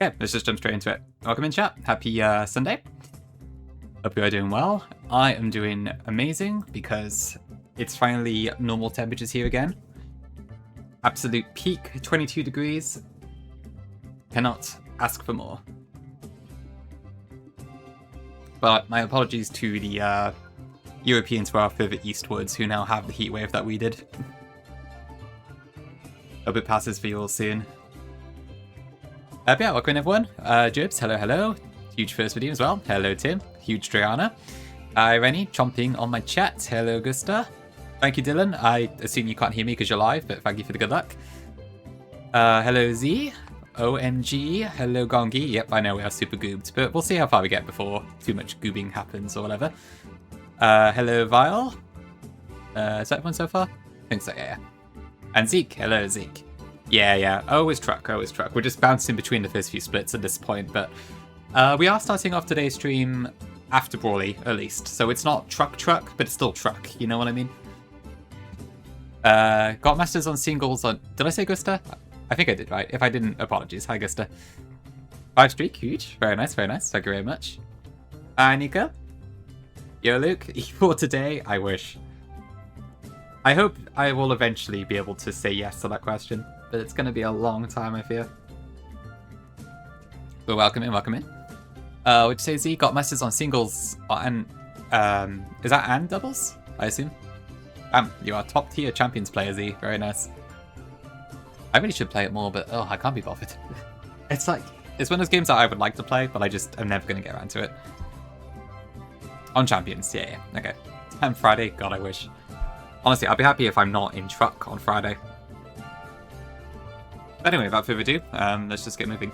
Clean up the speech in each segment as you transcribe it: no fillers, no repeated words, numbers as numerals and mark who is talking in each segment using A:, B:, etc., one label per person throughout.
A: Okay, let's just jump straight into it. Welcome in, chat. Happy Sunday. Hope you are doing well. I am doing amazing because it's finally normal temperatures here again. Absolute peak 22 degrees. Cannot ask for more. But my apologies to the Europeans who are further eastwards who now have the heat wave that we did. Hope it passes for you all soon. Yeah, welcome in everyone. Jibs, hello, hello. Huge first video as well. Hello, Tim. Huge Driana. Rennie, chomping on my chat. Hello, Gusta. Thank you, Dylan. I assume you can't hear me because you're live, but thank you for the good luck. Hello, Z. OMG. Hello, Gongi. Yep, I know we are super goobed, but we'll see how far we get before too much goobing happens or whatever. Hello, Vile. Is that everyone so far? I think so, yeah. And Zeke. Hello, Zeke. Yeah. Always truck. We're just bouncing between the first few splits at this point, but we are starting off today's stream after Brawly, at least. So it's not truck, but it's still truck. You know what I mean? Got masters on singles on... Did I say Gusta? I think I did, right? If I didn't, apologies. Hi, Gusta. 5 streak, huge. Very nice. Thank you very much. Hi, Nika. Yo, Luke. E4 today? I wish. I hope I will eventually be able to say yes to that question, but it's going to be a long time, I fear. But welcome in. Would you say Z got masters on singles and is that and doubles? I assume. You are top tier champions player, Z. Very nice. I really should play it more, but I can't be bothered. It's one of those games that I would like to play, but I'm never going to get around to it. On champions, yeah. Okay. And Friday, God, I wish. Honestly, I'll be happy if I'm not in truck on Friday. But anyway, without further ado, let's just get moving.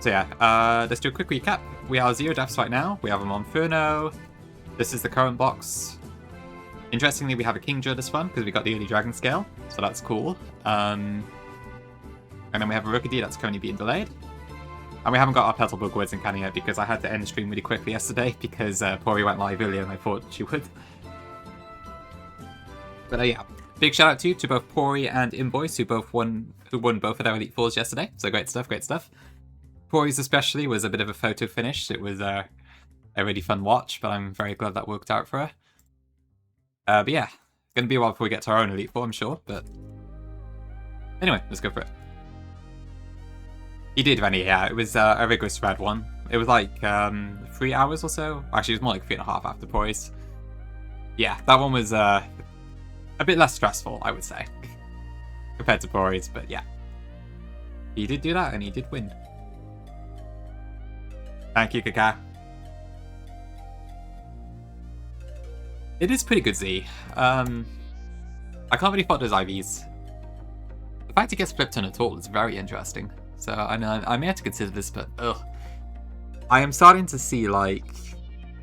A: So yeah, let's do a quick recap. We are 0 deaths right now. We have a Monferno. This is the current box. Interestingly, we have a Kingdra this one, because we got the early Dragon Scale, so that's cool. And then we have a Rookedy that's currently being delayed. And we haven't got our Petalburg Words in Cannon yet, because I had to end the stream really quickly yesterday, because Pori went live earlier and I thought she would. But yeah, big shout out to both Pori and Invoice, who won both of their Elite Fours yesterday. So great stuff. Pori's especially was a bit of a photo finish. It was a really fun watch, but I'm very glad that worked out for her. But yeah, it's gonna be a while before we get to our own Elite Four, I'm sure. But anyway, let's go for it. He did, Rennie. Yeah, it was a rigorous red one. It was like 3 hours or so. Actually, it was more like 3.5 after Pori's. Yeah, that one was a bit less stressful, I would say, compared to Pori's, but yeah. He did do that, and he did win. Thank you, Kaka. It is pretty good, Z. I can't really fault those IVs. The fact it gets flipped on at all is very interesting. So I know I may have to consider this, but I am starting to see, like,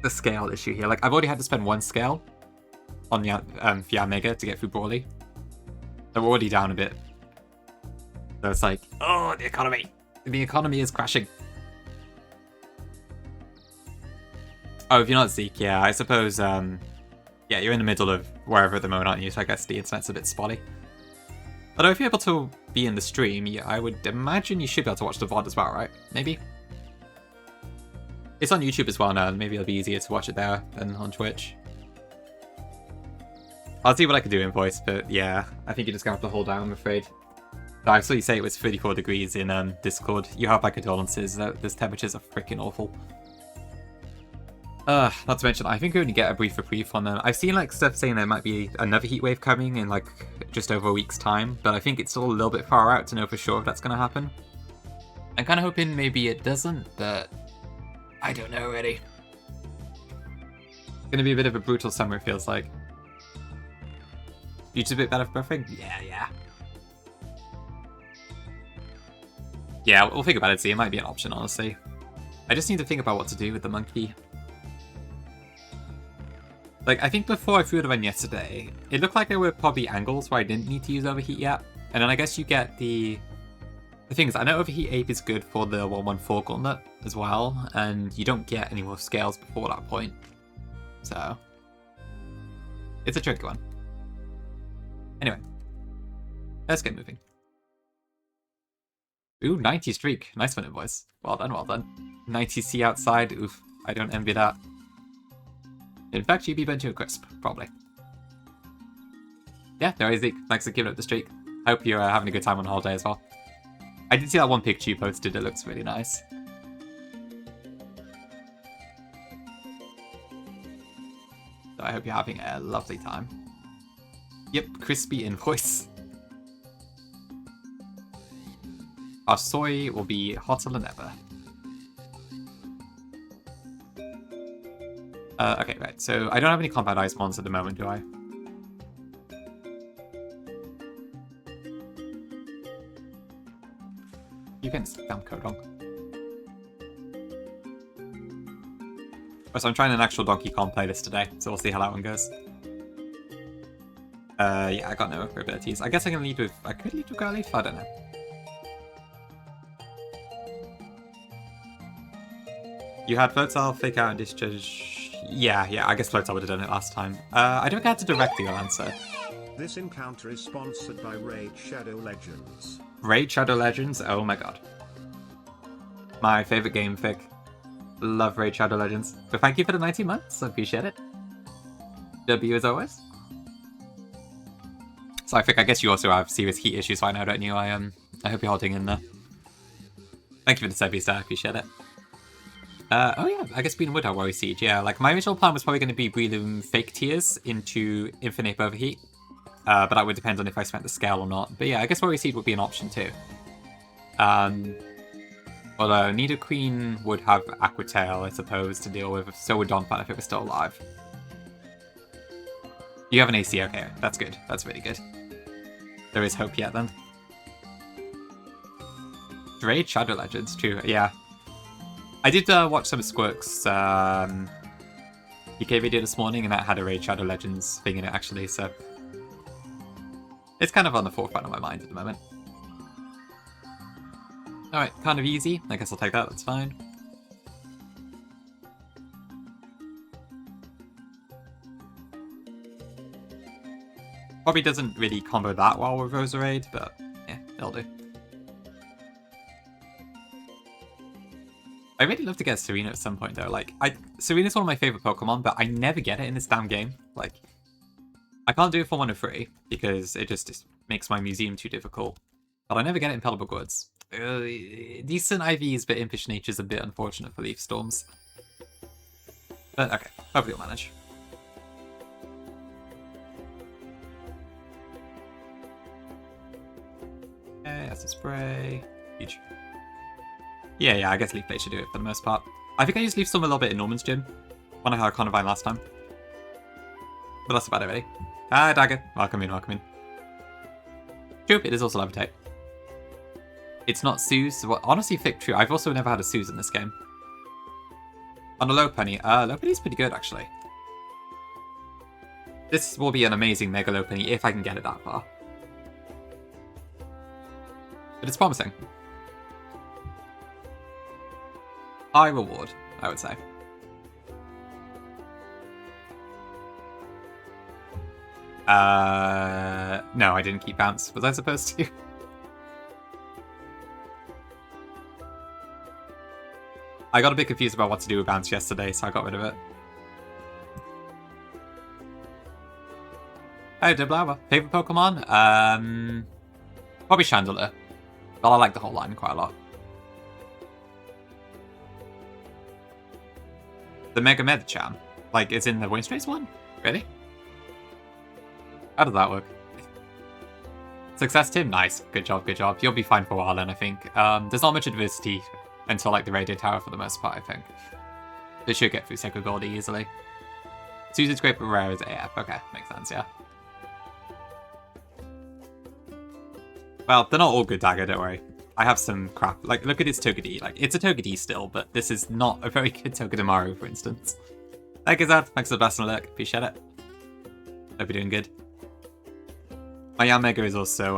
A: the scale issue here. Like, I've already had to spend 1 scale on the Fiat Mega to get through Brawly. They're already down a bit. So it's like, oh, the economy. The economy is crashing. Oh, if you're not Zeke, yeah, I suppose, yeah, you're in the middle of wherever at the moment, aren't you? So I guess the internet's a bit spotty. Although if you're able to be in the stream, I would imagine you should be able to watch the VOD as well, right? Maybe? It's on YouTube as well now, maybe it'll be easier to watch it there than on Twitch. I'll see what I can do in voice, but yeah, I think you're just going to have to hold down, I'm afraid. I saw you say it was 34 degrees in Discord. You have my condolences, those temperatures are freaking awful. Not to mention, I think we only get a brief reprieve on them. I've seen like stuff saying there might be another heatwave coming in like just over a week's time, but I think it's still a little bit far out to know for sure if that's going to happen. I'm kind of hoping maybe it doesn't, but I don't know really. It's going to be a bit of a brutal summer, it feels like. YouTube's a bit better for buffering? Yeah. Yeah, we'll think about it, see. It might be an option, honestly. I just need to think about what to do with the monkey. Like, I think before I threw the run yesterday, it looked like there were probably angles where I didn't need to use Overheat yet. And then I guess you get the thing is, I know Overheat Ape is good for the 114 Gauntlet as well, and you don't get any more scales before that point. So, it's a tricky one. Anyway, let's get moving. Ooh, 90 streak. Nice one, boys. Well done, well done. 90C outside. Oof, I don't envy that. In fact, you'd be burnt to a crisp, probably. Yeah, no worries, Zeke. Thanks for giving up the streak. Hope you're having a good time on holiday as well. I did see that one picture you posted. It looks really nice. So I hope you're having a lovely time. Yep, crispy invoice. Our soy will be hotter than ever. Okay, right. So I don't have any compound ice mons at the moment, do I? You can damn code wrong. So I'm trying an actual Donkey Kong playlist today, so we'll see how that one goes. Yeah, I got no abilities. I guess I can lead with... I could lead with Garleaf? I don't know. You had Floatal, Fake Out, and Discharge... Yeah, I guess Floatal would have done it last time. I don't get to directly answer.
B: This encounter is sponsored by Raid Shadow Legends.
A: Raid Shadow Legends? Oh my god. My favourite game, Fick. Love Raid Shadow Legends. But thank you for the 19 months, I appreciate it. W as always. So I think I guess you also have serious heat issues right now, don't you? I hope you're holding in there. Thank you for the service, I appreciate it. Oh yeah, I guess Green would have Worry Siege, yeah. Like, my original plan was probably going to be breathing fake tears into Infinite Overheat. But that would depend on if I spent the scale or not. But yeah, I guess Worry Seed would be an option too. Although Nidoqueen would have Aqua Tail, I suppose, to deal with. So would Donphan if it was still alive. You have an AC, okay. That's good. That's really good. There is hope yet then. Raid Shadow Legends, true, yeah. I did watch some Squirk's PK video this morning, and that had a Raid Shadow Legends thing in it actually, so... It's kind of on the forefront of my mind at the moment. Alright, kind of easy. I guess I'll take that, that's fine. Probably doesn't really combo that well with Roserade, but yeah, it'll do. I really love to get Serena at some point though. Like, Serena's one of my favourite Pokemon, but I never get it in this damn game. Like, I can't do it for 1 of 3 because it just makes my museum too difficult. But I never get it in Pelipper Woods. Decent IVs, but Impish Nature's a bit unfortunate for Leaf Storms. But okay, hopefully we'll manage. Okay, that's a spray. Huge. Yeah, I guess Leaf Blade should do it for the most part. I think I used Leaf Storm a little bit in Norman's gym when I had Conivine last time. But that's about it, really. Hi, Dagger. Welcome in, welcome in. True, it is also Levitate. It's not Suze. Well, honestly, Fick, true. I've also never had a Suze in this game. On a Lopunny. Lopunny's pretty good, actually. This will be an amazing Mega Lopunny if I can get it that far. But it's promising. High reward, I would say. No, I didn't keep bounce. Was I supposed to? I got a bit confused about what to do with bounce yesterday, so I got rid of it. Hey, Dibblava. Favorite Pokemon? Probably Chandelier. But I like the whole line quite a lot. The Mega Medicham? Like, it's in the Voice Trace one? Really? How did that work? Success, Tim? Nice. Good job, good job. You'll be fine for a while then, I think. There's not much adversity until, like, the Radio Tower for the most part, I think. They should get through Sacred Goldie easily. Susan's great, but rare as AF. Okay, makes sense, yeah. Well, they're not all good, Dagger, don't worry. I have some crap. Like, look at its Togedemaru. Like, it's a Togedemaru still, but this is not a very good Togedemaru, for instance. Thank you, Zad. Thanks for the best and look. Appreciate it. Hope you're doing good. My Yanmega is also,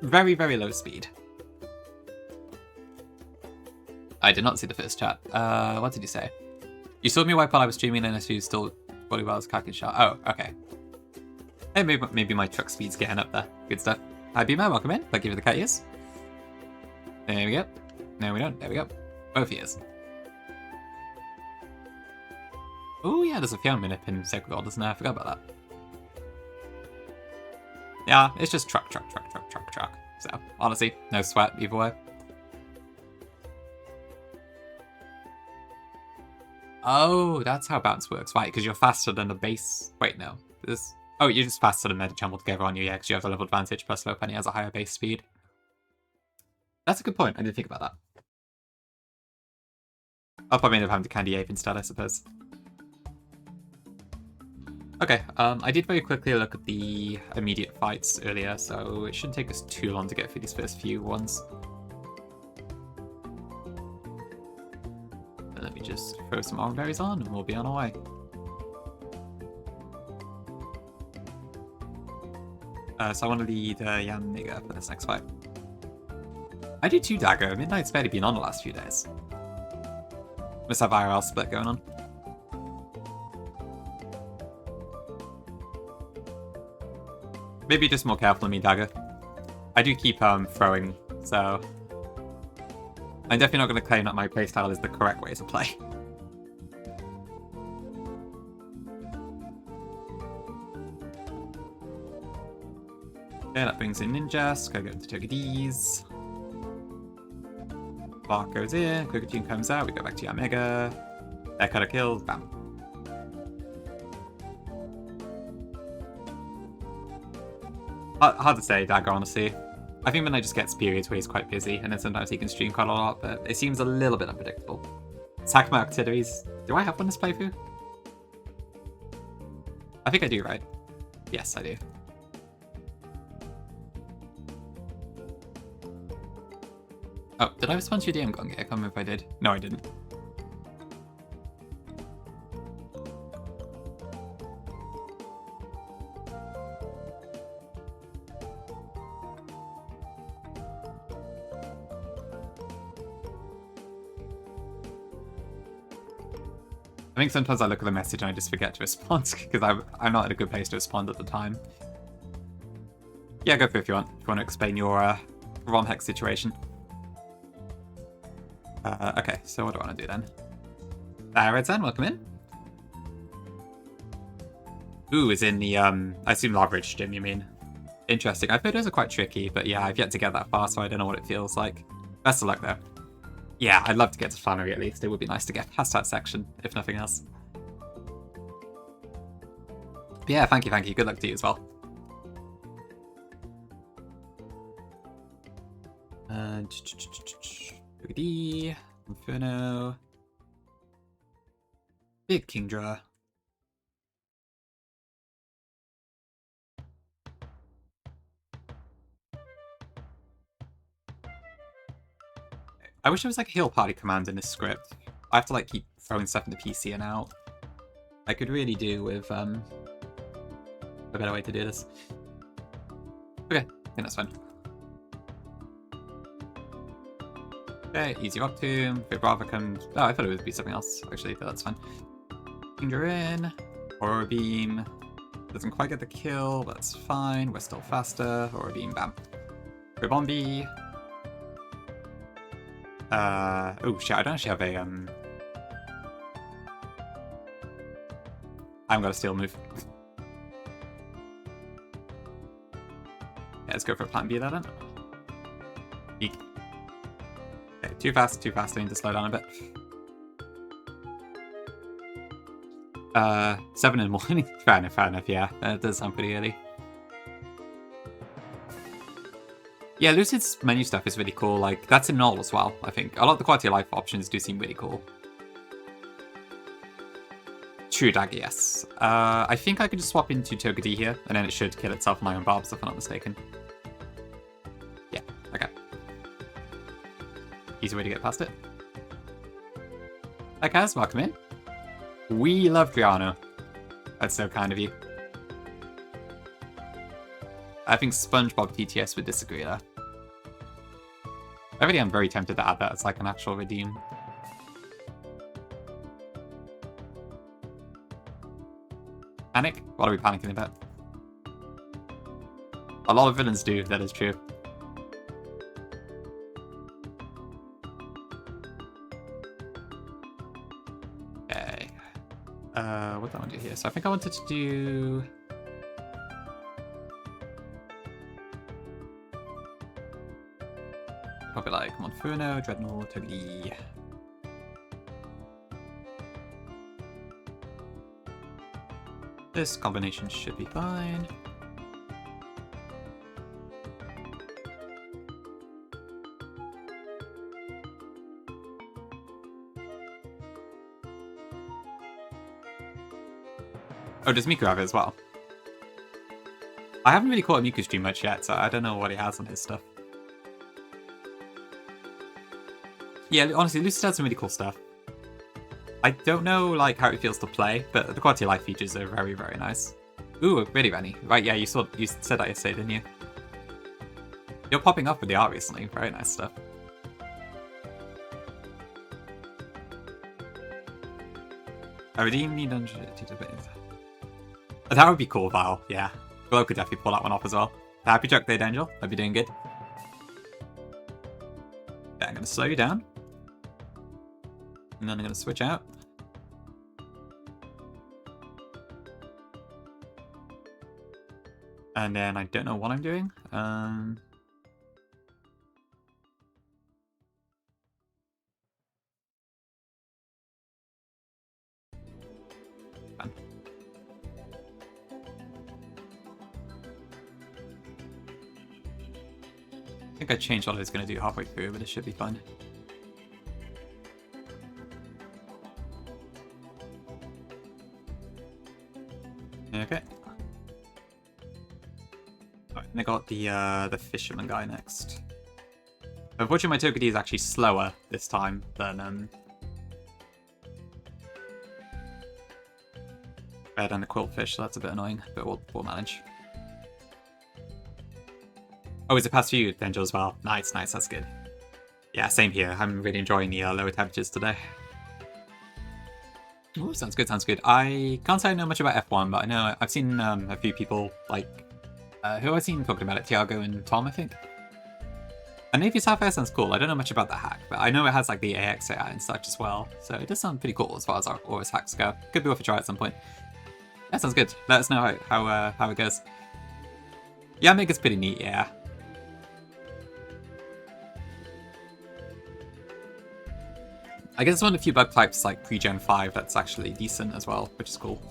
A: very, very low speed. I did not see the first chat. What did you say? You saw me wipe while I was streaming and I see you still body well as Kakin shot. Oh, okay. Hey, maybe my truck speed's getting up there. Good stuff. Hi, Beamer. Welcome in. Thank you for the cat ears. There we go. No, we don't. There we go. Both ears. Oh, yeah, there's a Fiona minute in Sacred Gold, isn't there? I forgot about that. Yeah, it's just truck. So, honestly, no sweat either way. Oh, that's how bounce works, right? Because you're faster than the base. Wait, no. Oh, you're just faster than Medicham altogether, aren't you? Yeah, because you have the level advantage, plus Lopunny has a higher base speed. That's a good point. I didn't think about that. I'll probably end up having to Candy Ape instead, I suppose. Okay, I did very quickly look at the immediate fights earlier, so it shouldn't take us too long to get through these first few ones. And let me just throw some Orange Berries on and we'll be on our way. So I want to lead Yam Nigga for this next fight. I do too, Dagger. Midnight's barely been on the last few days. Must have IRL split going on. Maybe just more careful than me, Dagger. I do keep throwing, so I'm definitely not going to claim that my playstyle is the correct way to play. Okay, that brings in Ninja. Go to Togedees. Bark goes in, Kokajin comes out, we go back to Yamega. That cutter kills, bam. Hard to say, Dagger, honestly. I think Midnight just gets periods where he's quite busy, and then sometimes he can stream quite a lot, but it seems a little bit unpredictable. Sakuma Artilleries. Do I have one this playthrough? I think I do, right? Yes, I do. Oh, did I respond to your DM, Gongi? I can't remember if I did. No, I didn't. I think sometimes I look at the message and I just forget to respond because I'm not in a good place to respond at the time. Yeah, go for it if you want. If you want to explain your ROM hex situation. Okay, so what do I want to do then? Redzen, welcome in. Ooh, is in the, I assume Laveridge gym, you mean? Interesting. I've heard those are quite tricky, but yeah, I've yet to get that far, so I don't know what it feels like. Best of luck, though. Yeah, I'd love to get to Flannery at least. It would be nice to get past that section, if nothing else. But yeah, thank you. Good luck to you as well. Boogity, Inferno, Big Kingdra. I wish there was like a heal party command in this script. I have to like keep throwing stuff in the PC and out. I could really do with a better way to do this. Okay, I think that's fine. Okay, easy Rock Tomb. Vibrava comes. Oh, I thought it would be something else actually, but that's fine. Kingdra in. Aurora Beam. Doesn't quite get the kill, but that's fine. We're still faster. Aurora Beam, bam. Ribombi. Oh shit, I don't actually have a, I haven't got a steel move. Yeah, let's go for a plan B there then. Eek. Okay, too fast, I need to slow down a bit. 7 in the morning. Fair enough, yeah. That does sound pretty early. Yeah, Lucid's menu stuff is really cool. Like, that's in Null as well, I think. A lot of the quality of life options do seem really cool. True Dagger, yes. I think I could just swap into Togepi here, and then it should kill itself on my own barbs, if I'm not mistaken. Yeah, okay. Easy way to get past it. Hi, Kaz, welcome in. We love Driano. That's so kind of you. I think SpongeBob TTS would disagree there. I really am very tempted to add that as like an actual redeem. Panic? What are we panicking about? A lot of villains do, that is true. What do I want to do here? So I think I wanted to do... probably like Monferno, Dreadnought, Togepi. This combination should be fine. Oh, does Miku have it as well? I haven't really caught a Miku stream much yet, so I don't know what he has on his stuff. Yeah, honestly, Lucid has some really cool stuff. I don't know like how it feels to play, but the quality of life features are very, very nice. Ooh, really, Rennie. Right, yeah, you said that yesterday, didn't you? You're popping up with the art recently. Very nice stuff. I redeem need 100. That would be cool, Val. Yeah. Glow could definitely pull that one off as well. Happy joke there, Angel. Hope you're doing good. Yeah, I'm going to slow you down. And then I'm going to switch out. And then I don't know what I'm doing. Fun. I think I changed what I was going to do halfway through, but it should be fun. Okay. Alright, and I got the fisherman guy next. Unfortunately, my Togepi is actually slower this time than the Quillfish, so that's a bit annoying, but we'll manage. Oh, is it past you, Angel, as well? Nice, nice, that's good. Yeah, same here. I'm really enjoying the lower temperatures today. Ooh, sounds good, sounds good. I can't say I know much about F1, but I know I've seen a few people, like, who I've seen talking about it, Tiago and Tom, I think. And Navy Sapphire sounds cool. I don't know much about the hack, but I know it has, like, the AX AI and such as well, so it does sound pretty cool as far as our Aurus hacks go. Could be worth a try at some point. That sounds good. Let us know how it goes. Yeah, Mega's pretty neat, yeah. I guess it's one of the few bug types like pre-Gen 5 that's actually decent as well, which is cool.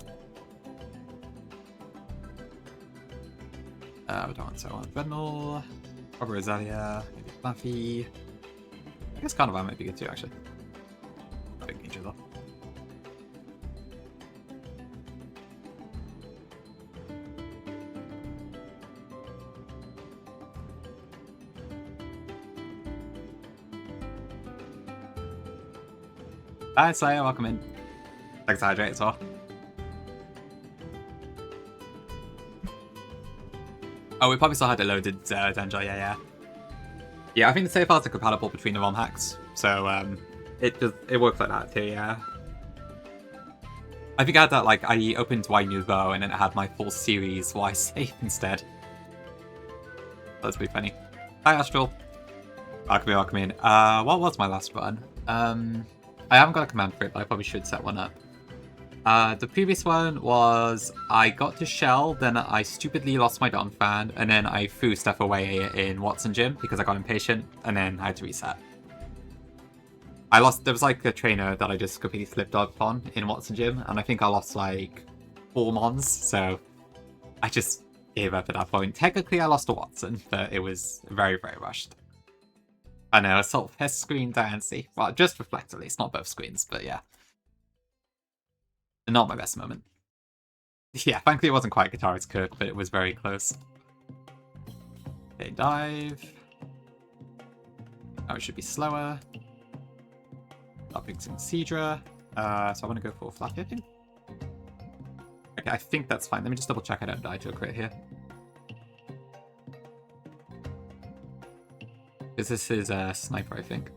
A: We don't want so on Venal, probably Rosalia, maybe Fluffy. I guess Carnival might be good too, actually. Big Angel though. Hi, Slayer, welcome in. Thanks, Hydrate, as well. Oh, we probably still had it loaded, Denjo, yeah. Yeah, I think the save files are compatible between the ROM hacks, so it works like that too, yeah. I think I had that, like, I opened Y Nouveau and then it had my full series Y save instead. That's pretty funny. Hi, Astral. Welcome in. What was my last one? I haven't got a command for it, but I probably should set one up. The previous one was I got to Chelle, then I stupidly lost my Don fan, and then I threw stuff away in Wattson Gym because I got impatient, and then I had to reset. There was like a trainer that I just completely slipped up on in Wattson Gym, and I think I lost like 4 mons, so I just gave up at that point. Technically I lost to Wattson, but it was very, very rushed. I know, Assault Fest screen Diancie. Well, just reflect at least, not both screens, but yeah. Not my best moment. Yeah, thankfully it wasn't quite Guitarist Kirk, but it was very close. Okay, dive. Oh, it should be slower. Not fixing Seadra. So I want to go for flat hitting. Okay, I think that's fine. Let me just double check I don't die to a crit here. Because this is a sniper, I think.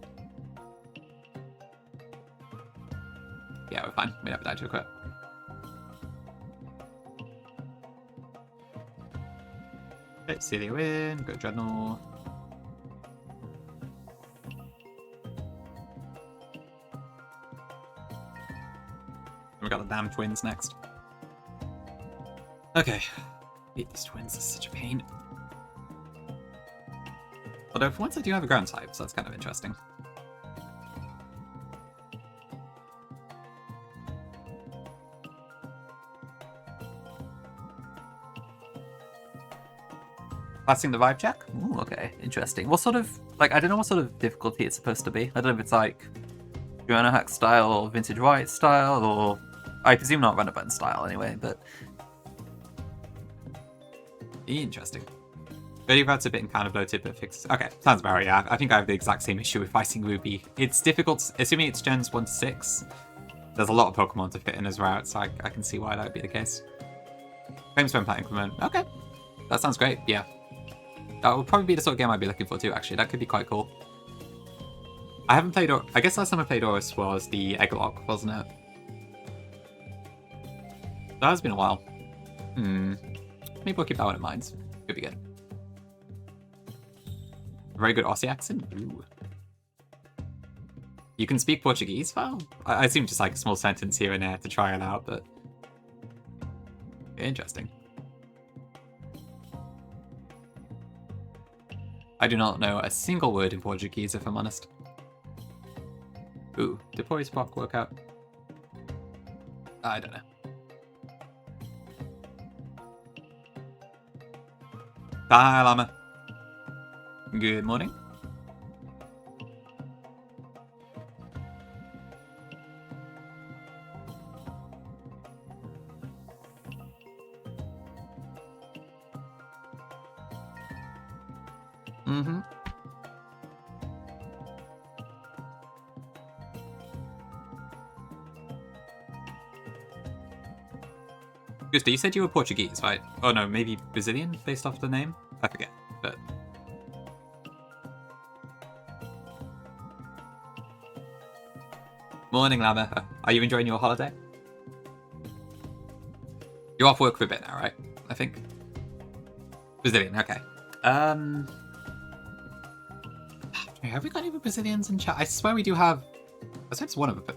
A: Yeah, we're fine. We never died to a crit. Okay, Celia win. Go Dreadnought. And we got the damn twins next. Okay. Beat these twins is such a pain. Although for once I do have a ground type, so that's kind of interesting. Passing the vibe check? Ooh, okay, interesting. What sort of, like, I don't know what sort of difficulty it's supposed to be. I don't know if it's like Joanna Hack style or Vintage White style, or I presume not Run Button style anyway, but interesting. Really Rad's a bit kind of bloated, but fixed. Okay, sounds about right, yeah. I think I have the exact same issue with fighting Ruby. It's difficult, assuming it's gens 1 to 6. There's a lot of Pokemon to fit in as routes, so I can see why that would be the case. Famous Vampire Increment. Okay, that sounds great, yeah. That would probably be the sort of game I'd be looking for too, actually. That could be quite cool. I haven't played, I guess last time I played Oris was the Egglocke, wasn't it? That has been a while. Maybe we'll keep that one in mind. Could be good. Very good Aussie accent. Ooh. You can speak Portuguese? Well, I assume just like a small sentence here and there to try it out, but interesting. I do not know a single word in Portuguese, if I'm honest. Ooh, did Poise Block work out? I don't know. Bye, Llama. Good morning. Gusta, you said you were Portuguese, right? Oh no, maybe Brazilian, based off the name? I forget, but... Morning, Llama. Are you enjoying your holiday? You're off work for a bit now, right? I think. Brazilian, okay. Have we got any Brazilians in chat? I swear we do have... I said it's one of them, but...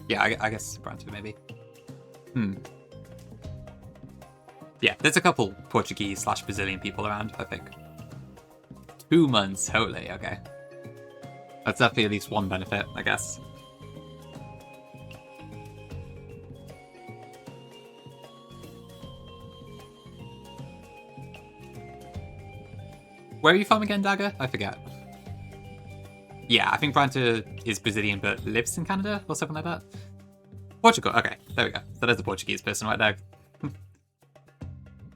A: Yeah, I guess Branto, maybe. Yeah, there's a couple Portuguese/Brazilian people around, I think. 2 months, holy, okay. That's definitely at least one benefit, I guess. Where are you from again, Dagger? I forget. Yeah, I think Branta is Brazilian but lives in Canada or something like that. Portugal, okay, there we go. So there's a Portuguese person right there.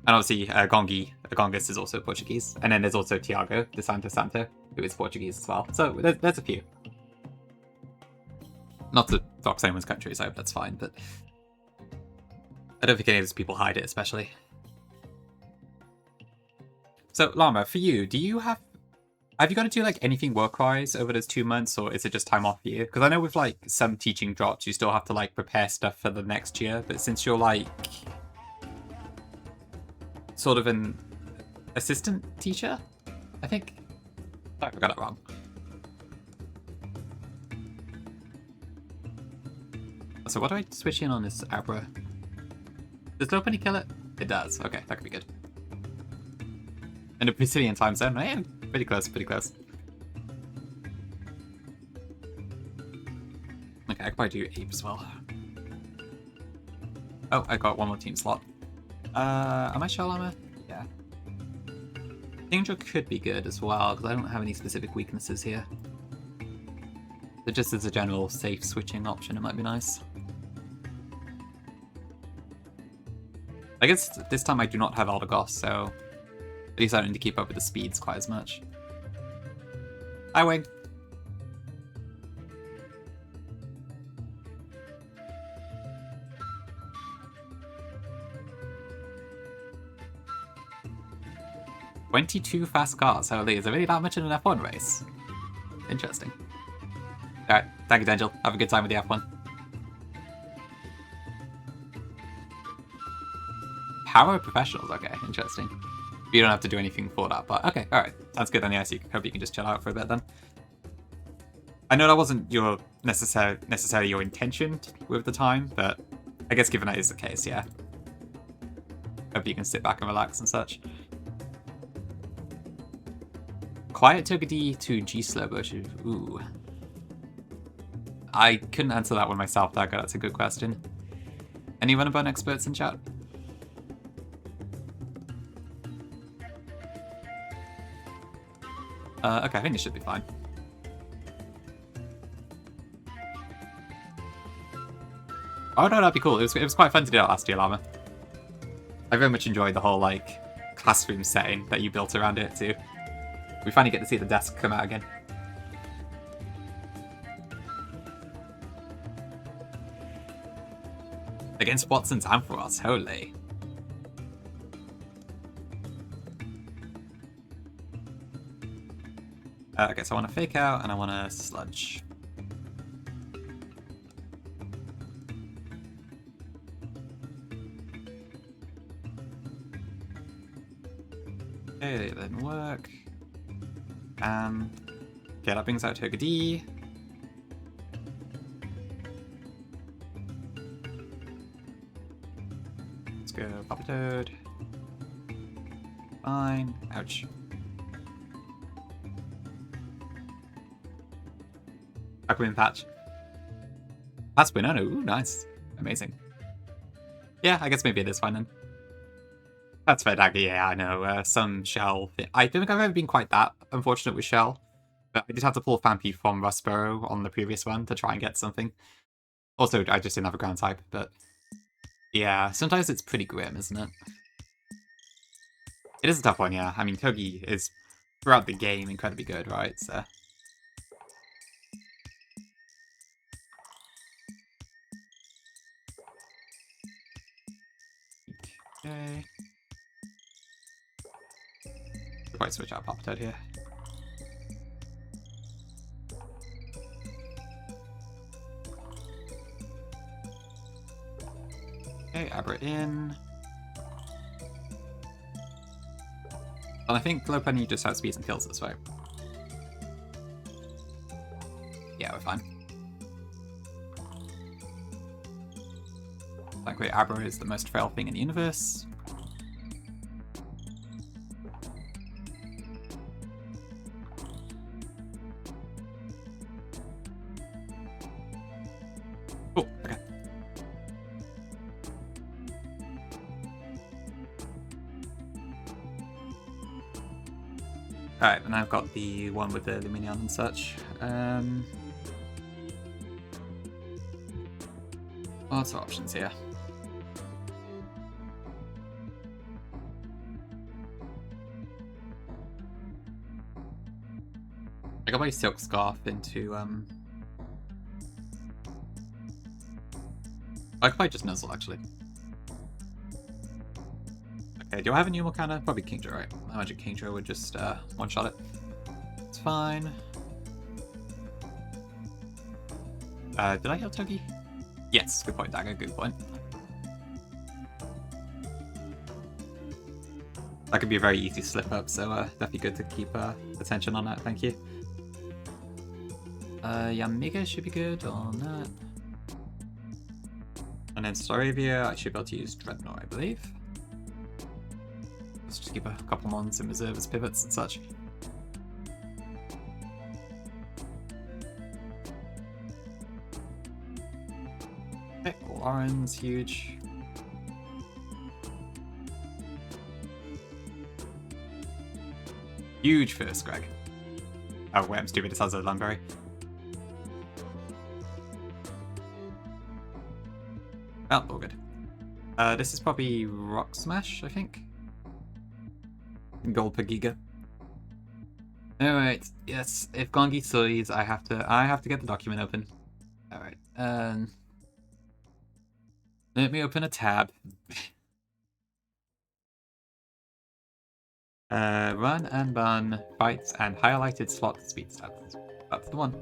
A: And obviously, Gongus is also Portuguese. And then there's also Tiago de Santo, who is Portuguese as well. So there's a few. Not to dox anyone's country, so that's fine, but I don't think any of those people hide it, especially. So, Llama, for you, have you got to do like anything work-wise over those 2 months, or is it just time off for you? Because I know with like some teaching drops, you still have to like prepare stuff for the next year, but since you're like sort of an assistant teacher, I think. Sorry, I got it wrong. So what do I switch in on this Abra? Does Lopunny kill it? It does. Okay, that could be good. And a Brazilian time zone. Yeah, pretty close, pretty close. Okay, I could probably do Ape as well. Oh, I got one more team slot. Am I Shell Armor? Yeah. Danger could be good as well, because I don't have any specific weaknesses here. But just as a general safe switching option, it might be nice. I guess this time I do not have Eldegoss, so at least I don't need to keep up with the speeds quite as much. Hi, Wing. "22 fast cars. Holy, is there really that much in an F1 race? Interesting. Alright, thank you, Dangel. Have a good time with the F1. Power professionals, okay, interesting. You don't have to do anything for that, but okay, alright. Sounds good anyway, so hope you can just chill out for a bit then. I know that wasn't your necessarily your intention with the time, but I guess given that is the case, yeah. Hope you can sit back and relax and such. Quiet took a D to G slow motion. Ooh. I couldn't answer that one myself, Dagger. That's a good question. Anyone about experts in chat? Okay, I think it should be fine. Oh no, that'd be cool. It was quite fun to do that last year, Llama. I very much enjoyed the whole, like, classroom setting that you built around it, too. We finally get to see the desk come out again. Against Wattson's Ampharos, holy. Okay, so I want to fake out and I want to sludge. Okay, that didn't work. Okay, that brings out Toga D. Let's go Papa Toad. Fine. Ouch. Aquaman Patch. That's Winona. Ooh, nice. Amazing. Yeah, I guess maybe it is fine then. That's fair, Dagger. Yeah, I know. Some Chelle. I don't think I've ever been quite that unfortunate with Chelle. But I did have to pull Fampy from Rustboro on the previous one to try and get something. Also, I just didn't have a ground type, but yeah, sometimes it's pretty grim, isn't it? It is a tough one, yeah. I mean, Togi is, throughout the game, incredibly good, right? So... Okay. I'll probably switch out Papa Toad here. Okay, Abra in. And I think Lopunny just outspeeds and kills this, right? Yeah, we're fine. Thankfully, Abra is the most frail thing in the universe. Oh, okay. Alright, and I've got the one with the Luminion and such. Lots of options here. I got my Silk Scarf into, I could probably just Nuzzle, actually. Okay, do I have a new Morgana? Probably Kingdra, right? I imagine Kingdra would just one-shot it. It's fine. Did I heal Togi? Yes, good point, Dagger, good point. That could be a very easy slip-up, so definitely good to keep attention on that, thank you. Yamiga should be good on that. And then Staravia, I should be able to use Dreadnought, I believe. Let's just keep a couple mons in reserve as pivots and such. Okay, Oran's huge. Huge first, Greg. Oh wait, I'm stupid, it has a Lumberry. Oh, all good. This is probably Rock Smash, I think. Gold per Giga. Alright, yes, if Gongi sues, I have to get the document open. Alright, let me open a tab. Run and bun, fights, and highlighted slot speed stats. That's the one.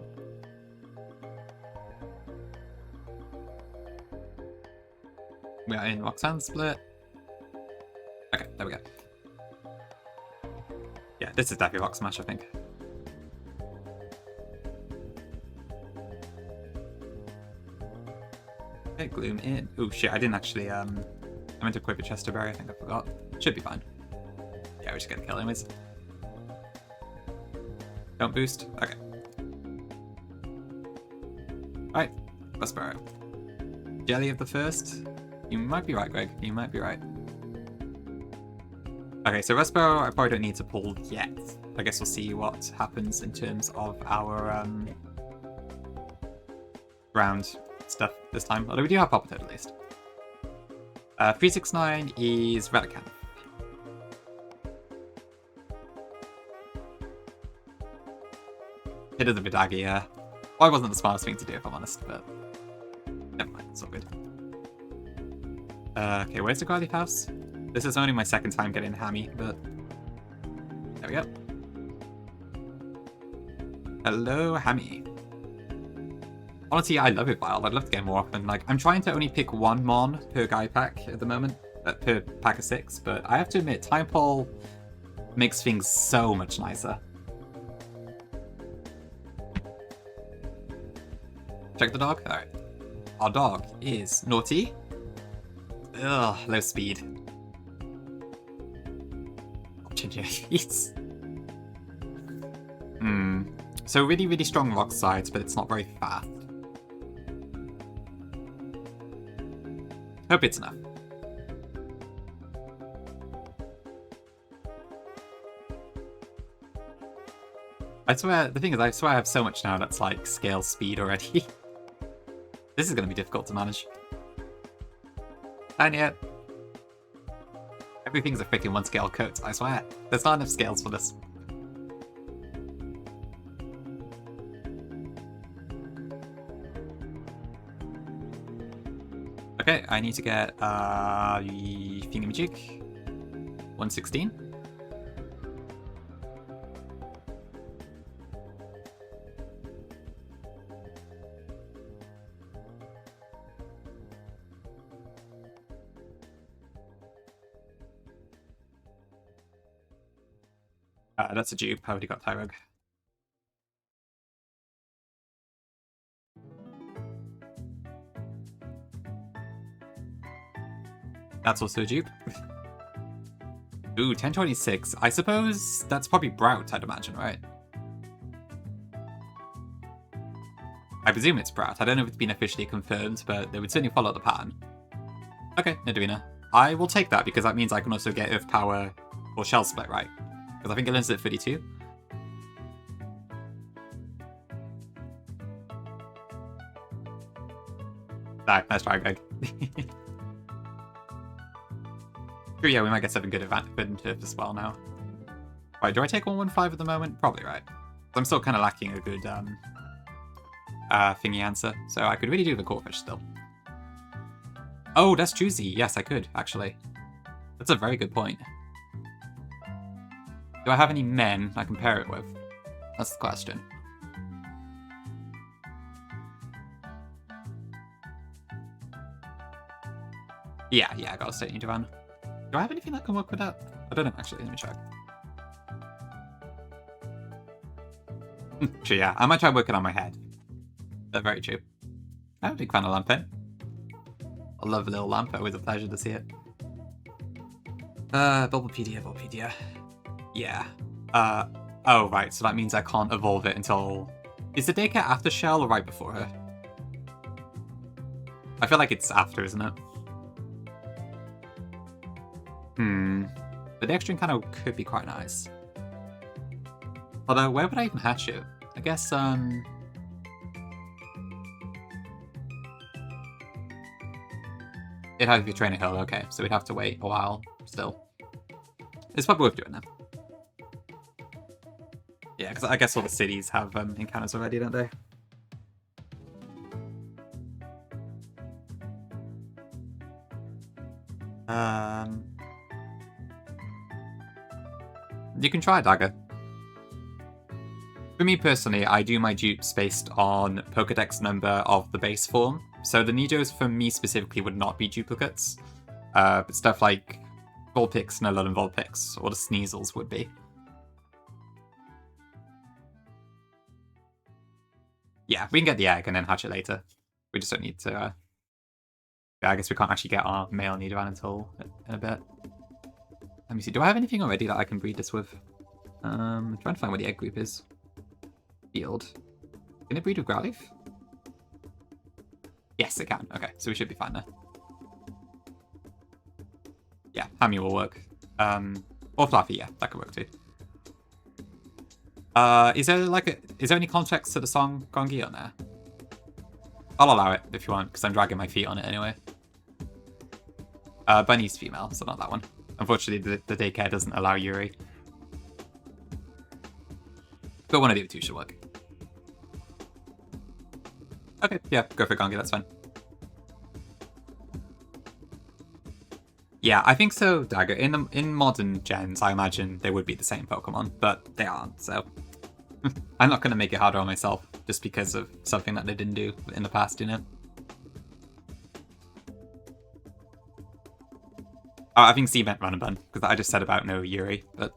A: We are in Roxanne split. Okay, there we go. Yeah, this is definitely Rock Smash, I think. Okay, Gloom in. Oh shit, I didn't actually, I meant to equip a Chesterberry, I think I forgot. Should be fine. Yeah, we're just gonna kill anyways. Don't boost. Okay. Alright, Westboro. Jelly of the first. You might be right, Greg. You might be right. Okay, so Westboro I probably don't need to pull yet. I guess we'll see what happens in terms of our round stuff this time. Although we do have Papa Toad at least. 369 is Relicanth. Hit of the Vidagi, yeah. Well, wasn't the smartest thing to do, if I'm honest, but never mind, it's all good. Okay, where's the Guardian House? This is only my second time getting Hammy, but there we go. Hello, Hammy. Honestly, I love it wild. I'd love to get more often. Like, I'm trying to only pick one Mon per guy pack at the moment, per pack of 6, but I have to admit, Time Pole makes things so much nicer. Check the dog? Alright. Our dog is naughty. Ugh, low speed. Jeez. So really, really strong rock sides, but it's not very fast. Hope it's enough. I swear, the thing is, I swear I have so much now that's like scale speed already. This is going to be difficult to manage. And yet, everything's a freaking one scale coat, I swear. There's not enough scales for this. Okay, I need to get Thingamajig. 116. That's a dupe. I already got Tyrog. That's also a dupe. Ooh, 1026. I suppose that's probably Brout, I'd imagine, right? I presume it's Brout. I don't know if it's been officially confirmed, but they would certainly follow the pattern. Okay, Nidorina. I will take that because that means I can also get Earth Power or Shell Split, right? Because I think it learns at 32. Nice try, Greg. True, yeah, we might get 7 good in Turf as well now. Right, do I take 115 at the moment? Probably, right. I'm still kind of lacking a good thingy answer, so I could really do the Corphish still. Oh, that's choosy. Yes, I could, actually. That's a very good point. Do I have any men I can pair it with? That's the question. Yeah, I got a State Divan. Do I have anything that can work with that? I don't know, actually. Let me check. True, yeah. I might try working on my head. They're very true. I'm a big fan of Lampen. I love a little lamp. Always a pleasure to see it. Bulbapedia. Yeah. Oh, right. So that means I can't evolve it until... Is the Daycare after Chelle or right before her? I feel like it's after, isn't it? The Dextrin kind of could be quite nice. Although, where would I even hatch it? I guess, it'd have to be a Trainer Hill, okay. So we'd have to wait a while, still. It's probably worth doing now. Yeah, because I guess all the cities have encounters already, don't they? You can try a dagger. For me personally, I do my dupes based on Pokedex number of the base form. So the Nidos for me specifically would not be duplicates. But stuff like Vulpix, Nulon, and Vulpix, or the Sneasels would be. Yeah, we can get the egg and then hatch it later. We just don't need to Yeah, I guess we can't actually get our male Nidoran until in a bit. Let me see. Do I have anything already that I can breed this with? I'm trying to find where the egg group is. Field. Can it breed with Growlithe? Yes, it can. Okay, so we should be fine there. Yeah, Hammy will work. Or Fluffy, yeah, that could work too. Is there any context to the song Gongi on there? I'll allow it if you want, because I'm dragging my feet on it anyway. Bunny's female, so not that one. Unfortunately, the daycare doesn't allow Yuri. But one of the other two should work. Okay, yeah, go for Gongi, that's fine. Yeah, I think so, Dagger. In modern gens, I imagine they would be the same Pokemon, but they aren't, so... I'm not going to make it harder on myself, just because of something that they didn't do in the past, you know? Oh, I think C meant Run and Bun, because I just said about no Yuri, but...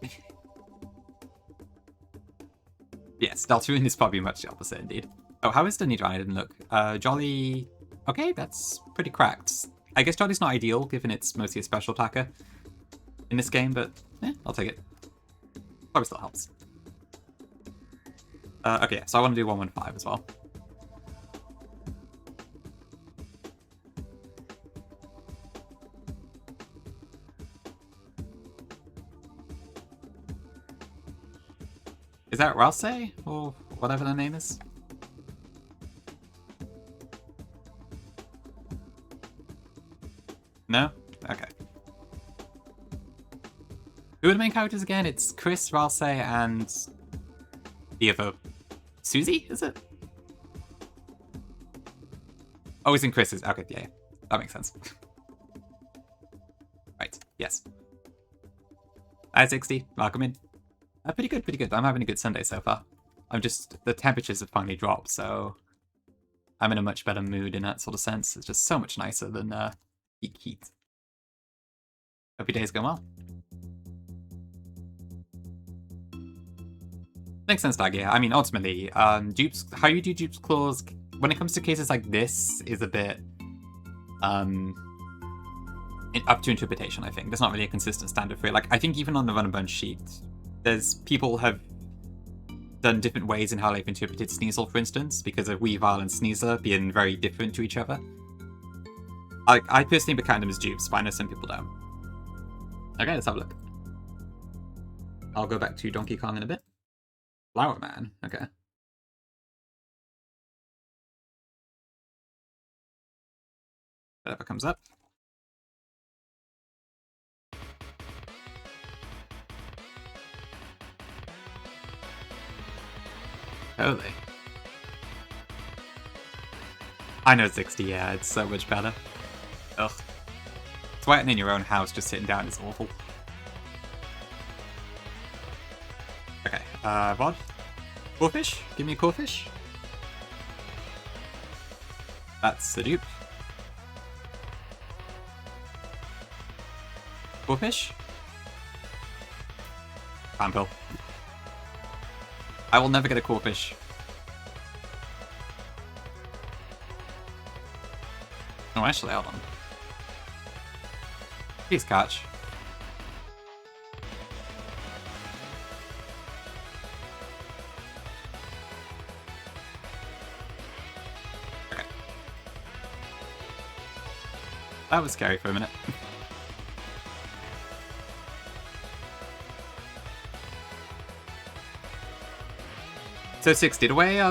A: yes, Deltarune is probably much the opposite, indeed. Oh, how is the Nidoran? I didn't look. Jolly... okay, that's pretty cracked. I guess Jolly's not ideal, given it's mostly a special attacker in this game, but I'll take it. Probably still helps. Okay, so I want to do 115 as well. Is that Rousey? Or whatever their name is? No? Okay. Who are the main characters again? It's Chris, Rousey, and the other... Susie, is it? Oh, it's in Chris's. Okay, yeah. That makes sense. Right, yes. 60, welcome in. Pretty good, pretty good. I'm having a good Sunday so far. The temperatures have finally dropped, so I'm in a much better mood in that sort of sense. It's just so much nicer than heat. Hope your day's going well. Makes sense, Dag, yeah. I mean, ultimately, dupes, how you do dupes clause, when it comes to cases like this, is a bit up to interpretation, I think. There's not really a consistent standard for it. Like, I think even on the Run and Bun sheet, people have done different ways in how they've interpreted Sneasel, for instance, because of Weavile and Sneasler being very different to each other. I personally would count them as dupes, but I know some people don't. Okay, let's have a look. I'll go back to Donkey Kong in a bit. Flower Man, okay. Whatever comes up. Holy. I know 60, yeah, it's so much better. Ugh. Sweating in your own house just sitting down is awful. Okay, Vod? Corfish? Give me a Corfish. That's the dupe. Corfish? Clampill. I will never get a Corfish. Oh, actually, hold on. Please catch. Okay. That was scary for a minute. So 60, the way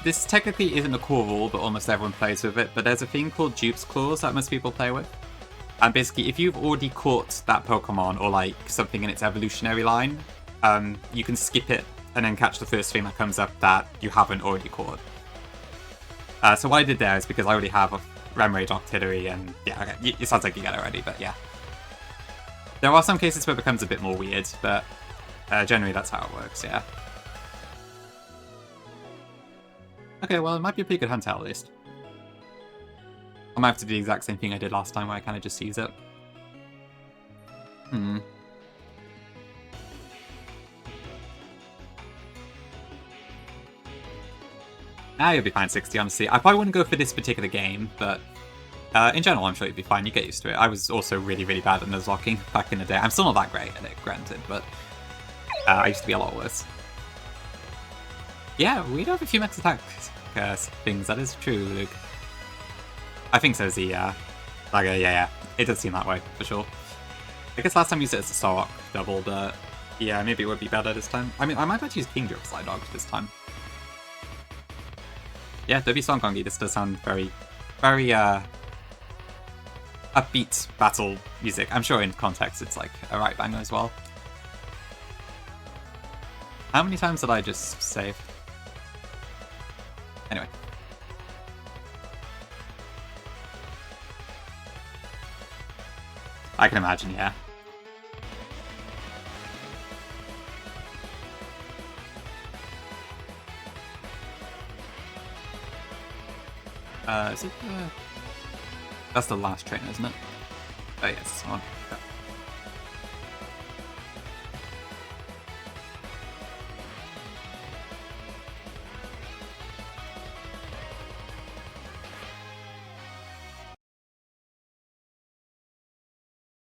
A: this technically isn't a core rule, but almost everyone plays with it, but there's a thing called Dupe's Clause that most people play with. And basically, if you've already caught that Pokemon, or like something in its evolutionary line, you can skip it and then catch the first thing that comes up that you haven't already caught. So what I did there is because I already have a Remoraid Octillery, and yeah, okay, it sounds like you get it already, but yeah. There are some cases where it becomes a bit more weird, but generally that's how it works, yeah. Okay, well, it might be a pretty good hunt out, at least. I might have to do the exact same thing I did last time, where I kind of just use it. You'll be fine 60, honestly. I probably wouldn't go for this particular game, but In general, I'm sure you'd be fine. You get used to it. I was also really, really bad at Nuzlocking back in the day. I'm still not that great at it, granted, but I used to be a lot worse. Yeah, we do have a few max attack things. That is true, Luke. I think so, Z, yeah. Like, yeah. It does seem that way, for sure. I guess last time you used it as a Starrock double, but yeah, maybe it would be better this time. I mean, I might have to use King Drip Slide Dog this time. Yeah, Dobby Song Kongi, this does sound very, very, upbeat battle music. I'm sure in context it's like a right banger as well. How many times did I just save? Anyway. I can imagine, yeah. Is it that's the last trainer, isn't it? Oh, yes, it's on. Okay.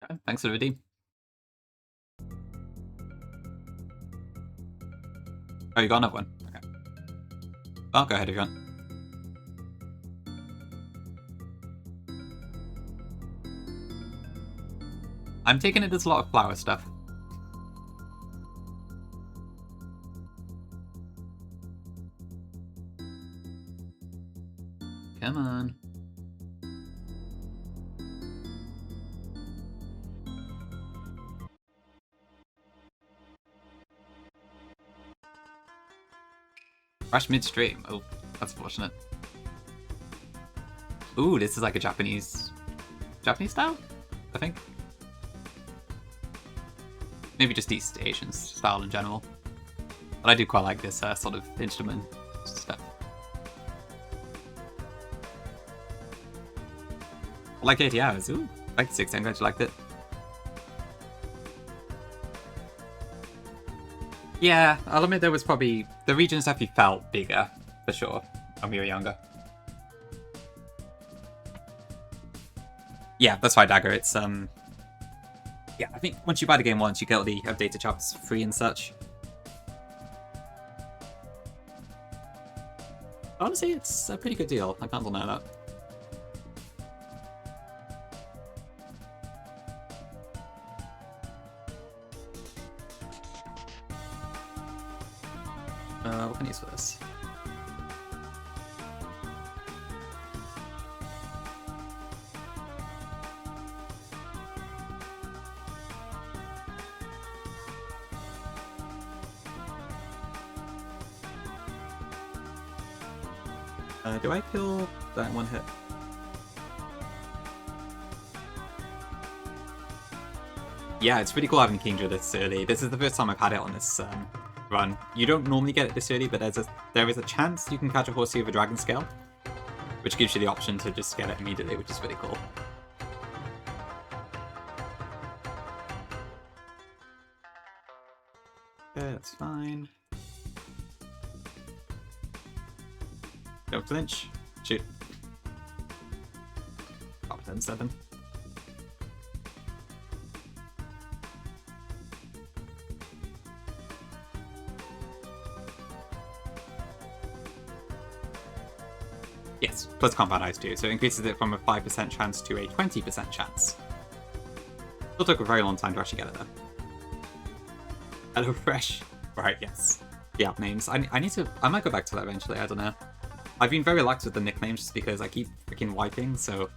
A: Okay, thanks for the redeem. Oh, you got another one? Okay. I'll go ahead if you want. I'm taking it there's a lot of flower stuff. Come on. Crash midstream. Oh, that's fortunate. Ooh, this is like a Japanese style, I think. Maybe just East Asian style in general. But I do quite like this sort of instrument stuff. I like 80 hours. Ooh, like 6. I'm glad you liked it. Yeah, I'll admit there was probably... The regions definitely felt bigger, for sure, when we were younger. Yeah, that's why Dagger, it's, yeah, I think once you buy the game once, you get all the updated chapters free and such. Honestly, it's a pretty good deal. I can't deny that. What can I use for this? Do I kill that one hit? Yeah, it's really cool having Kingdra this early. This is the first time I've had it on this run. You don't normally get it this early, but there is a chance you can catch a Horsey with a Dragon Scale, which gives you the option to just get it immediately, which is really cool. Okay, that's fine. Don't flinch. Shoot. Top 10-7. Yes, plus compound ice too, so it increases it from a 5% chance to a 20% chance. Still took a very long time to actually get it though. Hello Fresh. Right, yes. The app names. I might go back to that eventually, I don't know. I've been very lax with the nicknames just because I keep freaking wiping, so...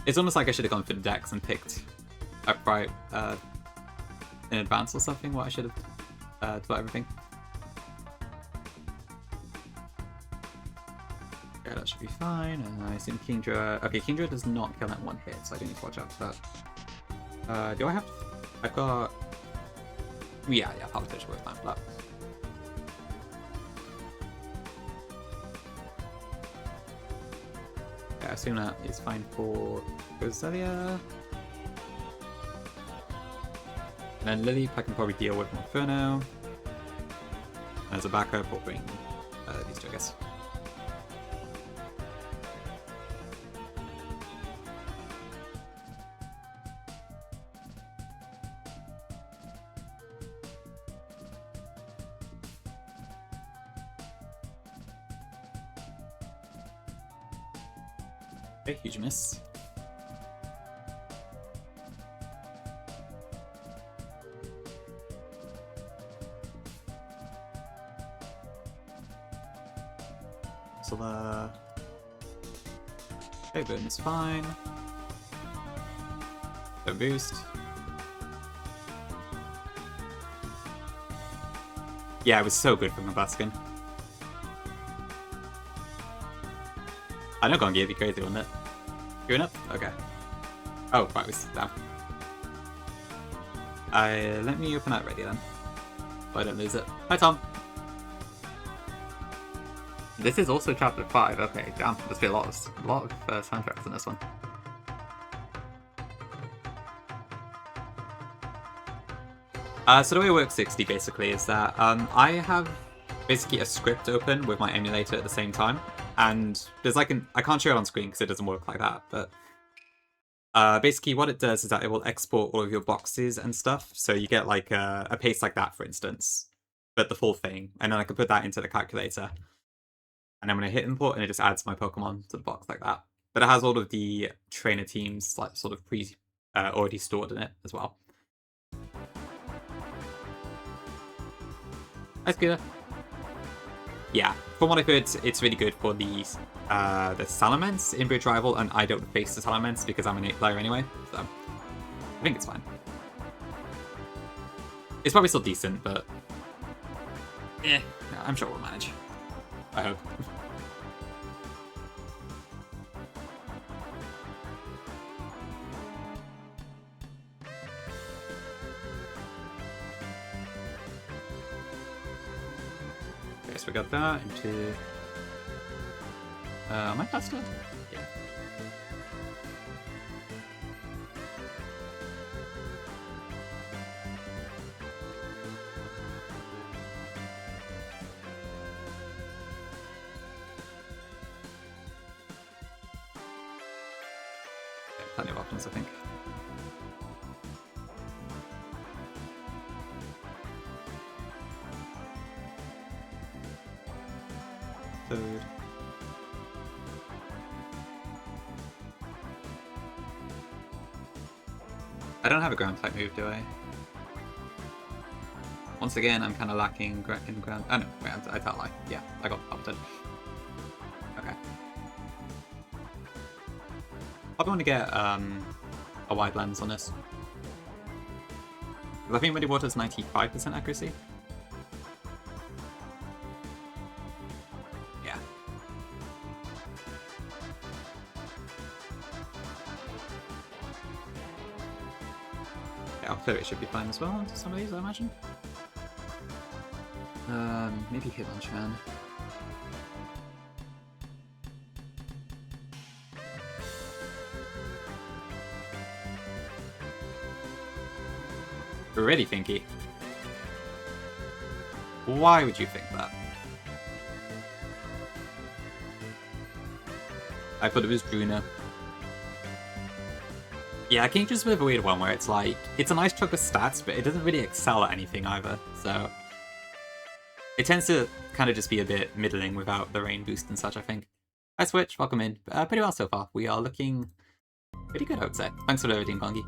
A: It's almost like I should have gone for the decks and picked upright in advance or something, what I should have put everything. Okay, that should be fine. I assume Kingdra... Okay, Kingdra does not kill that one hit, so I do need to watch out for that. Do I have... I've got... Yeah, Politician worth time for that. I assume that is fine for Roselia. And then Lily, I can probably deal with Inferno. As a backup, we'll bring these two, I guess. Okay, huge miss. So okay, boom is fine. No boost. Yeah, it was so good from the Baskin. I know Gongi would be crazy, wouldn't it? Going up? Okay. Oh, right, it was down. Let me open that ready then. So I don't lose it. Hi, Tom. This is also chapter 5. Okay, damn. There's been a lot of soundtracks in this one. So the way it works 60 basically is that I have basically a script open with my emulator at the same time, and there's like I can't show it on screen because it doesn't work like that, but basically what it does is that it will export all of your boxes and stuff, so you get like a paste like that, for instance, but the full thing, and then I can put that into the calculator, and I'm going to hit import, and it just adds my Pokemon to the box like that. But it has all of the trainer teams like sort of already stored in it as well. Hi, Scooter. Yeah, from what I've heard, it's really good for the Salamence in Bridge Rival, and I don't face the Salamence because I'm an 8 player anyway, so I think it's fine. It's probably still decent, but yeah, I'm sure we'll manage. I hope. Okay, so we got that into... am I past it? Yeah. Plenty of options, I think. Third. I don't have a ground type move, do I? Once again, I'm kind of lacking in ground. Oh no, wait, I tell a lie. Yeah, I got opted. Okay. Probably want to get a wide lens on this. I think Muddy Water's 95% accuracy. Yeah. Yeah, Octavia should be fine as well into some of these, I imagine. Maybe Hitmonchan. Really thinky. Why would you think that? I thought it was Bruno. Yeah, King just a bit of a weird one where it's like, it's a nice chunk of stats, but it doesn't really excel at anything either, so... It tends to kind of just be a bit middling without the rain boost and such, I think. Hi Switch, welcome in. Pretty well so far. We are looking pretty good, I would say. Thanks for everything, Gongi.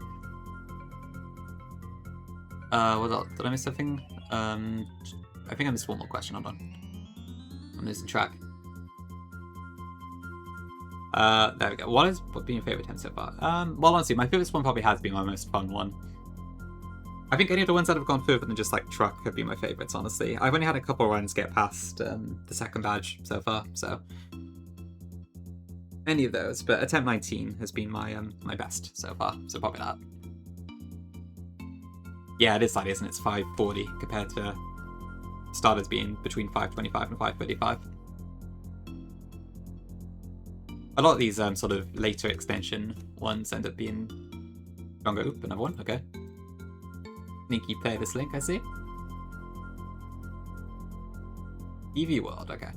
A: What else? Did I miss something? I think I missed one more question, hold on. I'm losing track. There we go. What been your favourite 10 so far? Well, honestly, my favourite one probably has been my most fun one. I think any of the ones that have gone further than just like truck have been my favourites, honestly. I've only had a couple runs get past the second badge so far, so any of those. But attempt 19 has been my my best so far, so probably that. Yeah, it is slightly, isn't it? It's 540 compared to starters being between 525 and 535. A lot of these sort of later extension ones end up being stronger. Oop, another one. Okay. Sneaky play this link, I see. EV World, okay.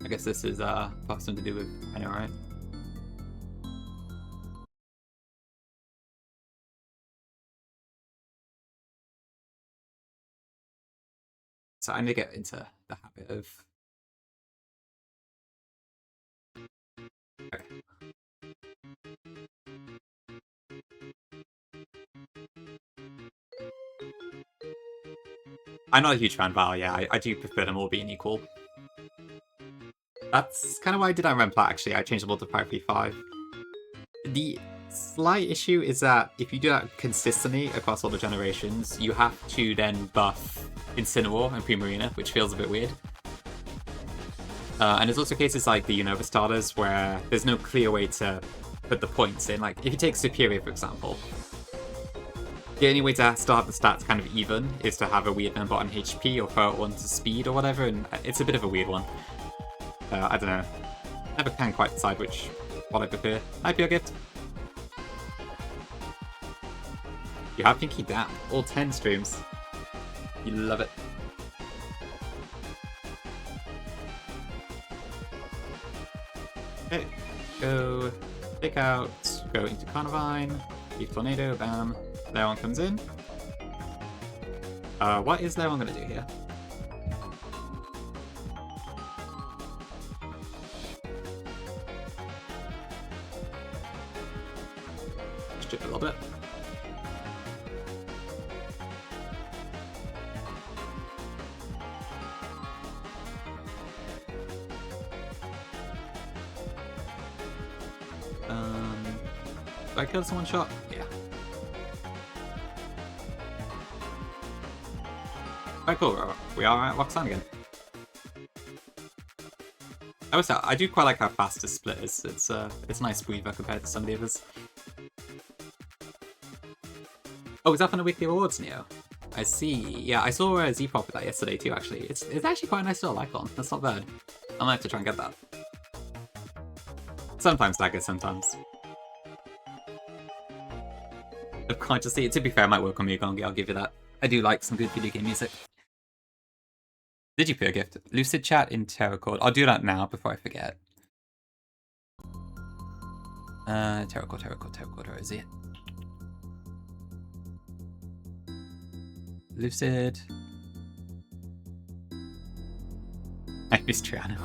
A: I guess this is something to do with Penny, right? So I need to get into the habit of... Okay. I'm not a huge fan of Val, yeah. I do prefer them all being equal. That's kind of why I did on Remplat, actually. I changed them all to 535. The slight issue is that if you do that consistently across all the generations, you have to then buff Incineroar and Primarina, which feels a bit weird. And there's also cases like the Unova starters where there's no clear way to put the points in. Like, if you take Superior, for example, the only way to start the stats kind of even is to have a weird number on HP or throw it one to speed or whatever, and it's a bit of a weird one. I don't know. Never can quite decide what I prefer. Hi, Pure Gift. You have Pinky down. All 10 streams. You love it. Okay. Go. Take out. Go into Carnivine. Leaf Tornado. Bam. Leon comes in. What is Leon going to do here? Strip a little bit. Did I kill someone shot? Yeah. Alright, cool. We are at Roxanne again. I do quite like how fast this split is. It's a nice breather compared to some of the others. Oh, it's up on the weekly rewards, Neo. I see. Yeah, I saw Z-Pop with that yesterday too, actually. It's actually quite a nice little icon. That's not bad. I might have to try and get that. Sometimes daggers, sometimes. Subconsciously, to be fair, it might work on me, Gongi, I'll give you that. I do like some good video game music. Did you Pure Gift? Lucid chat in Terracord. I'll do that now before I forget. Terracord, where is it? Lucid. I miss Triano.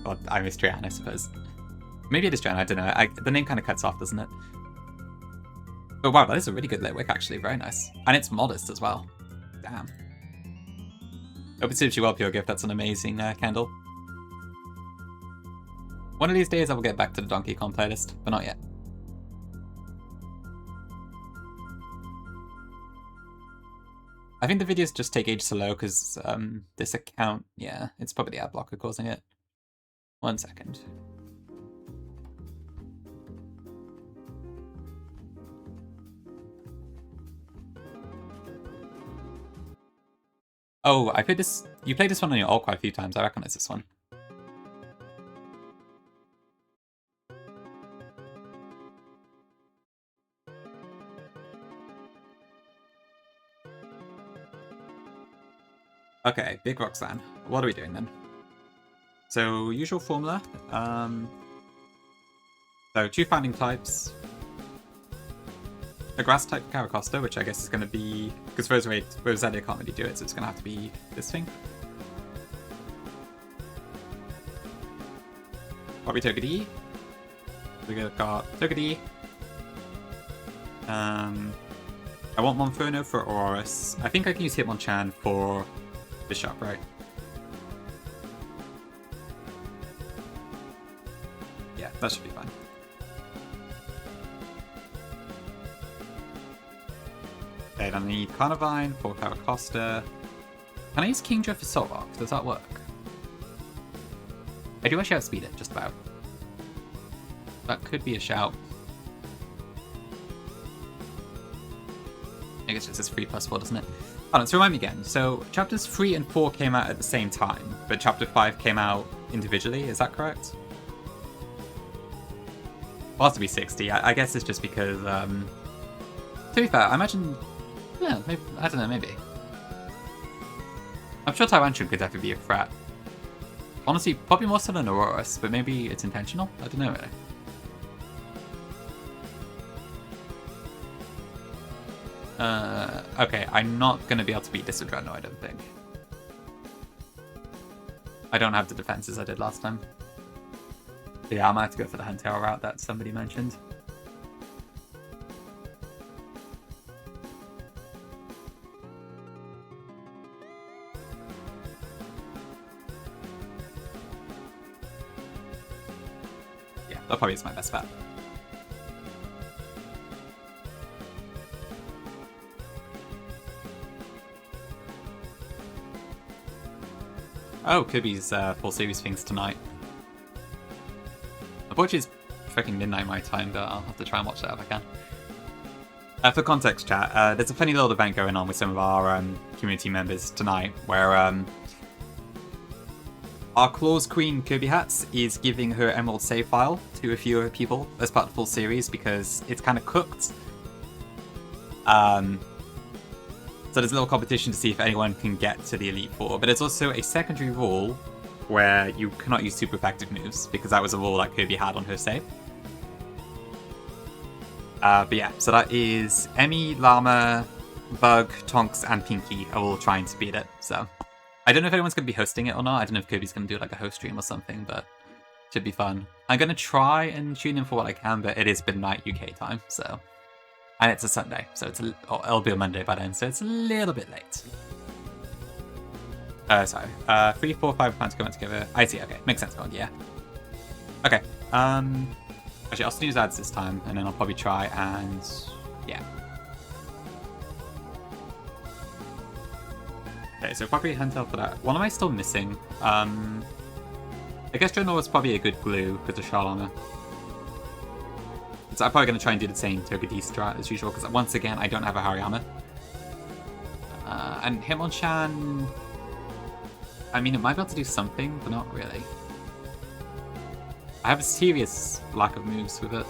A: Well, I miss Triano, I suppose. Maybe it is Triano, I don't know. The name kind of cuts off, doesn't it? Oh wow, that is a really good lit wick, actually. Very nice. And it's modest as well. Damn. Hope it suits you well, Pure Gift. That's an amazing candle. One of these days I will get back to the Donkey Kong playlist, but not yet. I think the videos just take ages to load because this account, yeah, it's probably the ad blocker causing it. 1 second. Oh, I played this. You played this one on your alt quite a few times. I recognize this one. Okay, Big Roxanne. What are we doing then? So, usual formula. So, 2 fighting types. A grass type Caracosta, which I guess is going to be... Because Rosalia can't really do it, so it's going to have to be this thing. Probably Togedie. We're got Togedie. I want Monferno for Aurorus. I think I can use Hitmonchan for Bishop, right? Yeah, that should be fine. Okay, then I need Carnivine for Caracosta. Can I use Kingdra for Solrock? Does that work? I do actually outspeed it, just about. That could be a shout. I guess it's just 3+4, doesn't it? Hold on, so remind me again. So, chapters 3 and 4 came out at the same time, but chapter 5 came out individually, is that correct? Well, it has to be 60. I guess it's just because, to be fair, I imagine... Yeah, maybe, I don't know, maybe. I'm sure Tyrantrum could definitely be a threat. Honestly, probably more so than Aurorus, but maybe it's intentional? I don't know, really. Okay, I'm not going to be able to beat this with Dreadnought, I don't think. I don't have the defenses I did last time. But yeah, I might have to go for the Huntail route that somebody mentioned. Yeah, that probably is my best bet. Oh, Kirby's full series things tonight. Unfortunately, it's freaking midnight my time, but I'll have to try and watch that if I can. For context, chat, there's a funny little event going on with some of our community members tonight, where our Claws Queen Kirby Hats is giving her Emerald save file to a few people as part of the full series because it's kind of cooked. So there's a little competition to see if anyone can get to the Elite Four, but there's also a secondary rule where you cannot use super effective moves, because that was a rule that Kirby had on her save. But yeah, so that is Emmy, Llama, Bug, Tonks, and Pinky are all trying to beat it, so... I don't know if anyone's going to be hosting it or not. I don't know if Kirby's going to do like a host stream or something, but it should be fun. I'm going to try and tune in for what I can, but it is midnight UK time, so... And it's a Sunday, so it'll be a Monday by then, so it's a little bit late. Sorry. 3, 4, 5 plans going together. I see, okay. Makes sense, God, yeah. Okay. Actually, I'll snooze ads this time, and then I'll probably try and... Yeah. Okay, so probably Huntail for that. What am I still missing? I guess Dreadnought was probably a good glue because of Chelle armor. So I'm probably going to try and do the same Togedee strat as usual, because once again, I don't have a Hariyama. And Hitmonchan... I mean, it might be able to do something, but not really. I have a serious lack of moves with it.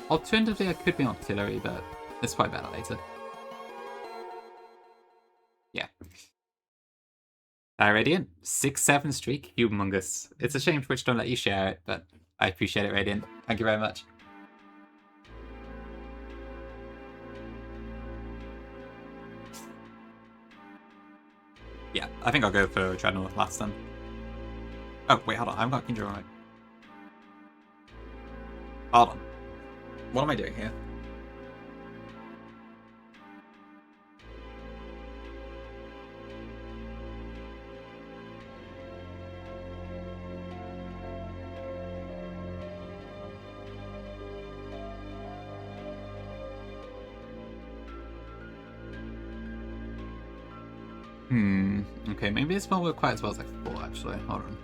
A: Alternatively, I could be on Artillery, but it's probably better later. Yeah. Radiant, 6-7 streak, humongous. It's a shame Twitch don't let you share it, but I appreciate it, Radiant. Thank you very much. Yeah, I think I'll go for Dreadnought last time. Oh, wait, hold on. I've got Kindra right. Hold on. What am I doing here? Okay, maybe this won't work quite as well as I thought, actually. Hold on.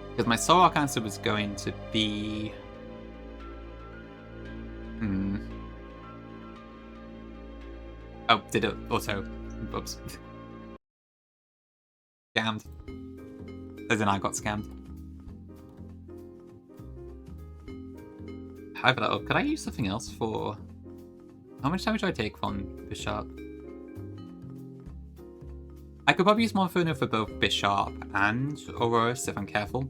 A: Because my Soul Arc answer was going to be... Oh, did it also... Oops. Scammed. As in I got scammed. However, could I use something else for... How much damage do I take from Bisharp? I could probably use Monferno for both Bisharp and Aurorus if I'm careful.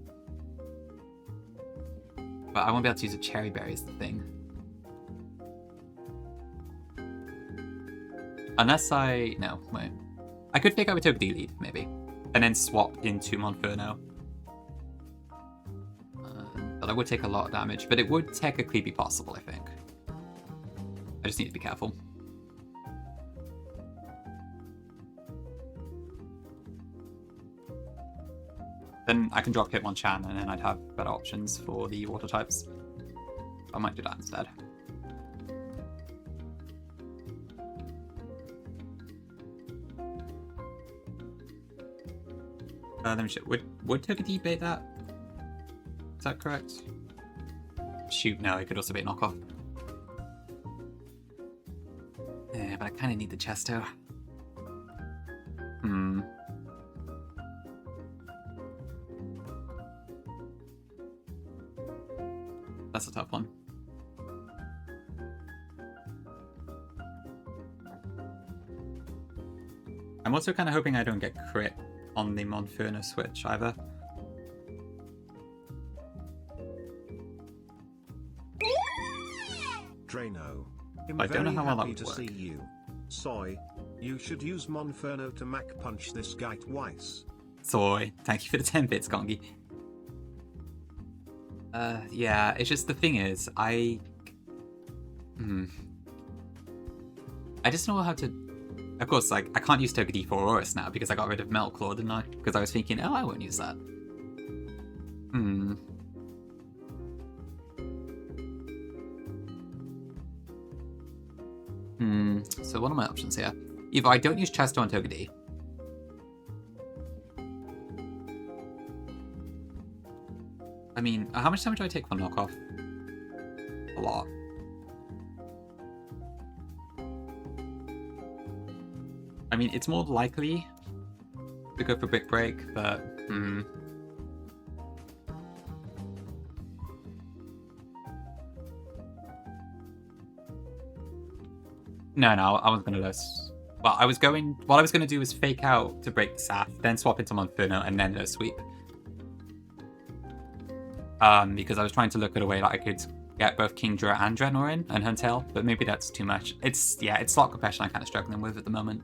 A: But I won't be able to use a Cherry Berry as the thing. Unless I... No, wait. I could fake out a Togedee lead, maybe. And then swap into Monferno. But I would take a lot of damage. But it would technically be possible, I think. I just need to be careful. Then I can drop Hitmonchan and then I'd have better options for the water types. I might do that instead. Let me check. Would Togedee bait that? Is that correct? Shoot, no, it could also be a knockoff. Yeah, but I kind of need the Chesto. That's a tough one. I'm also kind of hoping I don't get crit on the Monferno switch either.
B: I'm
A: I don't know
B: very
A: how well that
B: happy
A: would
B: to
A: work.
B: see you. Soy, you should use Monferno to Mac punch this guy twice.
A: Soy, thank you for the 10 bits, Gongi. Yeah, it's just the thing is, I just don't know how to. Of course, like, I can't use Togepi for Aurorus now because I got rid of Metal Claw, didn't I? Because I was thinking, oh, I won't use that. So what are my options here? Either I don't use Chesto on Togepi. I mean, how much damage do I take for knockoff? A lot. I mean, it's more likely to go for Brick Break, but No, I wasn't gonna lose. Well, what I was gonna do was fake out to break the Saf, then swap into Monferno, and then Low Sweep. Because I was trying to look at a way that I could get both Kingdra and Draenor in and Huntail, but maybe that's too much. It's slot compression I'm kind of struggling with at the moment.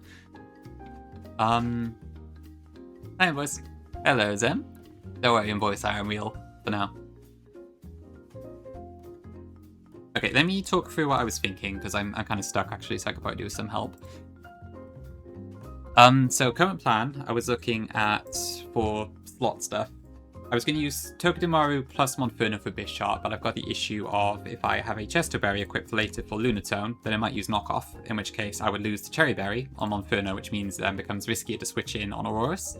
A: Hey boys. Hello, Zem. Don't worry, in voice I am real for now. Okay, let me talk through what I was thinking, because I'm kind of stuck actually, so I could probably do with some help. So current plan, I was looking at for slot stuff. I was going to use Togedemaru plus Monferno for Bisharp, but I've got the issue of if I have a Chesto Berry equipped later for Lunatone, then I might use Knockoff, in which case I would lose the Cherry Berry on Monferno, which means it then becomes riskier to switch in on Aurorus.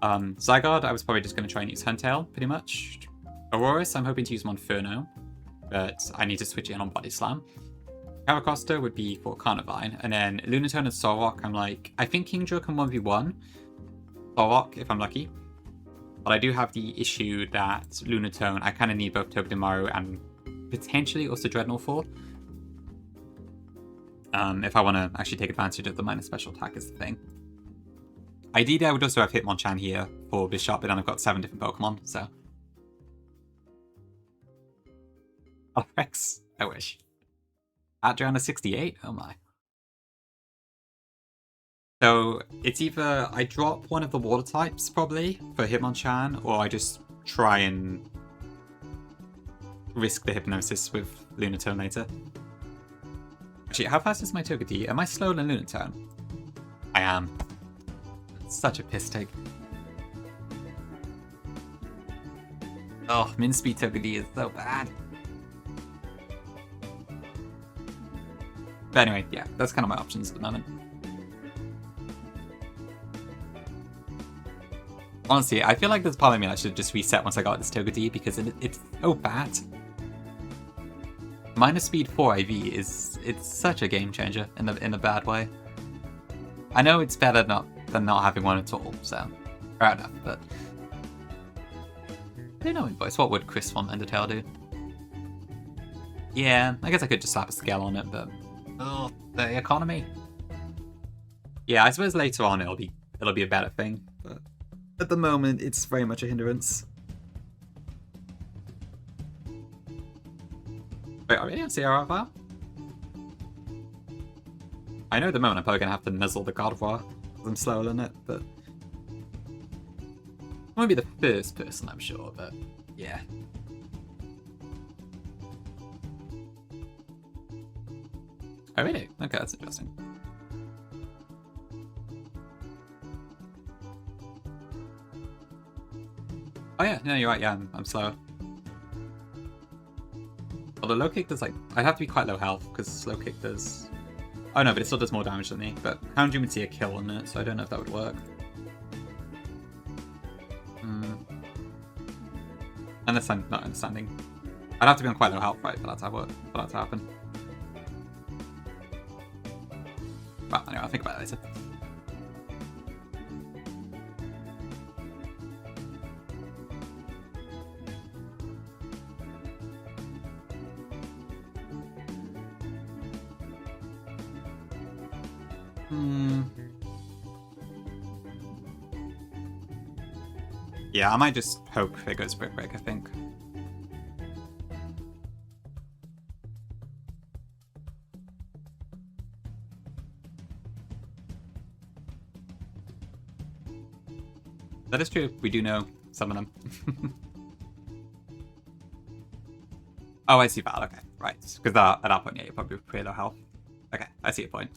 A: Zygarde, I was probably just going to try and use Huntail, pretty much. Aurorus, I'm hoping to use Monferno, but I need to switch in on Body Slam. Caracosta would be for Carnivine, and then Lunatone and Solrock, I'm like, I think Kingdra can 1v1 Solrock if I'm lucky. But I do have the issue that Lunatone, I kind of need both Togedemaru and potentially also Dreadnought for. If I want to actually take advantage of the minus special attack is the thing. Ideally, I would also have Hitmonchan here for Bisharp, but then I've got 7 different Pokemon, so. Oh, Rex. I wish. At Draenor 68? Oh my. So, it's either I drop one of the water types, probably, for Hitmonchan, or I just try and risk the Hypnosis with Lunatone later. Actually, how fast is my Togepi? Am I slower than Lunatone? I am. Such a piss take. Oh, min speed Togepi is so bad. But anyway, yeah, that's kind of my options at the moment. Honestly, I feel like there's part of me that should just reset once I got this Togepi because it's so bad. Minus speed 4 IV it's such a game changer in a bad way. I know it's better than not having one at all, so fair enough, but I don't know in voice. What would Chris from Undertale do? Yeah, I guess I could just slap a scale on it, but oh, the economy. Yeah, I suppose later on it'll be a better thing, but at the moment it's very much a hindrance. Wait, are we on CRR file? I know at the moment I'm probably gonna have to nuzzle the Gardevoir because I'm slower than it, but I won't be the first person, I'm sure, but yeah. Oh really? Okay, that's interesting. Oh yeah, no, you're right, yeah, I'm slower. Although low kick does I'd have to be quite low health, because low kick does... Oh no, but it still does more damage than me, but Houndoom would see a kill on it, so I don't know if that would work. Unless I'm not understanding. I'd have to be on quite low health, right, for that to happen. Well, anyway, I'll think about it later. Yeah, I might just hope it goes Brick Break, I think. That is true. We do know some of them. Oh, I see that. Okay, right. Because at that point, yeah, you're probably pretty low health. Okay, I see your point.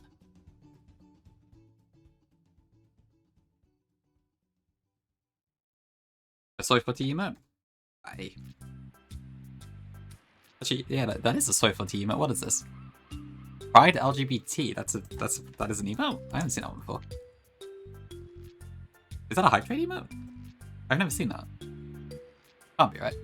A: A soy for emote. Actually, yeah, that is a soy for emote. What is this? Pride LGBT. That is an emote. I haven't seen that one before. Is that a hydrate emote? I've never seen that. Can't be right.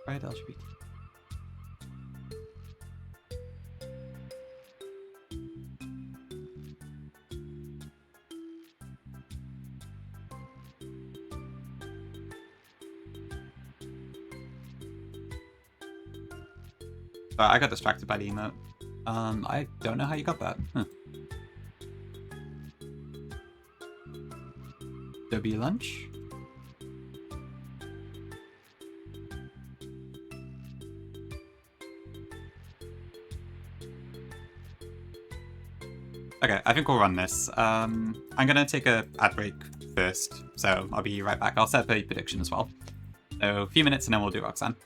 A: Pride LGBT. I got distracted by the emote. I don't know how you got that. Huh. W lunch? Okay, I think we'll run this. I'm gonna take a ad break first, so I'll be right back. I'll set up a prediction as well. So a few minutes and then we'll do Roxanne.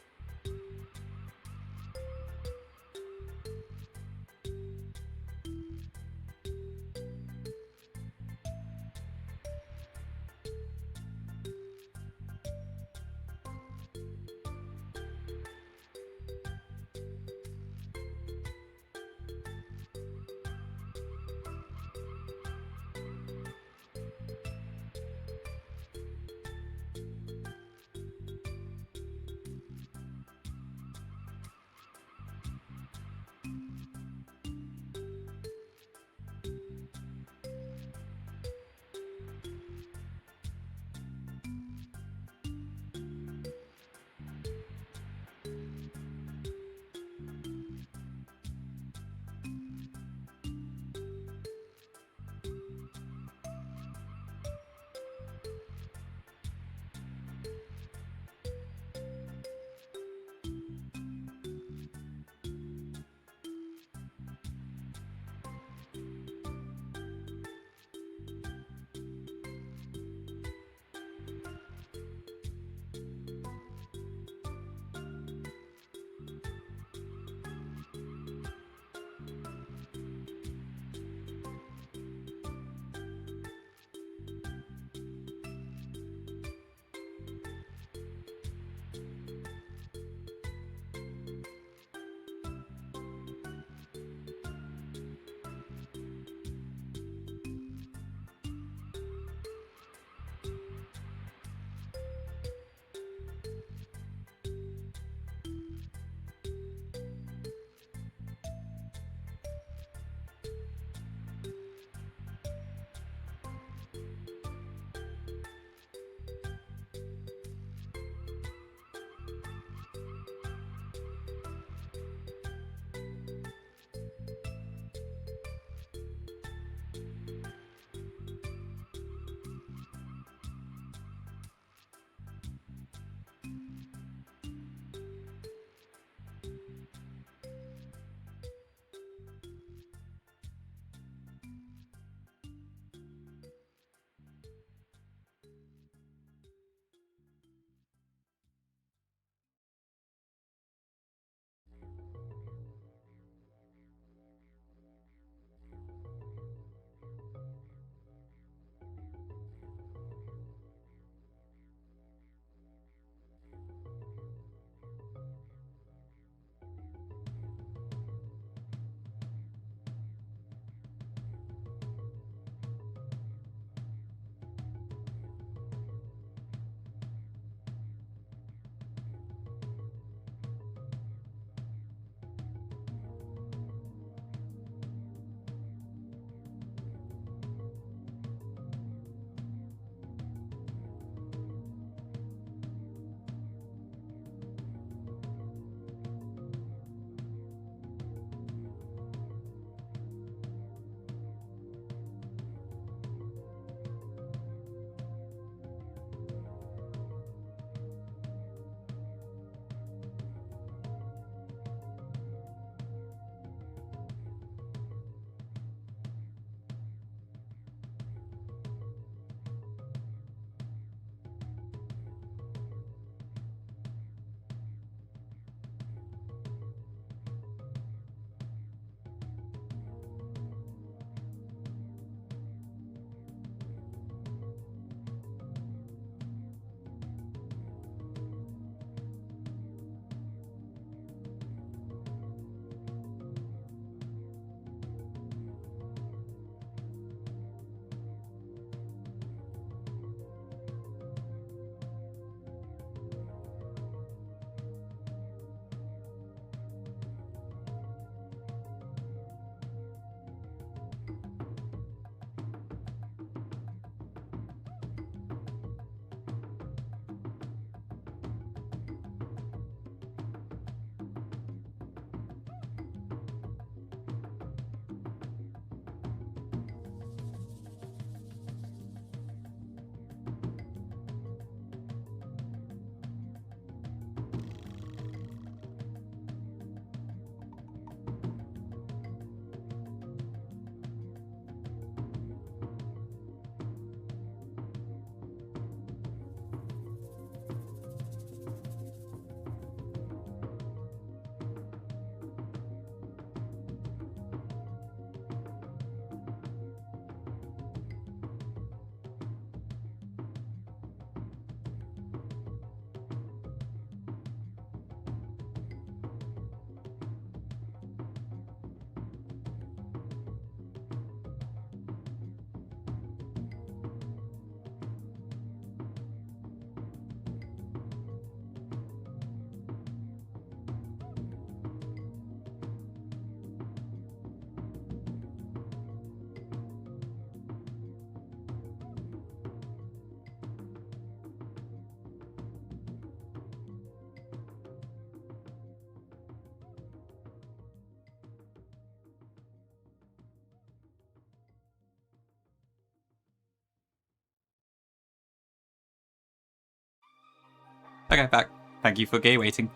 A: Okay, back. Thank you for gay waiting.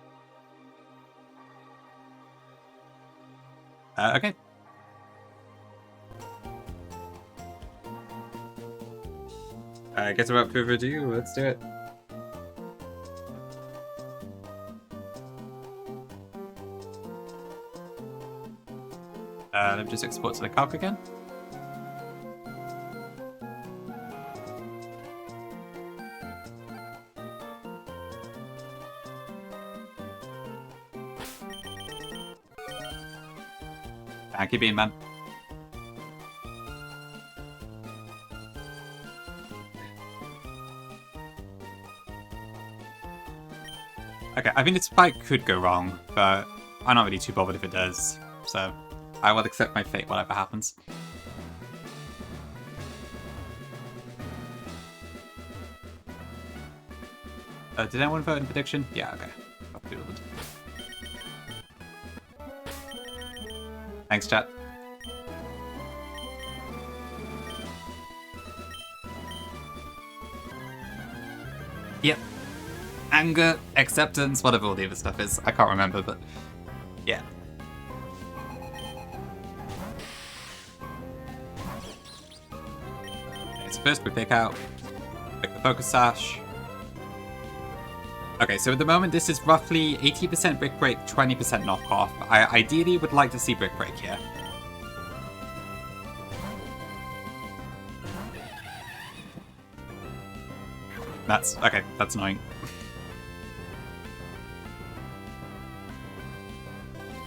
A: Okay. I guess without further ado, let's do it. Let me just export to the calc again. Thank you, Bean Man. Okay, I mean this fight could go wrong, but I'm not really too bothered if it does, so I will accept my fate whatever happens. Did anyone vote in prediction? Yeah, okay. Thanks, chat. Yep. Anger, acceptance, whatever all the other stuff is. I can't remember, but yeah. Okay, so first we pick out, pick the focus sash. Okay, so at the moment this is roughly 80% brick break, 20% knockoff. I ideally would like to see brick break here. That's okay, that's annoying.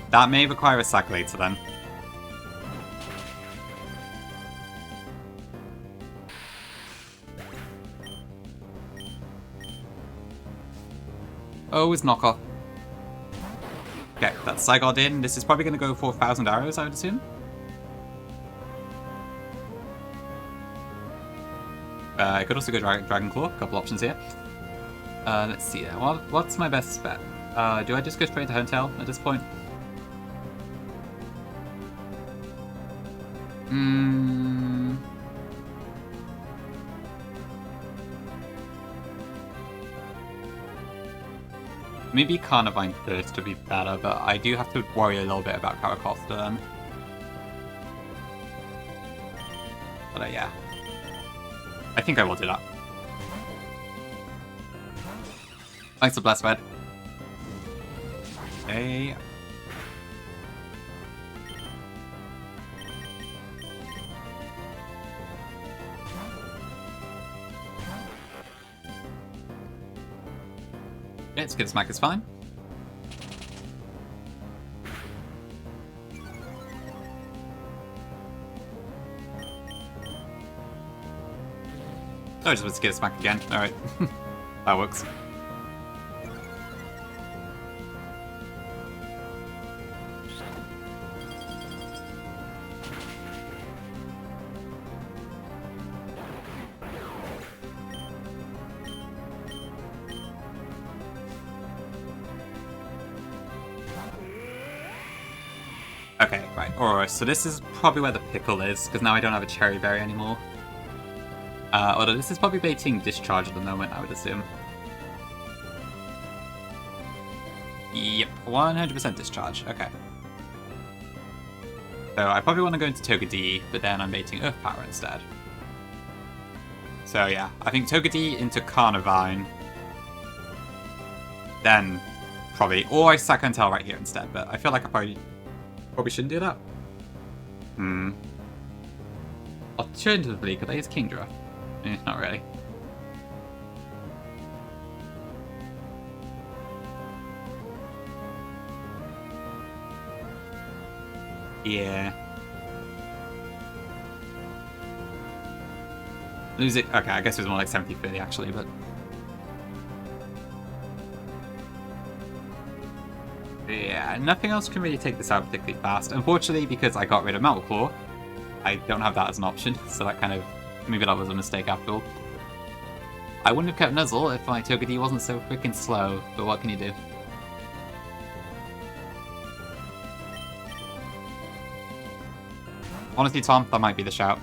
A: That may require a sack later then. Oh, it's knockoff. Okay, that's Sigurd in. This is probably going to go for 1,000 arrows, I would assume. I could also go Dragon Claw. A couple options here. Let's see. What's my best bet? Do I just go straight to Hometail at this point? Maybe Carnivine first to be better, but I do have to worry a little bit about Karakosta then. But yeah. I think I will do that. Thanks for Blessed Red. Okay. Yeah, Skin Smack is fine. Oh, I just want to Skin Smack again. Alright. That works. Okay, right. Alright, so this is probably where the pickle is, because now I don't have a cherry berry anymore. Although this is probably baiting discharge at the moment, I would assume. Yep, 100% discharge. Okay. So I probably want to go into Togedee, but then I'm baiting Earth Power instead. So yeah, I think Togedee into Carnivine. Then probably, or I sack Untel right here instead, but I feel like I probably shouldn't do that. Alternatively, could I use Kingdra? Not really. Yeah. Lose it. Okay, I guess it was more like 70-30 actually, but. Yeah, nothing else can really take this out particularly fast. Unfortunately, because I got rid of Metal Claw, I don't have that as an option, so that kind of, maybe that was a mistake after all. I wouldn't have kept Nuzzle if my Togedee wasn't so freaking slow, but what can you do? Honestly, Tom, that might be the shout.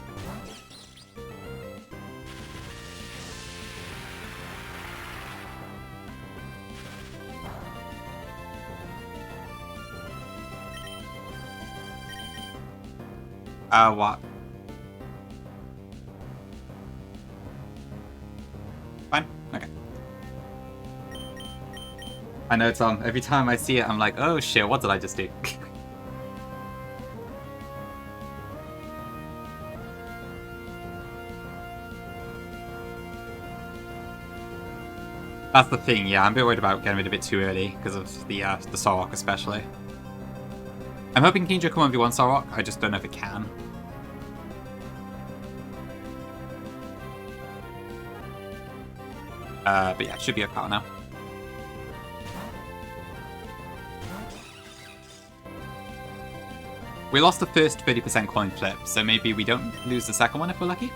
A: What? Fine? Okay. I know, Tom. Every time I see it, I'm like, oh shit, what did I just do? That's the thing, yeah. I'm a bit worried about getting rid of it too early because of the Sorok especially. I'm hoping Kingdra can 1v1 Sorok. I just don't know if it can. But yeah, it should be a power now. We lost the first 30% coin flip, so maybe we don't lose the second one if we're lucky.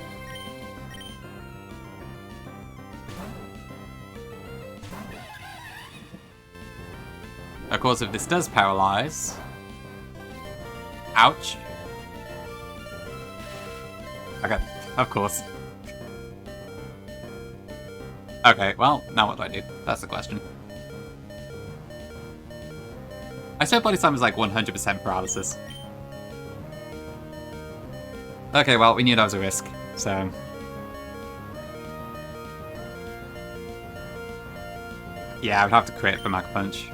A: Of course, if this does paralyze... Ouch. Okay, of course. Okay, well, now what do I do? That's the question. I swear Body Slam is like 100% paralysis. Okay, well, we knew that was a risk, so... Yeah, I would have to crit for Mach Punch.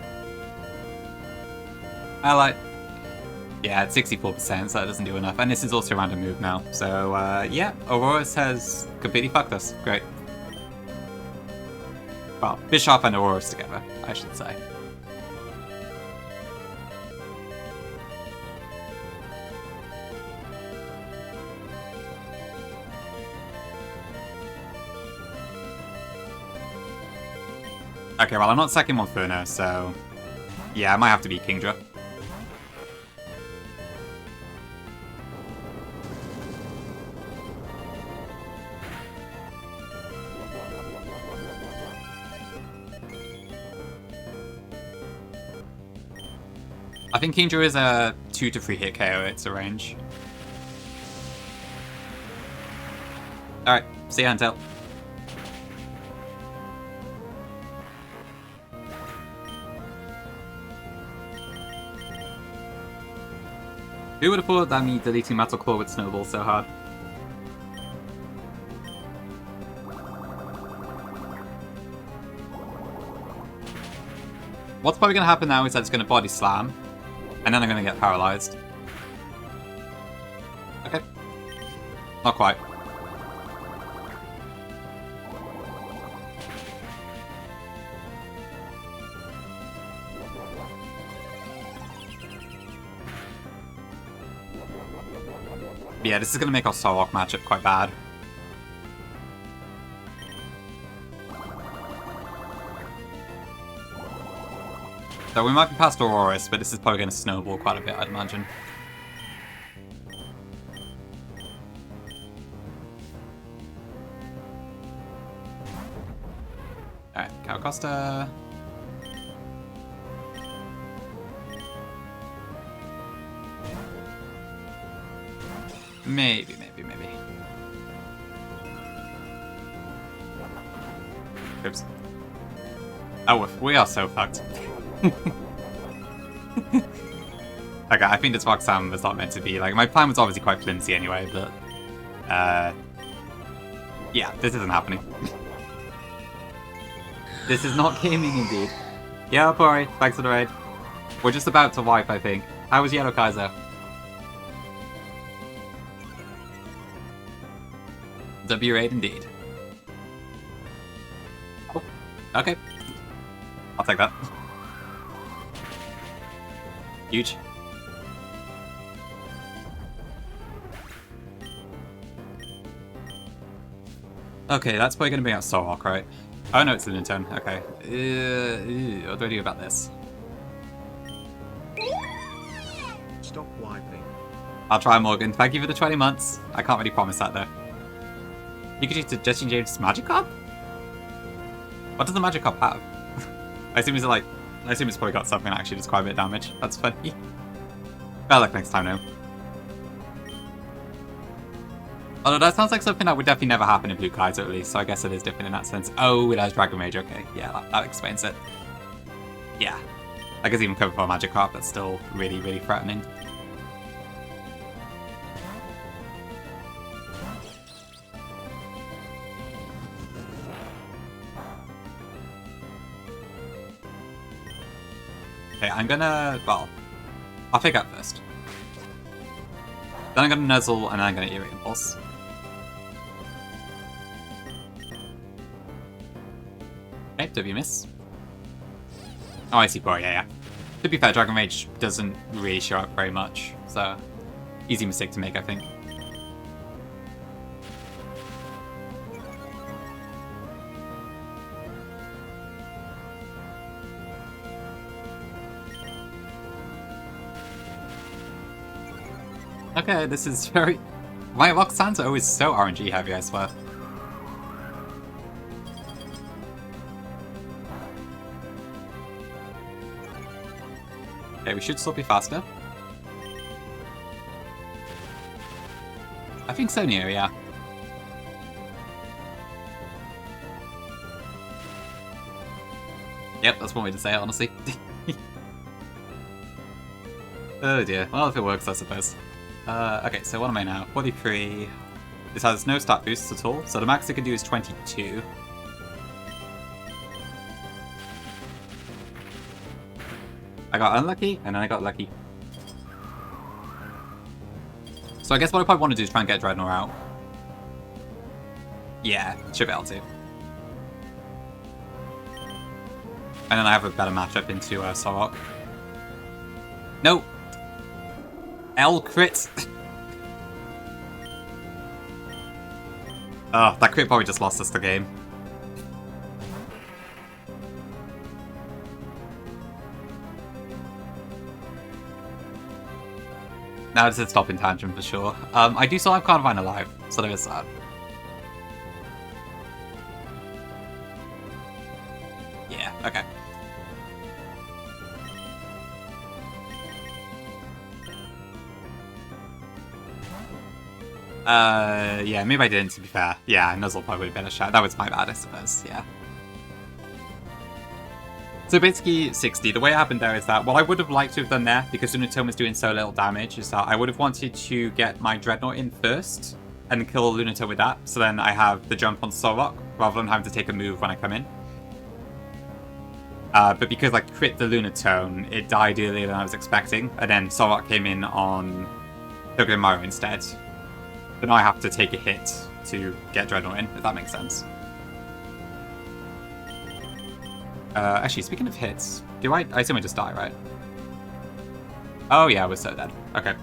A: I like... Yeah, it's 64%, so that doesn't do enough. And this is also a random move now. So, yeah, Aurorus has completely fucked us. Great. Well, Bischoff and Aurorus together, I should say. Okay, well, I'm not second Monferno, so... Yeah, I might have to beat Kingdra. I think Kingdra is a 2 to 3 hit KO, it's a range. Alright, see you, Huntel. Who would have thought that me deleting Metal Claw would snowball so hard? What's probably going to happen now is that it's going to body slam, and then I'm going to get paralyzed. Okay. Not quite. Yeah, this is going to make our Sorok matchup quite bad. So we might be past Aurorus, but this is probably going to snowball quite a bit, I'd imagine. Alright, Calcosta. Maybe. Oops. Oh, we are so fucked. Okay, I think this Roxanne was not meant to be. Like, my plan was obviously quite flimsy anyway, but... yeah, this isn't happening. This is not gaming indeed. Yeah, Pori, thanks for the raid. We're just about to wipe, I think. How was Yellow Kaiser? W raid indeed. Oh, okay. I'll take that. Huge. Okay, that's probably going to bring out Sorok, right? Oh no, it's the Nintendo. Okay. What do I do about this?
B: Stop wiping.
A: I'll try, Morgan. Thank you for the 20 months. I can't really promise that, though. You could use the Justin James Magikarp? What does the Magikarp have? I assume it's probably got something that actually does quite a bit of damage. That's funny. Better luck next time, now. Although that sounds like something that would definitely never happen in Blue Kaiser, at least, so I guess it is different in that sense. Oh, it has Dragon Rage, okay. Yeah, that explains it. Yeah. I guess even cover for a Magikarp, that's still really, really threatening. Okay, I'm gonna... Well, I'll pick up first. Then I'm gonna Nuzzle, and then I'm gonna Eerie Impulse. Okay, W miss. Oh, I see, yeah. To be fair, Dragon Rage doesn't really show up very much, so easy mistake to make, I think. Okay, this is very... My Roxanne's are always so RNG heavy, I swear. Okay, we should still be faster. I think so, Neo, yeah. Yep, that's one way to say it, honestly. Oh dear. Well, if it works, I suppose. Okay, so what am I now? 43. This has no stat boosts at all, so the max it can do is 22. I got unlucky, and then I got lucky. So I guess what I probably want to do is try and get Dreadnought out. Yeah, should be able to. And then I have a better matchup into Sorok. No! L crit! Oh, that crit probably just lost us the game. Now it's a stopping tangent for sure. I do still have Carnivine alive, so there is that. Yeah, okay. Yeah, maybe I didn't, to be fair. Yeah, Nuzzle probably would have been a shot. That was my bad, I suppose, yeah. So basically, 60. The way it happened there is that what I would have liked to have done there, because Lunatone was doing so little damage, is that I would have wanted to get my Dreadnought in first, and kill Lunatone with that, so then I have the jump on Sorok, rather than having to take a move when I come in. But because I crit the Lunatone, it died earlier than I was expecting, and then Sorok came in on Togedemaru instead. But now I have to take a hit to get Dreadnought in, if that makes sense. Actually, speaking of hits, do I assume I just die, right? Oh yeah, I was so dead. Okay.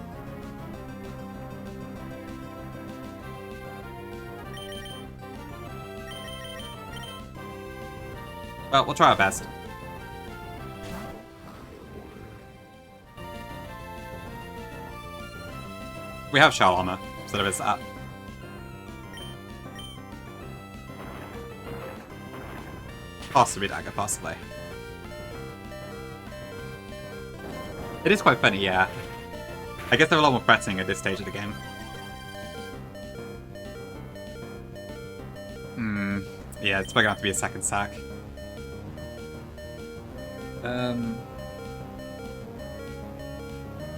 A: Well, we'll try our best. We have Shell armor, so there is that. Possibly dagger, possibly. It is quite funny, yeah. I guess they're a lot more threatening at this stage of the game. Yeah, it's probably gonna have to be a second sack.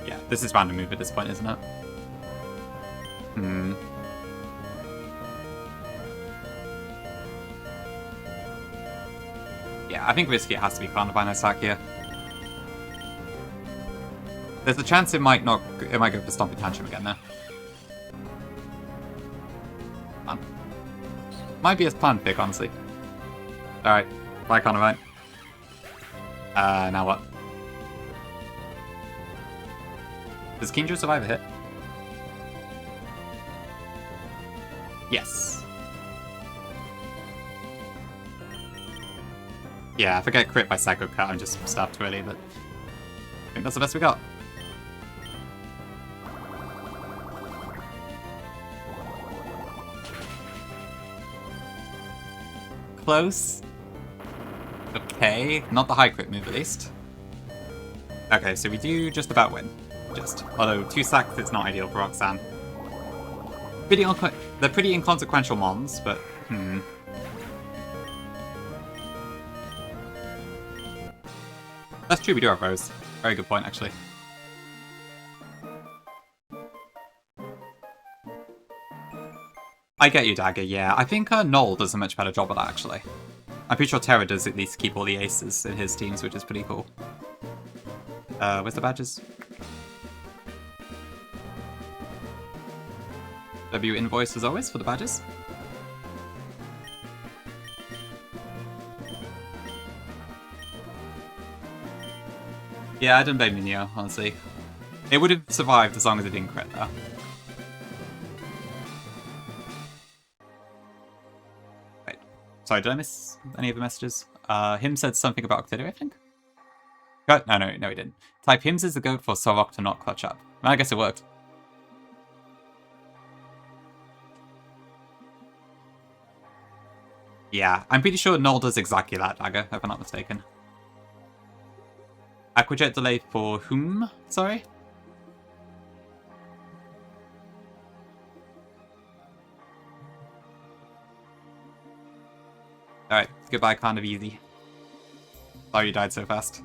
A: Yeah, this is random move at this point, isn't it? Yeah, I think risky it has to be Carnivine sack here. There's a chance it might not. It might go for Stomping Tantrum again there. Might be his planned pick, honestly. Alright, bye Carnivine. Now what? Does Kingdra survive a hit? Yes. Yeah, if I get crit by Psycho Cut, I'm just stuffed really, but I think that's the best we got. Close. Okay, not the high crit move at least. Okay, so we do just about win. Just. Although 2 sacks is not ideal for Roxanne. They're pretty inconsequential mons, but That's true, we do have Rose. Very good point, actually. I get you, Dagger, yeah. I think Noel does a much better job of that, actually. I'm pretty sure Terra does at least keep all the aces in his teams, which is pretty cool. Where's the badges? W invoice as always for the badges. Yeah, I don't blame Minio, honestly. It would have survived as long as it didn't crit, though. Wait. Sorry, did I miss any of the messages? Him said something about Octavia, I think? No, he didn't. Type Hims is the goat for Sorok to not clutch up. Well, I guess it worked. Yeah, I'm pretty sure Null does exactly that, Dagger, if I'm not mistaken. Aquajet delay for whom? Sorry? Alright, goodbye, kind of easy. Sorry you died so fast.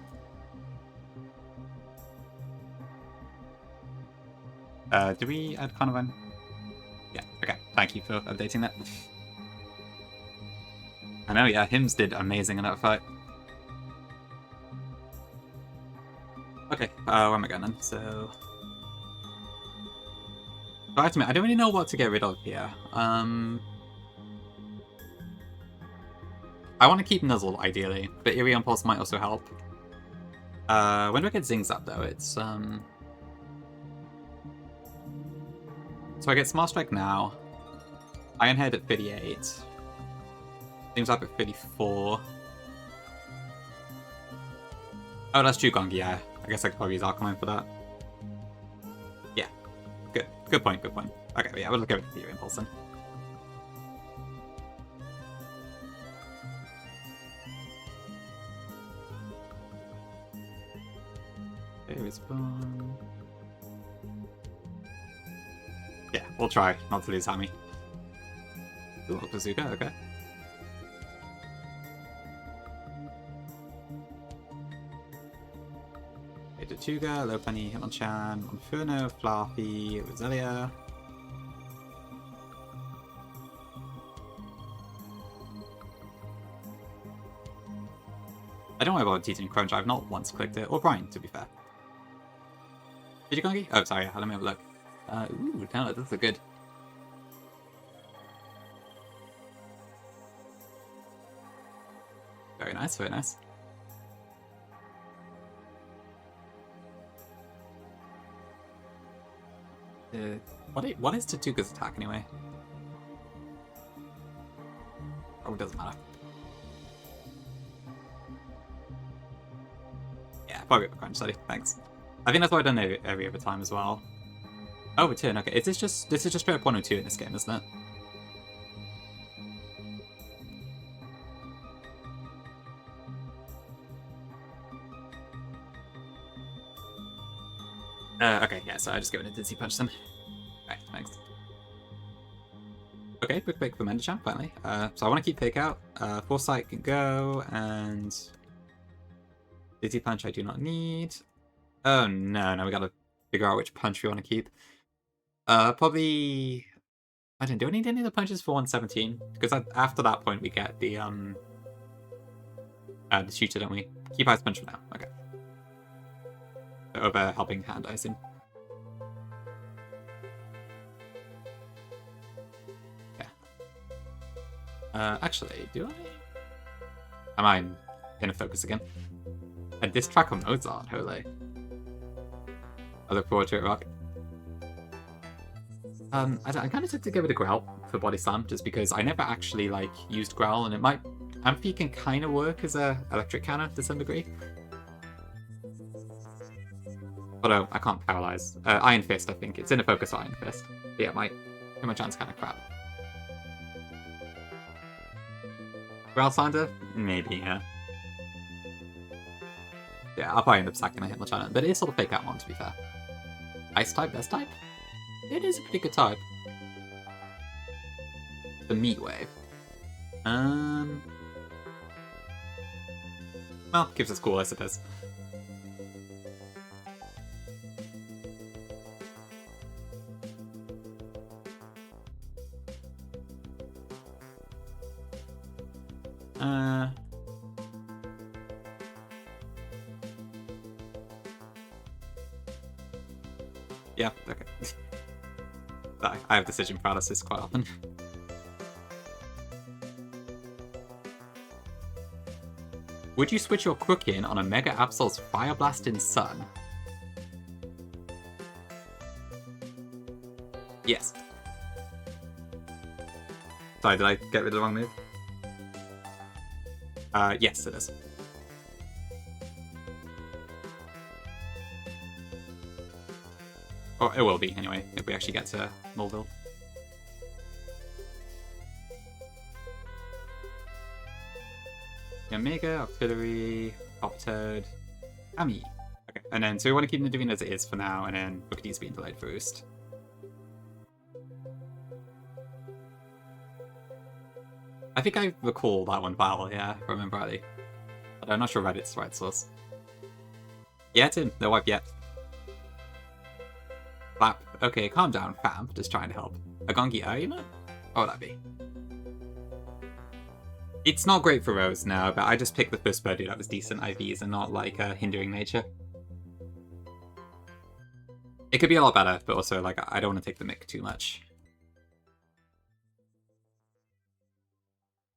A: Did we add Carnivine? Yeah, okay. Thank you for updating that. I know, yeah, Hims did amazing in that fight. Okay, where am I going then? So... I don't really know what to get rid of here. I want to keep Nuzzle, ideally, but Irion Pulse might also help. When do I get Zings up, though? It's, So I get Smart Strike now. Iron Head at 38. Seems up at 54. Oh, that's Chugong, yeah. I guess I could probably use Arcanine for that. Yeah. Good point. Okay, yeah, we'll go with the Impulse then. Okay, respawn. Yeah, we'll try not to lose Hammy. Ooh, Bazooka, okay. Tortuga, Lopunny, Hitmonchan, Inferno, Fluffy, Roselia. I don't worry about teaching Crunch, I've not once clicked it, or Brian, to be fair. Did you Gongi? Oh, sorry, let me have a look. Ooh, no, this is good. Very nice, very nice. What is Tortuga's attack anyway? Oh, it doesn't matter. Yeah, probably a Crunch Study, thanks. I think that's what I've done every other time as well. Oh, return, okay. This is just straight up 102 in this game, isn't it? Okay, yeah, so I just give it a Dizzy Punch then. Right, thanks. Okay, quick pick for Mendichamp, finally. So I want to keep Fake Out. Foresight can go, and... Dizzy Punch I do not need. Oh, no, we gotta figure out which punch we want to keep. Probably... I don't know, do I need any of the punches for 117? Because after that point we get the shooter, don't we? Keep Ice Punch for now, okay. Over Helping Hand, I assume. Yeah. Actually, do I? Am I in a focus again? And this track on Mozart, holy. I look forward to it, Rock. I kind of took to give it a Growl for Body Slam, just because I never actually, like, used Growl, and it might... Amphi can kind of work as a electric counter to some degree. Although, I can't paralyze. Iron Fist, I think. It's in a focus Iron Fist. But yeah, my chance kind of crap. Growl Slander? Maybe, yeah. Yeah, I'll probably end up sacking a Hitmonchan, but it is sort of Fake Out one, to be fair. Ice type, best type? It is a pretty good type. The Meat Wave. Well, gives us cool, I suppose. Yeah, okay. I have decision paralysis quite often. Would you switch your Crook in on a Mega Absol's Fire Blasting Sun? Yes. Sorry, did I get rid of the wrong move? Yes, it is. Or it will be, anyway, if we actually get to Mulville. Yeah, Mega, Artillery, Toad, Ami. Okay, and then, so we want to keep Nidovine as it is for now, and then look at these being delayed first. I think I recall that one Val, yeah, if I remember rightly. But I'm not sure Reddit's the right source. Yeah, Tim, no wipe yet. Flap. Okay, calm down, fam. Just trying to help. A Gongi argument? What would that be? It's not great for Rose now, but I just picked the first birdie that was decent IVs and not like hindering nature. It could be a lot better, but also like I don't want to take the mick too much.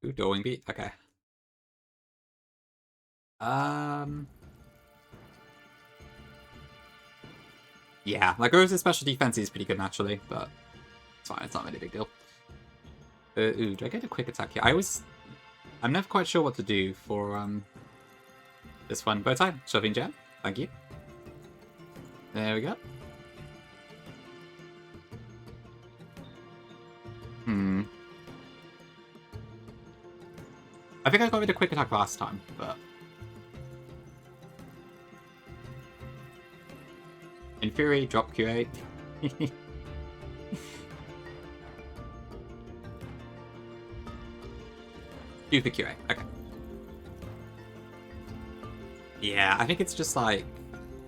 A: Ooh, Dorwing beat. Okay. Yeah, like Rose's special defense is pretty good naturally, but it's fine. It's not really a big deal. Ooh, do I get a quick attack here? I'm never quite sure what to do for this one. Bow tie, shoving jab. Thank you. There we go. I think I got rid of quick attack last time, but in Fury, drop QA. Stupid QA. Okay. Yeah, I think it's just like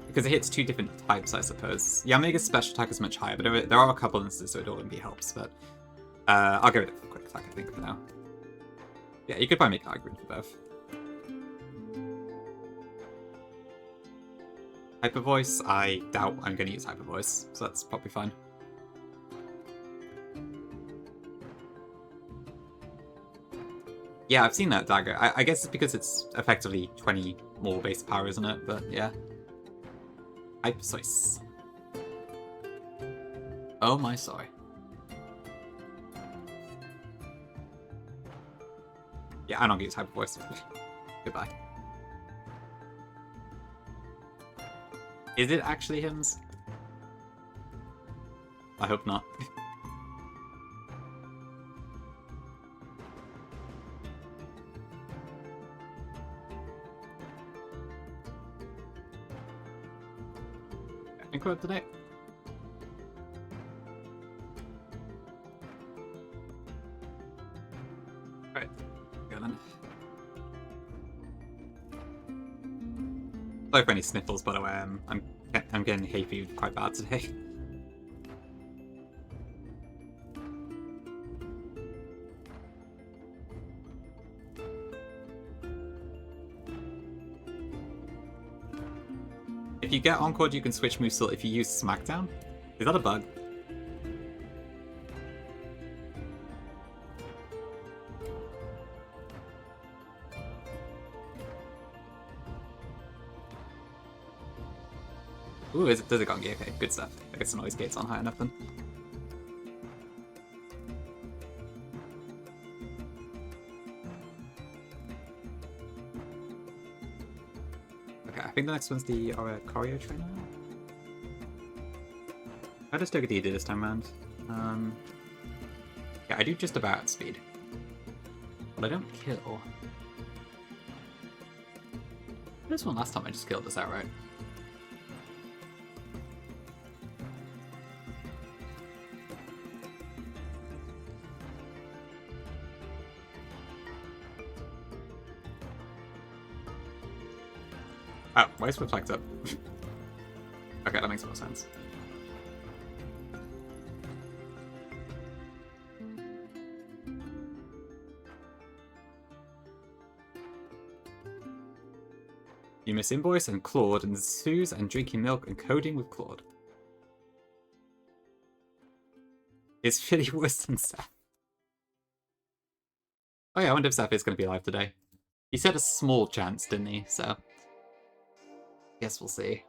A: because it hits two different types, I suppose. Yeah, Omega's special attack is much higher, but there are a couple instances where it wouldn't be helps. But I'll go with a quick attack, I think, for now. Yeah, you could probably make an argument for both. Hyper Voice, I doubt I'm going to use Hyper Voice, so that's probably fine. Yeah, I've seen that dagger. I guess it's because it's effectively 20 more base power, isn't it? But yeah. Hyper Voice. Oh my sorry. Yeah, I'm not going to use Hyper Voice. Goodbye. Is it actually hymns? I hope not. I think we're up to date. Right, go then. Sorry for any sniffles, by the way. I'm getting hay fever quite bad today. If you get Encored, you can switch moveset if you use Smackdown. Is that a bug? Ooh, does it Gongi? Okay, good stuff. I guess the noise gate's on high enough then. Okay, I think the next one's the Choreo Trainer. How does Togedee do this time around? Yeah, I do just about speed. But I don't kill. This one last time I just killed this outright. Oh, why is Swift flagged up? Okay, that makes more sense. You miss Invoice and Claude and Suze and drinking milk and coding with Claude. It's really worse than Seth. Oh yeah, I wonder if Seth is going to be alive today. He said a small chance, didn't he? So, guess we'll see.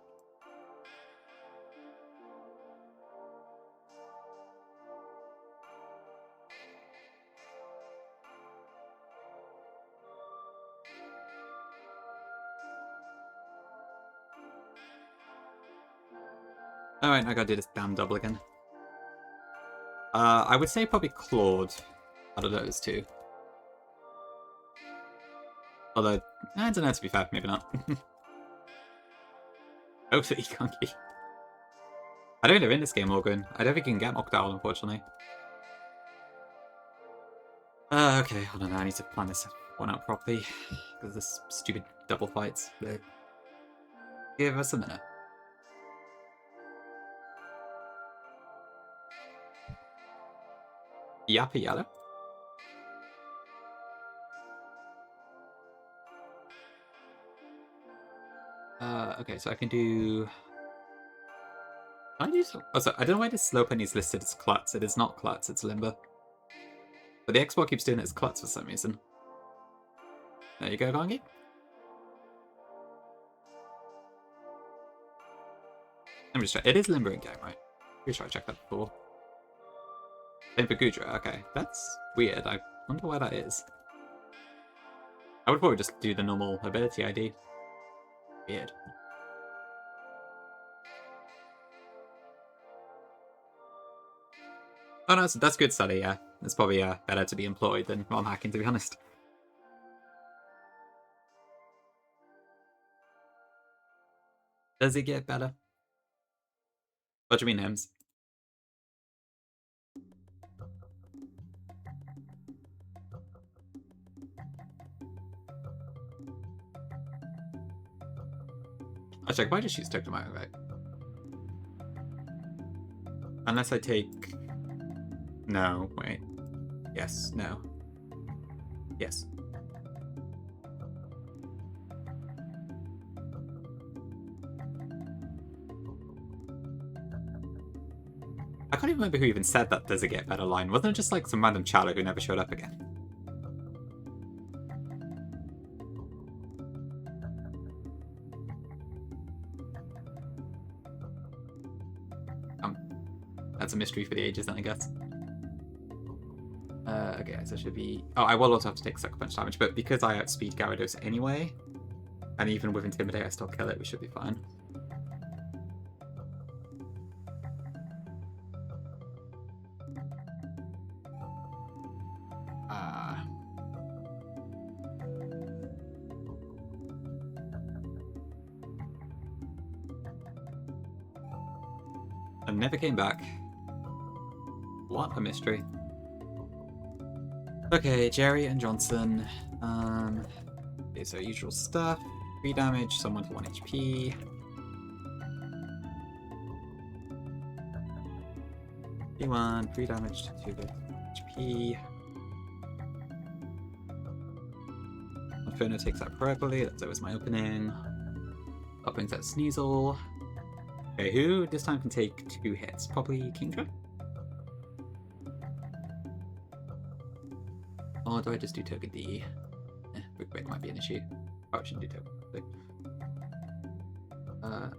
A: Alright, I gotta do this damn double again. I would say probably Claude out of those two. Although, I don't know, to be fair, maybe not. Hopefully he can't keep. I don't know in this game, Morgan. I don't think you can get Mockdowell, unfortunately. Okay, hold on, I need to plan this one out properly. Because of this stupid double fights. Give us a minute. Yappa Yellow. Okay, so I can do... Can I do so? Oh, so I don't know why this slow penny is listed as Klutz. It is not Klutz, it's Limber. But the export keeps doing it as Klutz for some reason. There you go, Gongi. Let me just check. It is Limber in game, right? Pretty sure I checked that before. Same for Gudra. Okay, that's weird. I wonder why that is. I would probably just do the normal ability ID. Weird. Oh no, that's good study, yeah. It's probably better to be employed than ROM hacking, to be honest. Does it get better? What do you mean, Hims? Actually, I could probably just use Tokyo, right? Unless I take... No, wait. Yes, no. Yes. I can't even remember who even said that does it get better line. Wasn't it just like some random chatter who never showed up again? That's a mystery for the ages then, I guess. Okay, so it should be... Oh, I will also have to take Sucker Punch damage, but because I outspeed Gyarados anyway, and even with Intimidate I still kill it, we should be fine. And never came back. What a mystery. Okay, Jerry and Johnson. Okay, so usual stuff. 3 damage, someone to 1 HP. D1, 3 damage to 2 HP. Inferno takes that properly, that's always my opening. Openings at Sneasel. Okay, who this time can take 2 hits? Probably Kingdra? Or do I just do Toga D? Quick break might be an issue. Probably shouldn't do Toga.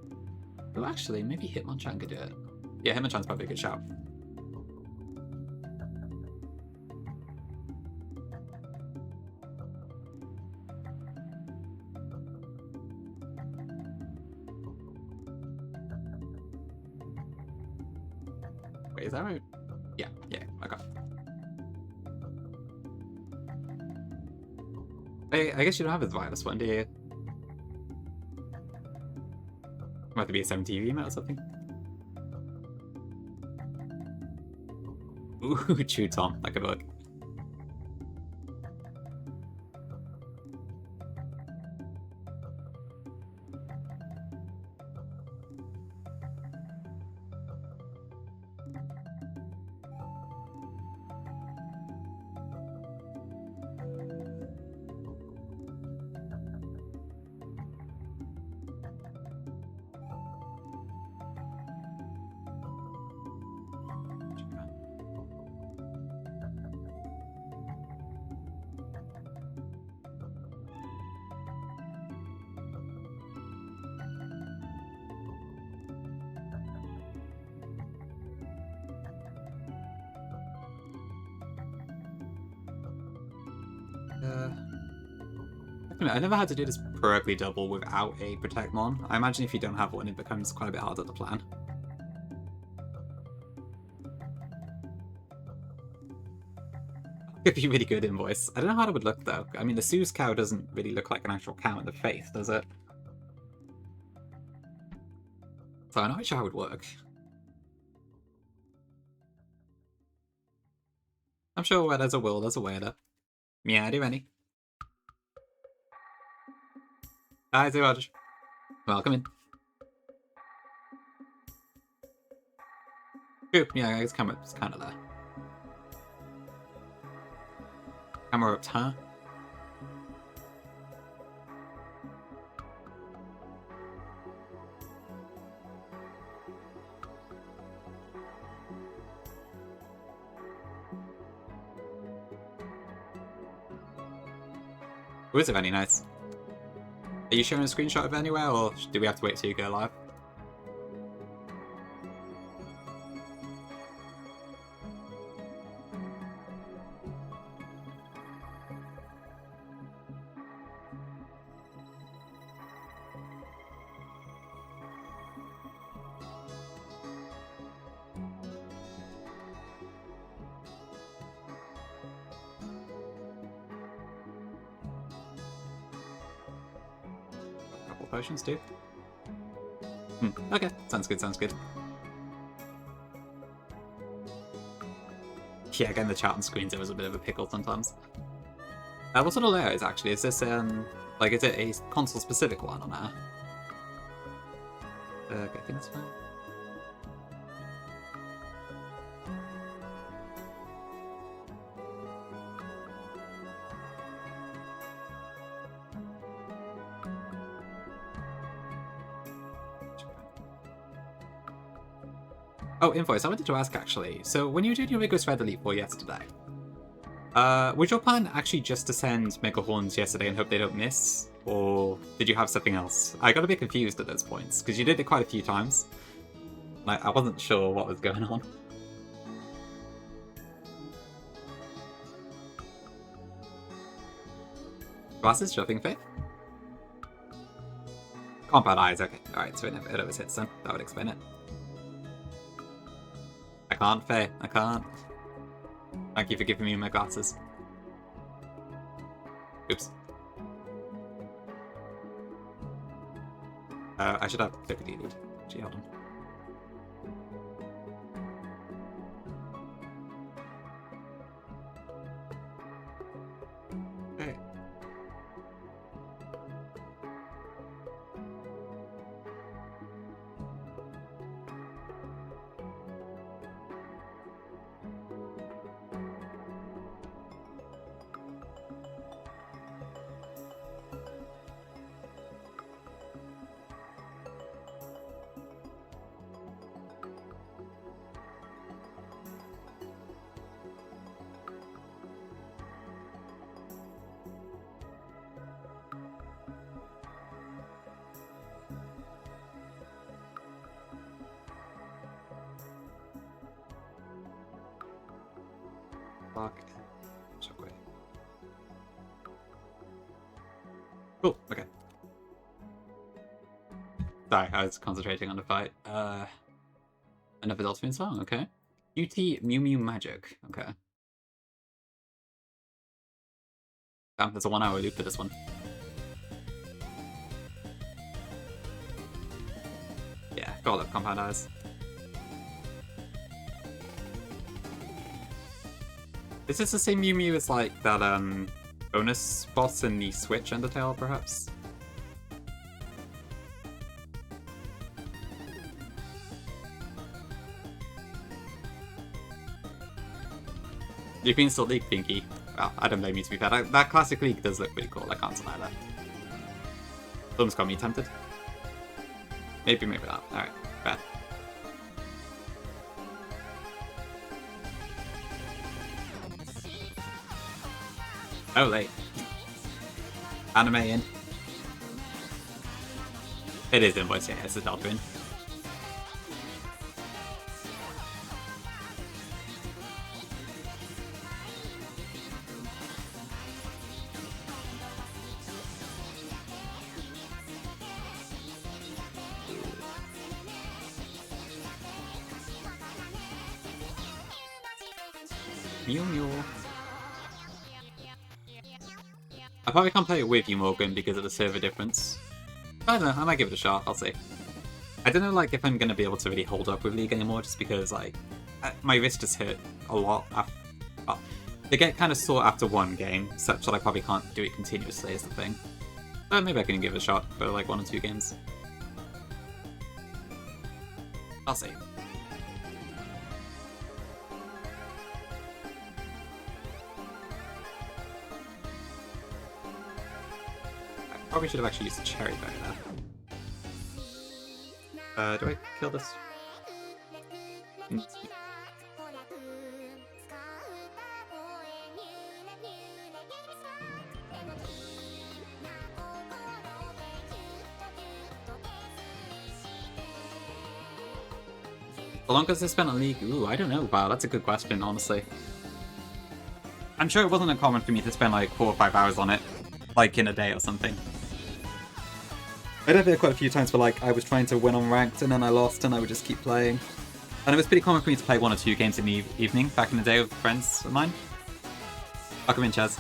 A: Oh, actually, maybe Hitmonchan could do it. Yeah, Hitmonchan's probably a good shout. Wait, is that right? Yeah, okay. I guess you don't have a wireless one, do you? Might be a 7TV remote or something. Ooh, Chew Tom, that could work. I never had to do this pro-ugly double without a Protect Mon. I imagine if you don't have one, it becomes quite a bit harder to plan. Could be really good invoice. I don't know how it would look though. I mean, the Sue's cow doesn't really look like an actual cow in the face, does it? So I'm not sure how it would work. I'm sure where there's a will, there's a way there. Yeah, do any. Hi, Roger. Welcome in. True, yeah, I guess camera's kind of there. Camera up, huh? Oh, is it any nice? Are you showing a screenshot of it anywhere, or do we have to wait till you go live? Couple potions too. Okay, sounds good, sounds good. Yeah, getting the chat on screens, it was a bit of a pickle sometimes. What sort of layout is actually? Is this like, is it a console specific one or not? Okay, I think that's fine. Oh, invoice, I wanted to ask actually. So when you were doing your Rigorous Red Elite 4 yesterday, was your plan actually just to send Mega Horns yesterday and hope they don't miss? Or did you have something else? I got a bit confused at those points, because you did it quite a few times. Like, I wasn't sure what was going on. Glasses, Shopping Faith? Compound Eyes, okay. Alright, so it always hits then. That would explain it. I can't, Faye. I can't. Thank you for giving me my glasses. Oops. I should have 50 lead. Gee, hold on. Okay. Shockwave. Cool, okay. Sorry, I was concentrating on the fight. Another Dolphin song, okay. UT Mew Mew Magic, okay. Damn, there's a 1 hour loop for this one. Yeah, got up Compound Eyes. Is this the same Mew Mew as like that bonus boss in the Switch Undertale, perhaps? You've been still League, Pinky. Well, I don't blame you to be fair. That classic League does look pretty cool, I can't deny that. Film's got me tempted. Maybe, maybe not. Alright, bad. Oh, late. Anime in. It is invoice, yeah, it's a Delphin. Mew mew. I probably can't play it with you, Morgan, because of the server difference. I don't know, I might give it a shot, I'll see. I don't know, like, if I'm gonna be able to really hold up with League anymore, just because, like, my wrist just hurt a lot after... Well, they get kind of sore after one game, such that I probably can't do it continuously is the thing. But maybe I can give it a shot for, like, 1 or 2 games. I'll see. Probably should have actually used the cherry berry there. Do I kill this? The longest I spent on League? Ooh, I don't know. Wow, that's a good question, honestly. I'm sure it wasn't uncommon for me to spend like 4 or 5 hours on it, like in a day or something. I did it quite a few times where like I was trying to win on ranked and then I lost and I would just keep playing. And it was pretty common for me to play 1 or 2 games in the evening back in the day with friends of mine. Welcome in, Chaz.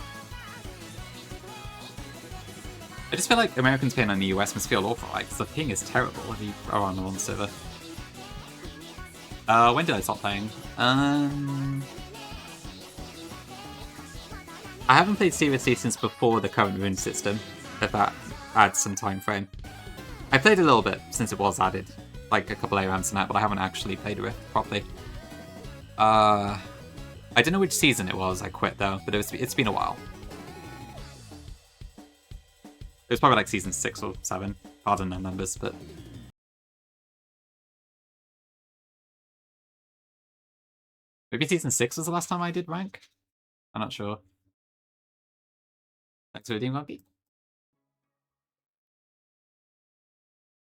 A: I just feel like Americans playing on the US must feel awful, like, because the ping is terrible if you are on the wrong server. When did I stop playing? I haven't played seriously since before the current rune system, if that adds some time frame. I played a little bit since it was added, like a couple ARAMs and that, but I haven't actually played Rift properly. I don't know which season it was I quit though, but it's been a while. It was probably like season 6 or 7, pardon the numbers, but... Maybe season 6 was the last time I did rank? I'm not sure. Thanks for reading, Monkey.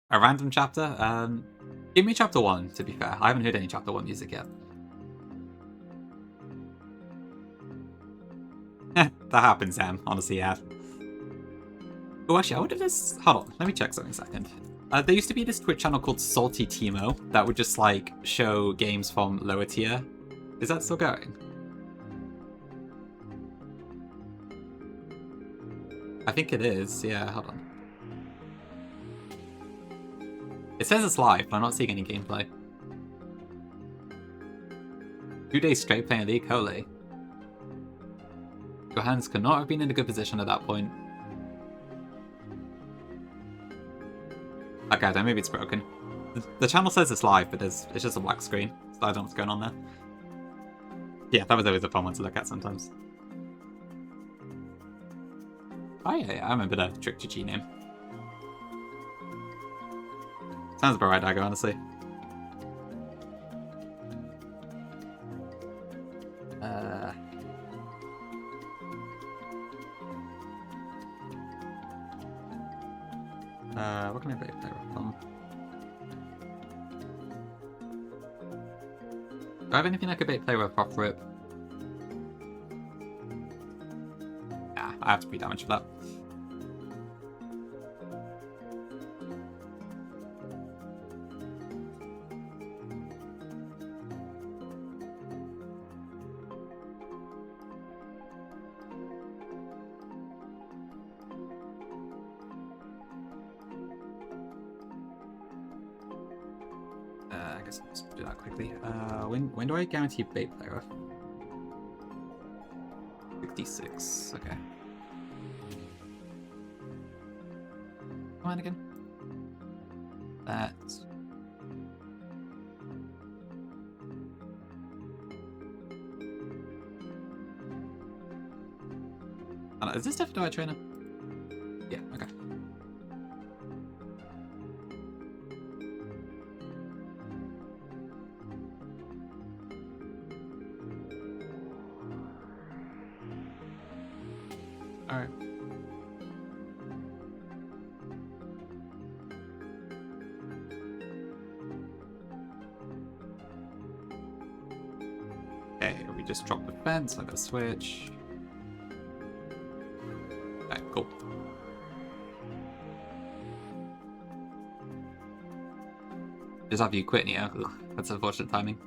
A: A random chapter? Give me chapter 1, to be fair. I haven't heard any chapter 1 music yet. That happens, Em. Honestly, yeah. Oh, actually, I wonder if this... Hold on, let me check something a second. There used to be this Twitch channel called Salty Timo that would just, like, show games from lower tier. Is that still going? I think it is, yeah, hold on. It says it's live, but I'm not seeing any gameplay. 2 days straight playing League, holy. Your hands could not have been in a good position at that point. Okay, then maybe it's broken. The channel says it's live, but it's just a black screen, so I don't know what's going on there. Yeah, that was always a fun one to look at sometimes. Oh yeah, I remember the Trick to G name. Sounds about right, Dagger, honestly. What can I play from? Do I have anything I could play with off rip? Nah, I have to be damaged for that. I guess I'll just do that quickly. When do I guarantee bait player? 56, okay. Come on again. That. Is this definitely a trainer? Yeah, okay. Alright. Okay, we just dropped the fence, I gotta switch. Okay, cool. Just after you quit, yeah. Ugh, that's unfortunate timing.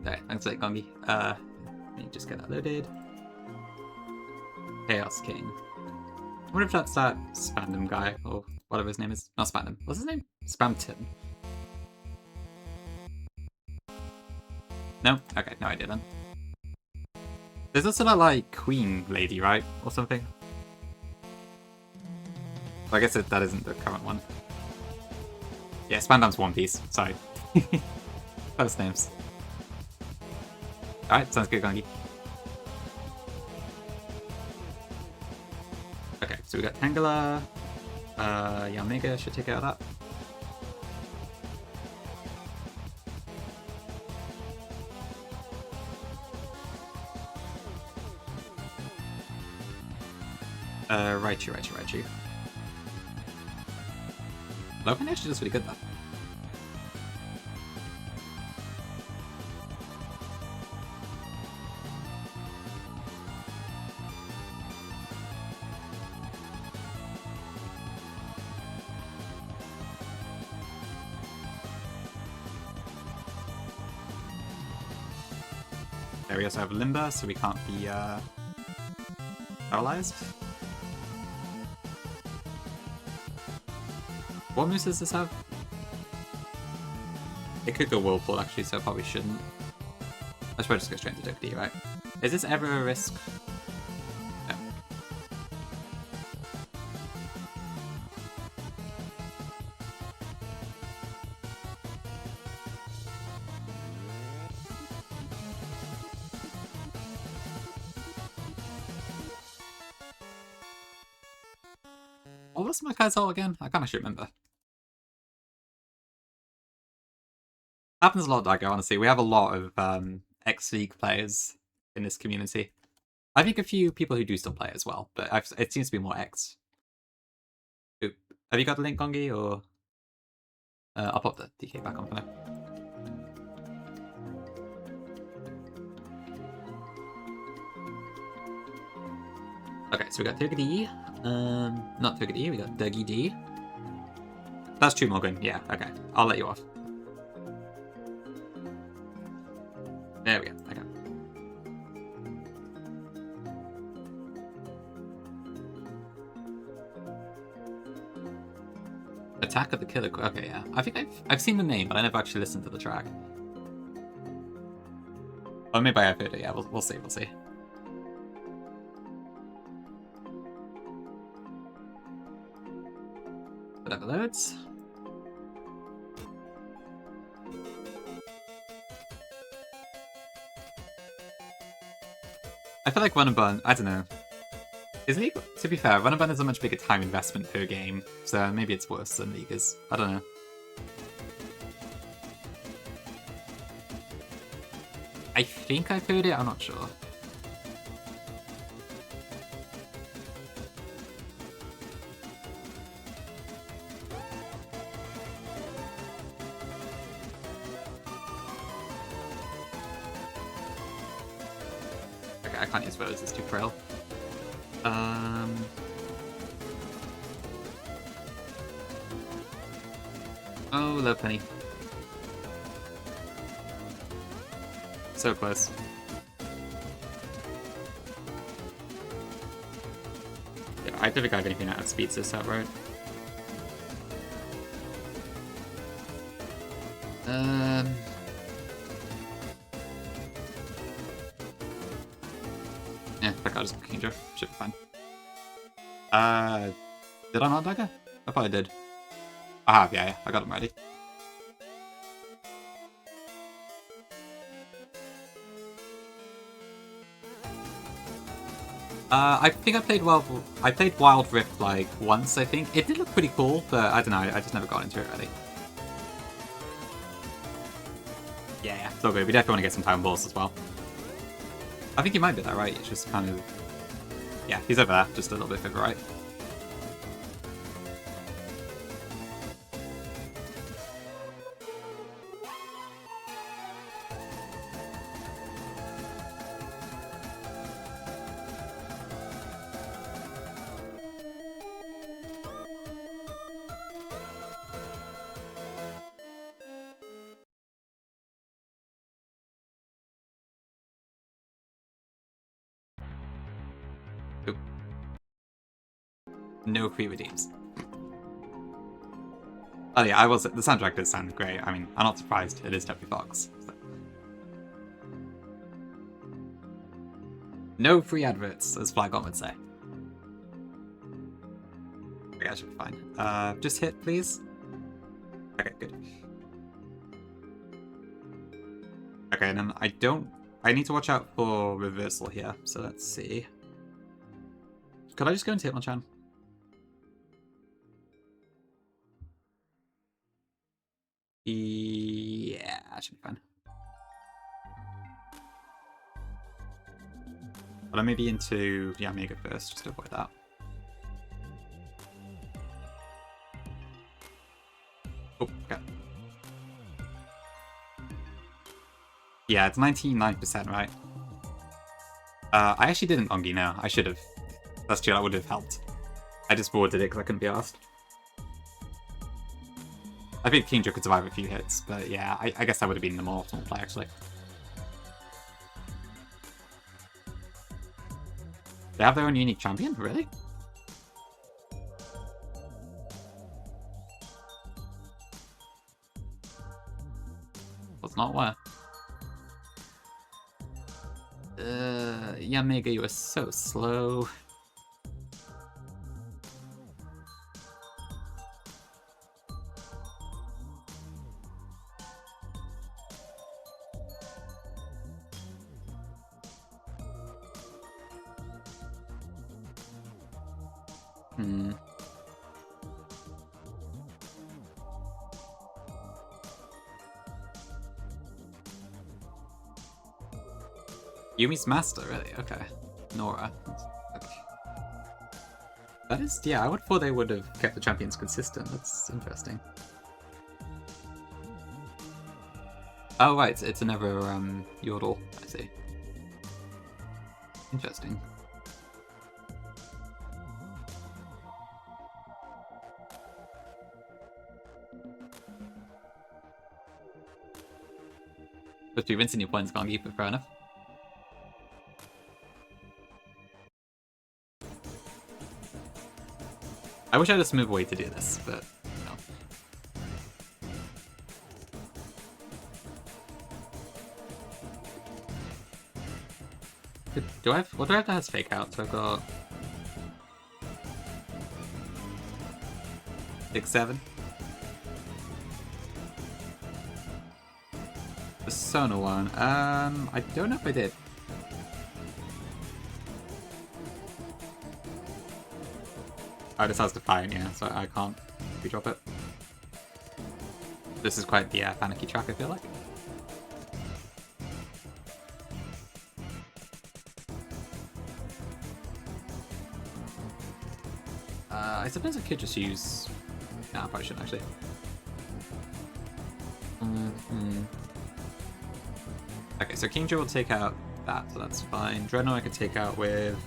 A: Okay, thanks for that, Gongi. Let me just get that loaded. Chaos King. I wonder if that's that Spandom guy, or whatever his name is. Not Spandom. What's his name? Spamton. No? Okay, no idea then. There's also that, like, Queen lady, right? Or something? I guess that isn't the current one. Yeah, Spandam's One Piece. Sorry. Those names. Alright, sounds good, Gongi. Okay, so we got Tangela. Yamega should take care of that. Raichu. Logan actually does really good though. There we also have Limber, so we can't be paralyzed. What moves does this have? It could go Whirlpool actually, so I probably shouldn't. I should probably just go straight into Duck D, right? Is this ever a risk? No. What was my Kai'Sol again? I kind of should remember. Happens a lot, Dagger, honestly. We have a lot of X-League players in this community. I think a few people who do still play as well, but it seems to be more X. Oop. Have you got the link, Gongi, or... I'll pop the DK back on for now. Okay, so we got Togedy. Not Togedy, we got Dougie D. That's true, Morgan. Yeah, okay. I'll let you off. There we go. Okay. Attack of the Killer. Okay, yeah. I think I've seen the name, but I never actually listened to the track. Or maybe I have heard it. Yeah, we'll see. We'll see. Whatever loads. I feel like Run and Bun, I don't know. Is League, to be fair, Run and Bun is a much bigger time investment per game, so maybe it's worse than League is. I don't know. I think I've heard it, I'm not sure. I can't use those, it's too frail. Oh, love Penny. So close. Yeah, I don't think I have anything that outspeeds this outright. Yeah, fuck, I'll just King Joe. Should be fine. Did I not dagger? I thought I did. I have, yeah, I got him ready. I think I played Wild Rift like once, I think. It did look pretty cool, but I don't know, I just never got into it really. Yeah, it's all good. We definitely want to get some Pound Balls as well. I think he might be there, right? It's just kind of... Yeah, he's over there, just a little bit further right. No free redeems. Oh yeah, the soundtrack does sound great. I mean, I'm not surprised. It is Toby Fox. So. No free adverts, as Flygon would say. Okay, that should be fine. Just hit, please. Okay, good. Okay, and then I need to watch out for reversal here, so let's see. Could I just go into Hitmonchan? Yeah, that should be fine. But I may be into Yamega first, just to avoid that. Oh, okay. Yeah, it's 99%, right? I actually didn't Ongi now. I should have. That's true, that would have helped. I just forwarded it because I couldn't be asked. I think Kingdra could survive a few hits, but yeah, I guess that would have been the more optimal play, actually. They have their own unique champion? Really? Was not where. Yamega, you are so slow. Yumi's master, really? Okay. Nora. Okay. That is, yeah, I would have thought they would have kept the champions consistent. That's interesting. Oh, right, it's another Yordle. I see. Interesting. But you're rinsing your points, can't keep it, fair enough. I wish I had a smooth way to do this, but no. What do I have to have fake out? So I've got 6, 7. Persona 1. I don't know if I did. Oh, this has Defiant, yeah, so I can't redrop it. This is quite the panicky track, I feel like. I suppose I could just use... No, I probably shouldn't, actually. Okay, so Kingdra will take out that, so that's fine. Dreadnought I could take out with...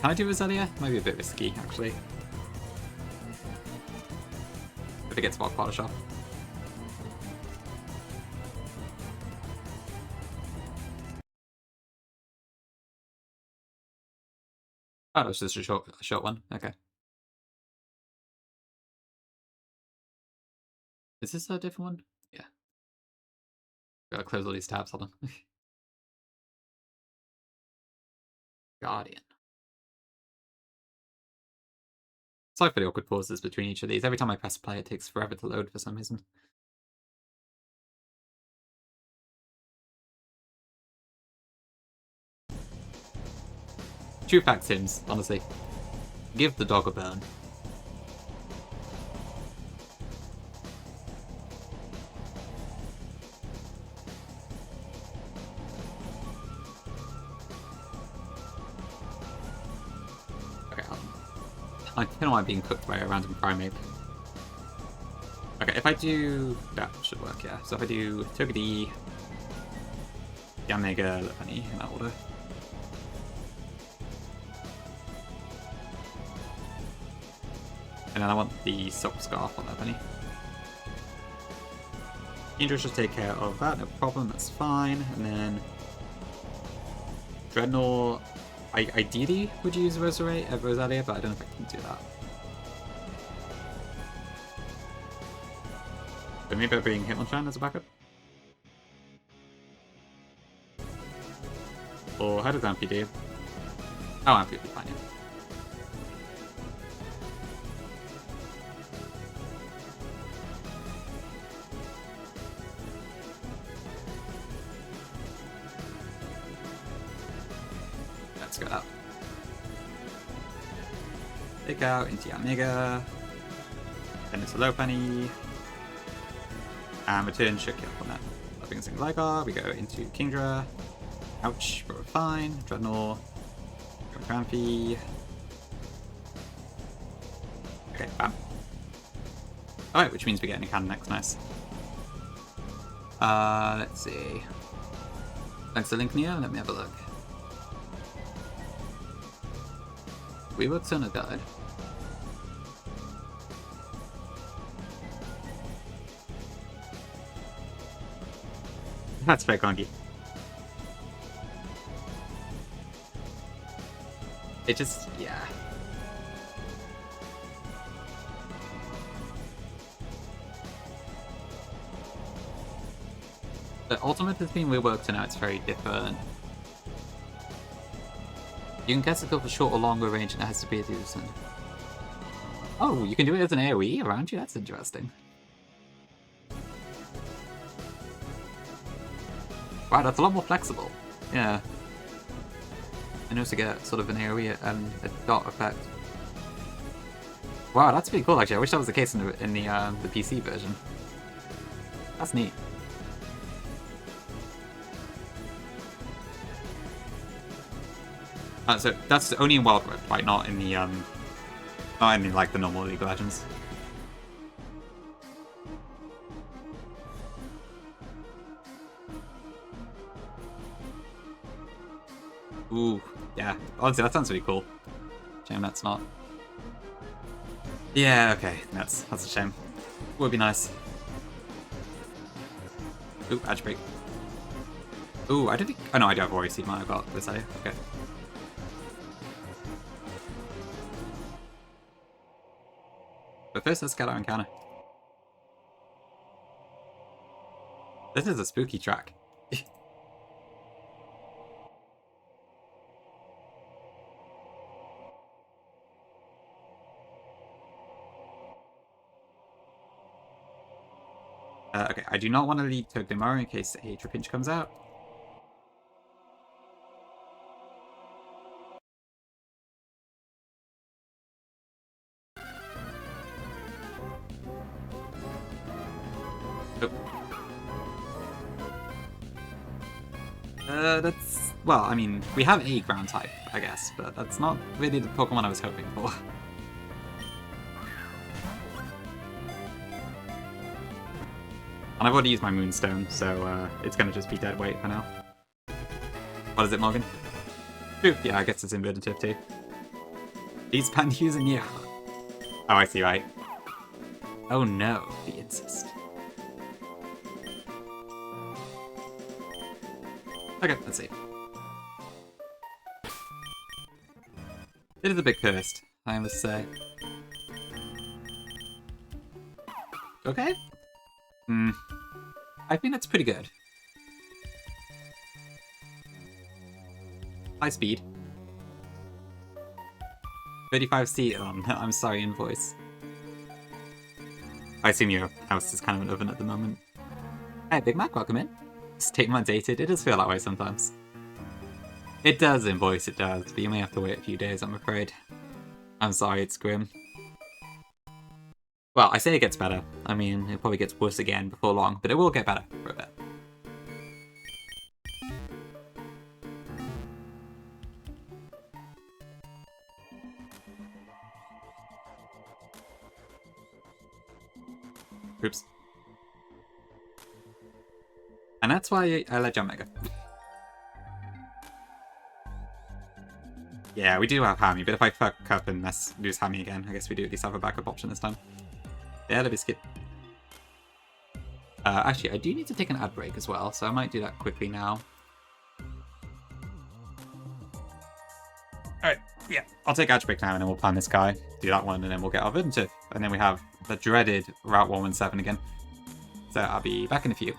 A: Can I do Roselia? Might be a bit risky, actually. If it gets blocked by the shop. Oh, that's just a short one. Okay. Is this a different one? Yeah. Gotta close all these tabs, hold on. Guardian. Sorry for the awkward pauses between each of these. Every time I press play, it takes forever to load for some reason. True fact, Sims, honestly. Give the dog a bone. Okay, I don't know why I'm being cooked by a random primate. Okay, if I do... That should work, yeah. So if I do Togedee, Yamega, Lepani in that order. And then I want the Silk Scarf on Lepani. Kingdra should take care of that, no problem, that's fine. And then Dreadnought, I ideally would use Rosalia, but I don't know if I can do that. But maybe I'll bring Hitmonchan as a backup. Or how does Ampy do? Oh, Ampy will be fine, yeah. Let's go out. Take out into Yamega. Then it's a low penny. And return Shuki up on that. That brings in Gligar. We go into Kingdra. Ouch, but we're fine. Dreadnought. Crampy. Okay, bam. Alright, which means we get a cannon next, nice. Let's see. Thanks to Link Neo, let me have a look. We would son have died. That's very clunky. It just, yeah. The ultimate has been reworked and now it's very different. You can cast a skill for short or longer range and it has to be a decent. Oh, you can do it as an AoE around you? That's interesting. Wow, that's a lot more flexible. Yeah. And also get sort of an AoE and a dot effect. Wow, that's pretty cool actually. I wish that was the case in the PC version. That's neat. So that's only in Wild Rift, right? Not in the like the normal League of Legends. Ooh, yeah. Honestly, that sounds really cool. Shame that's not. Yeah, okay. That's a shame. Would be nice. Ooh, Edge Break. Ooh, I don't think. Oh no, I do have Warrior Seed mine. I've got this idea. Okay. But first, let's get our encounter. This is a spooky track. Okay, I do not want to lead Togedemaru in case a Trapinch comes out. That's... well, I mean, we have a ground type, I guess, but that's not really the Pokemon I was hoping for. And I've already used my Moonstone, so it's going to just be dead weight for now. What is it, Morgan? Ooh, yeah, I guess it's inverted tip too. He's banned using you. Oh, I see, right. Oh no, the insist. Okay, let's see. It is a bit cursed, I must say. Okay. I think that's pretty good. High speed. 35C on. I'm sorry, invoice. I assume your house is kind of an oven at the moment. Hey, Big Mac, welcome in. Statement dated. It does feel that way sometimes. It does, invoice, it does, but you may have to wait a few days, I'm afraid. I'm sorry, it's grim. Well, I say it gets better. I mean, it probably gets worse again before long, but it will get better for a bit. Oops. And that's why I let Jump Mega. Yeah, we do have Hammy, but if I fuck up and lose Hammy again, I guess we do at least have a backup option this time. Yeah, the biscuit. Actually, I do need to take an ad break as well, so I might do that quickly now. I'll take Edge break now, and then we'll plan this guy, do that one, and then we'll get our Verdant Shift. And then we have the dreaded Route 117 again. So I'll be back in a few.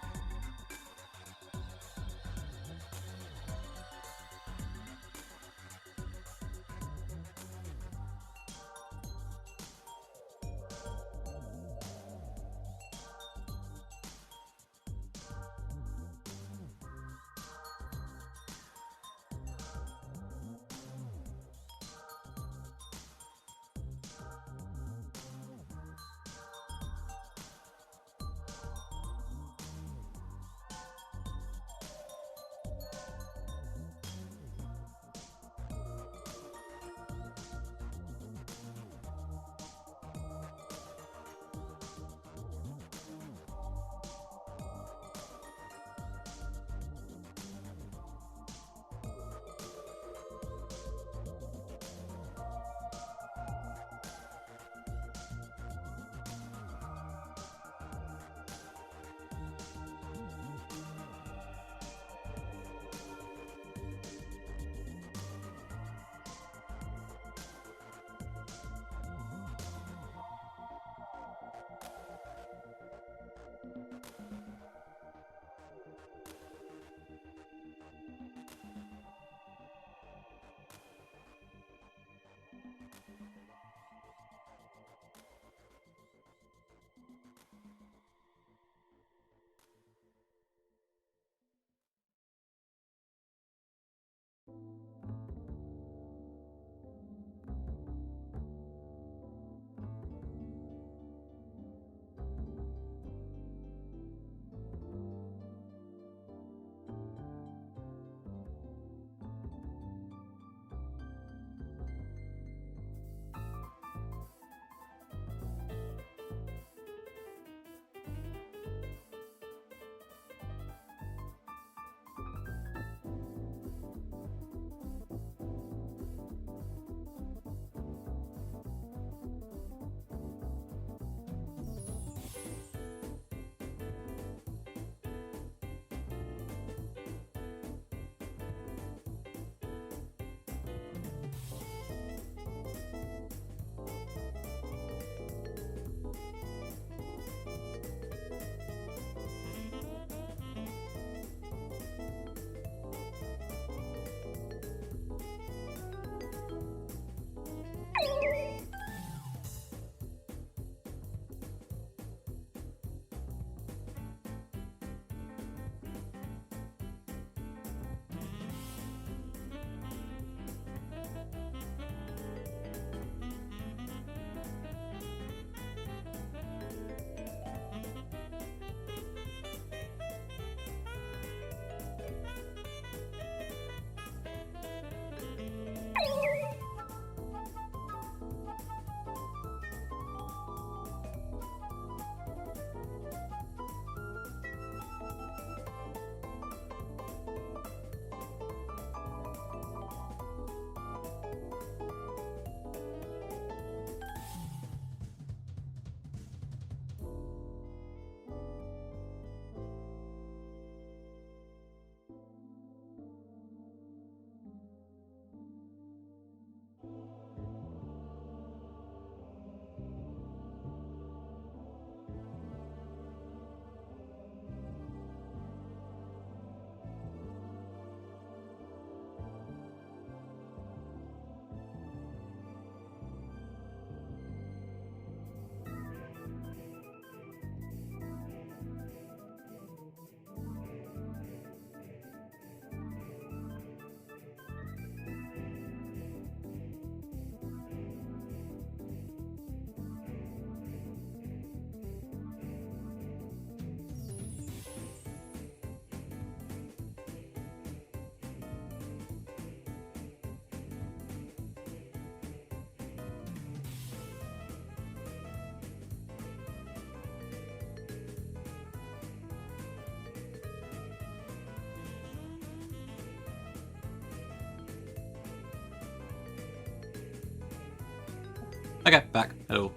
A: Okay, back. Hello.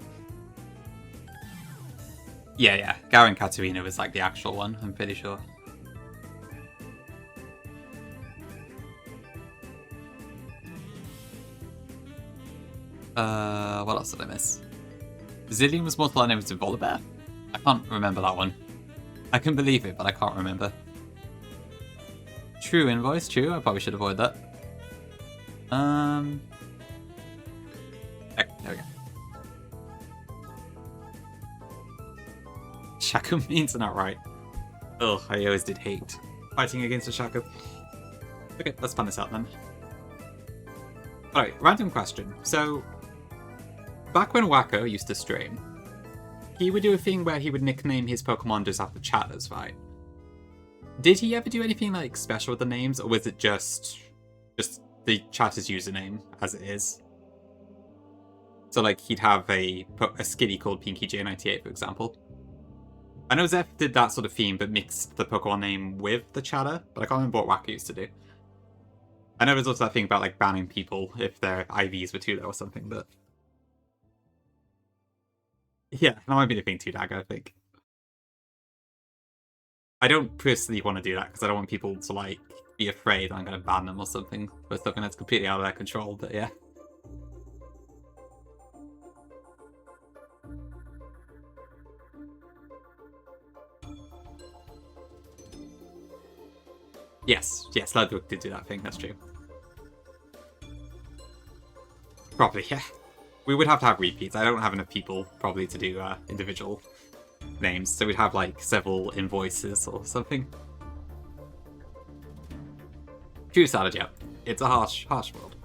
A: Yeah. Garen Katarina was like the actual one, I'm pretty sure. What else did I miss? Zillion was multiple enemies in Volibear? I can't remember that one. I can believe it, but I can't remember. True invoice, true. I probably should avoid that. Okay, there we go. Shaco means not right. Ugh, I always did hate fighting against a Shaco. Okay, let's plan this out then. Alright, random question. So, back when Wacko used to stream, he would do a thing where he would nickname his Pokemon just after chatters, right? Did he ever do anything like special with the names, or was it just the chatter's username as it is? So like he'd have a skitty called Pinky J98, for example. I know Zeph did that sort of theme, but mixed the Pokemon name with the chatter, but I can't remember what Wacko used to do. I know there's also that thing about like banning people if their IVs were too low or something, but yeah, that might be the thing too, Dagger, I think. I don't personally want to do that because I don't want people to like be afraid I'm going to ban them or something for something that's completely out of their control, but yeah. Yes, Ludwig did do that thing, that's true. Probably, yeah. We would have to have repeats. I don't have enough people, probably, to do individual names, so we'd have, like, several invoices or something. True strategy, yeah. It's a harsh world.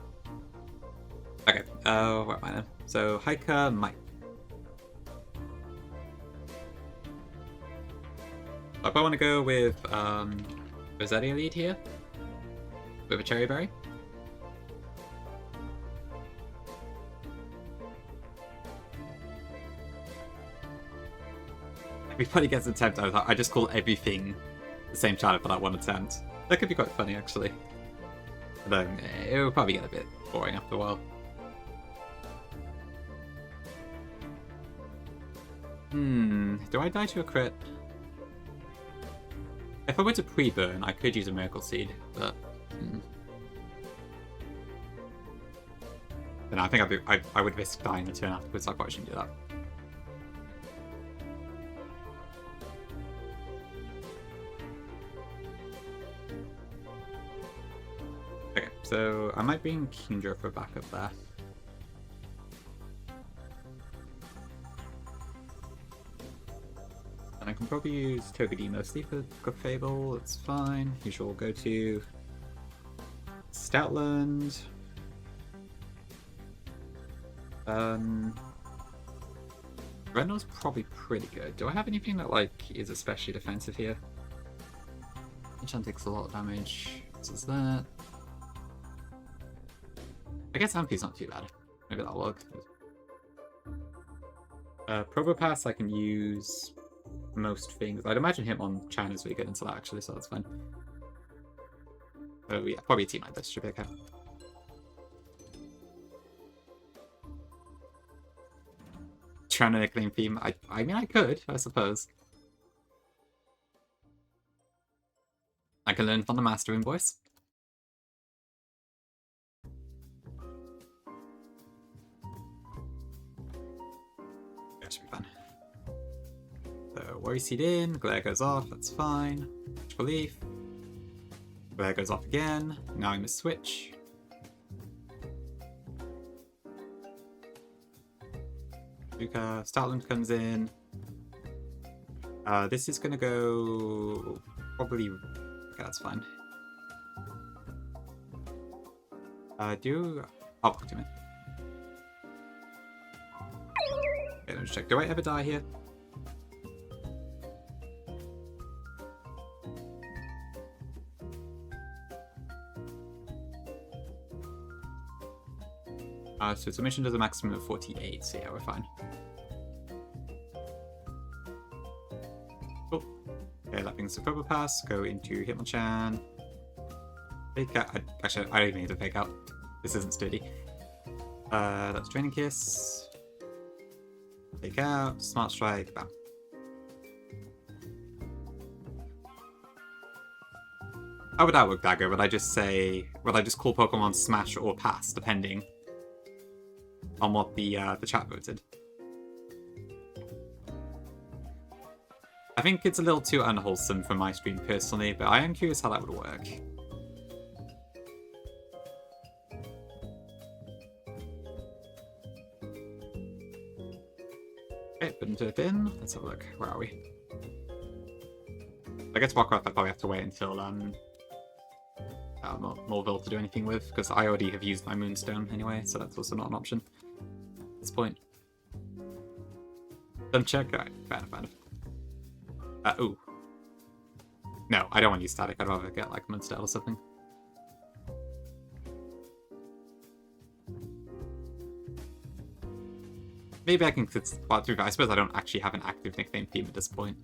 A: Okay, where am I now? So, Hiker, Mike. I want to go with, Rosetti lead here? With a Cherry Berry? Everybody gets an attempt. I just call everything the same channel for that one attempt. That could be quite funny, actually. But it will probably get a bit boring after a while. Do I die to a crit? If I were to pre-burn, I could use a Miracle Seed, but... Then I think I would risk dying the turn afterwards, so I probably shouldn't do that. Okay, so I might bring Kingdra for backup there. And I can probably use Togedemae mostly for Fable, it's fine. Usual go-to. Stoutland. Rendel's probably pretty good. Do I have anything that like is especially defensive here? Enchan takes a lot of damage. This is that. I guess Ampy's not too bad. Maybe that'll work. Probopass I can use most things. I'd imagine Hitmon Chan is really good into that actually, so that's fine. Oh yeah, probably a team like this should be okay. Trying to nickname theme. I mean I could, I suppose. I can learn from the master invoice. That should be fun. So Worry Seed in, Glare goes off, that's fine. Leaf. Glare goes off again. Now I must switch. Stoutland comes in. This is gonna go probably. Okay, that's fine. I'll talk to him. Okay, let's check. Do I ever die here? So submission does a maximum of 48, so yeah, we're fine. Cool. Okay, that brings the Probopass, go into Hitmonchan. Fake out. Actually, I don't even need to fake out. This isn't sturdy. That's Training Kiss. Fake out, Smart Strike, bam. How would that work, Dagger? Would I just call Pokemon Smash or Pass, depending? on what the chat voted. I think it's a little too unwholesome for my stream personally, but I am curious how that would work. Okay, put into a bin. Let's have a look. Where are we? I guess Warcraft I probably have to wait until Morville to do anything with, because I already have used my Moonstone anyway, so that's also not an option at this point. Done check? Alright, fair enough. Ooh. No, I don't want to use static, I'd rather get like Moonstone or something. Maybe I can well, I suppose I don't actually have an active nickname theme at this point.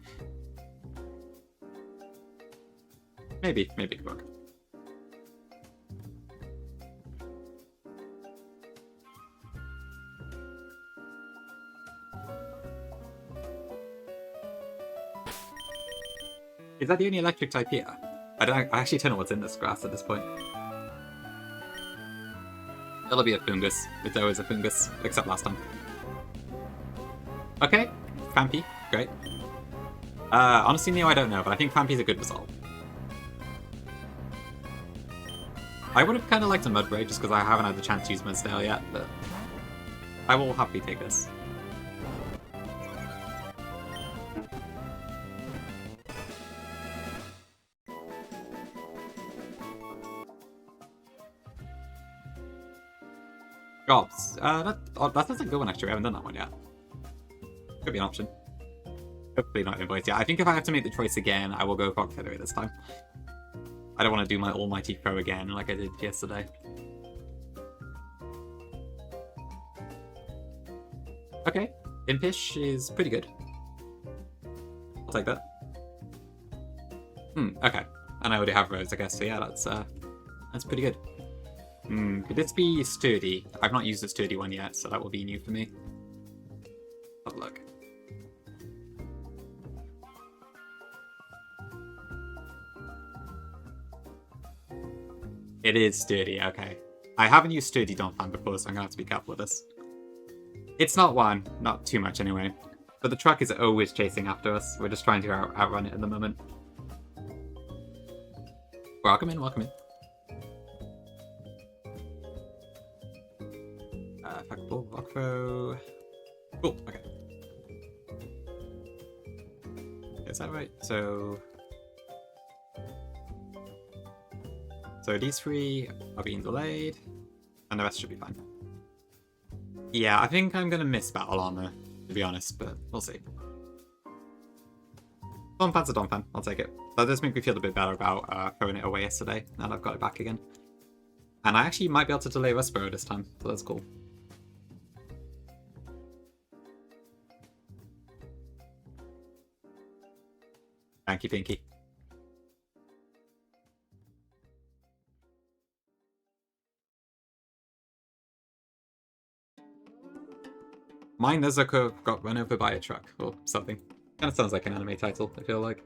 A: Maybe it could work. Is that the only electric type here? I actually don't know what's in this grass at this point. It'll be a fungus. It's always a fungus, except last time. Okay, Fampy, great. Honestly, Neo, I don't know, but I think Fampy's a good result. I would have kind of liked a Mudbray just because I haven't had the chance to use Mudsdale yet, but I will happily take this. Jobs. That sounds like a good one actually. We haven't done that one yet. Could be an option. Hopefully not invoice. Yeah, I think if I have to make the choice again, I will go for Octillery this time. I don't want to do my almighty throw again like I did yesterday. Okay, Impish is pretty good. I'll take that. Okay. And I already have Rose, I guess, so yeah, that's pretty good. Could this be Sturdy? I've not used the Sturdy one yet, so that will be new for me. Have a look. It is Sturdy, okay. I haven't used Sturdy Donphan before, so I'm gonna have to be careful with this. It's not one, not too much anyway. But the truck is always chasing after us. We're just trying to outrun it at the moment. Welcome in, welcome in. Effectable, Rockfo. Cool, okay. Is that right? So these three are being delayed, and the rest should be fine. Yeah, I think I'm gonna miss Battle Armor, to be honest, but we'll see. Donphan's a Donphan, I'll take it. That does make me feel a bit better about throwing it away yesterday, now that I've got it back again. And I actually might be able to delay Westboro this time, so that's cool. Thank you, Pinky. My Nuzlocke got run over by a truck, or something. Kind of sounds like an anime title, I feel like.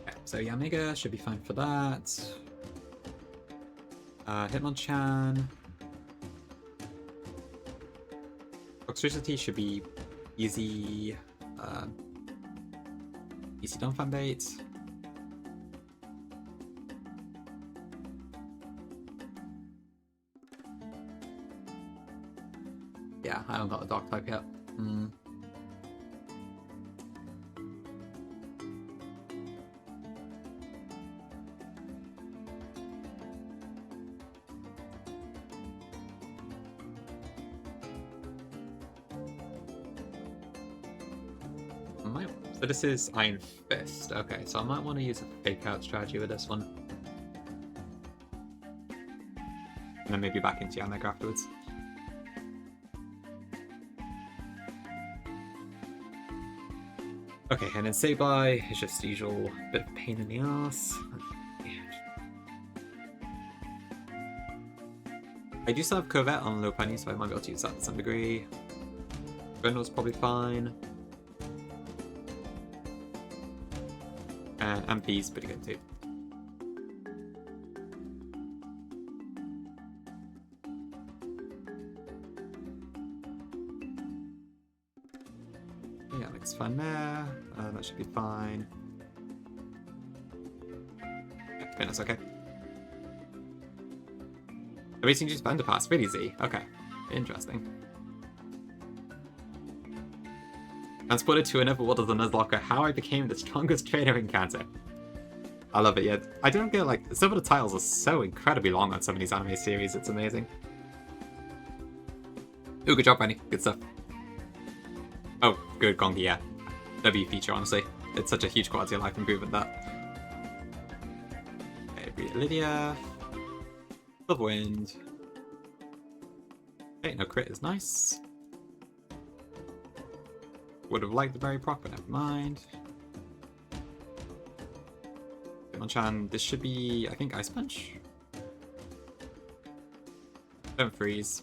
A: Okay, so Yamiga should be fine for that. Hitmonchan. Toxicity should be easy. Easy Donphan bait. Yeah, I haven't got a Dark type yet. So this is Iron Fist. Okay, so I might want to use a fake out strategy with this one. And then maybe back into Yamiga afterwards. Okay, and then Sableye is just the usual bit of pain in the ass. I do still have Corvette on low penny, so I might be able to use that to some degree. Grendel's probably fine. And MP's pretty good too. Yeah, looks fine there. That should be fine. Yeah, fitness, okay. The racing juice underpass, really Z. Okay, interesting. Transported to another world of the Nuzlocke, how I became the strongest trainer in Kanto. I love it, yeah. I don't get, like, some of the titles are so incredibly long on some of these anime series, it's amazing. Ooh, good job, Benny. Good stuff. Oh, good, Gongi, yeah. W feature, honestly. It's such a huge quality of life improvement, that. Okay, Rita Lydia. Love Wind. Okay, no crit is nice. Would have liked the berry proc, but never mind. Chan, this should be, I think, Ice Punch? Don't freeze.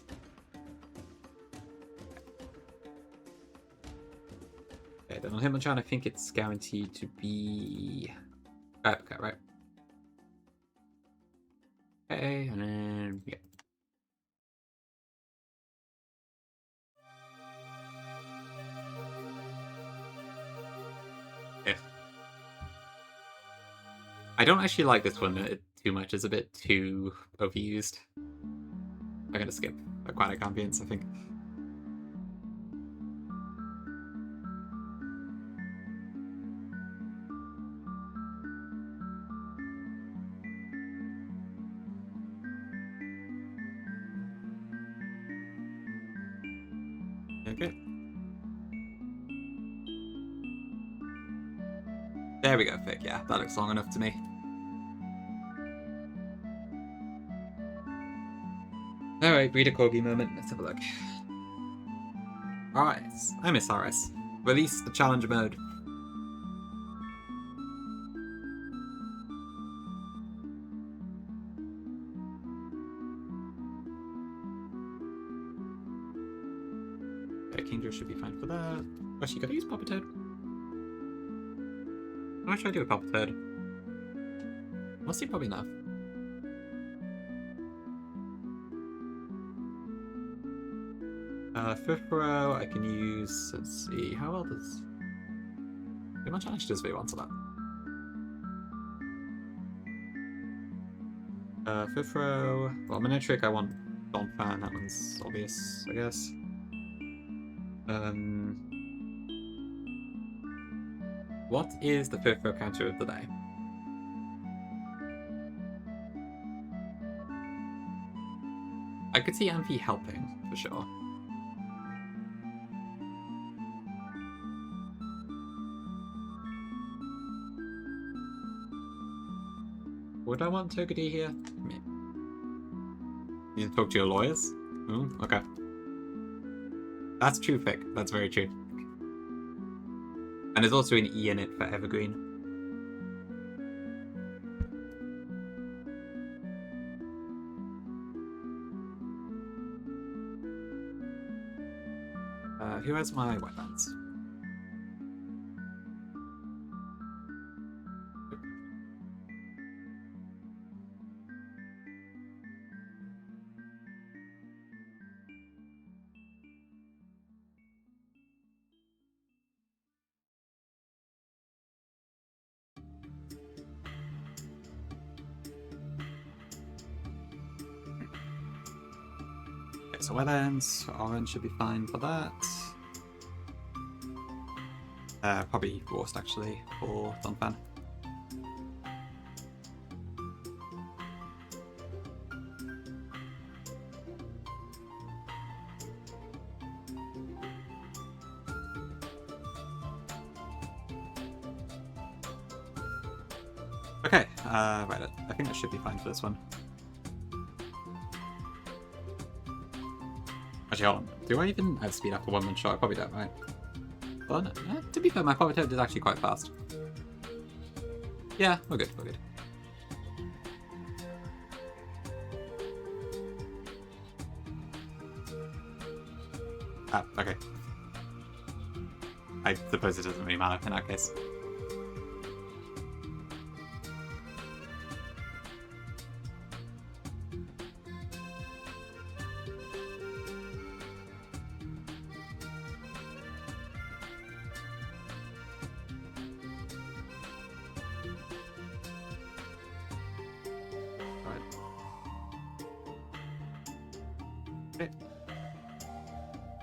A: Okay, then on Hitmonchan, I think it's guaranteed to be... Okay, right. Okay, and then... Yeah. Yeah. I don't actually like this one too much. It's a bit too overused. I'm gonna skip Aquatic Ambience, I think. Okay. There we go, Vic. Yeah, that looks long enough to me. Alright, read a Corgi moment. Let's have a look. Alright, I miss RS. Release the challenge mode. Okay, Kingdra should be fine for that. Actually, could I use Papa Toad? What should I do with Papa Toad? Honestly, probably enough. Fifth row, I can use, let's see, how well does... How much actually does V1 to that? Fifth row, well, Minitrick, I want Donphan, that one's obvious, I guess. What is the fifth row counter of the day? I could see Amphi helping, for sure. Would I want Togedie here? You can talk to your lawyers? Oh, okay. That's true, Vic. That's very true. And there's also an E in it for Evergreen. Who has my wetlands? Okay, so wetlands, orange should be fine for that. Probably Roast actually, for Donphan. Okay, right, I think that should be fine for this one. Actually, hold on. Do I even have speed up for one shot? I probably don't, right? Well, no, to be fair, my Papa Toad is actually quite fast. Yeah, we're good, we're good. Ah, okay. I suppose it doesn't really matter in that case.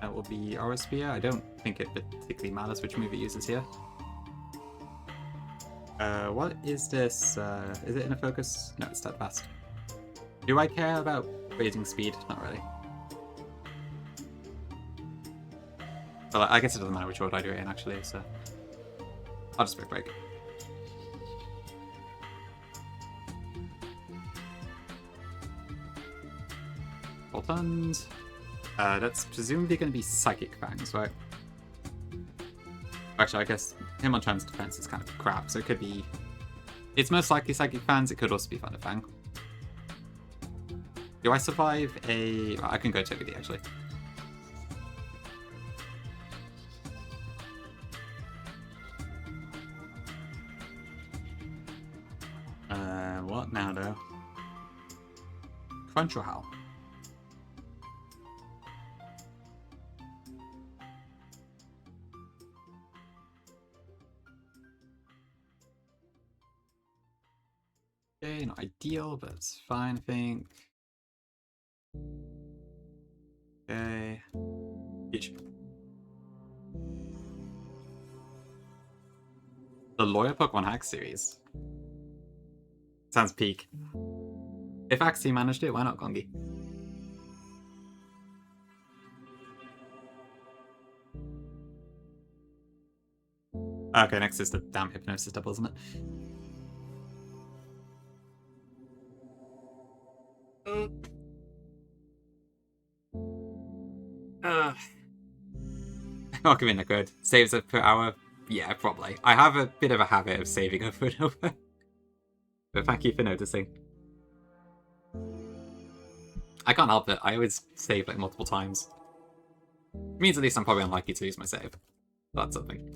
A: That will be Aura Spear. I don't think it particularly matters which move it uses here. What is this? Is it in a focus? No, it's steadfast. Do I care about raising speed? Not really. Well, I guess it doesn't matter which order I do it in, actually, so... I'll just break. Boltons. That's presumably going to be Psychic Fangs, right? Actually, I guess him on Trans Defense is kind of crap, so it could be... It's most likely Psychic Fangs, it could also be Thunder Fang. Do I survive a... I can go Togepi, actually. What now, though? Crunch or Howl? Okay, not ideal, but it's fine, I think. Okay. Huge. The Lawyer Pokemon Hack series. Sounds peak. If Axie managed it, why not Gongi? Okay, next is the damn Hypnosis double, isn't it? Not giving a good. Saves it per hour? Yeah, probably. I have a bit of a habit of saving over and over. But thank you for noticing. I can't help it. I always save like multiple times. It means at least I'm probably unlikely to lose my save. That's something.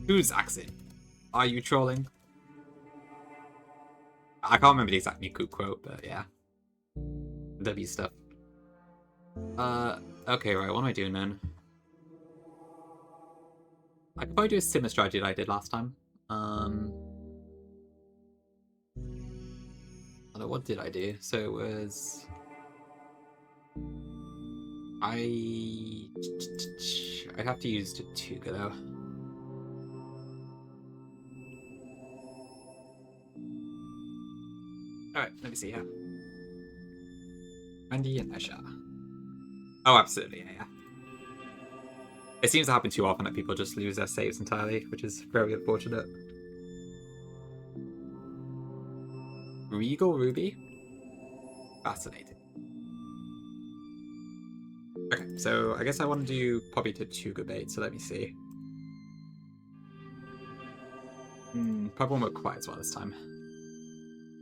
A: Who's Axie? Are you trolling? I can't remember the exact Miku quote, but yeah. W stuff. Okay, right, what am I doing then? I could probably do a similar strategy that I did last time. What did I do? So it was... I'd have to use Tortuga though. Alright, let me see here. Randy and Esha. Oh, absolutely, yeah. It seems to happen too often that people just lose their saves entirely, which is very unfortunate. Regal Ruby? Fascinating. Okay, so I guess I want to do probably Tortuga bait, so let me see. Probably won't work quite as well this time.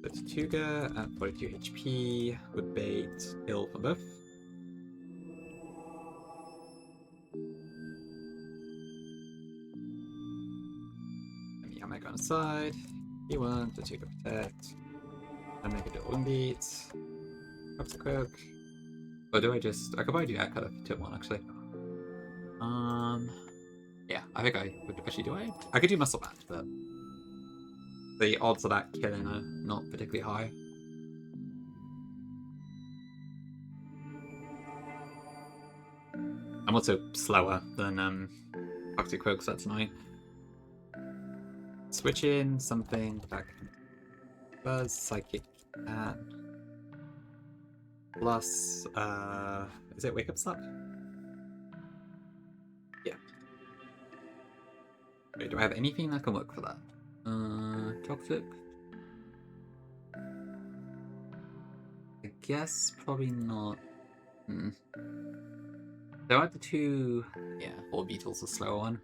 A: So Tortuga at 42 HP would bait ill for both. Let me Hammer on the side. E1, Tortuga protect. And make it do one beat. Up to cook. Or do I just... I could probably do that kind of turn one, actually. Yeah, I think I would actually do it. I could do Muscle Band, but... the odds of that killing are not particularly high. I'm also slower than Toxic Croak, so that's annoying. Switch in something back. Buzz, Psychic Cat. Plus, is it Wake Up Slap? Yeah. Wait, do I have anything that can work for that? Toxic? I guess probably not. There are the two... Yeah, All Beetle's a slower one.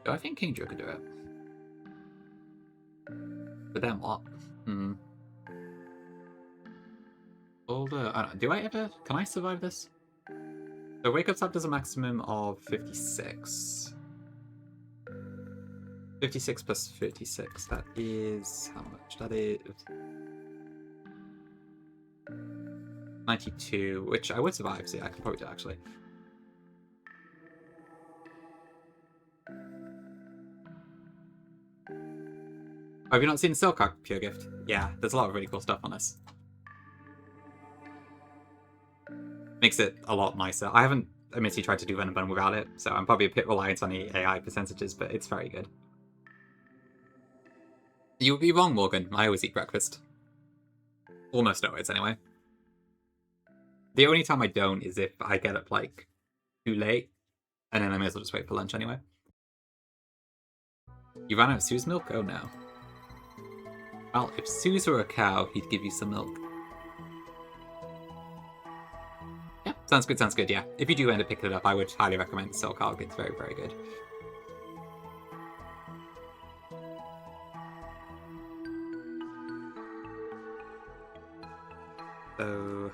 A: Do I think King Joe could do it? But then what? Older... I don't know, do I ever... Can I survive this? So Wake Up Slap does a maximum of 56. 56 plus 36, that is... How much? That is... 92, which I would survive, so yeah, I could probably do it, actually. Oh, have you not seen Silcock Pure Gift? Yeah, there's a lot of really cool stuff on this. Makes it a lot nicer. I haven't admittedly tried to do Venom Bun without it, so I'm probably a bit reliant on the AI percentages, but it's very good. You would be wrong, Morgan. I always eat breakfast. Almost always, anyway. The only time I don't is if I get up, like, too late, and then I may as well just wait for lunch anyway. You ran out of Sue's milk? Oh no. Well, if Sue's were a cow, he'd give you some milk. Yeah, sounds good, yeah. If you do end up picking it up, I would highly recommend the Silk Arc. It's very, very good. So...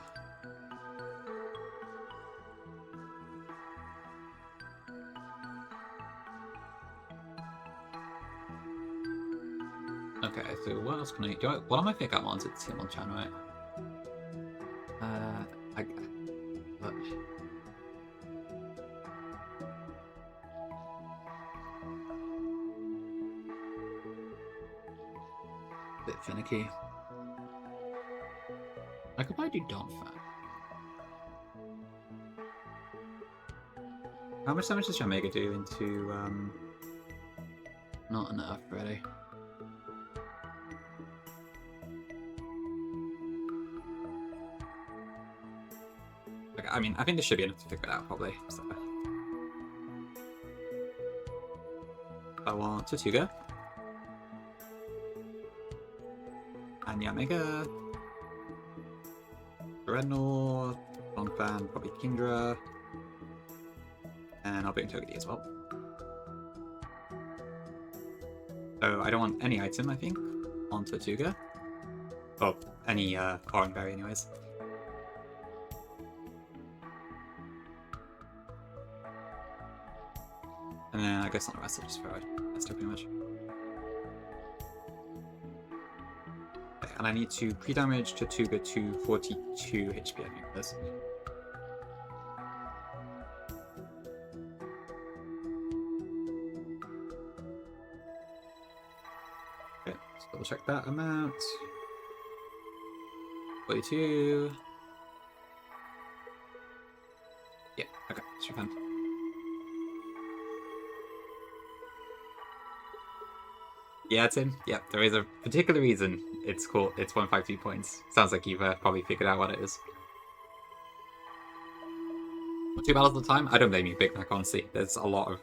A: okay, so what else can I do? What am I pick up on to Tim on Chan, right? Look. Bit finicky. I could probably do Don Fat. How much damage does Jamaica do into, not enough, really. Okay, I mean, I think this should be enough to figure it out, probably, so... I want Tortuga. And Yamega. Dreadnought. Longfan, probably Kingdra. And I'll bring Togedy as well. So I don't want any item, I think, on Tortuga. Or any Oranberry anyways. And then I guess on the rest I'll just throw it. That's still pretty much. Okay, and I need to pre-damage Tortuga to 42 HP, I think this. Okay, let's double check that amount. 42. Yeah, okay, it's your fun. Yeah, Tim. Yeah, there is a particular reason it's called. It's 152 points. Sounds like you've probably figured out what it is. 2 battles at a time? I don't blame you, Big Mac, honestly. There's a lot of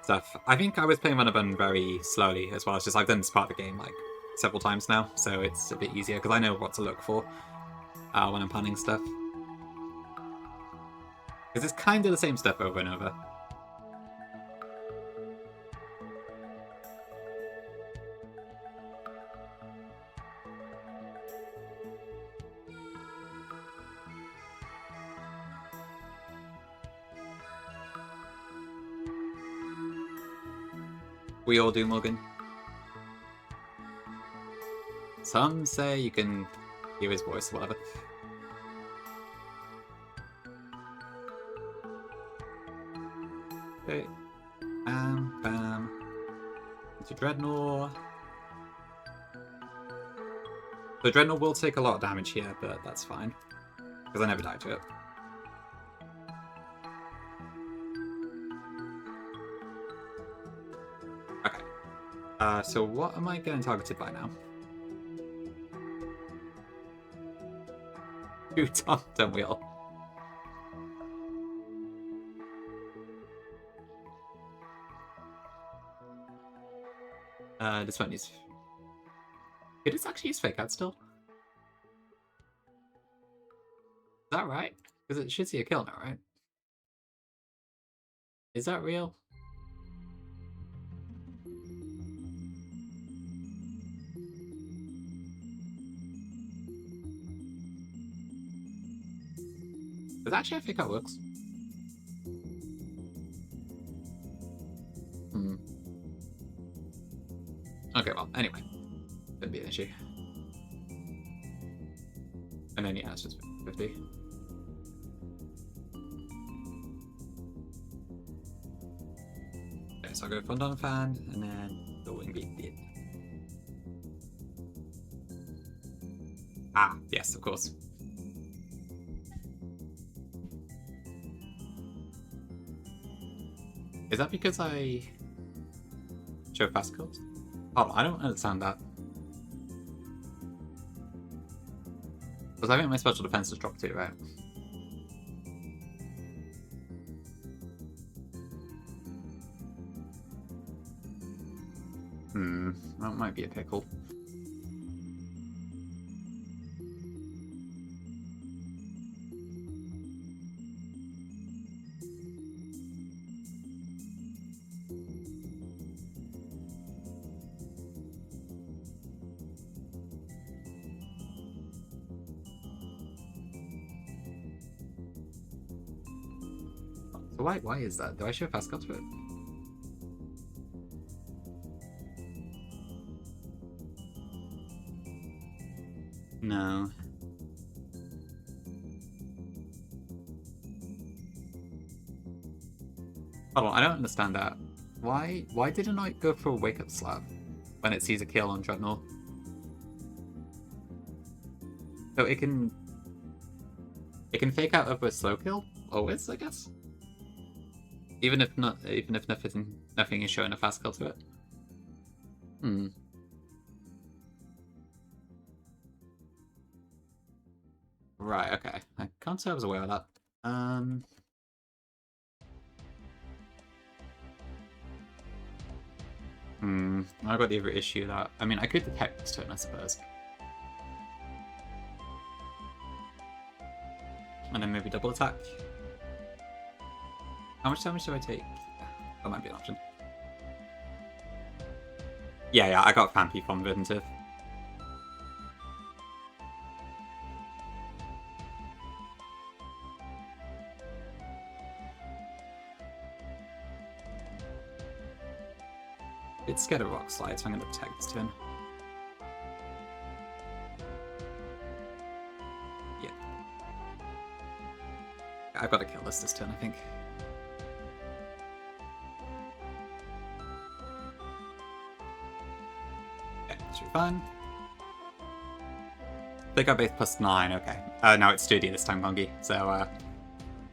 A: stuff. I think I was playing Runabun very slowly as well. It's just I've done this part of the game like several times now, so it's a bit easier because I know what to look for when I'm panning stuff. Because it's kind of the same stuff over and over. We all do, Morgan. Some say you can hear his voice, whatever. Okay. Bam. Into Dreadnought. The Dreadnought will take a lot of damage here, but that's fine. Because I never died to it. So what am I getting targeted by now? Two-ton wheel. This one is... Could it actually use Fake Out still? Is that right? Because it should see a kill now, right? Is that real? Does actually I think that works? Okay, well, anyway. Shouldn't be an issue. And then, yeah, it's just 50. Okay, so I'll go Fondant Fan, and then the Wing Beat. Ah, yes, of course. Is that because I show fast kills? Oh, I don't understand that. Because I think my special defense has dropped too, right? That might be a pickle. So why is that? Do I show fast kills for it? No. Hold on, I don't understand that. Why didn't I go for a wake-up slap when it sees a kill on Dreadnought? So it can fake out of a slow kill always, I guess. Even if nothing is showing a fast kill to it. Right, okay. I can't say I was aware of that. I've got the other issue that... I mean, I could detect this turn, I suppose. And then maybe double attack. How much damage do I take? That might be an option. Yeah, I got Fampy from Verdant. It's scared of Rock Slide, so I'm going to attack this turn. Yeah. I've got to kill this turn, I think. Yeah, that should be fine. They got base plus 9, okay. Now it's sturdy this time, Gongi, so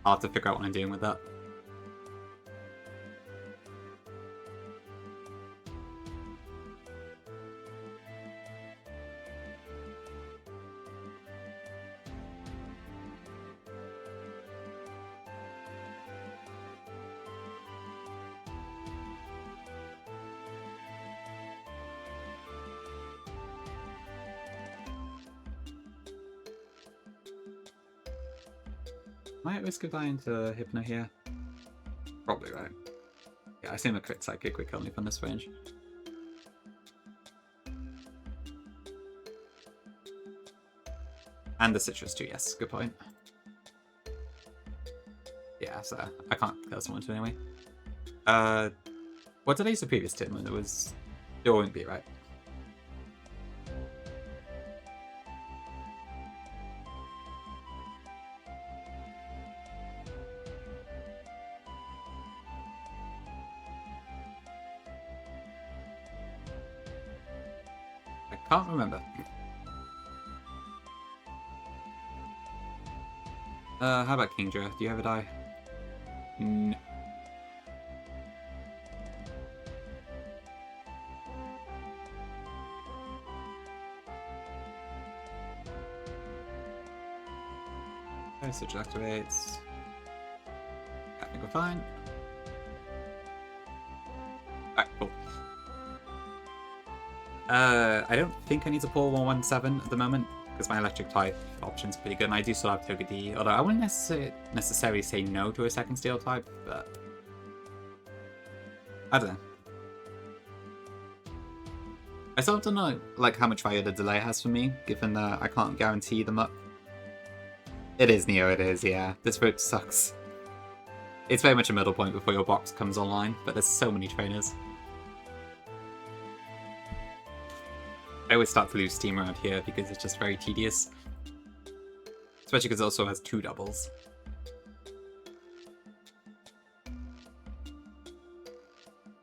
A: I'll have to figure out what I'm doing with that. Am I at risk of dying to Hypno here? Probably right. Yeah, I assume a crit psychic would kill me from this range. And the citrus too, yes, good point. Yeah, so I can't kill someone to anyway. What did I use the previous turn when it was... It won't be, right? I can't remember. How about Kingdra? Do you ever die? No. Okay, switch activates. I think we're fine. Alright, cool. I don't think I need to pull 117 at the moment, because my electric type option's pretty good, and I do still have Togedee, although I wouldn't necessarily say no to a second steel type, but... I don't know. I still don't know like how much value the delay has for me, given that I can't guarantee them up. It is Neo, it is, yeah. This route sucks. It's very much a middle point before your box comes online, but there's so many trainers. I always start to lose steam around here because it's just very tedious. Especially because it also has 2 doubles.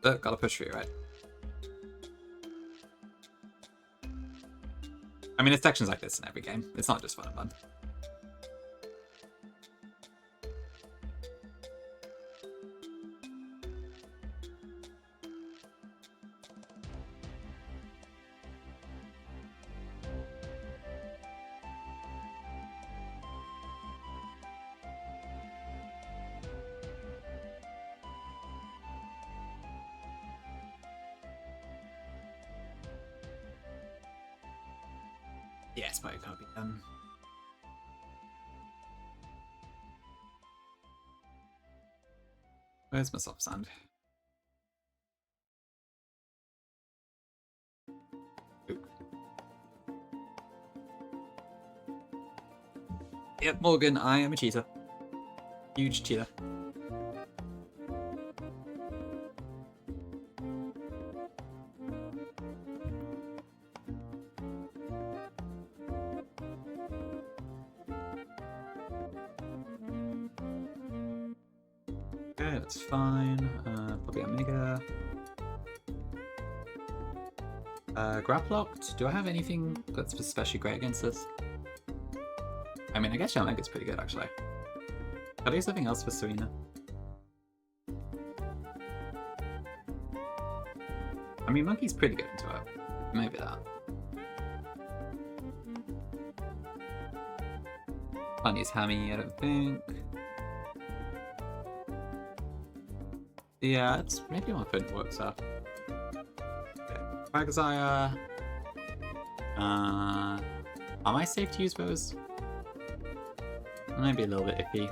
A: Gotta push through, right? I mean, it's sections like this in every game. It's not just fun and fun. Yeah, it's probably gonna be done. Where's my soft sand? Oop. Yep, Morgan, I am a cheater. Huge cheater. Okay, that's fine. Probably Omega. Grab locked. Do I have anything that's especially great against this? I mean, I guess Omega's pretty good, actually. Can I do something else for Serena? I mean, Monkey's pretty good into it. Maybe that. Can't use Hammy, I don't think. Yeah, it's maybe my phone works out. Okay. Quagsire. Am I safe to use those? Maybe a little bit iffy.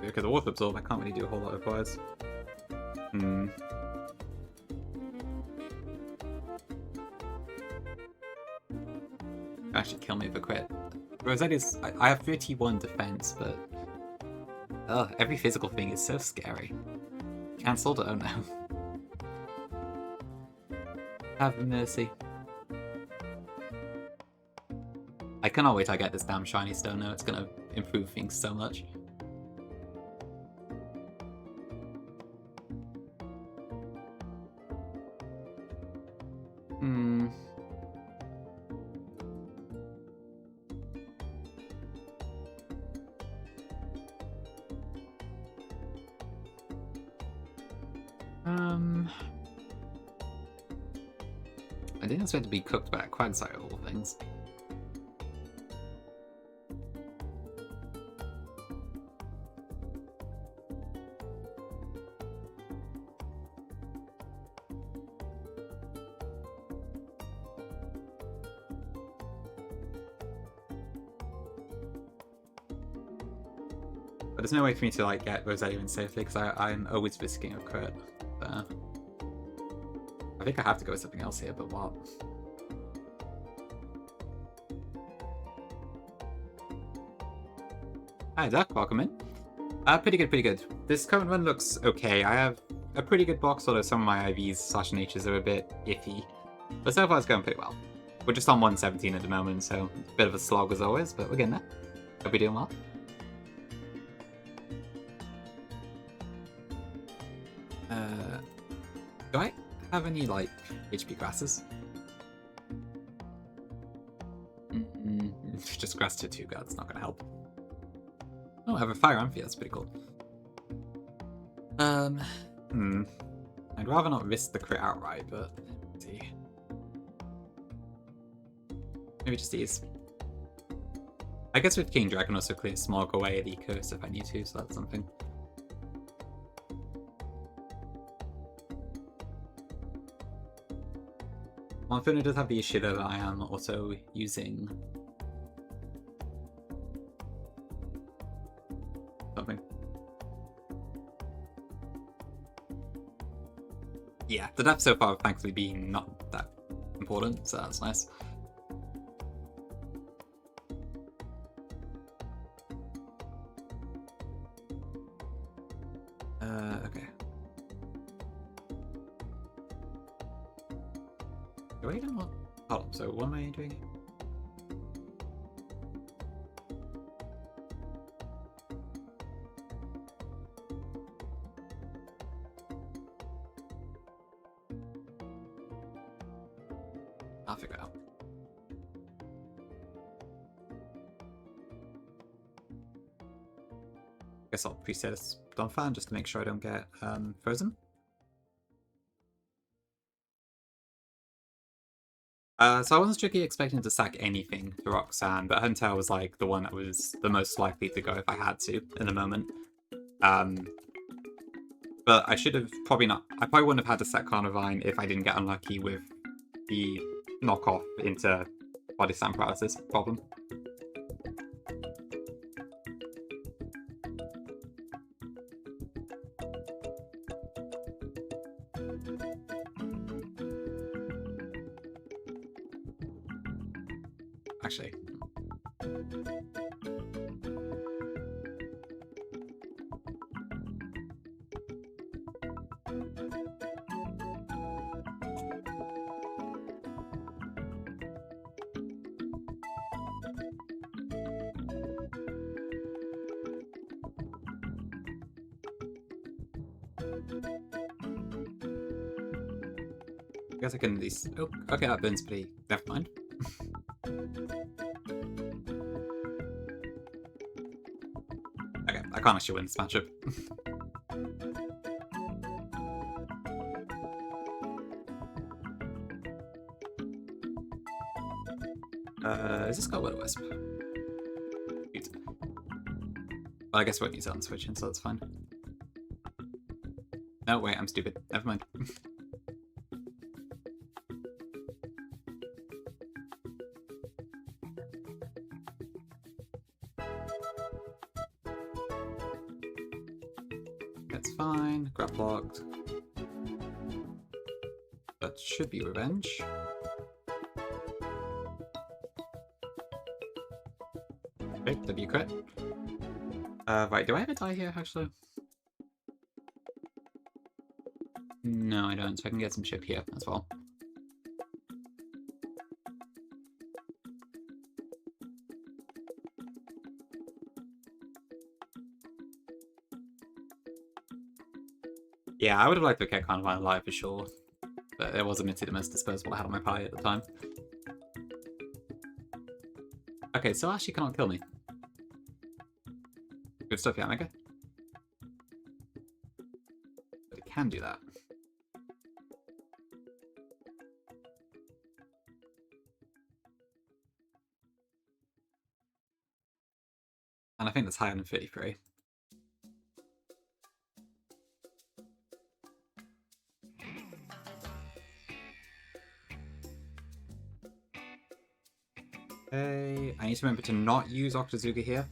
A: Because of Warp Absorb, I can't really do a whole lot otherwise. Actually kill me if I quit. Rosetti's... I have 31 defense, but... Ugh, every physical thing is so scary. Cancelled? Oh no. Have mercy. I cannot wait till I get this damn shiny stone now. It's gonna improve things so much. I think it's meant to be cooked by a Quagsire of all things. But there's no way for me to like get Rosetti in safely because I'm always risking a crit. I think I have to go with something else here, but what? Hi Duck, welcome in. Pretty good, pretty good. This current run looks okay. I have a pretty good box, although some of my IVs / natures are a bit iffy. But so far it's going pretty well. We're just on 117 at the moment, so a bit of a slog as always, but we're getting there. Hope we're doing well. Do I have any, like, HP grasses? Just grass to 2 guards, not gonna help. Oh, I have a fire amphi, that's pretty cool. I'd rather not risk the crit outright, but let's see. Maybe just these. I guess with Kingdra I can also clear Smog away the curse if I need to, so that's something. Monferno does have the issue that I am also using something. Yeah, the depth so far have thankfully been not that important, so that's nice. Okay. Wait, I'm not... Oh, so what am I doing? I'll figure it out. Guess I'll preset this Don Fan just to make sure I don't get frozen. So I wasn't strictly expecting to sack anything for Roxanne, but Hunter was like the one that was the most likely to go if I had to in the moment. But I should have probably not. I probably wouldn't have had to set Carnivine if I didn't get unlucky with the knockoff into body slam paralysis problem. Actually. I guess I can at least... Oh, okay, that burns pretty... Never mind. Okay, I can't actually win this matchup. Is this got Will-O-Wisp? Well, I guess I won't use it on switching, so that's fine. No, wait, I'm stupid. Never mind. That's fine. Grab blocked. That should be revenge. Okay, W crit. Right, do I have a die here, actually? No, I don't, so I can get some chip here as well. Yeah, I would have liked to get kind of alive for sure, but it was admittedly the most disposable I had on my pie at the time. Okay, so Ashley cannot kill me. Good stuff, yeah, Mega. But it can do that. And I think that's higher than 33. Okay, I need to remember to not use Octozuga here.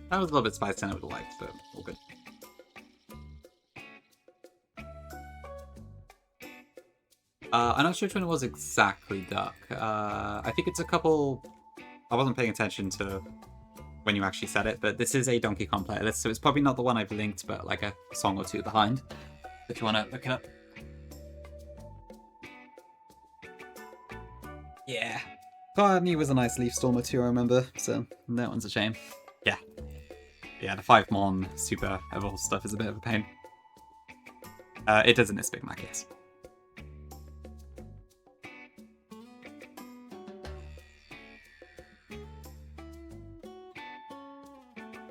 A: That was a little bit spicier than I would have liked, but all good. I'm not sure which one it was exactly, Duck. I think it's a couple... I wasn't paying attention to when you actually said it, but this is a Donkey Kong playlist, so it's probably not the one I've linked, but like a song or two behind, if you want to look it up. Yeah. Part of me was a nice Leaf Stormer too, I remember, so that one's a shame. Yeah. Yeah, the 5-mon super evolved stuff is a bit of a pain. It does in this Big Mac, yes.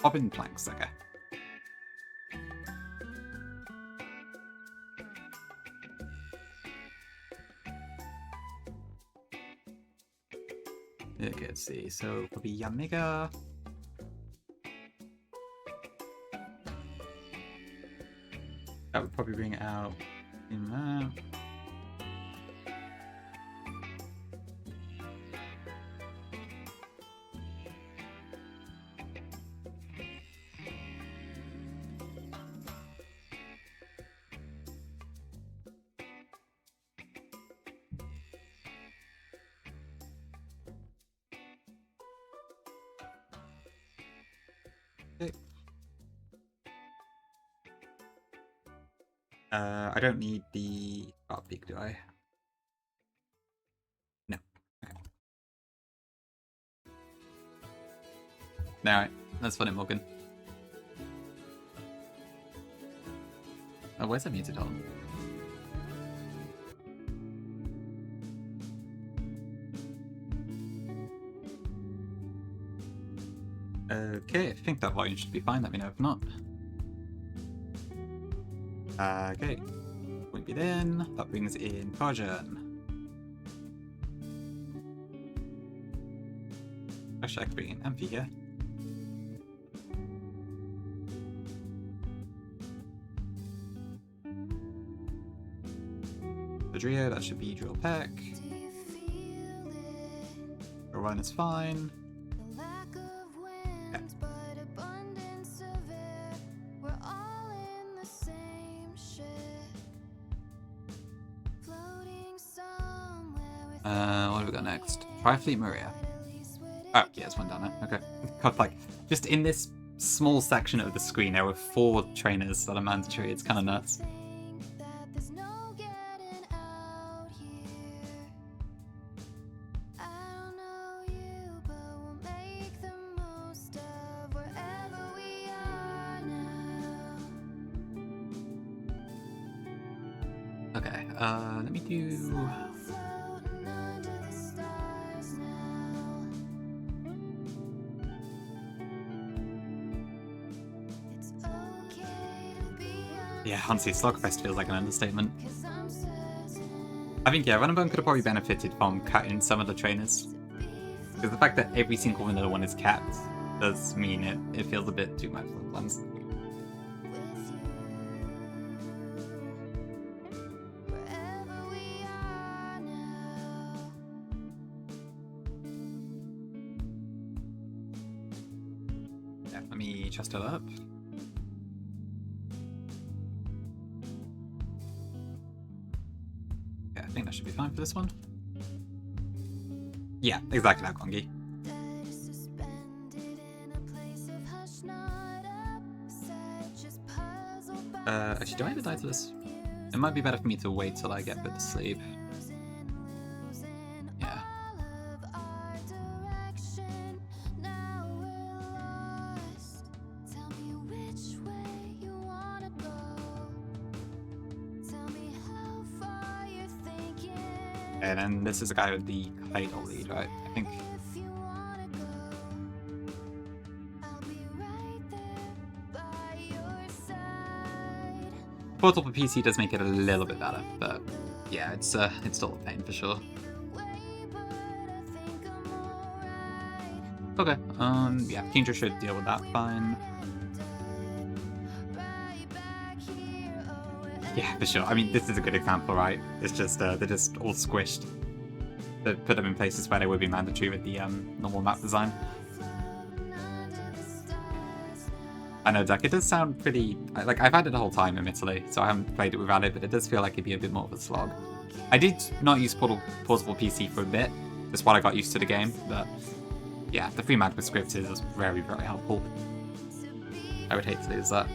A: Bobbin planks, okay. Okay, let's see. So probably Yamiga. That would probably bring it out in that. Okay. I don't need the art peak, do I? No. Okay. Alright, that's funny, Morgan. Oh, where's that muted on? Okay, I think that volume should be fine. Let me know if not. Okay. Point it in. That brings in Kajan. Actually, I could bring in Amphi here. Adria, that should be Drill Peck. Run is fine. Okay. What have we got next? Trifleet Maria. Oh, yeah, it's one down there. Okay. God, like, just in this small section of the screen, there were 4 trainers that are mandatory. It's kind of nuts. Okay, let me do... Yeah, honestly, Slugfest feels like an understatement. I think, yeah, Runabone could have probably benefited from cutting some of the trainers. Because the fact that every single vanilla one is capped does mean it feels a bit too much for the plans. Yeah, let me chest it up. Yeah, I think that should be fine for this one. Yeah, exactly like Kongi. Actually, do I ever die to this? It might be better for me to wait till I get put to sleep. Yeah. And then this is the guy with the title lead, right? I think. Portable PC does make it a little bit better, but yeah, it's still a pain for sure. Okay, yeah, Kendra should deal with that fine. Yeah, for sure. I mean, this is a good example, right? It's just they're just all squished. They put them in places where they would be mandatory with the normal map design. I know, Duck, it does sound pretty... Like, I've had it the whole time, admittedly, so I haven't played it without it, but it does feel like it'd be a bit more of a slog. I did not use portable PC for a bit, just while I got used to the game, but yeah, the free mag with scripts is very, very helpful. I would hate to lose that.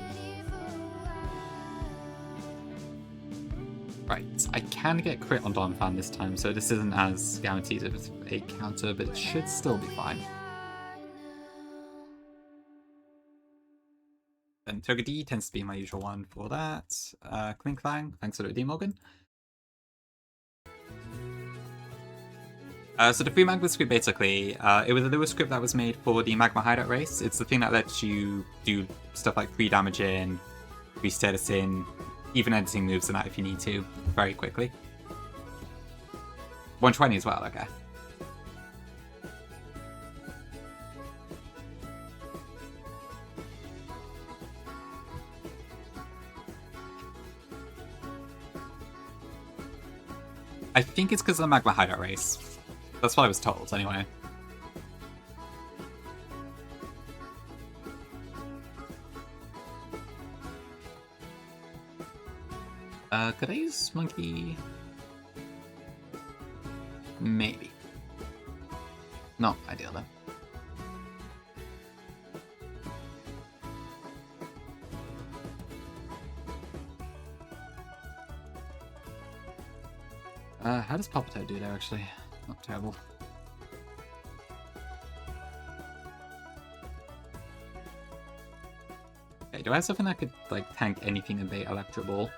A: Right, I can get crit on Donphan this time, so this isn't as guaranteed as a counter, but it should still be fine. Then Togadi tends to be my usual one for that. Clink Clang, thanks for the redeem, Morgan. So the free Magma script, basically, it was a newer script that was made for the Magma Hideout race. It's the thing that lets you do stuff like free damage in, free status in, even editing moves and that if you need to, very quickly. 120 as well, okay. I think it's because of the Magma Hideout race. That's what I was told, anyway. Could I use Monkey? Maybe. Not ideal, though. How does Palpatine do there, actually? Not terrible. Okay, do I have something that could, like, tank anything in the Electro Ball?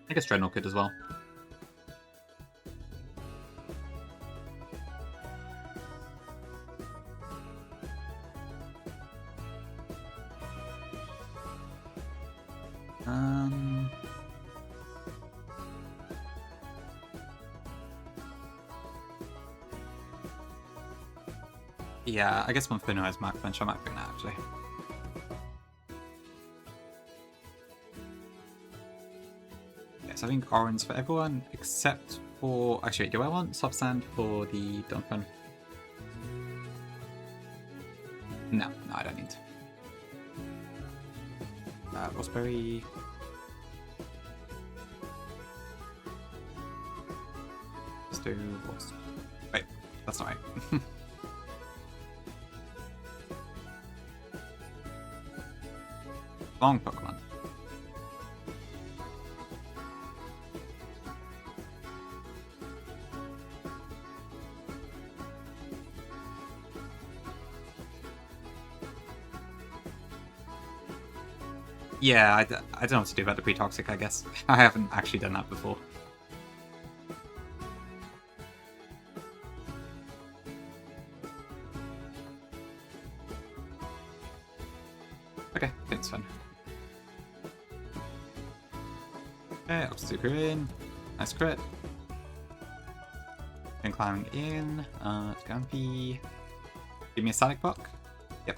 A: I guess Dreadnought could as well. Yeah, I guess Monferno has Mach Punch. I might bring that actually. Yes, I think orange for everyone except for. Actually, wait, do I want soft sand for the Duncan? No, I don't need. Raspberry. Let's do. Wait, that's not right. Long Pokemon. Yeah, I don't know what to do about the pre-toxic, I guess. I haven't actually done that before. Okay, it's fun. Okay, up super in. Nice crit. And climbing in. It's gonna be. Give me a static block. Yep.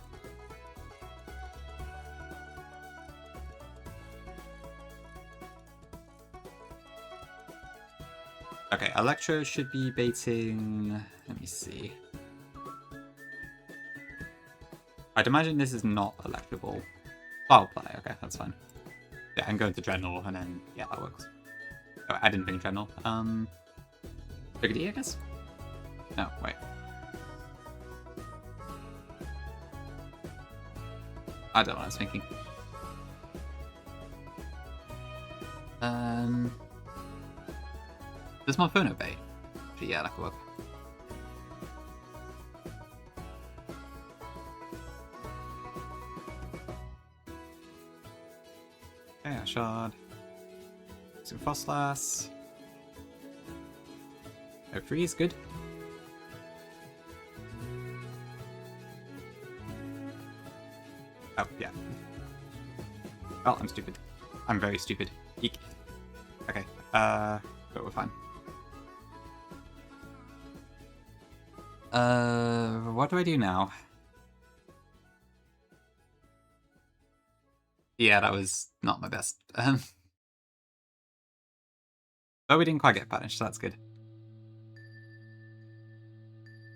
A: Okay, Electro should be baiting. Let me see. I'd imagine this is not Electro Ball. Foul play, okay, that's fine. Yeah, I'm going to Dreadnought, and then, yeah, that works. Oh, I didn't bring Dreadnought. Brigadier, I guess? No, wait. I don't know what I was thinking. Does my phone obey? Actually, yeah, that could work. Okay, a shard. Some Frostlass. No freeze, good. Oh, yeah. Oh, I'm stupid. I'm very stupid. Eek. Okay, but we're fine. What do I do now? Yeah, that was not my best. But we didn't quite get punished, so that's good.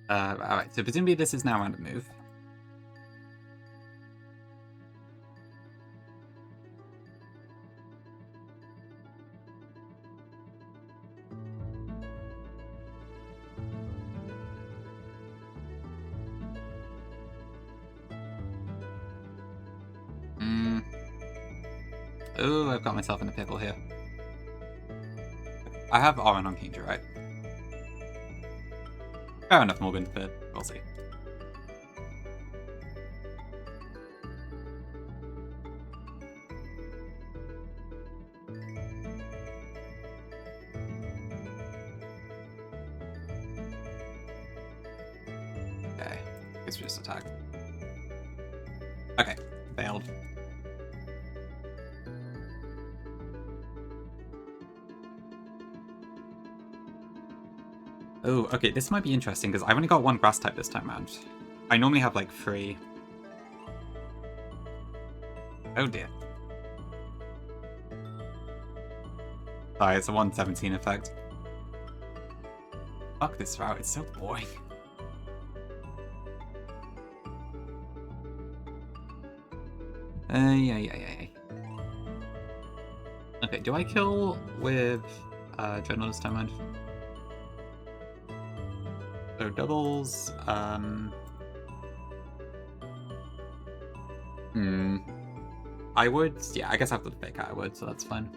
A: Alright, so presumably this is now random move. Oh, I've got myself in a pickle here. I have Oran on Kingdra, right? Fair enough, Morgan, but we'll see. Okay, guess we just attack. Okay, failed. Oh, okay, this might be interesting because I've only got one grass type this time around. I normally have like 3. Oh dear. Sorry, it's a 117 effect. Fuck this route, it's so boring. Yeah. Okay, do I kill with Dreadnought this time around? So doubles, I would, yeah, I guess after the fake out I would, so that's fine.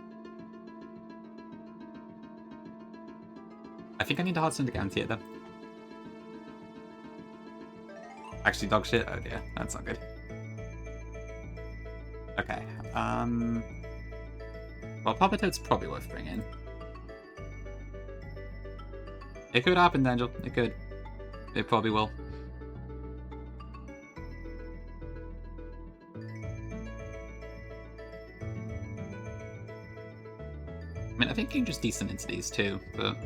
A: I think I need to Hearthstone to guarantee it though. Actually dog shit, oh dear, that's not good. Okay, Well, Papa Toad's probably worth bringing. It could happen, Angel. It could. It probably will. I mean, I think Ginger's decent into these too, but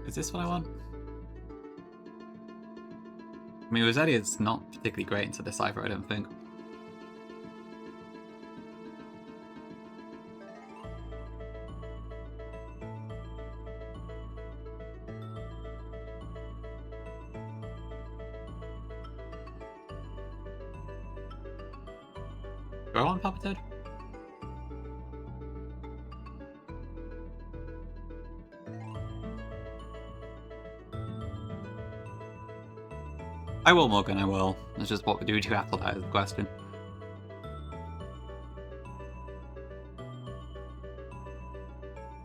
A: Is this what I want? I mean, Rosalia's not particularly great into this either, I don't think. Do I want Papa Toad? I will, Morgan, I will. It's just what do we do after that is the question.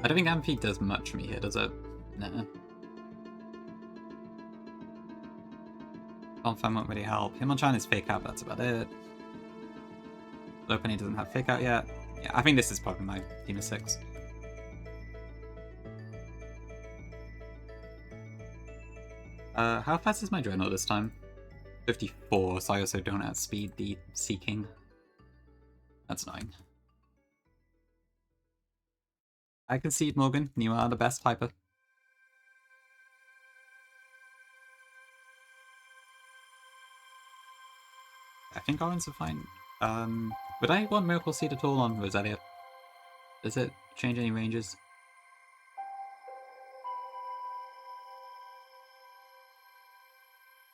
A: I don't think Amphi does much for me here, does it? No. Confirm won't really help. Hitmonchan fake out, that's about it. Lopunny doesn't have fake out yet. Yeah, I think this is probably my team of 6. How fast is my Dreadnought this time? 54, so I also don't outspeed the Seeking. That's annoying. I concede, Morgan. You are the best typer. I think orange are fine. Would I want Miracle Seed at all on Rosalia? Does it change any ranges?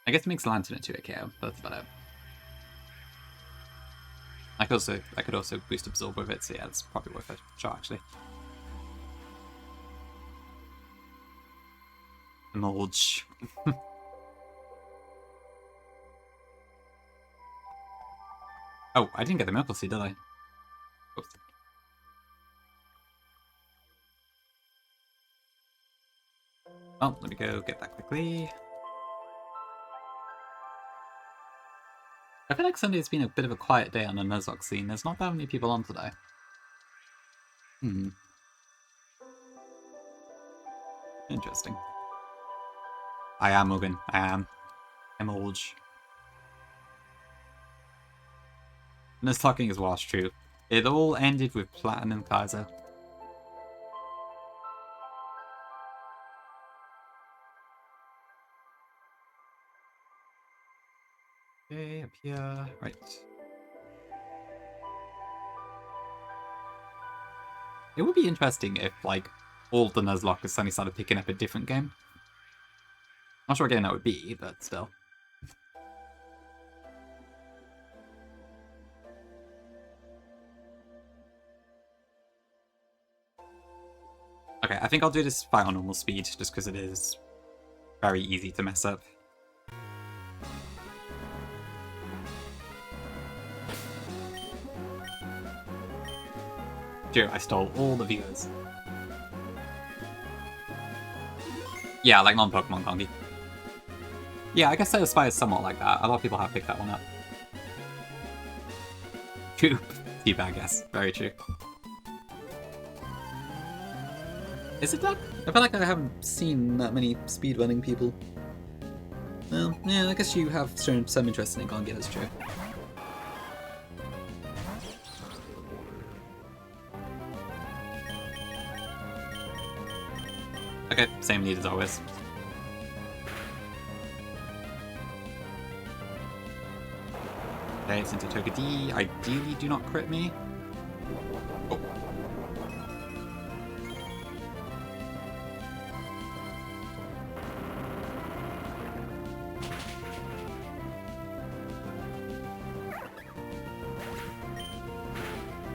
A: I guess it makes Lantern into a KO, but that's about it. I could also boost Absorb with it, so yeah, it's probably worth a shot actually. Mulch. Oh, I didn't get the Miracle Seed, did I? Oops. Oh, let me go get that quickly. I feel like Sunday's been a bit of a quiet day on the Nuzlocke scene. There's not that many people on today. Interesting. I am Morgan. I am. I'm old. Nuzlocking is what's true. It all ended with Platinum Kaiser. Okay, up here. Right. It would be interesting if, like, all the Nuzlockers suddenly started picking up a different game. Not sure what game that would be, but still. Okay, I think I'll do this fight on normal speed, just because it is very easy to mess up. Dude, I stole all the viewers. Yeah, like non-Pokemon Kongi. Yeah, I guess that aspires somewhat like that. A lot of people have picked that one up. True. Teabag, yes. Very true. Is it Duck? I feel like I haven't seen that many speedrunning people. Well, yeah, I guess you have shown some interest in Kongi, that's true. Okay, same lead as always. Okay, it's into Toka D. Ideally, do not crit me. Oh.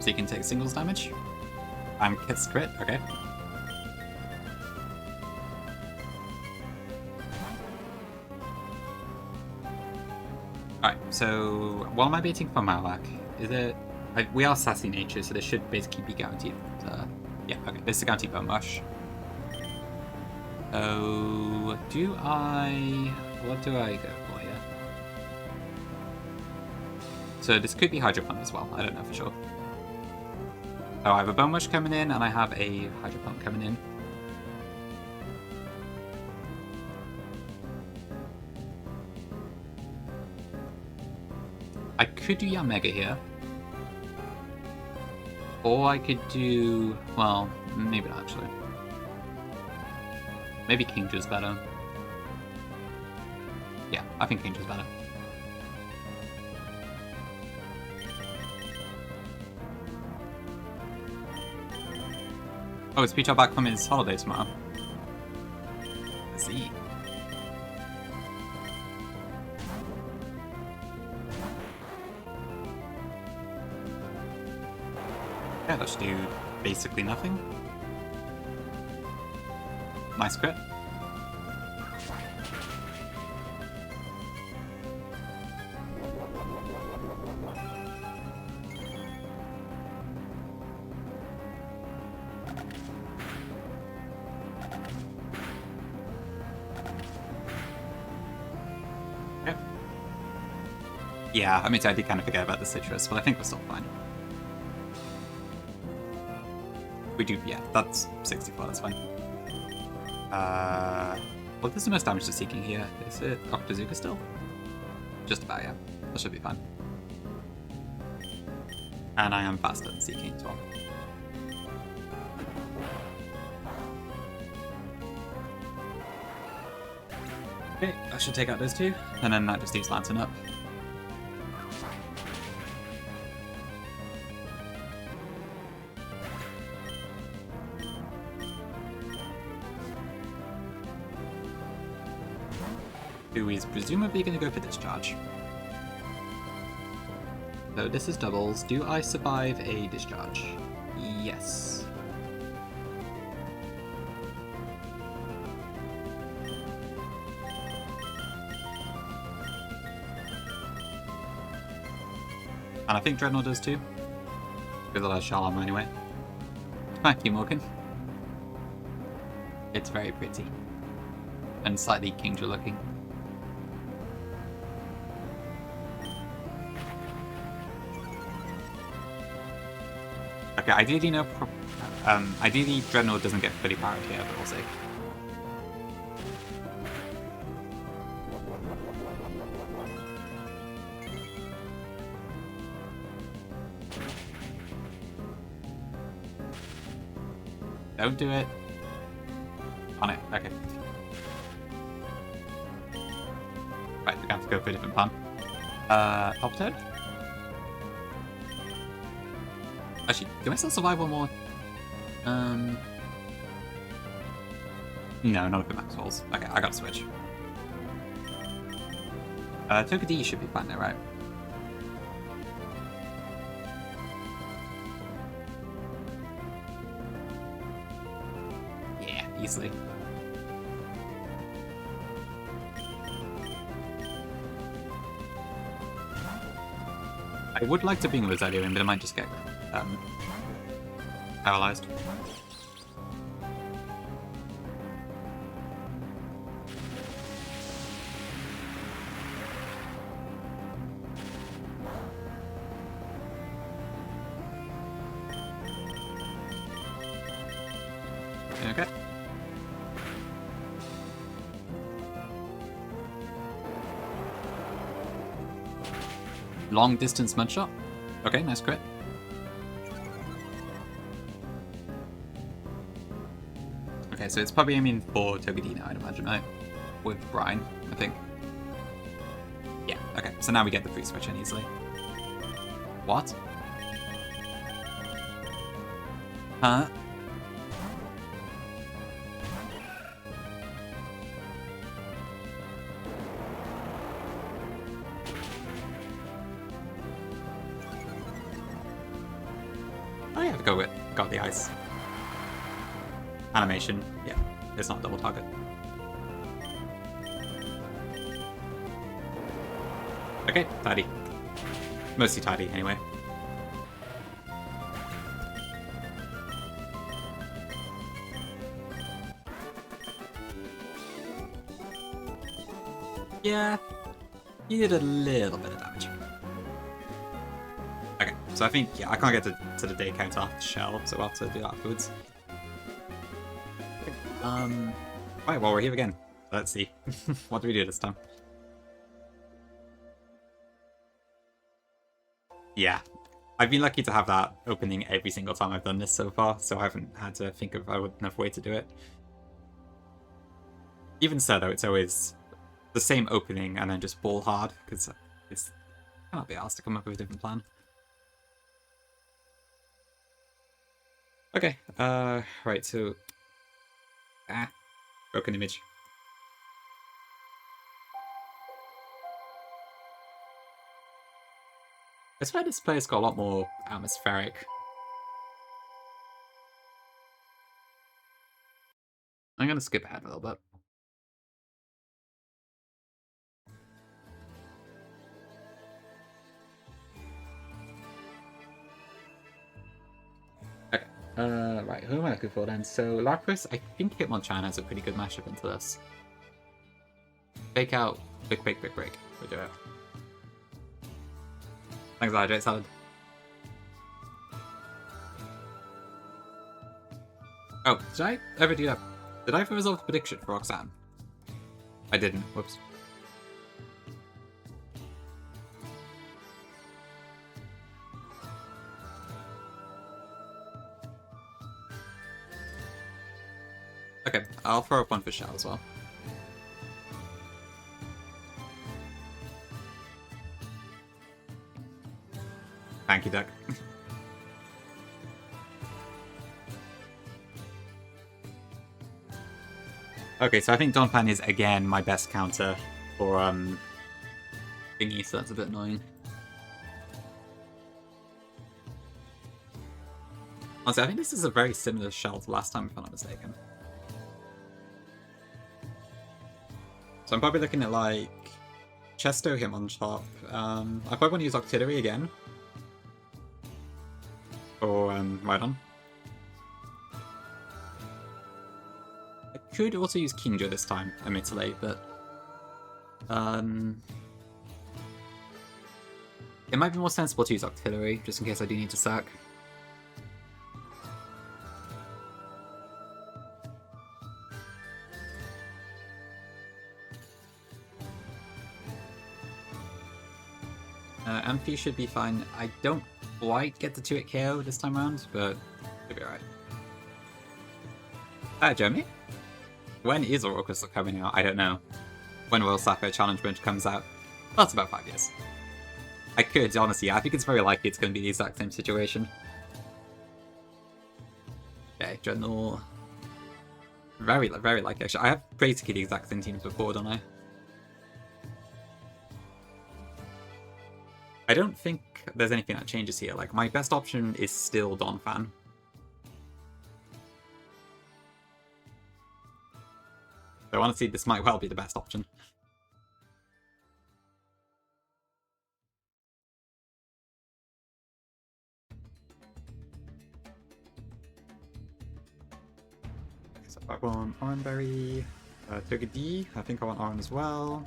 A: So you can take singles damage. And gets crit, okay. Alright, so what am I baiting for Malak? Is it... we are Sassy Nature, so this should basically be guaranteed. Yeah, okay, this is a guaranteed Bone Rush. Oh, do I... what do I go for here? So this could be Hydro Pump as well. I don't know for sure. Oh, I have a Bone Rush coming in, and I have a Hydro Pump coming in. I could do Yamega here. Or I could do... well, maybe not actually. Maybe Kingdra's better. Yeah, I think Kingdra's better. Oh, is Peach back from his holiday tomorrow? I see. Yeah, that should do basically nothing. Nice crit. Okay. Yeah, I mean, I did kind of forget about the citrus, but I think we're still fine. We do, yeah, that's 64, that's fine. What is the most damage to Seeking here? Is it Octazooka still? Just about, yeah. That should be fine. And I am faster than Seeking as well. Okay, I should take out those two, and then that just leaves Lantern up. Who is presumably going to go for Discharge. So this is doubles. Do I survive a Discharge? Yes. And I think Dreadnought does too. Because it has Shell Armor anyway. Thank you, Morgan. It's very pretty. And slightly Kingdra looking. Okay, ideally no. Ideally Dreadnought doesn't get fully powered here, but we'll see. Don't do it. On it. Okay. Right, we're gonna have to go for a different plan. Pop Toad? Actually, do I still survive one more? No, not if it max rolls. Okay, I gotta switch. Tokadi should be fine there, right? Yeah, easily. I would like to bring Rosario in, but it might just get paralyzed. Okay. Long distance mud shot. Okay, nice crit. Okay, so it's probably aiming for Togedina, I'd imagine, right? With Brine, I think. Yeah, okay. So now we get the free switch in easily. What? Huh? Oh yeah, go with got the ice. Animation, yeah, it's not double target. Okay, tidy. Mostly tidy, anyway. Yeah, you did a little bit of damage. So I think, yeah, I can't get to the day count after Chelle, so we'll have to do that afterwards. Right, well, we're here again. Let's see. What do we do this time? Yeah. I've been lucky to have that opening every single time I've done this so far, so I haven't had to think of another way to do it. Even so, though, it's always the same opening and then just ball hard, because it's cannot be asked to come up with a different plan. Okay, right, so... broken image. I swear this player's got a lot more atmospheric. I'm gonna skip ahead a little bit. Okay, right, who am I looking for then? So, Lapras, I think Hitmonchan has a pretty good mashup into this. Fake out, big break. We'll do it. Thanks, Hydrate Salad. Oh, did I ever do that? Did I ever resolve the prediction for Roxanne? I didn't. Whoops. Okay, I'll throw up one for Chelle as well. Thank you, Duck. Okay, so I think Donphan is again my best counter for thingy, so that's a bit annoying. Honestly, I think this is a very similar Chelle to last time, if I'm not mistaken. So I'm probably looking at like Chesto, him on top. I probably want to use Octillery again. Or Rhydon. I could also use Kingdra this time, admittedly, but it might be more sensible to use Octillery, just in case I do need to sack. Amphi should be fine. I don't quite get the 2-hit KO this time around, but it'll be alright. Jeremy? When is Aurora Crystal coming out? I don't know. When Royal Sapphire Challenge Bunch comes out? That's about 5 years. I could, honestly, I think it's very likely it's going to be the exact same situation. Okay, Dreadnought. Very likely, actually. I have basically the exact same teams before, don't I? I don't think there's anything that changes here. Like, my best option is still Donphan. So honestly, this might well be the best option. So I want Oranberry, Togepi. I think I want Oran as well.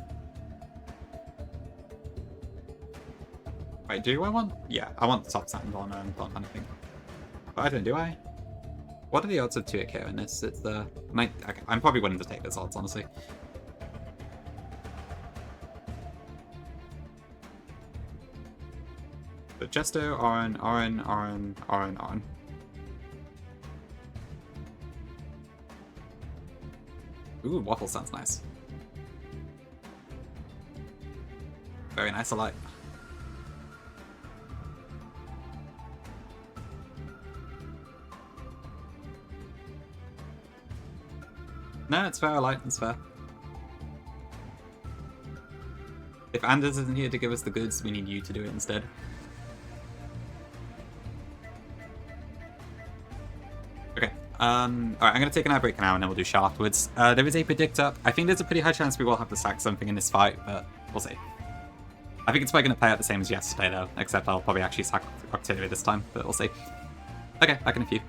A: Wait, do I want? Yeah, I want Soft Sand on Donphan, I think. But I don't, do I? What are the odds of 2-hit KO in this? It's the... Okay, I'm probably willing to take those odds, honestly. But Chesto, Oran. Ooh, Waffle sounds nice. Very nice, I like. No, it's fair, I like, it's fair. If Anders isn't here to give us the goods, we need you to do it instead. Okay, alright, I'm gonna take an ad break now and then we'll do Chelle afterwards. There is a predictor. I think there's a pretty high chance we will have to sack something in this fight, but we'll see. I think it's probably gonna play out the same as yesterday though, except I'll probably actually sack Octillery this time, but we'll see. Okay, back in a few.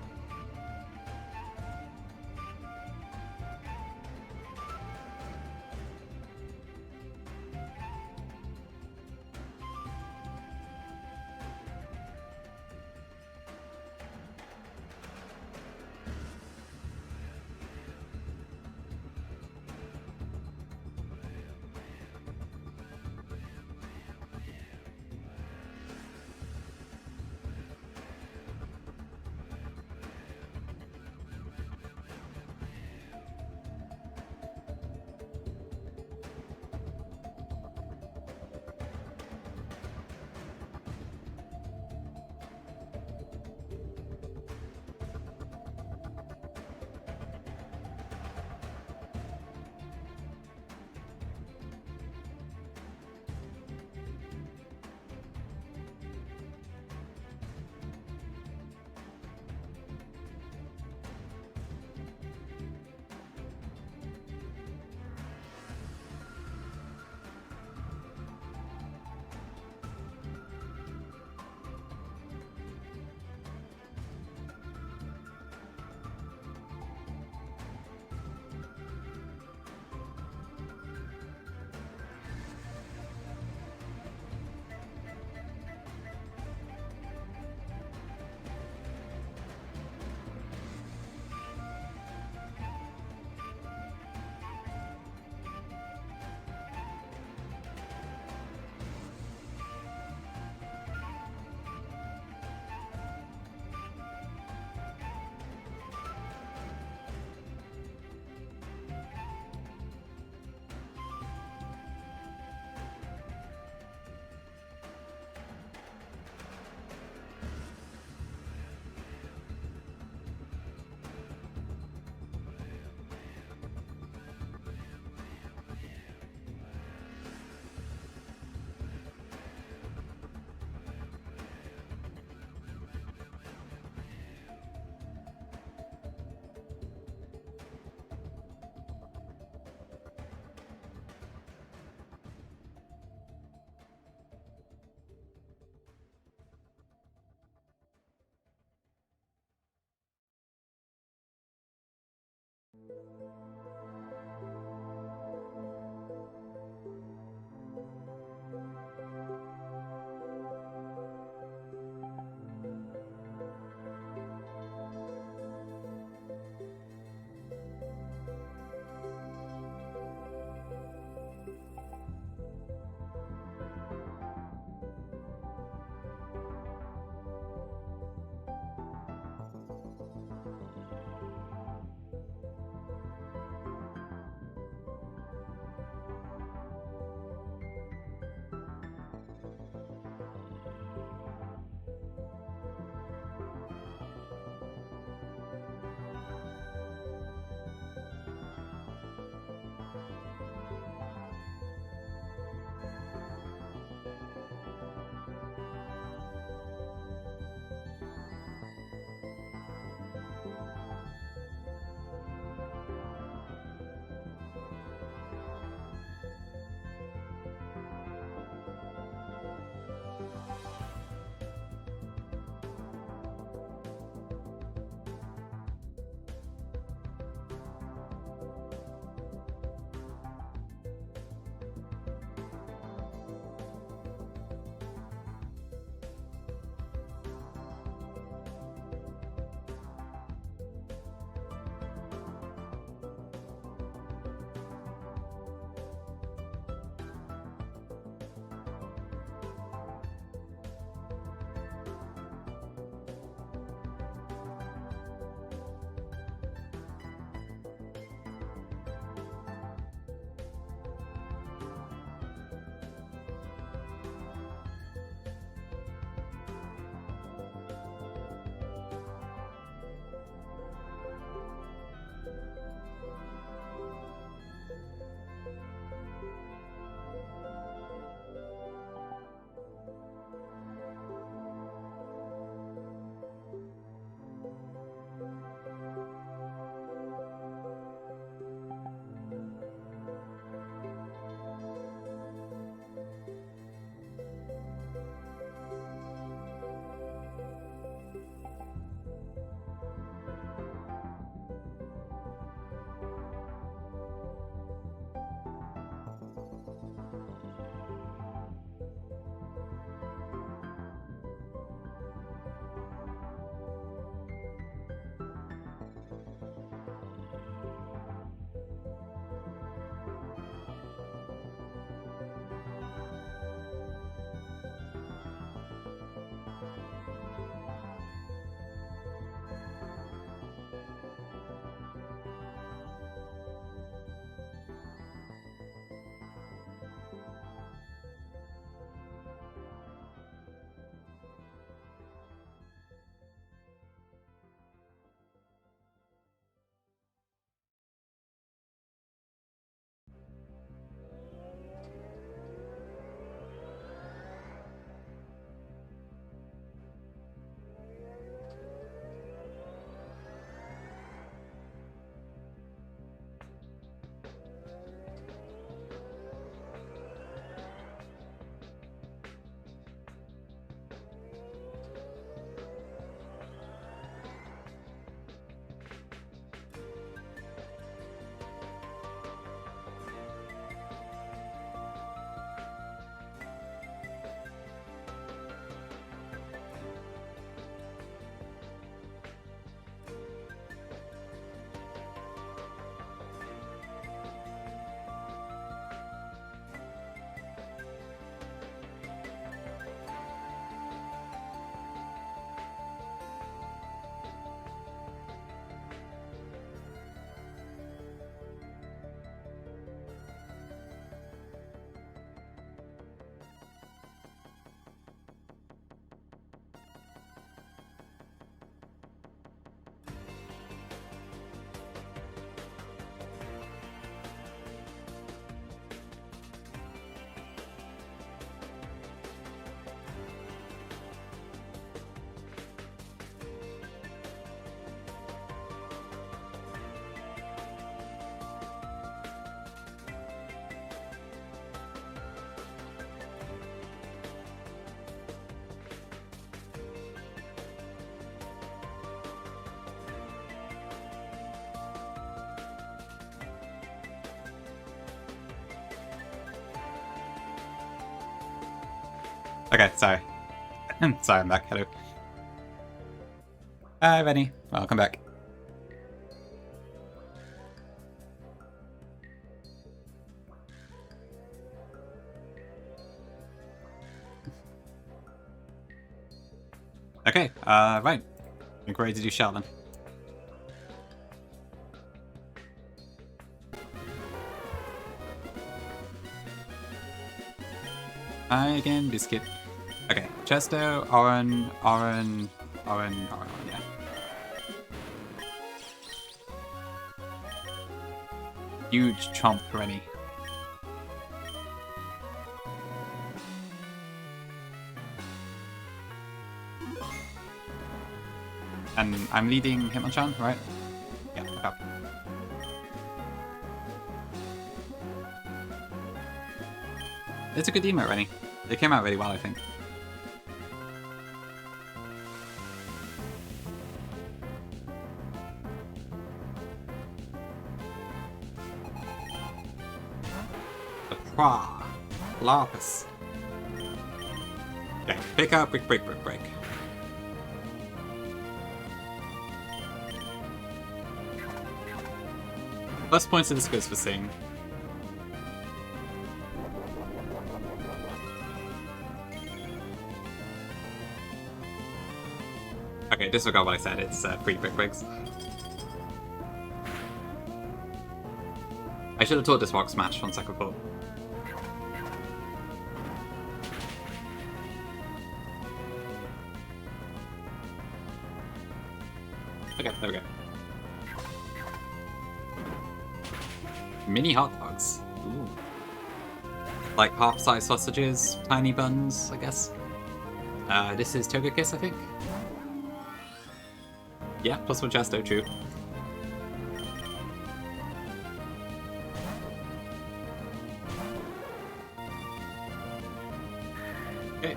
A: Okay, sorry. Sorry, I'm back. Hello. Hi, Rennie. Welcome back. Okay, right. I think we're ready to do Chelle then. Hi again, Biscuit. Okay, Chesto, Oren, yeah. Huge chomp, Rennie. And I'm leading Hitmonchan, right? Yeah, okay. It's a good emote, Rennie. It came out really well, I think. The Lapis. Okay, pick up, break. Plus points to this goes for Sing. Okay, disregard what I said, it's free breaks. I should have taught this Rock Smash on second thought. Okay, there we go. Mini hot dogs. Ooh. Like half-size sausages, tiny buns, I guess. This is Togekiss, I think. Yeah, plus one Chesto, true. Okay.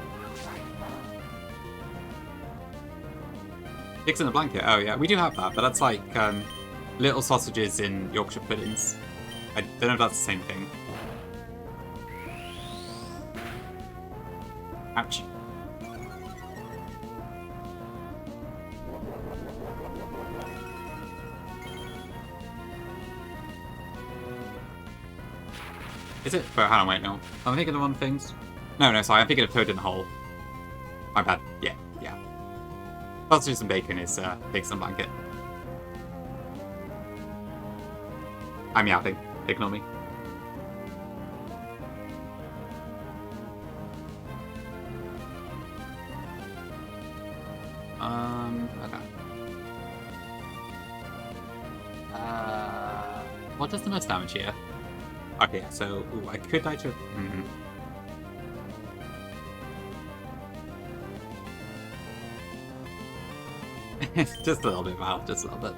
A: Pigs in a blanket. Oh yeah, we do have that, but that's like little sausages in Yorkshire puddings. I don't know if that's the same thing. Ouch. Is it? But hang on, wait, no. I'm thinking of the wrong things. No, sorry, I'm thinking of Toad in the Hole. My bad. Yeah. Sausages and bacon is pigs in a blanket. I'm yapping. Ignore me. Okay. What does the most damage here? Okay, so I could die to. Just a little bit, Val. Just a little bit.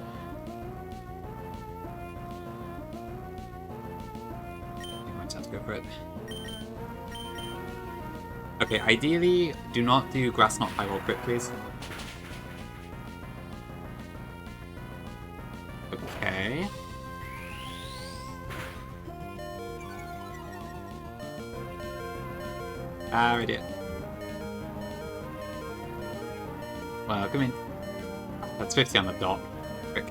A: I might have to go for it. Okay, ideally, do not do Grass Knot High Roll Crit, please. Okay. Idiot. Well, come in. That's 50 on the dot. Quick.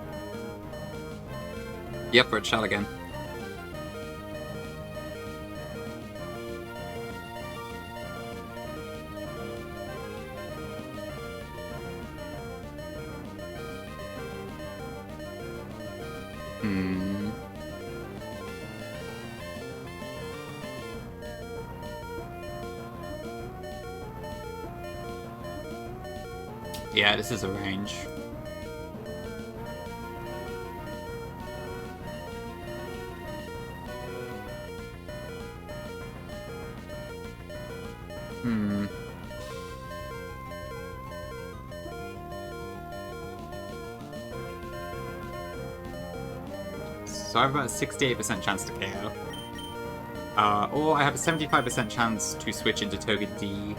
A: Yep, we're at Chelle again. Yeah, this is a range. So I have about a 68% chance to KO. Or I have a 75% chance to switch into Toga D,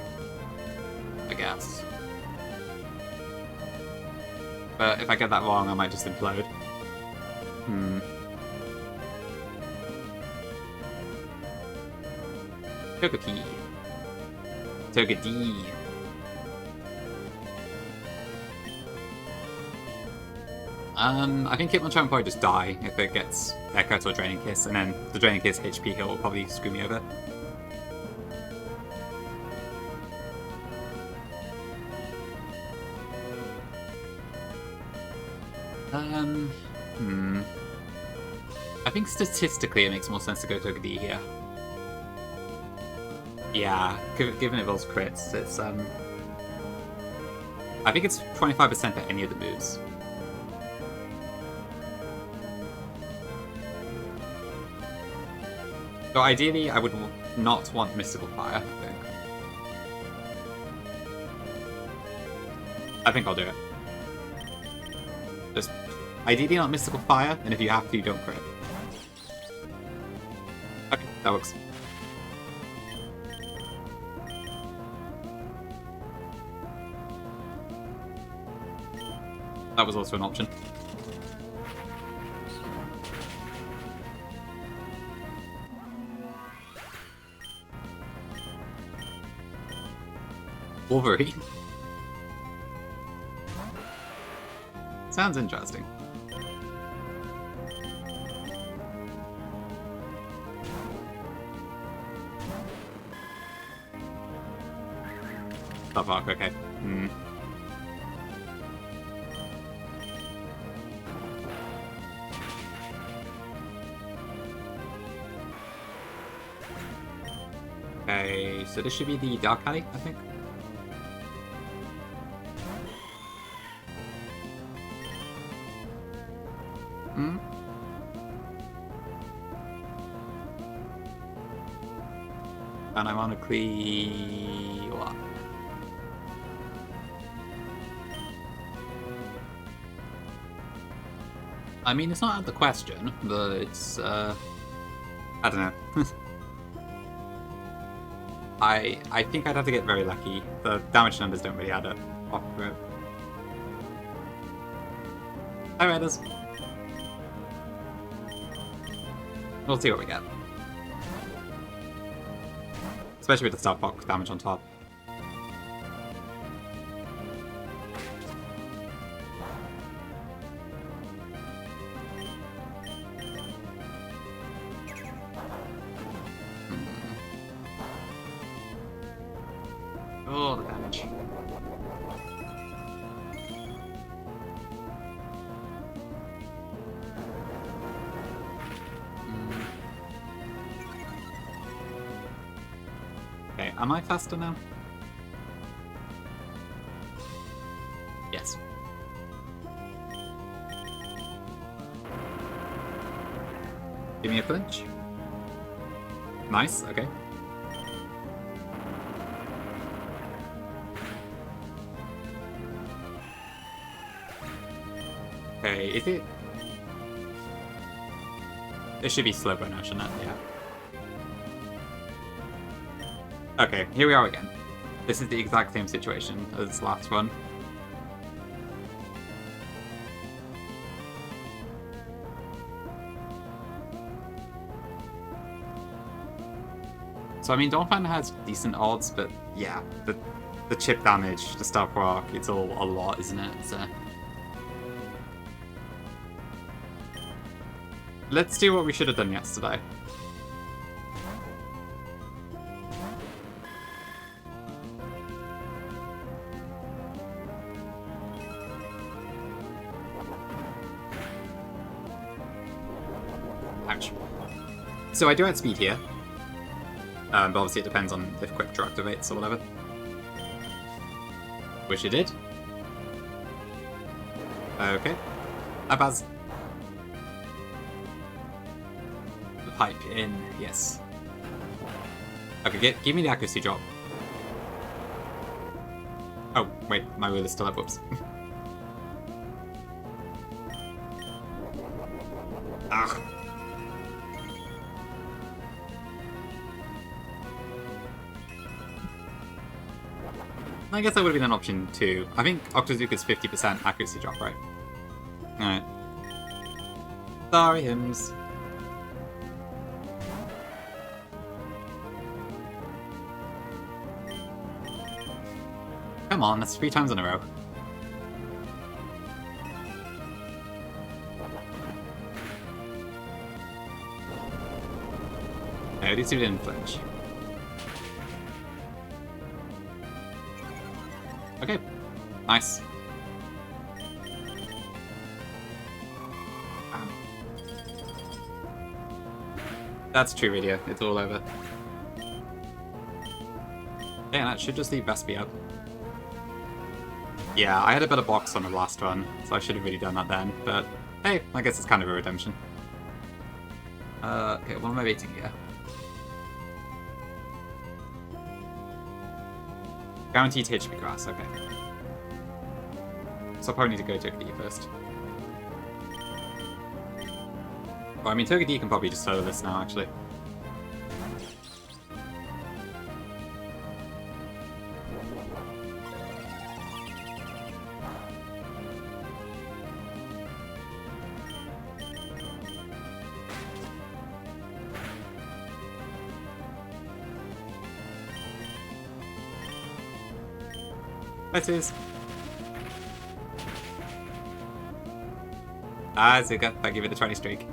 A: I guess. But if I get that wrong, I might just implode. Toga Key. Toga D. I think it will try and probably just die if it gets Echo to a Draining Kiss, and then the Draining Kiss HP heal will probably screw me over. I think statistically it makes more sense to go Toga D here. Yeah, given it rolls crits, it's I think it's 25% for any of the moves. So ideally, I would not want Mystical Fire, I think. I think I'll do it. Just ideally not Mystical Fire, and if you have to, don't crit. Okay, that works. That was also an option. Wolverine. Sounds interesting. Oh fuck, okay. Okay, so this should be the Dark Alley, I think. And ironically, what? I mean, it's not out of the question, but it's, I don't know. I think I'd have to get very lucky. The damage numbers don't really add up off rip. Hi, Raiders. We'll see what we get. Especially with the Star Fox damage on top. Oh, the damage. Okay, am I faster now? Yes. Give me a flinch. Nice, okay. Okay, is it? It should be slow burn, shouldn't it? Yeah. Okay, here we are again. This is the exact same situation as last one. So I mean, Dawnfang has decent odds, but yeah, the chip damage, the Star Rock, it's all a lot, isn't it? So let's do what we should have done yesterday. Ouch. So I do add speed here. But obviously it depends on if Quick Draw activates or whatever. Which it did. Okay. Abaz. The pipe in, yes. Okay, give me the accuracy drop. Oh, wait, my wheel is still up, whoops. Ah. I guess that would have been an option too. I think Octozooka's 50% accuracy drop, right? Alright. Sorry, hymns. Come on, that's 3 times in a row. No, these two didn't flinch. Okay, nice. That's true, video. It's all over. Yeah, that should just leave Vespi up. Yeah, I had a better box on the last run, so I should have really done that then, but hey, I guess it's kind of a redemption. Okay, what am I waiting here? Guaranteed HP grass, okay. So I'll probably need to go Turkey first. Well, I mean, Turkey can probably just solo this now, actually. That is. Ah, Zuka, I give it a 20 streak.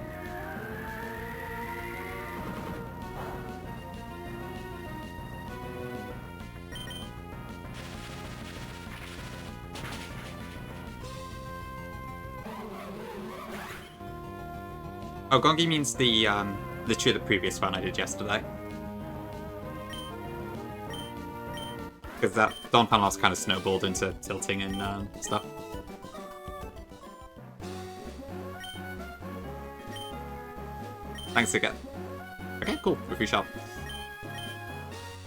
A: Oh, Gongi means the literally the previous one I did yesterday. Because that Don Panos kind of snowballed into tilting and stuff. Thanks again. Okay, cool. We're free shop.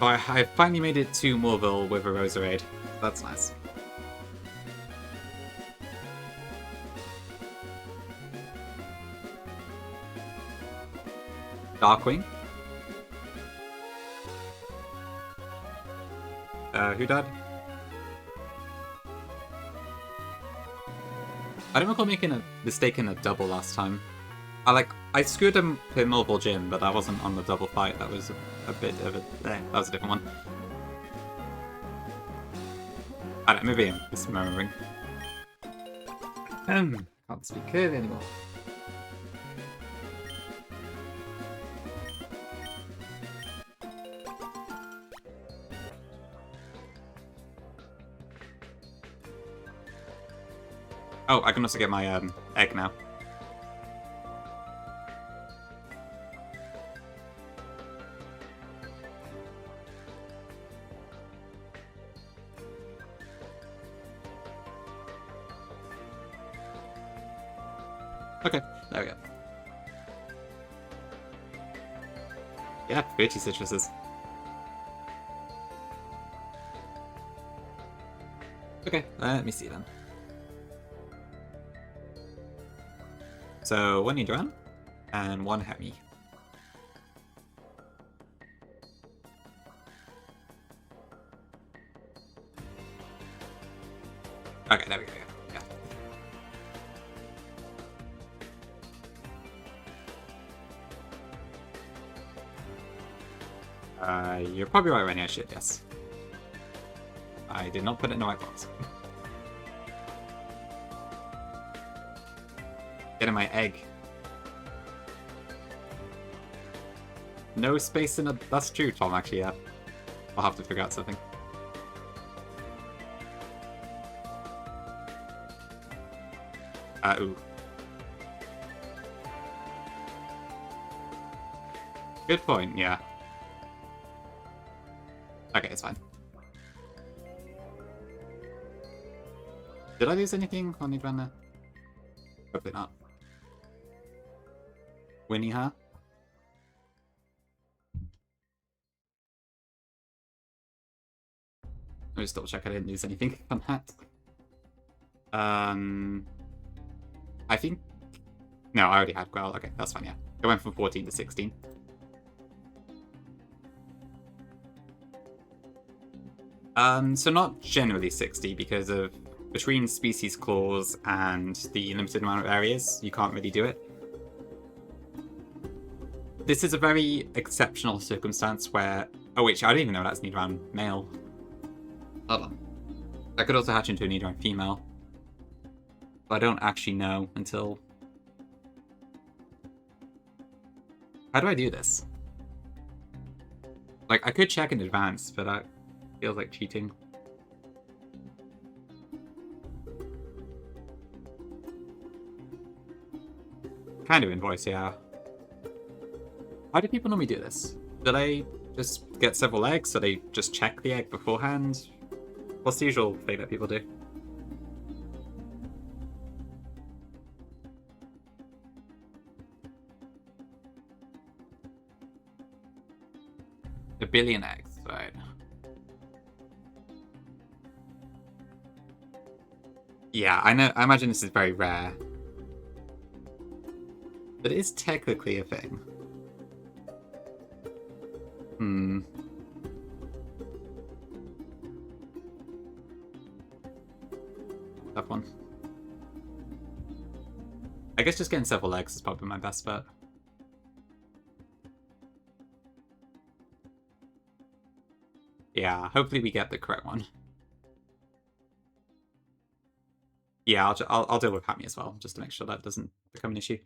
A: Oh, I finally made it to Morville with a Roserade. That's nice. Darkwing. Who died? I don't recall making a mistake in a double last time. I screwed him in Mobile Gym, but that wasn't on the double fight. That was a bit of a... that was a different one. I don't know, maybe I'm misremembering. Can't speak clearly anymore. Oh, I can also get my egg now. Okay, there we go. Yeah, 30 citruses. Okay, let me see then. So, 1 Nidoran and 1 Hemi. Okay, there we go, yeah. You're probably right, Rennie, I should, yes. I did not put it in the right box. Getting my egg. No space in a... That's true, Tom, actually, yeah. I'll have to figure out something. Ooh. Good point, yeah. Okay, it's fine. Did I lose anything on Nidran there? Hopefully not. Winnie, huh? Let me just double check I didn't lose anything on that. I think... No, I already had Growl. Okay, that's fine, yeah. I went from 14 to 16. So not generally 60 because of between species clause and the limited amount of areas, you can't really do it. This is a very exceptional circumstance where... Oh wait, I don't even know that's Nidran male. Hold on. That could also hatch into an either female. But I don't actually know until... How do I do this? Like, I could check in advance, but that feels like cheating. Kind of invoice, yeah. How do people normally do this? Do they just get several eggs, so they just check the egg beforehand? What's the usual thing that people do? A billion eggs, right? Yeah, I know. I imagine this is very rare. But it is technically a thing. Tough one. I guess just getting several eggs is probably my best bet. Yeah, hopefully we get the correct one. Yeah, I'll deal with Hammy as well, just to make sure that doesn't become an issue.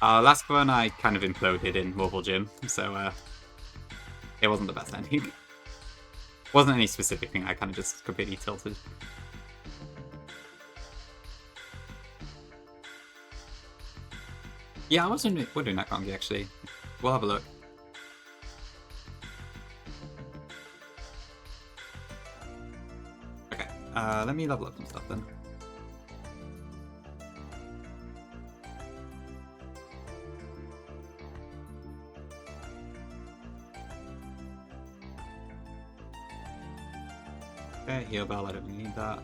A: Last one I kind of imploded in Mobile Gym, so it wasn't the best ending. Wasn't any specific thing, I kind of just completely tilted. Yeah, I was wondering that, Gongi, actually. We'll have a look. Okay, let me level up some stuff then. Okay, heal bell, I don't really need that.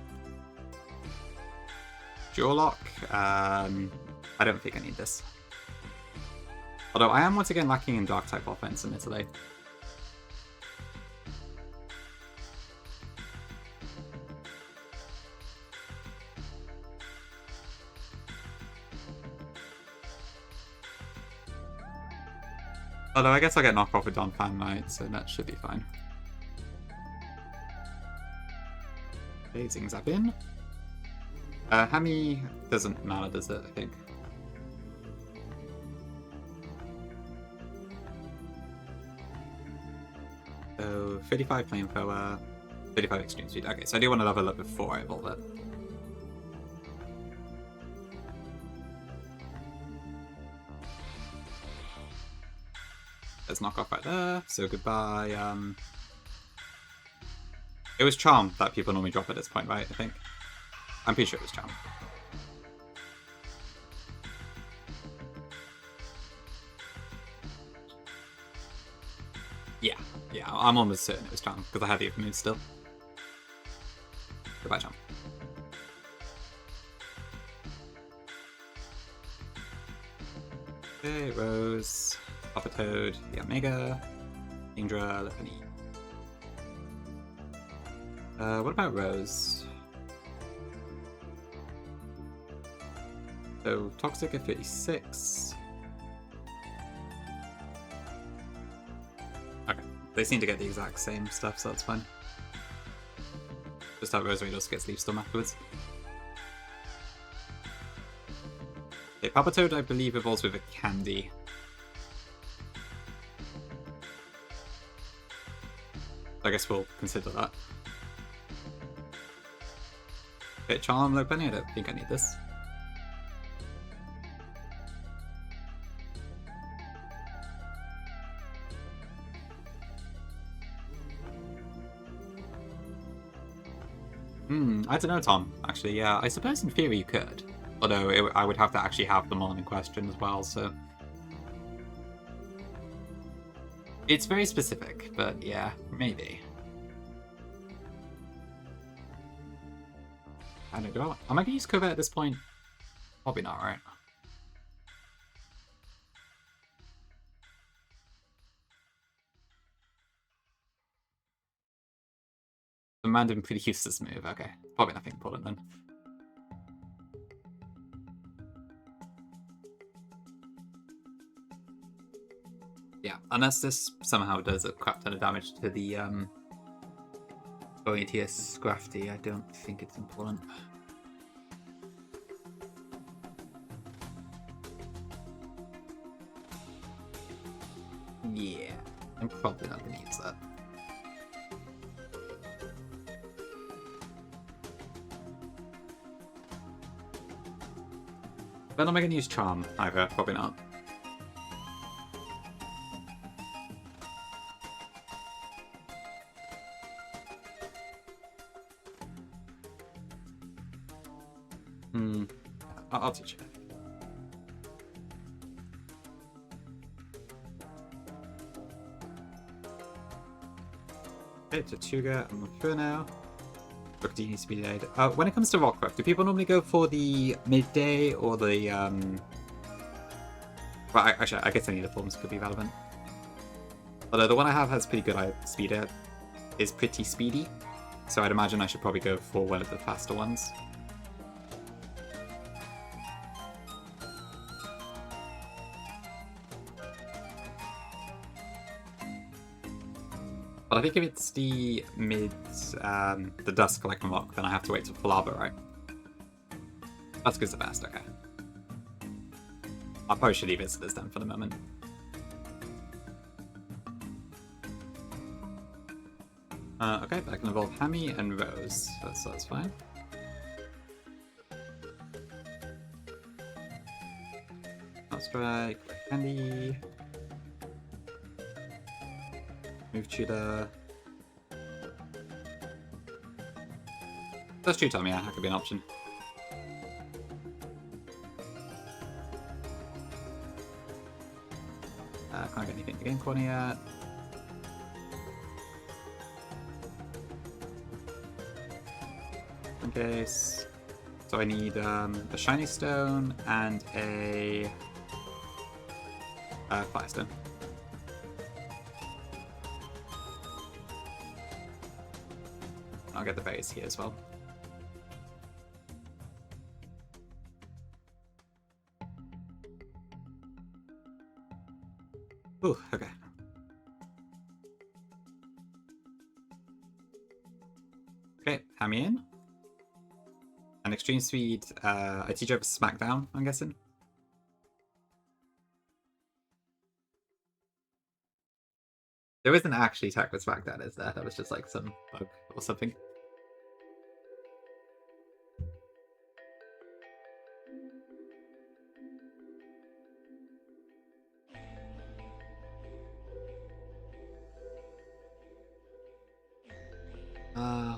A: Jaw lock, I don't think I need this. Although I am once again lacking in dark type offense, admittedly. Although I guess I'll get knockoff with Don Fan Knight, so that should be fine. Okay, Zing Zap in. Hammy doesn't matter, does it, I think? So, 35 flamethrower, 35 extreme speed. Okay, so I do want to level up before I evolve it. There's knockoff right there, so goodbye. It was Charm that people normally drop at this point, right? I think. I'm pretty sure it was Charm. Yeah, I'm almost certain it was Charm, because I have the open moves still. Goodbye, Charm. Okay, Rose, Papa Toad, the Omega, Indra, Lephanie. What about Rose? So, Toxic at 36. Okay, they seem to get the exact same stuff, so that's fine. Just how Rosary just gets Leaf Storm afterwards. Okay, Papa Toad, I believe, evolves with a Candy. I guess we'll consider that. Okay, Charm, Low Penny, I don't think I need this. I don't know, Tom, actually, yeah. I suppose in theory you could. Although I would have to actually have them on in question as well, so... It's very specific, but yeah, maybe. I don't know. Am I going to use Covert at this point? Probably not, right? random pretty useless move. Okay, probably nothing important then. Yeah, unless this somehow does a crap ton of damage to the Boetius Scrafty, I don't think it's important. Yeah, I'm probably not going to use that. But am I going to use Charm either? Probably not. I'll teach you. Okay, Tortuga, I'm through now. Look, do you need to be delayed? When it comes to Rockcraft, do people normally go for the midday or the Well, actually, I guess any of the forms could be relevant. Although the one I have has pretty good speed. Is pretty speedy, so I'd imagine I should probably go for one of the faster ones. But I think if it's the the Dusk like unlock, then I have to wait till full arbor, right? Dusk is the best, okay. I probably should leave it as this then for the moment. Okay, I can evolve Hammy and Rose, so that's fine. Strike, Candy. Move Cheetah. That's Cheetah, yeah, that could be an option. Can't get anything to Game Corner yet. In case. So I need a Shiny Stone and a Firestone. I'll get the berries here as well. Ooh, okay. Okay, Hammy in. And Extreme Speed, I teach over Smackdown, I'm guessing. There isn't actually attack with Smackdown, is there? That was just like some bug or something.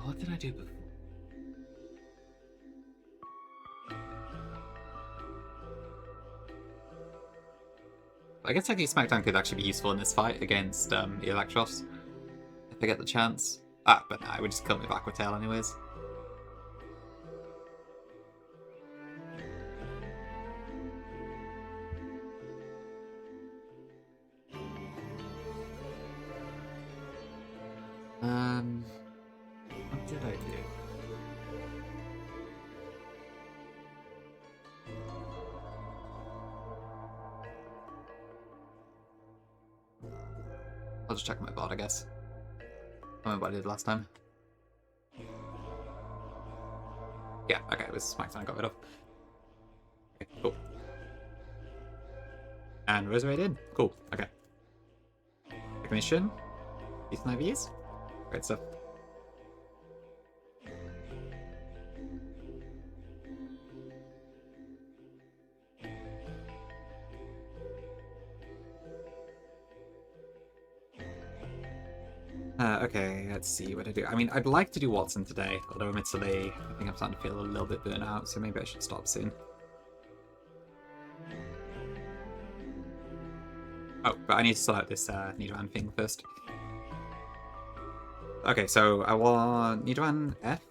A: What did I do before? I guess technically Smackdown could actually be useful in this fight against Electros. If I get the chance. But nah, I would just kill me with Aqua Tail anyways. What did I do? I'll just check my bot, I guess. I don't remember what I did last time. Yeah, okay, it was Smackdown I got rid of. Okay, cool. And Resurrect in. Cool, okay. Ignition. Decent IVs. Great stuff. Okay, let's see what I do. I mean, I'd like to do Wattson today, although admittedly, I think I'm starting to feel a little bit burnt out, so maybe I should stop soon. Oh, but I need to sort out this Nidoran thing first. Okay, so I want Nidoran F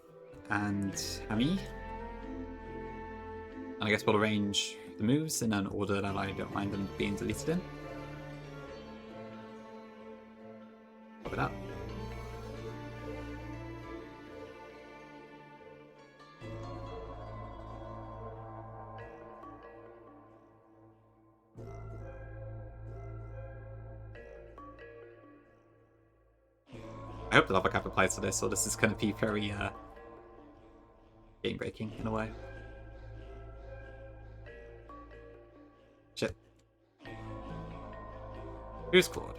A: and Hammy. And I guess we'll arrange the moves in an order that I don't mind them being deleted in. Pop it up. hope the lava cap applies to this, or this is going to be very game breaking in a way. Shit. Who's Claude?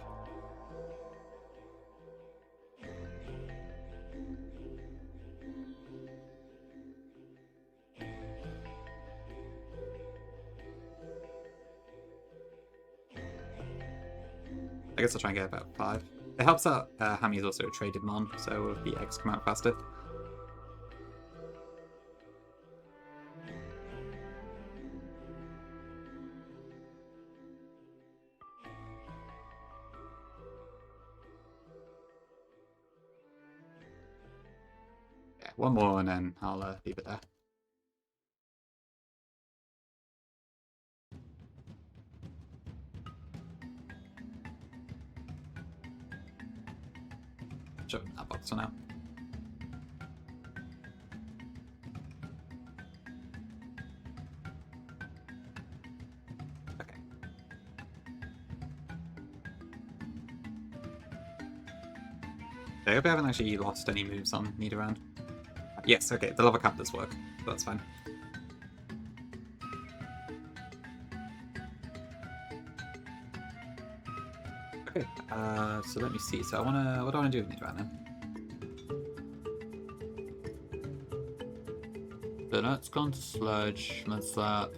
A: I guess I'll try and get about 5. It helps out Hammy is also a traded mon, so the eggs come out faster. Yeah, one more and then I'll leave it there. Shove in that box for now. Okay. I hope I haven't actually lost any moves on Nidoran. Yes, okay, the lava cap does work, so that's fine. Okay, so let me see. So what do I want to do with Nidoran then? So that's gone to Sludge. That's that.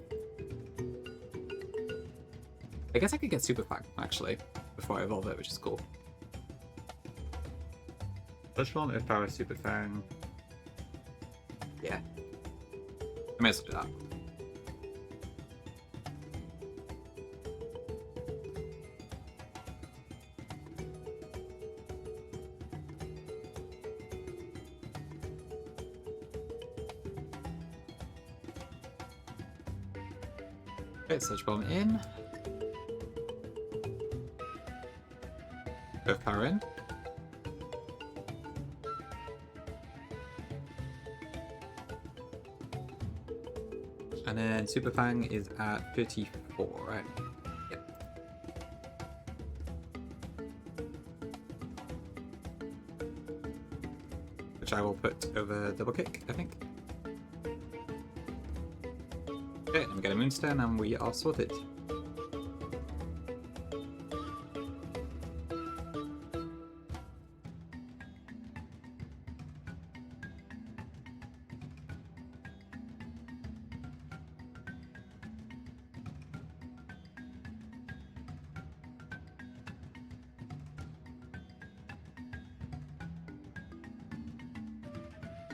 A: I guess I could get Super Fang, actually, before I evolve it, which is cool. Sludge Bomb, if I was Super Fang. Yeah. I may as well do that. Okay, Sludge Bomb in. Earth Power in. And then Super Fang is at 34, right? Yep. Which I will put over Double Kick, I think. Okay, then we get a Moonstone and we are sorted.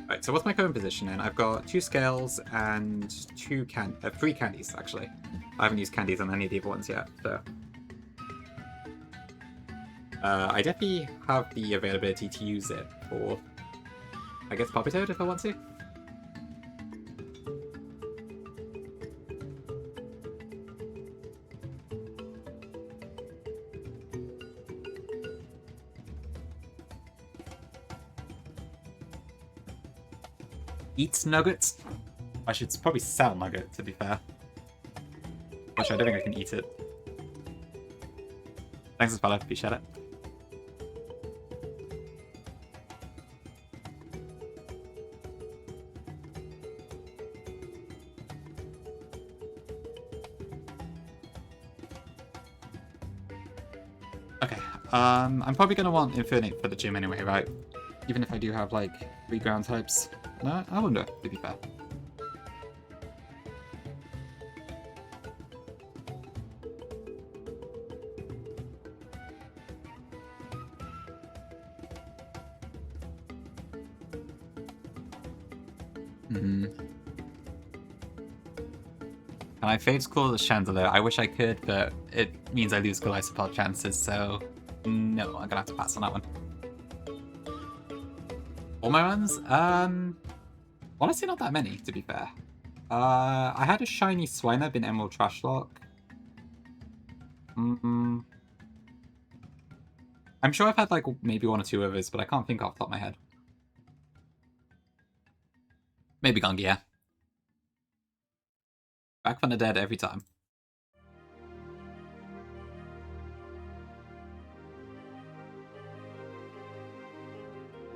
A: Right, so what's my current position in? I've got 2 scales and 3 candies, actually. I haven't used candies on any of the other ones yet, so... I definitely have the availability to use it for, I guess, Poppy Toad if I want to. Eats nuggets? I should probably sell nugget, to be fair. Actually, I don't think I can eat it. Thanks for the follow, appreciate it. Okay, I'm probably going to want Infernape for the gym anyway, right? Even if I do have, like, 3 ground types. No, I wonder, to be fair. Can I Fate's Call the Chandelier? I wish I could, but it means I lose Golisopod chances, so no, I'm gonna have to pass on that one. All my runs? Honestly not that many, to be fair. I had a shiny Swinub in Emerald Trashlock. I'm sure I've had like maybe 1 or 2 others, but I can't think off the top of my head. Maybe Gongia. Back from the dead every time.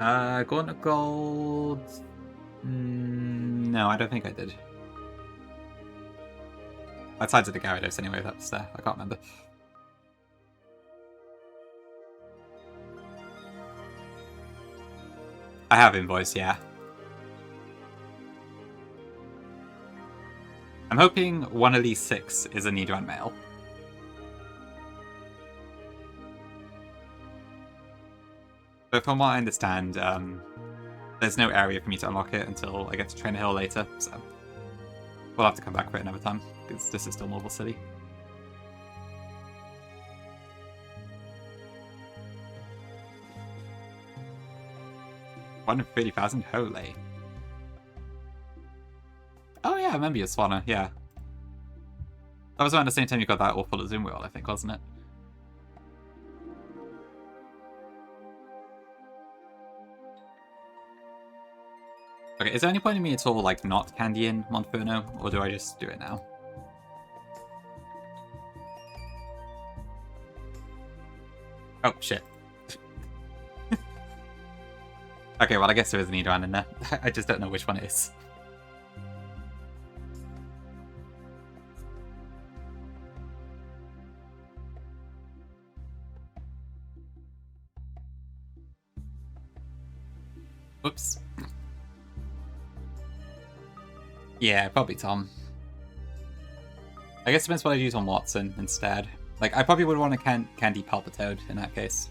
A: Gauntlet Gold... no, I don't think I did. Outside of the Gyarados anyway, that was there. I can't remember. I have invoice, yeah. I'm hoping one of these 6 is a Nidoran male. But from what I understand, there's no area for me to unlock it until I get to Trainer Hill later, so we'll have to come back for it another time, because this is still Marble City. $130,000? Holy. Oh yeah, I remember your Swanna, yeah. That was around the same time you got that awful Zoom Wheel, I think, wasn't it? Okay, is there any point in me at all, like, not candying Monferno, or do I just do it now? Oh, shit. Okay, well, I guess there is an Nidoran in there. I just don't know which one it is. Oops. Yeah, probably Tom. I guess it depends what I use on Wattson instead. Like, I probably would want a Candy Palpitoad in that case.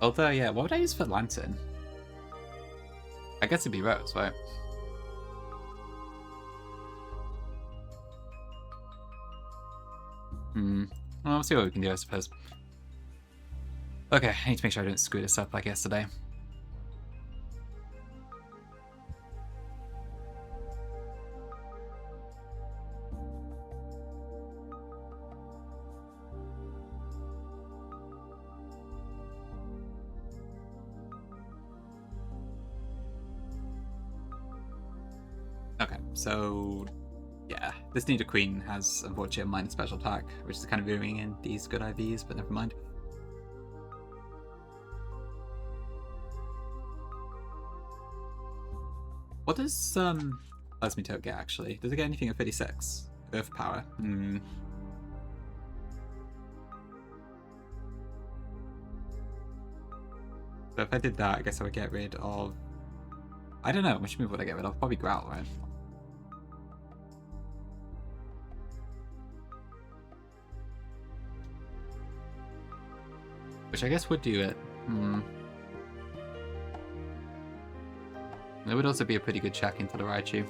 A: Although, yeah, what would I use for Lantern? I guess it'd be Rose, right? Well, we'll see what we can do, I suppose. Okay, I need to make sure I don't screw this up like yesterday. Okay, so yeah, this Nidoqueen has unfortunately a minor special attack, which is kind of ruining in these good IVs, but never mind. What does Plasmitoad get actually? Does it get anything at 36? Earth power. So if I did that, I guess I would get rid of... I don't know, which move would I get rid of? Probably Growl, right? Which I guess would do it. It would also be a pretty good check into the Raichu.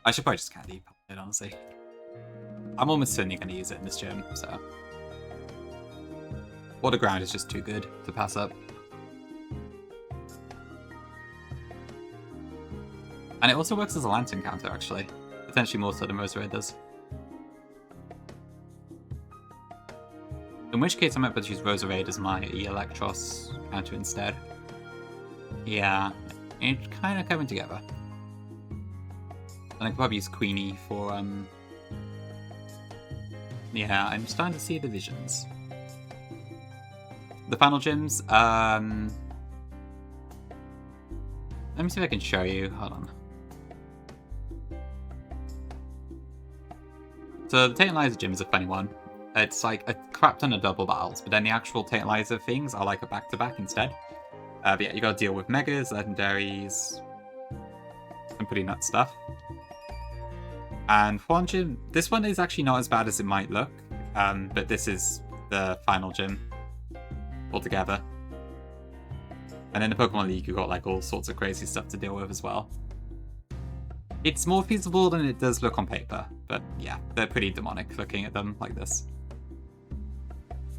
A: I should probably just candy it, honestly. I'm almost certainly going to use it in this gym, so... Water Ground is just too good to pass up. And it also works as a Lantern counter, actually. Potentially more so than Roserade does. In which case I might use Roserade as my Electros counter instead. Yeah, it's kind of coming together. And I could probably use Queenie for, yeah, I'm starting to see the visions. The final gyms, let me see if I can show you, hold on. So the Tantalizer gym is a funny one. It's like a crap ton of double battles, but then the actual Tantalizer things are like a back-to-back instead. But yeah, you gotta deal with Megas, Legendaries, some pretty nuts stuff. And for one gym, this one is actually not as bad as it might look, but this is the final gym altogether. And in the Pokemon League, you've got like all sorts of crazy stuff to deal with as well. It's more feasible than it does look on paper, but yeah, they're pretty demonic looking at them like this.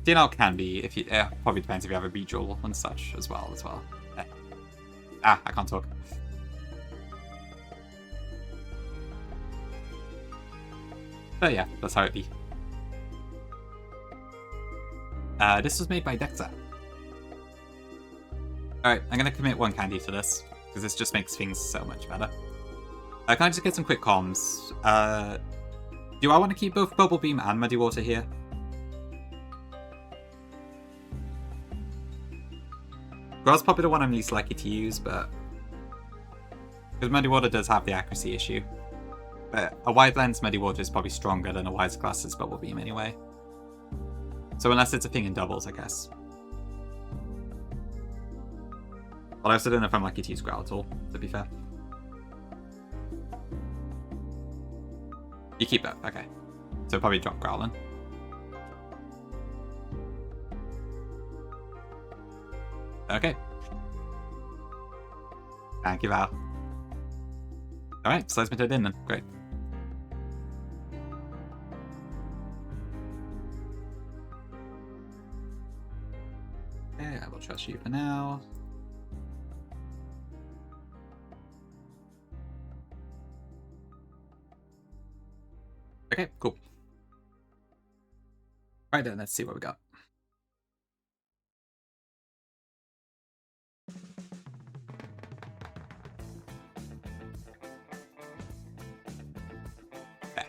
A: DNL can be, if you, probably depends if you have a redraw and such as well. I can't talk. But yeah, that's how it be. This was made by Dexa. Alright, I'm gonna commit one candy to this. Because this just makes things so much better. Can I just get some quick comms? Do I want to keep both Bubble Beam and Muddy Water here? Growl's probably the one I'm least likely to use, but... Because Muddy Water does have the accuracy issue. But a wide lens Muddy Water is probably stronger than a wide glasses Bubble Beam anyway. So unless it's a thing in doubles, I guess. But I also don't know if I'm likely to use Growl at all, to be fair. You keep that, okay. So probably drop Growlin. Okay. Thank you, Val. Alright, slice me to it in then. Great. Okay, I will trust you for now. Okay, cool. Alright then, let's see what we got. Okay.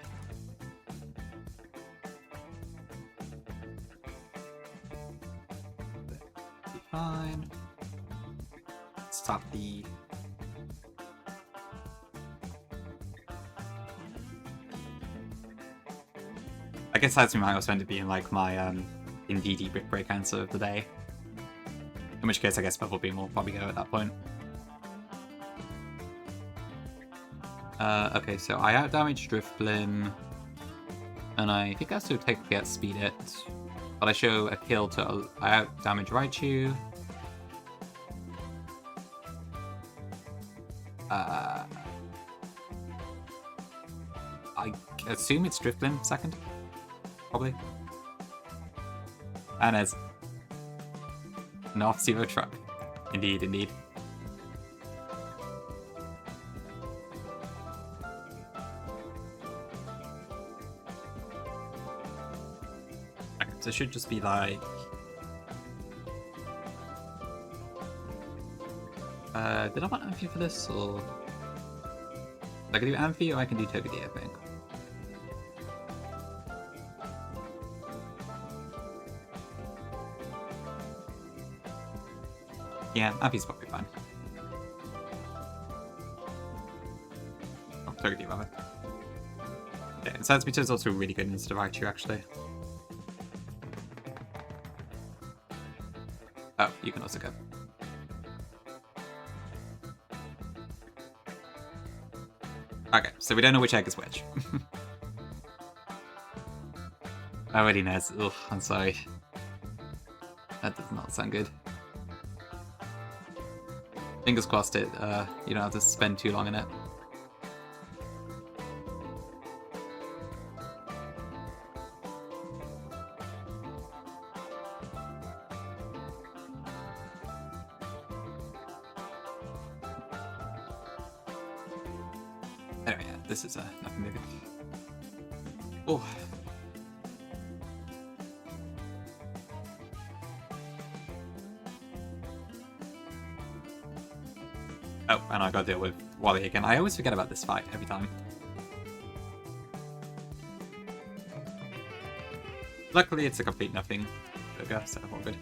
A: Be fine. Stop the... I guess that's my was meant to be in like my Indeedee Brick Break answer of the day. In which case I guess Bubble Beam will probably go at that point. Okay, so I outdamage Drifblim, and I think I still technically outspeed it, but I show a kill to I outdamage Raichu. I assume it's Drifblim second. Probably. And as an off-zero truck. Indeed, indeed. Okay, so it should just be like... did I want Amphi for this, or... I can do Amphi, or I can do Togepi, I think. Yeah, Amphi's probably fine. Oh, Togepi, rather. Yeah, Science Meter is also really good in the Raichu, actually. Oh, you can also go. Okay, so we don't know which egg is which. Already knows. Ugh, I'm sorry. That does not sound good. Fingers crossed it, you don't have to spend too long in it. Anyway, yeah, this is nothing moving. Oh. Oh, and I gotta deal with Wally again. I always forget about this fight every time. Luckily, it's a complete nothing burger, so all good.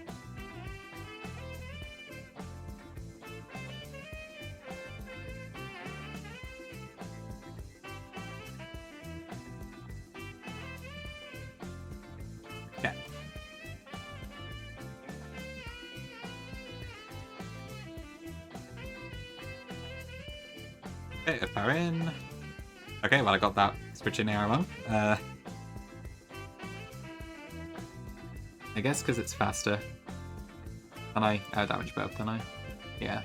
A: Okay. Okay, if they're in. Okay, well I got that switch in arrow on. I guess because it's faster. And I outdamage both, don't I? Yeah.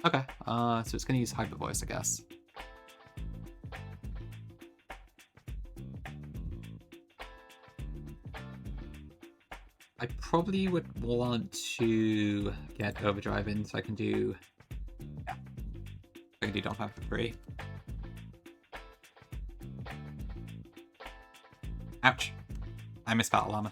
A: Okay, so it's gonna use Hyper Voice, I guess. I probably would want to get Overdrive in so I can do... Yeah. I can do Don't Have for free. Ouch. I missed Battle Armor.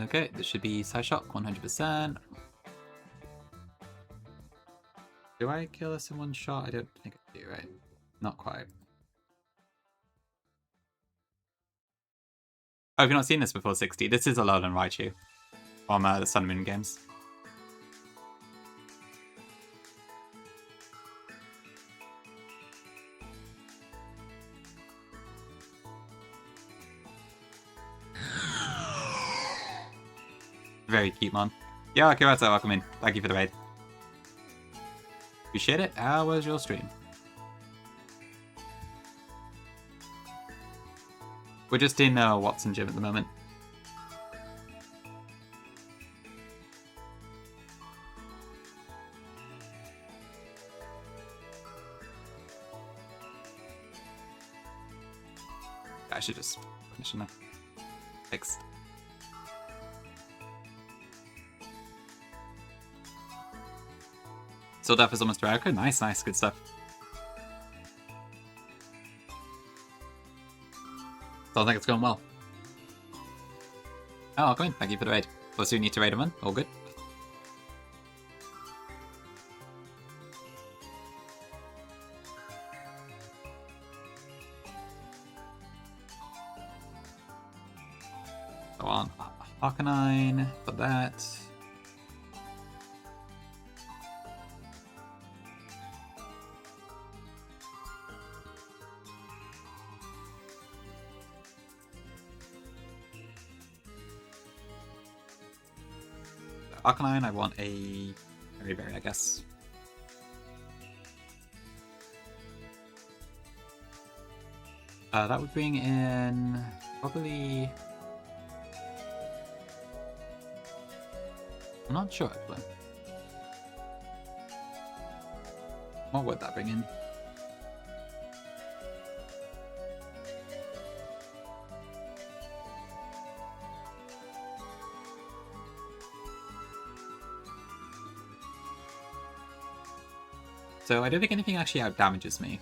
A: Okay, this should be Psyshock 100%. Do I kill this in one shot? I don't think I do, right? Not quite. Oh, have you not seen this before 60? This is Alolan Raichu from the Sun and Moon games. Very cute, man. Yeah, Kirata, welcome in. Thank you for the raid. Appreciate it. How was your stream? We're just in Wattson gym at the moment. I should just finish enough. Thanks. Still deaf is almost Draco. Nice, nice, good stuff. Sounds like it's going well. Oh, welcome in. Thank you for the raid. Also, you need to raid him in. All good. Go on. Arcanine for that. Arcanine, I want a Berry Berry, I guess. That would bring in probably... I'm not sure, actually. What would that bring in? So I don't think anything actually out damages me.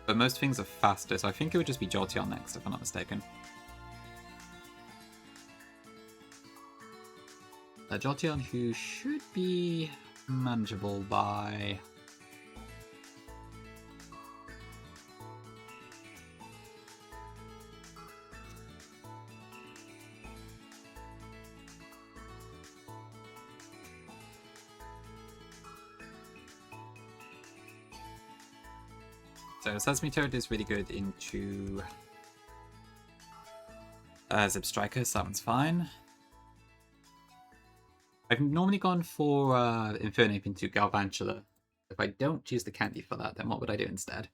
A: But most things are faster, so I think it would just be Jolteon next, if I'm not mistaken. Jolteon, who should be manageable by... So Sesame Toad is really good into Zip Striker, so that one's fine. I've normally gone for Infernape into Galvantula. If I don't choose the candy for that, then what would I do instead?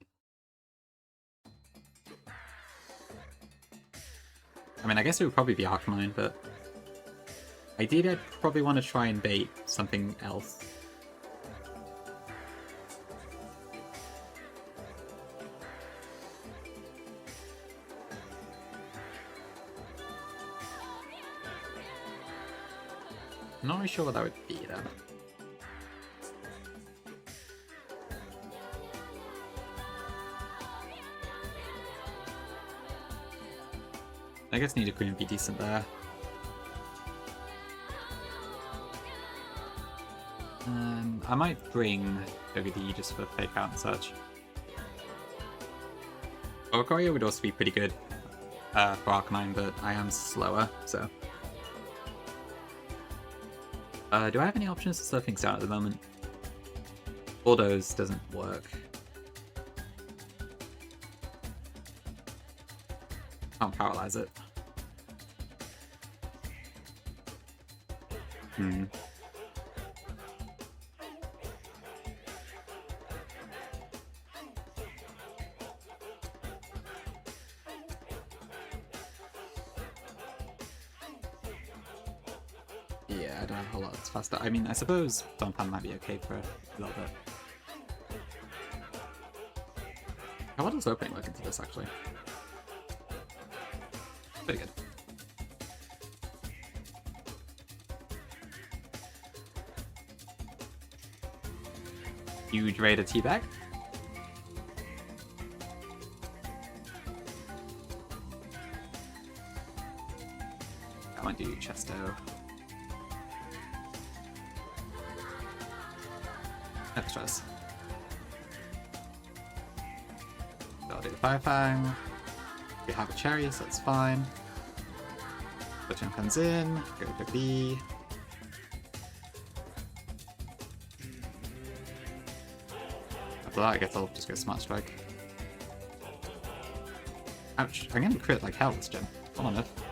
A: I mean, I guess it would probably be Arcanine, but ideally I'd probably want to try and bait something else. I'm not really sure what that would be, though. I guess Nidoqueen would be decent there. I might bring OVD just for fake out and such. Oricorio would also be pretty good for Arcanine, but I am slower, so... do I have any options to slow things down at the moment? Bulldoze doesn't work. Can't paralyze it. Yeah, I don't have a whole lot that's faster. I mean, I suppose Donphan might be okay for a little bit. How does opening look into this, actually? Pretty good. Huge raid of teabag. Chesto. Extras. So I'll do the Fire Fang. We have a cherry, so that's fine. Button comes in, go to B. After that, I guess I'll just go Smart Strike. Ouch, I'm gonna crit like hell this gen. Come on, Earth.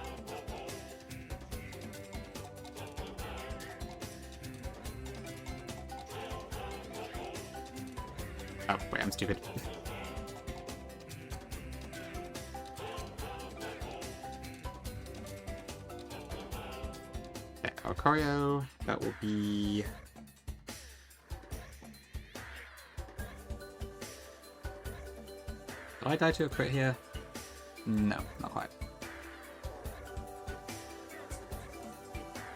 A: Oh, wait, I'm stupid. Okay, our choreo, that will be... Did I die to a crit here? No, not quite.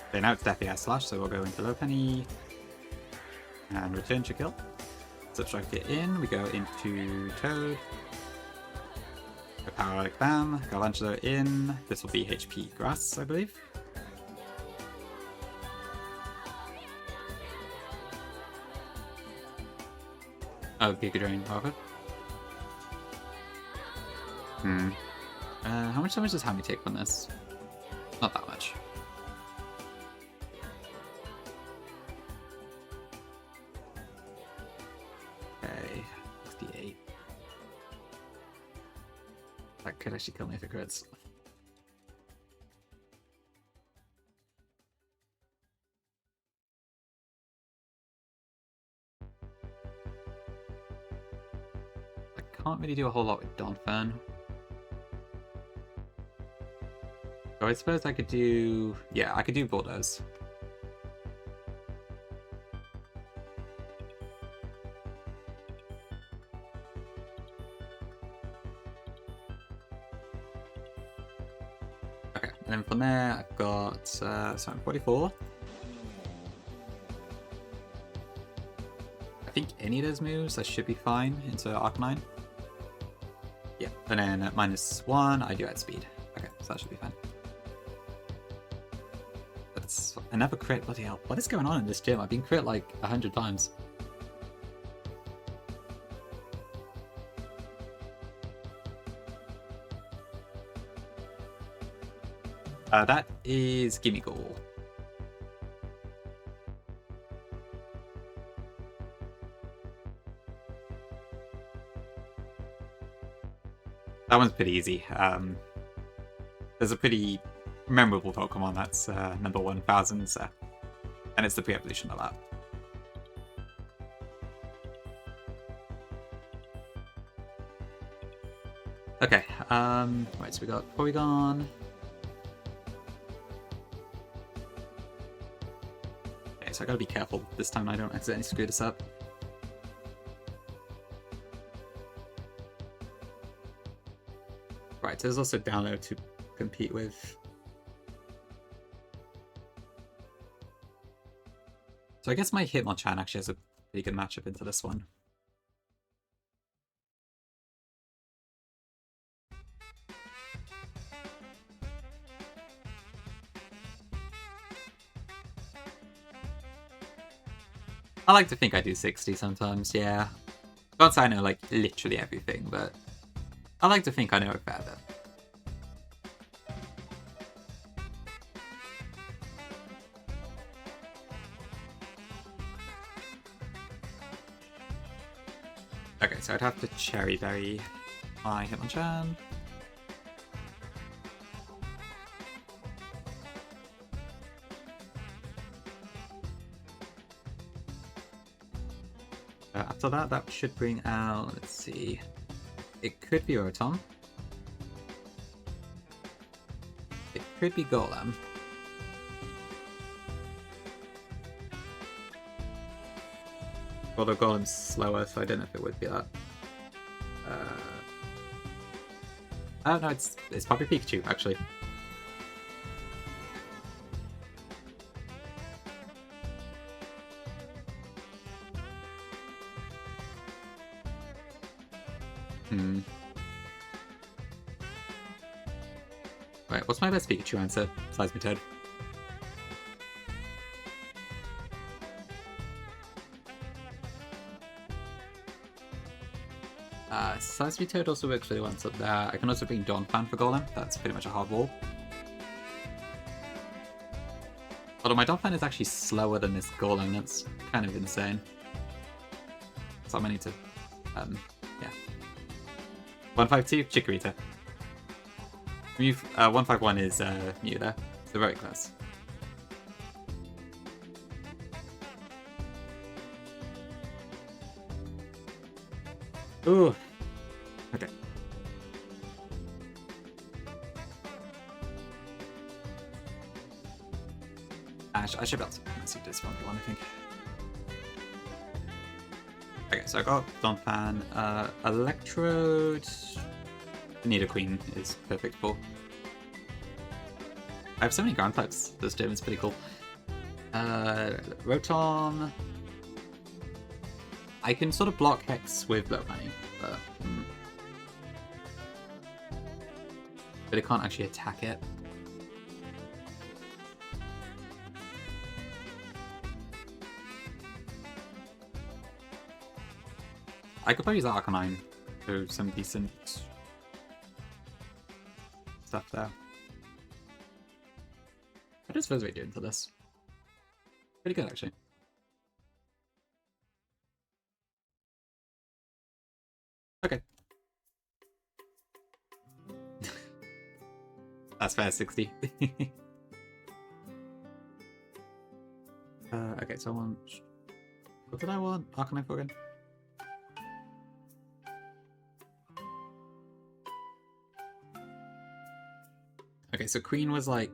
A: Okay, now it's definitely slash, so we'll go into low penny and return to kill. Subtract it in, we go into Toad. Go Power like Bam, Galvantula in. This will be HP Grass, I believe. Oh, Giga Drain, however. How much damage does Hammy take from this? Not that much. Okay, 68. That could actually kill me if it crits. I can't really do a whole lot with Donphan. So I suppose I could do... Yeah, I could do Bulldoze. Okay, and then from there I've got... so I'm 44. I think any of those moves I should be fine into Arcanine. Yeah, and then at -1 I do add speed. Okay, so that should be fine. That's another crit, bloody hell. What is going on in this gym? I've been crit like 100 times. That is Gimme Goal. That one's pretty easy. There's a pretty memorable Pokemon that's number 1000, so, and it's the pre-evolution of that. Okay, right, so we got Porygon. Okay, so I gotta be careful this time I don't accidentally screw this up. Right, so there's also Download to compete with. So I guess my Hitmonchan actually has a pretty good matchup into this one. I like to think I do 60 sometimes, yeah. Can't say I know like literally everything, but I like to think I know it better. Okay, so I'd have to Cherry Berry my Hitmonchan. After that, that should bring out, let's see, it could be Rotom. It could be Golem. Although Golem's slower, so I don't know if it would be that. Oh no, it's probably Pikachu, actually. Right, what's my best Pikachu answer besides Toad? Seismic Toad also works really well up there. I can also bring Donphan for Golem. That's pretty much a hard wall. Although my Donphan is actually slower than this Golem, that's kind of insane. So I'm gonna need to, yeah. 152, Chikorita. 151 is Mew there, so very close. Ooh. Okay. I should be able to see this 1v1, I think. Okay, so I got Donphan, Electrode. Nidoqueen is perfect for. I have so many ground types this gym, it's pretty cool. Rotom. I can sort of block Hex with Blow Money, but it can't actually attack it. I could probably use Arcanine for some decent stuff there. What is Fuzzway doing for this? Pretty good, actually. Okay. That's fair, 60. Okay, so I want... What did I want? Arcanine for again? Okay, so Queen was like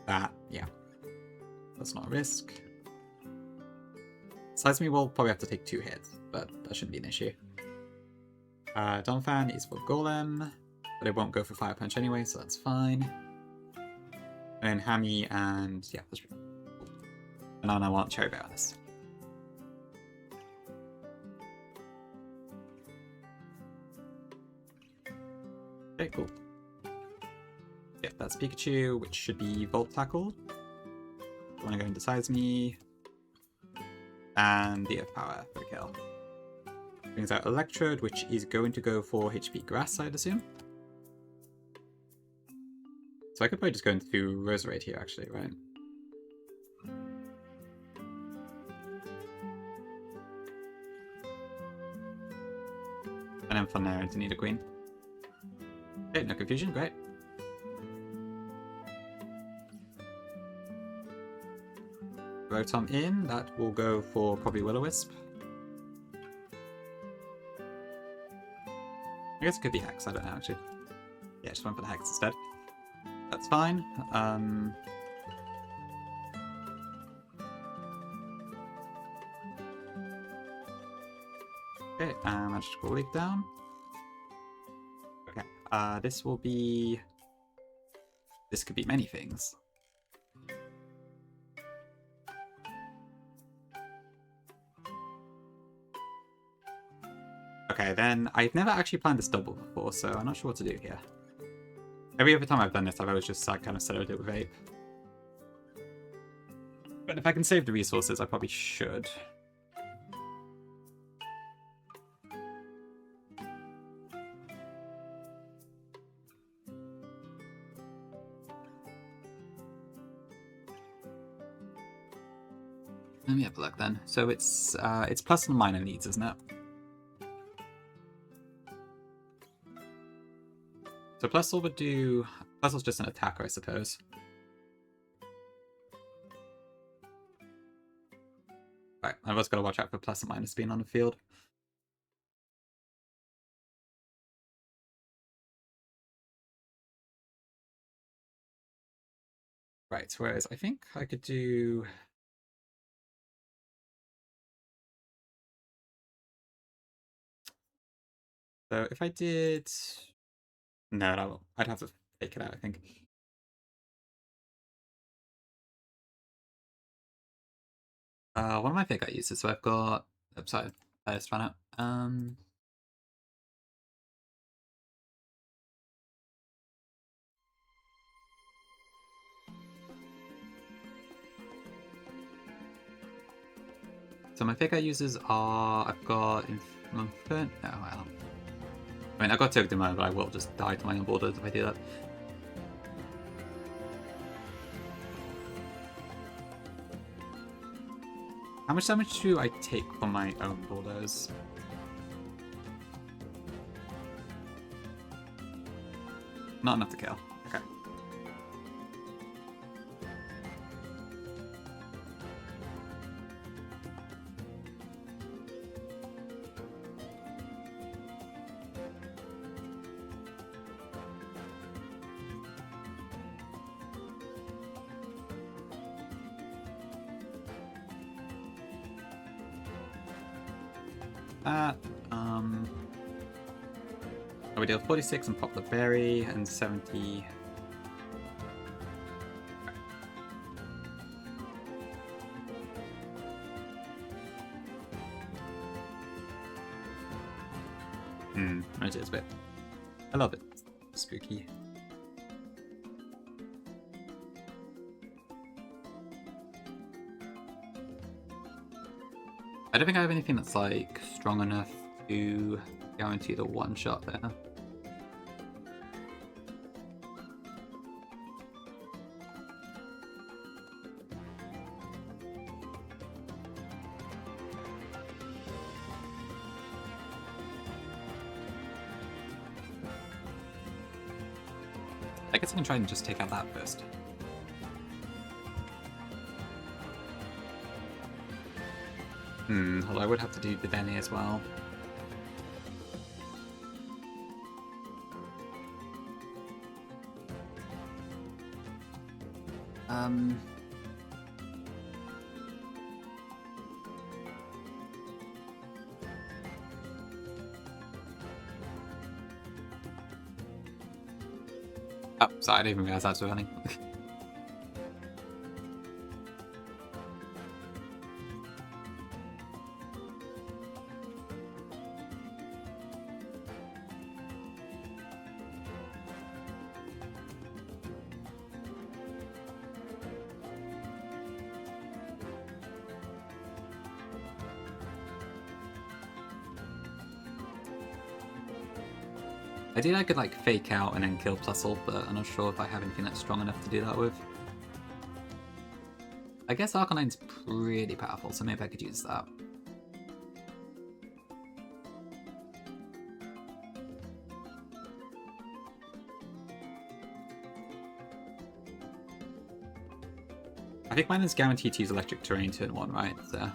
A: that. Yeah. That's not a risk. Seismic will probably have to take 2 hits, but that shouldn't be an issue. Donphan is for Golem, but it won't go for Fire Punch anyway, so that's fine. And then Hammy and... yeah, that's cool. And then I want Cherry Berry on this. Okay, cool. Yeah, that's Pikachu, which should be Volt Tackle. I want to go into Seismic. And the Earth Power for a kill. Brings out Electrode, which is going to go for HP Grass, I'd assume. So I could probably just go into Roserade here, actually, right? And then from there into Nidoqueen. Okay, no confusion, great. Rotom in, that will go for probably Will-O-Wisp. I guess it could be Hex, I don't know actually. Yeah, just went for the Hex instead. That's fine. Okay, Magical Leap down. Okay, this will be... This could be many things. Okay, then I've never actually planned this double before, so I'm not sure what to do here. Every other time I've done this, I've always just kind of settled it with Ape. But if I can save the resources, I probably should. Let me have a look then. So it's plus and minor needs, isn't it? So Plusle would do... Plusle's just an attacker, I suppose. Right, I've also got to watch out for plus and minus being on the field. Right, whereas I think I could do... So if I did... No, I'd have to take it out, I think. One of my pickup uses, so I've got... Oops, sorry, I just ran out. So my pickup uses are... I've got... No, well... I mean, I got Togedemaru, but I will just die to my own borders if I do that. How much damage do I take from my own borders? Not enough to kill. Okay. Oh, we deal 46 on Poplar Berry and 70. It is a bit. I love it. Spooky. I don't think I have anything that's like strong enough to guarantee the one shot there. I guess I can try and just take out that first. Although I would have to do the Benny as well. Oh, sorry, I didn't even realize that was running. Ideally I could like fake out and then kill Plusle, but I'm not sure if I have anything that's strong enough to do that with. I guess Arcanine's pretty powerful, so maybe I could use that. I think mine is guaranteed to use Electric Terrain turn 1, right? So.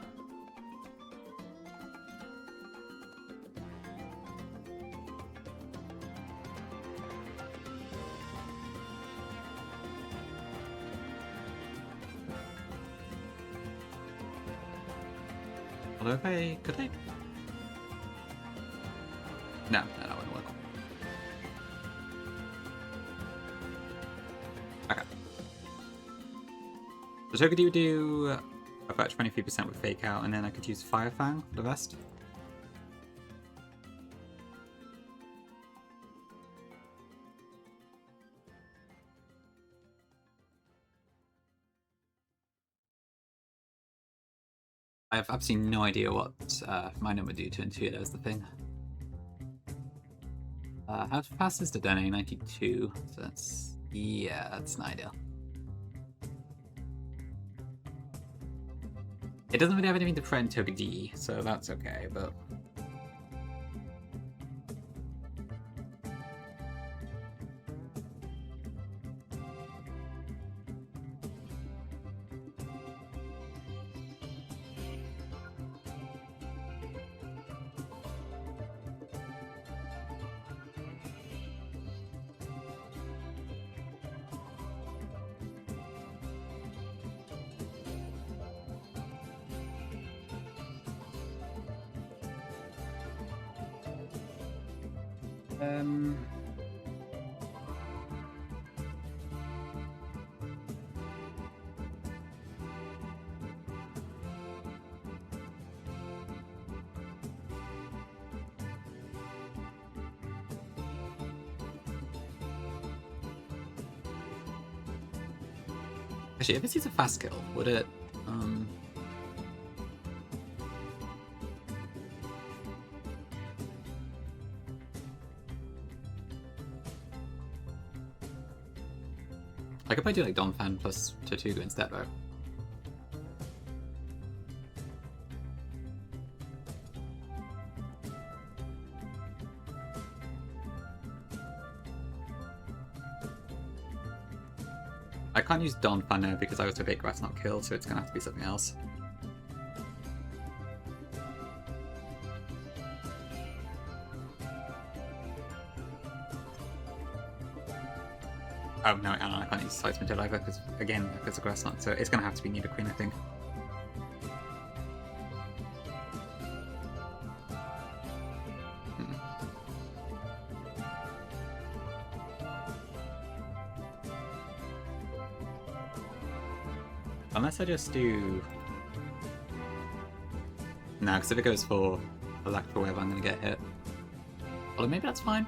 A: Although if I... could I? No, that wouldn't work. Okay. So could you do about 23% with Fake Out, and then I could use Fire Fang for the rest? I have absolutely no idea what my number do to Intuit is the thing. How fast is the Dene? 92. So that's... yeah, that's an idea. It doesn't really have anything to friend Toby D, so that's okay, but... Actually, if this is a fast kill, would it... I could probably do like Donphan plus Tortuga instead, though. I can't use Donphan now because I also get Grass not killed, so it's gonna have to be something else. Oh no, I can't use Sights Material either because, again, because of Grass Knot, so it's gonna have to be Nidoqueen, I think. Unless I just do... No, because if it goes for Electro Wave, I'm going to get hit. Although maybe that's fine.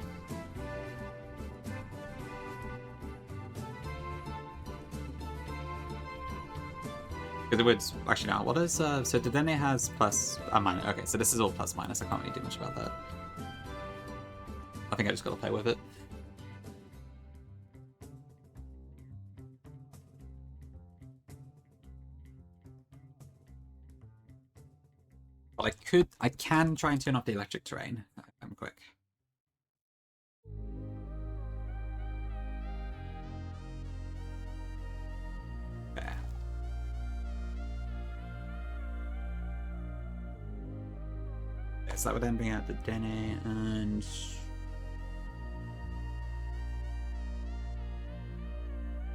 A: Because it would... Actually, no. What is... so Dedenne has plus... minus. Okay, so this is all plus minus. I can't really do much about that. I think I just got to play with it. But I can try and turn off the electric terrain. I'm quick. Okay. So that would then bring out the Dene and...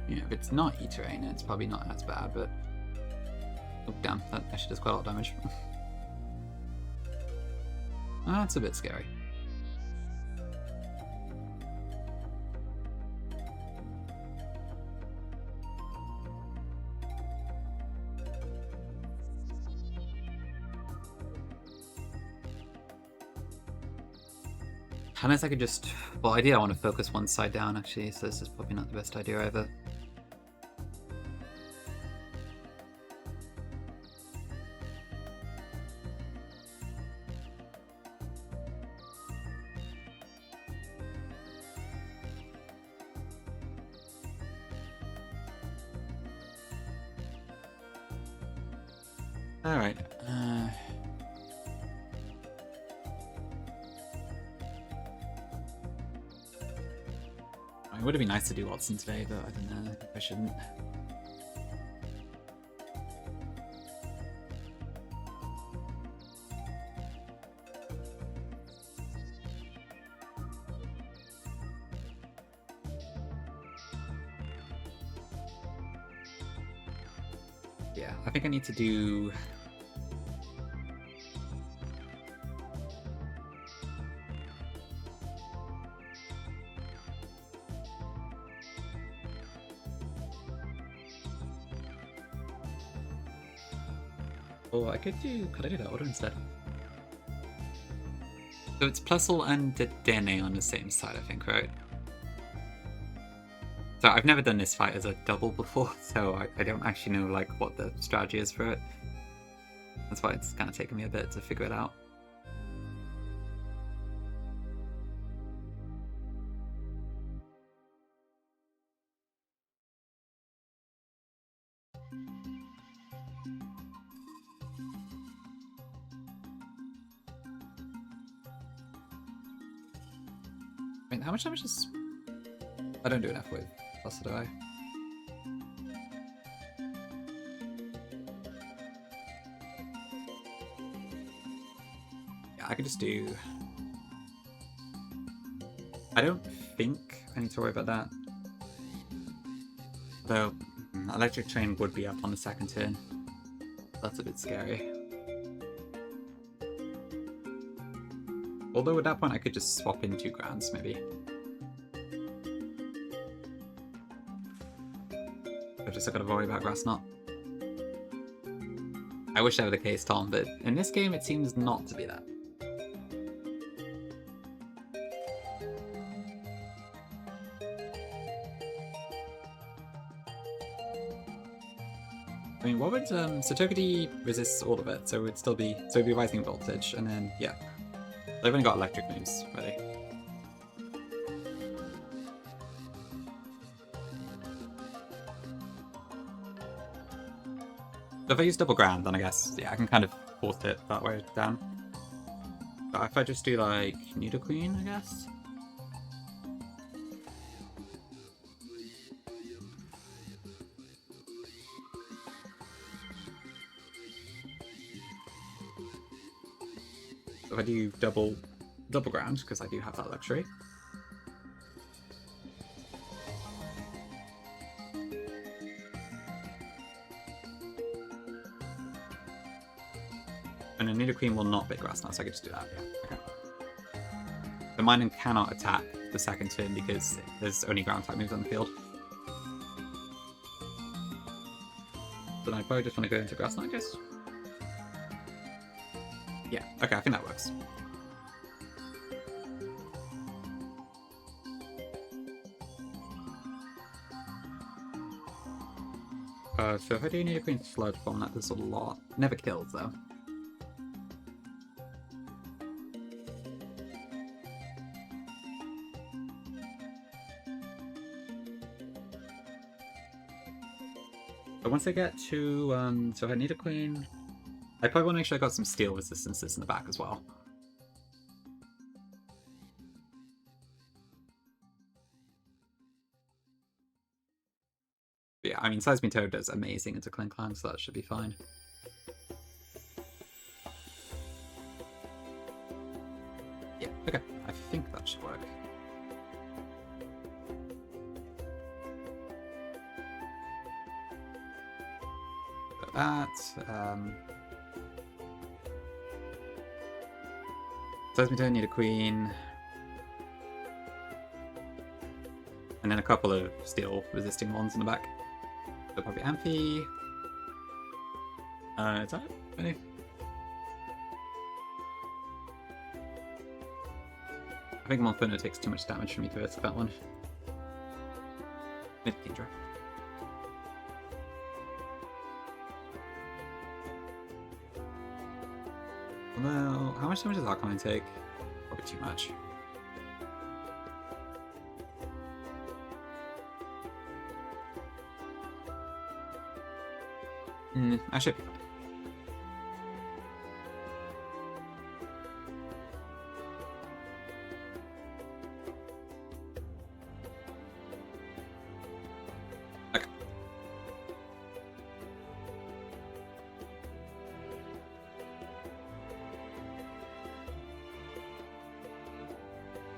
A: Yeah, if it's not E-terrain, it's probably not as bad, but... Oh damn, that actually does quite a lot of damage. That's a bit scary. Unless I could just... Well, ideally I want to focus one side down actually, so this is probably not the best idea either. Alright. It would have been nice to do Wattson today, but I don't know if I shouldn't. Yeah, I think I need to do... Oh, I could do... Could I do that order instead? So it's Plusle and Dedenne on the same side, I think, right? So I've never done this fight as a double before, so I don't actually know like what the strategy is for it. That's why it's kind of taken me a bit to figure it out. I mean, how much damage is... I don't do enough with Plus, do I? Yeah, I could just do... I don't think I need to worry about that. Though, Electric Train would be up on the second turn. That's a bit scary. Although at that point I could just swap in 2 grounds, maybe. I've just got to worry about Grass Knot. I wish that were the case, Tom, but in this game it seems not to be that. I mean, what would... so Togepi resists all of it, so it would still be... So it would be Rising Voltage, and then, yeah. They've only got electric moves ready. So if I use double ground, then I guess, yeah, I can kind of force it that way down. But if I just do, like, Nidoqueen, I guess? So if I do double ground, because I do have that luxury. And a Nidoqueen will not big grass now, so I can just do that, yeah. Okay. The Minun cannot attack the second turn because there's only ground type moves on the field. Then I probably just want to go into grass now, I guess. Yeah, okay, I think that works. So if I do need a Queen Sludge Bomb, that does a lot. Never kills, though. But once I get to, so if I need a Queen, I probably want to make sure I got some steel resistances in the back as well. But yeah, I mean, Seismitoad does amazing into Klinklang, so that should be fine. Yeah, okay, I think that should work. But that, Seismitoad need a Queen. And then a couple of steel resisting ones in the back. So probably Amphi. Is that it? Any? I think Monferno takes too much damage for me to risk that one. Mid-Kingdra. Well, how much damage does Arcanine take? Probably too much. I should be fine. Okay.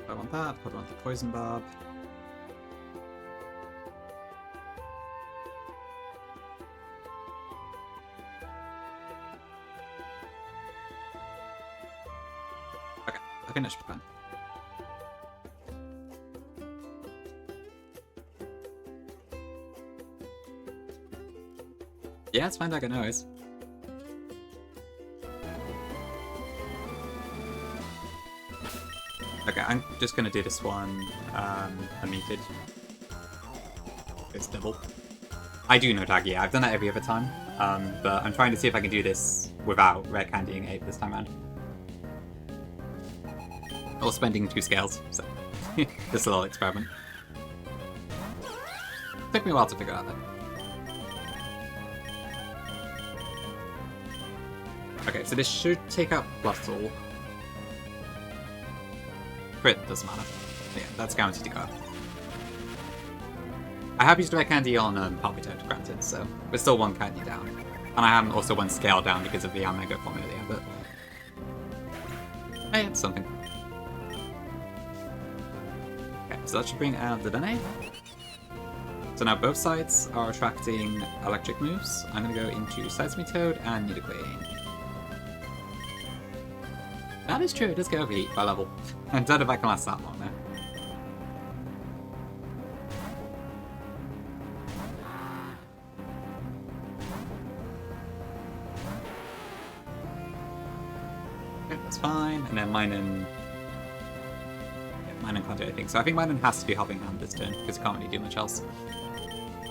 A: I want that, put on the Poison Barb. I think that should be fine. Yeah, it's fine, I got noise. Okay, I'm just gonna do this one unmuted. It's double. I do know tag, yeah, I've done that every other time. But I'm trying to see if I can do this without rare candying 8 this time around. Or spending 2 scales, so just a little experiment. Took me a while to figure out that. Okay, so this should take out Fluffle. Crit doesn't matter. Yeah, that's guaranteed to go up. I have used Red Candy on Palpitoad, granted, so we're still 1 candy down. And I am also 1 scale down because of the Omega form earlier, but... hey, it's something. Okay, so that should bring out the Dene. So now both sides are attracting electric moves. I'm going to go into Seismitoad and Nidoqueen. That is true, it does get overheat by level. I don't know if I can last that long now. Okay, that's fine. And then Minun... yeah, Minun can't do anything. So I think Minun has to do Helping Hand this turn, because it can't really do much else.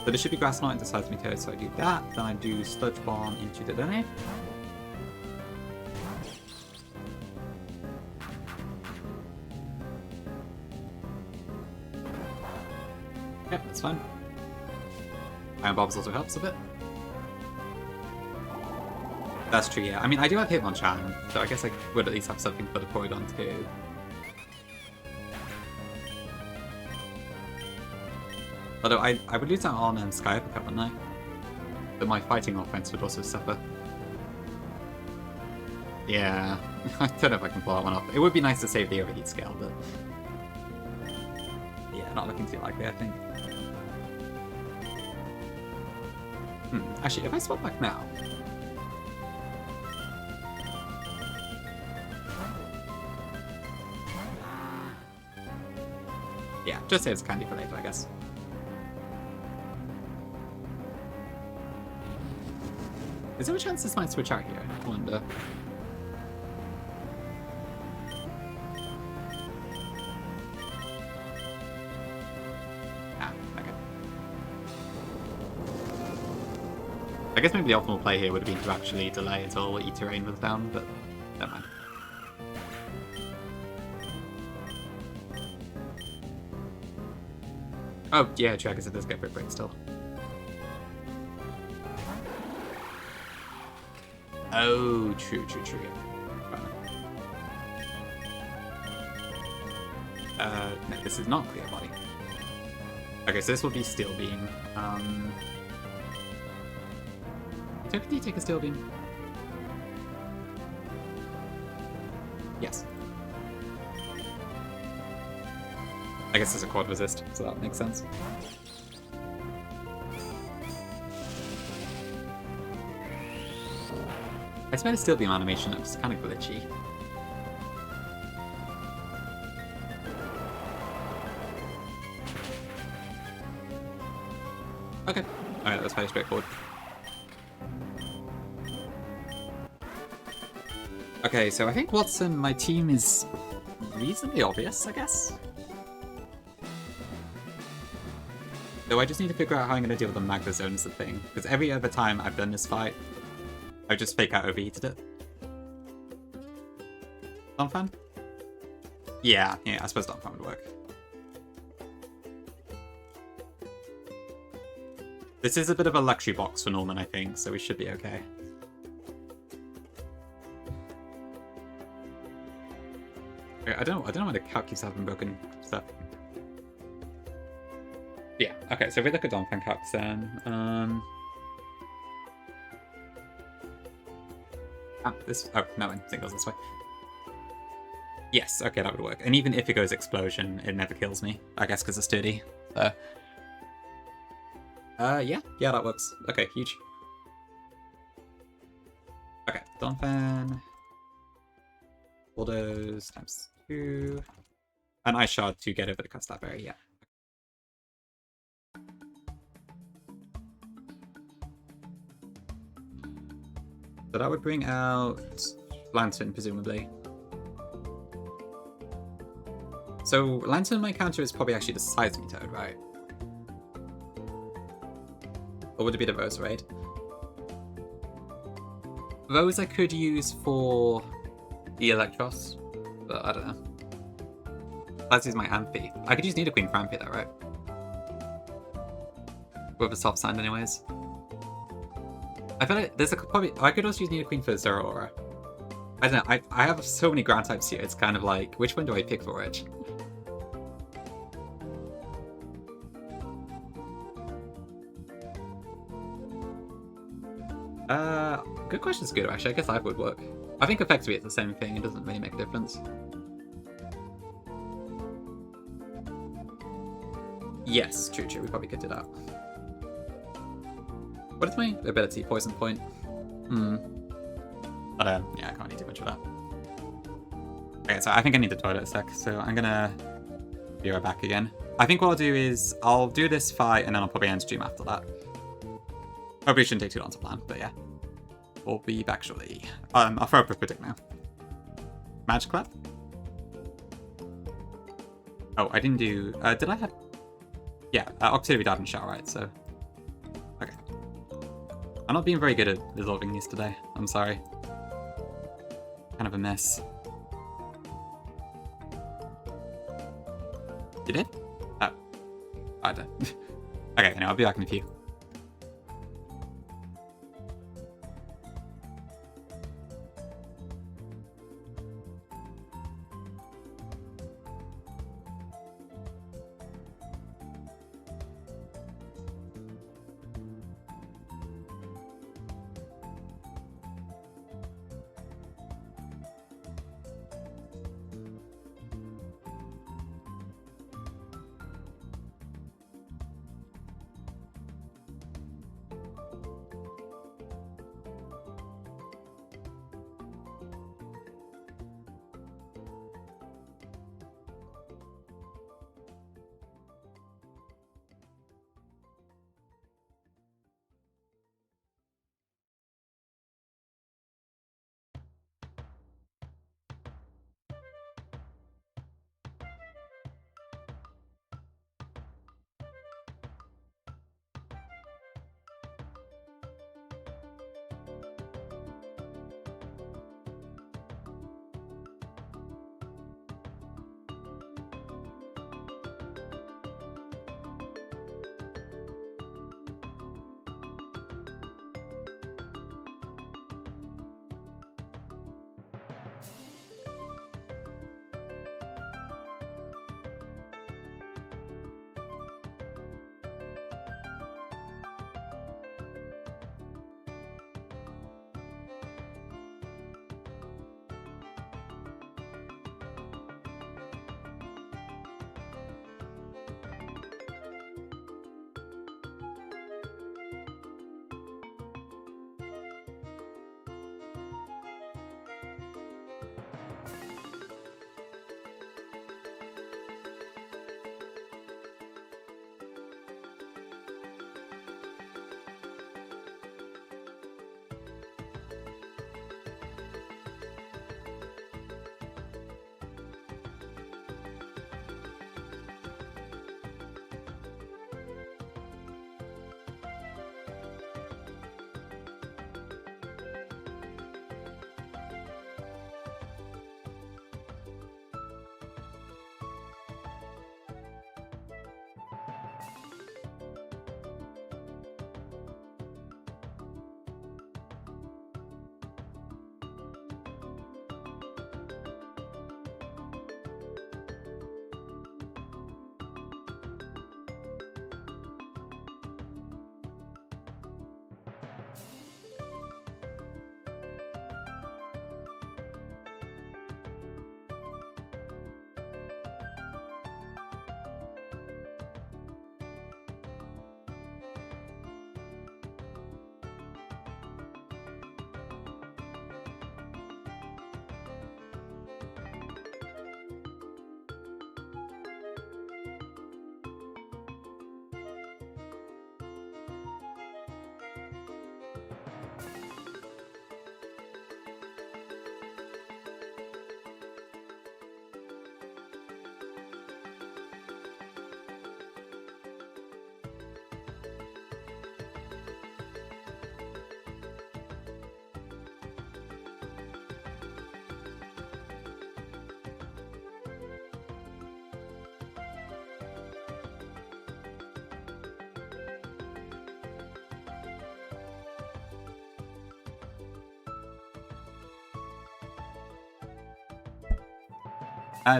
A: So this should be Grass Knot into Seismitoad, so I do that. Then I do Sludge Bomb into the Dene. Yep, that's fine. Iron Bobs also helps a bit. That's true, yeah. I mean, I do have Hitmonchan, so I guess I would at least have something for the Porygon too. Although I would lose out on Sky Uppercut, wouldn't I? But my fighting offense would also suffer. Yeah, I don't know if I can pull that one off. It would be nice to save the overheat scale, but... yeah, not looking too likely, I think. Actually, if I swap back now... yeah, just saves candy for later, I guess. Is there a chance this might switch out here? I wonder. Ah, okay. I guess maybe the optimal play here would have been to actually delay until E-Terrain was down, but never mind. Oh, yeah, true, I guess it does get Brick Break still. Oh, true. No, this is not Clear Body. Okay, so this will be Steel Beam. Did you take a Steel Beam? Yes. I guess it's a quad resist, so that makes sense. I swear the Steel Beam animation looks kind of glitchy. Okay, alright, that's fairly straightforward. Okay, so I think Wattson, my team is reasonably obvious, I guess. Though I just need to figure out how I'm going to deal with the Magma Zones the thing, because every other time I've done this fight, I just fake out overheated it. Donphan? Yeah, I suppose Donphan would work. This is a bit of a luxury box for Norman, I think, so we should be okay. I don't know why the calc keeps having broken stuff. Yeah, okay, so if we look at Donphan calcs then, oh, no, I think it goes this way. Yes, okay, that would work. And even if it goes Explosion, it never kills me. I guess because it's sturdy. So. Yeah, that works. Okay, huge. Okay, Donphan. Bulldoze times 2. An Ice Shard to get over the Custard Berry, yeah. So that would bring out Lantern, presumably. So Lantern, my counter is probably actually the Seismic Toad, right? Or would it be the Rose Raid? Rose I could use for the Electros, but I don't know. Let's use my Amphi. I could use Nidoqueen for Amphi though, right? With a soft sand anyways. I feel like there's probably... I could also use Nidoqueen for Zeraora. I don't know, I have so many ground types here, it's kind of like, which one do I pick for it? Good question, Scooter, actually. I guess that would work. I think effectively it's the same thing, it doesn't really make a difference. Yes, true, we probably could do that. What is my ability? Poison Point? But yeah, I can't really do much of that. Okay, so I think I need the toilet a sec, so I'm gonna be right back again. I think what I'll do is, I'll do this fight and then I'll probably end stream after that. Hopefully it shouldn't take too long to plan, but yeah. We'll be back shortly. I'll throw up a predict now. Magic Clap? Oh, I didn't do... did I have... Yeah, Octavia died in shot, right, so... Okay. I'm not being very good at resolving these today. I'm sorry. Kind of a mess. You did? Oh. I did. Okay, anyway, I'll be back in a few.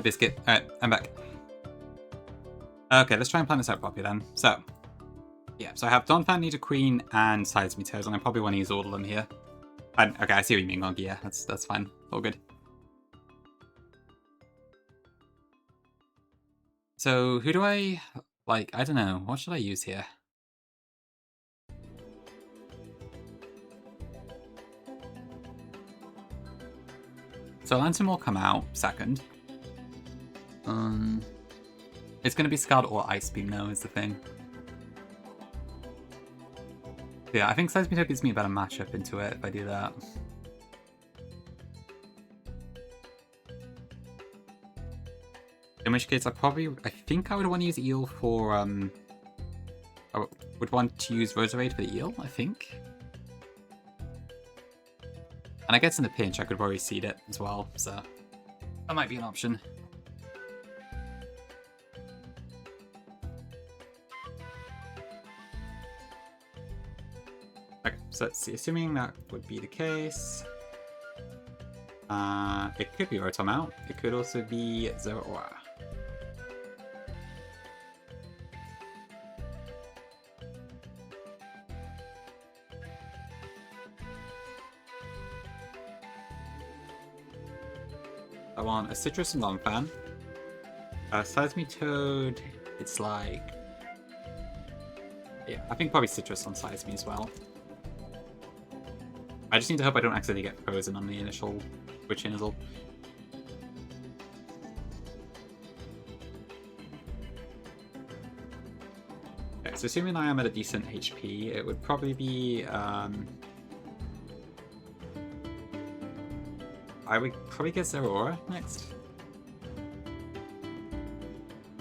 A: Biscuit. Alright, I'm back. Okay, let's try and plan this out properly then. So, yeah, so I have Donphan, Need a Queen, and Sides Me Toes, and I probably want to use all of them here. And, okay, I see what you mean, Gongi. Yeah, that's fine. All good. So, who do I... like, I don't know. What should I use here? So Lantern will come out second. It's going to be Scald or Ice Beam, though, is the thing. Yeah, I think Seismitoad gives me a better matchup into it if I do that. In which case, I think I would want to use Eel for, I would want to use Roserade for the Eel, I think. And I guess in the pinch, I could probably seed it as well, so that might be an option. Okay, so let's see. Assuming that would be the case, it could be Rotom out. It could also be Zeraora. I want a Citrus and Longfan. Seismitoad, it's like... yeah, I think probably Citrus on Seisme as well. I just need to hope I don't accidentally get frozen on the initial Witch Nizzle. Okay, so assuming I am at a decent HP, it would probably be... I would probably get Zeraora next.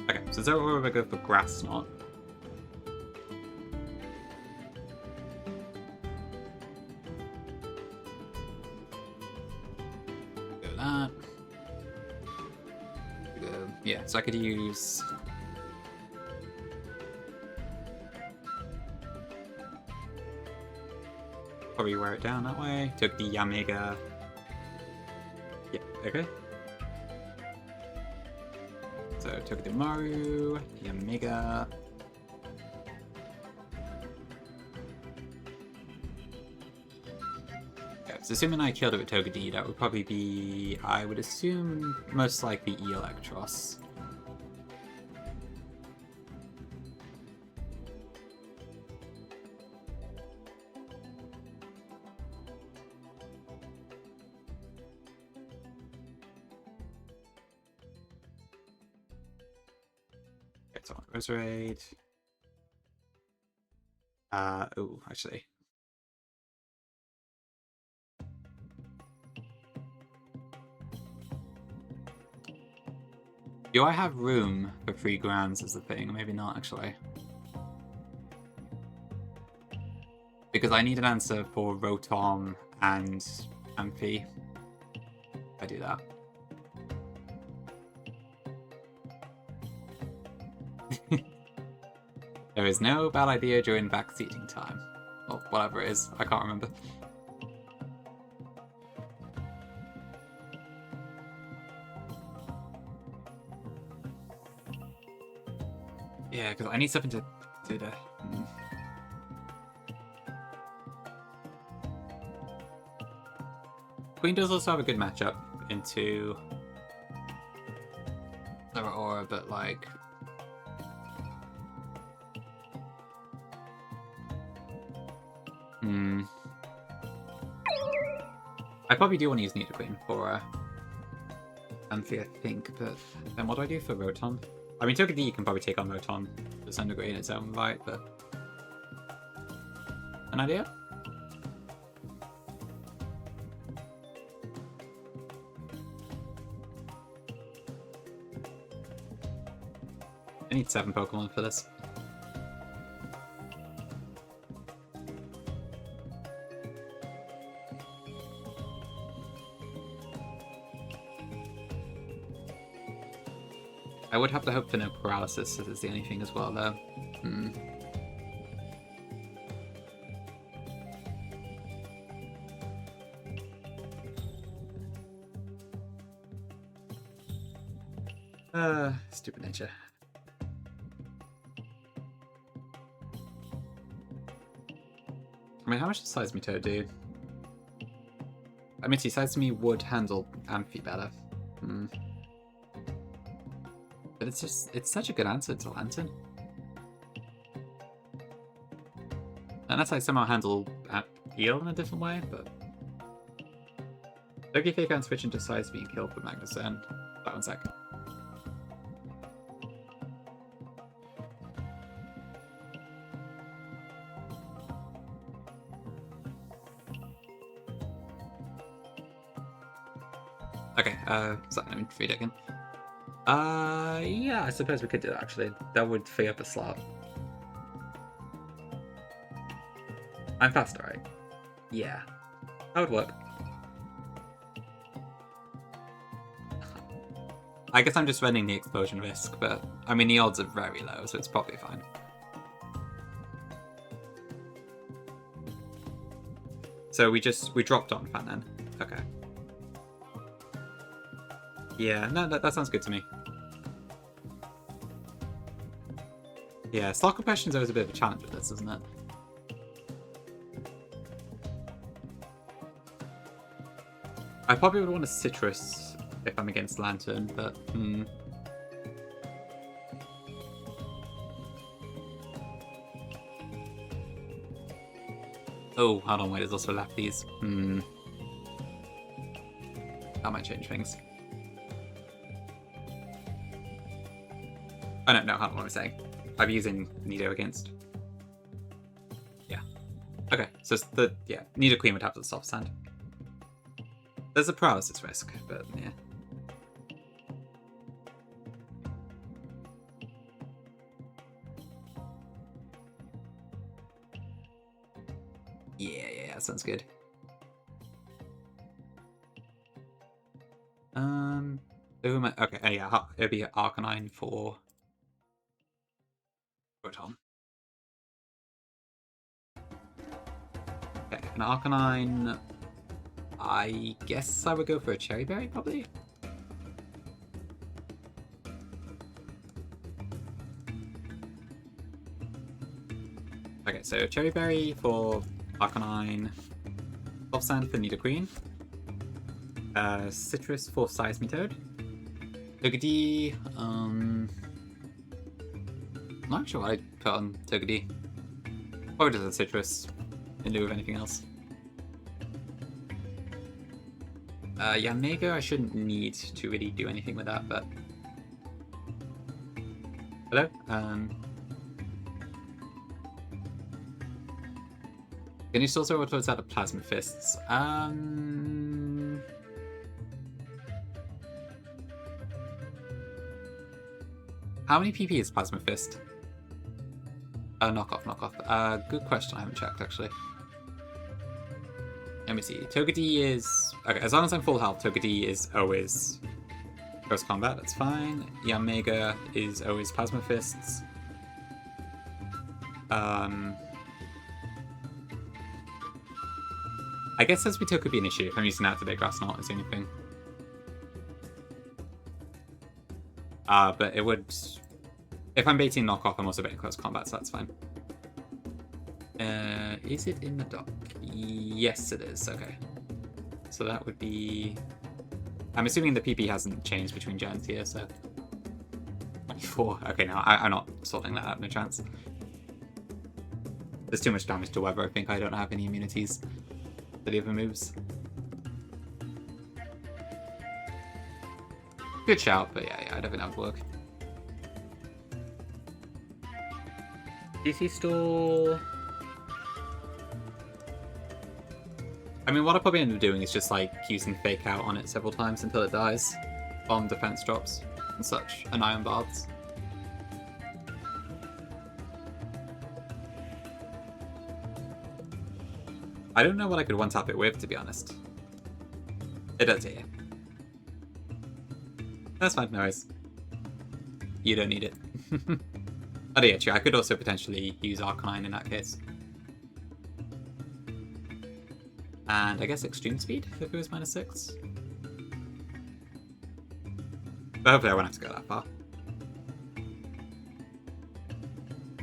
A: Okay, so Zeraora would go for Grass Knot. Go that. Go. Yeah, so I could use... probably wear it down that way. Took the Yamega. Yeah, okay. So Togedemaru, Yamega. Yeah, so assuming I killed it with Togedemaru, that would probably be, I would assume, most likely Electros. Roserade. Oh, actually. Do I have room for 3 grands as the thing? Maybe not, actually. Because I need an answer for Rotom and Amphi. I do that. There is no bad idea during backseating time. Or whatever it is, I can't remember. Yeah, because I need something to do the... Queen does also have a good matchup into Zeraora, but like... I probably do want to use Nidoqueen for Amphi, I think, but then what do I do for Rotom? I mean, Togedemaru can probably take on Rotom to some degree in its own right, but... an idea? I need 7 Pokemon for this. I would have to hope for no paralysis, if it's the only thing as well, though. Stupid nature. I mean, how much does Seismitoad do? I mean, see, Seismi would handle Amphi better. But it's such a good answer to Lantern. And that's like somehow handle Eel in a different way, but... Togepi can switch into Seismi and kill for Magnuson. That one sec. Okay, is that an free again? Yeah, I suppose we could do that actually. That would free up a slot. I'm faster, right? Yeah. That would work. I guess I'm just running the explosion risk, but I mean the odds are very low, so it's probably fine. So we dropped on Fan then. Okay. Yeah, no, that sounds good to me. Yeah, slot compression is always a bit of a challenge with this, isn't it? I probably would want a Citrus if I'm against Lantern, but Oh, hold on, wait, there's also Lappies. That might change things. Oh no, hold on, what am I saying? I'm using Nido against. Yeah. Okay, so Nido Queen would have the soft sand. There's a paralysis risk, but yeah. Yeah, that sounds good. Okay, yeah, it'll be Arcanine for Rotom. Okay, an Arcanine. I guess I would go for a Cherry Berry, probably. Okay, so Cherry Berry for Arcanine, Soft Sand for Nidoqueen, Citrus for Seismitoad, Togepi, I'm not sure what I'd put on Togepi. Probably just a Citrus in lieu of anything else. Yanmega, I shouldn't need to really do anything with that, but... Hello? Can you still throw towards out of Plasma Fists? How many PP is Plasma Fist? Knockoff. Good question, I haven't checked actually. Let me see. Togepi is... Okay, as long as I'm full health, Togepi is always Close Combat, that's fine. Yanmega is always Plasma Fists. I guess Sesbito could be an issue if I'm using Activate Grass Knot as anything. But it would... If I'm baiting Knockoff, I'm also baiting Close Combat, so that's fine. Is it in the dock? Yes, it is. Okay. So that would be... I'm assuming the PP hasn't changed between gens here, so... 24. Okay, no, I'm not sorting that out, no chance. There's too much damage to Weather, I think. I don't have any immunities to the other moves. Good shout, but yeah, I don't think that would work. DC Stall... I mean, what I'll probably end up doing is just, like, using Fake Out on it several times until it dies. On defense drops and such, and Iron Bards. I don't know what I could one-tap it with, to be honest. It does here. That's fine, no worries. You don't need it. Oh yeah, true, I could also potentially use Arcanine in that case. And I guess Extreme Speed, if it was -6. But hopefully I won't have to go that far.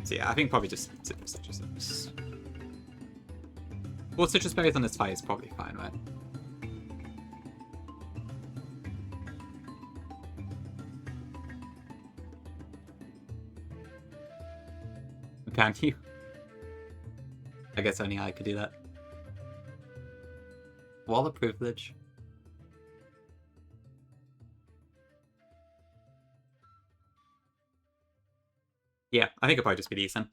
A: So yeah, I think probably just citrus. Well, citrus berries on this fight is probably fine, right? Can you? I guess only I could do that. What a privilege. Yeah, I think it'll probably just be these then.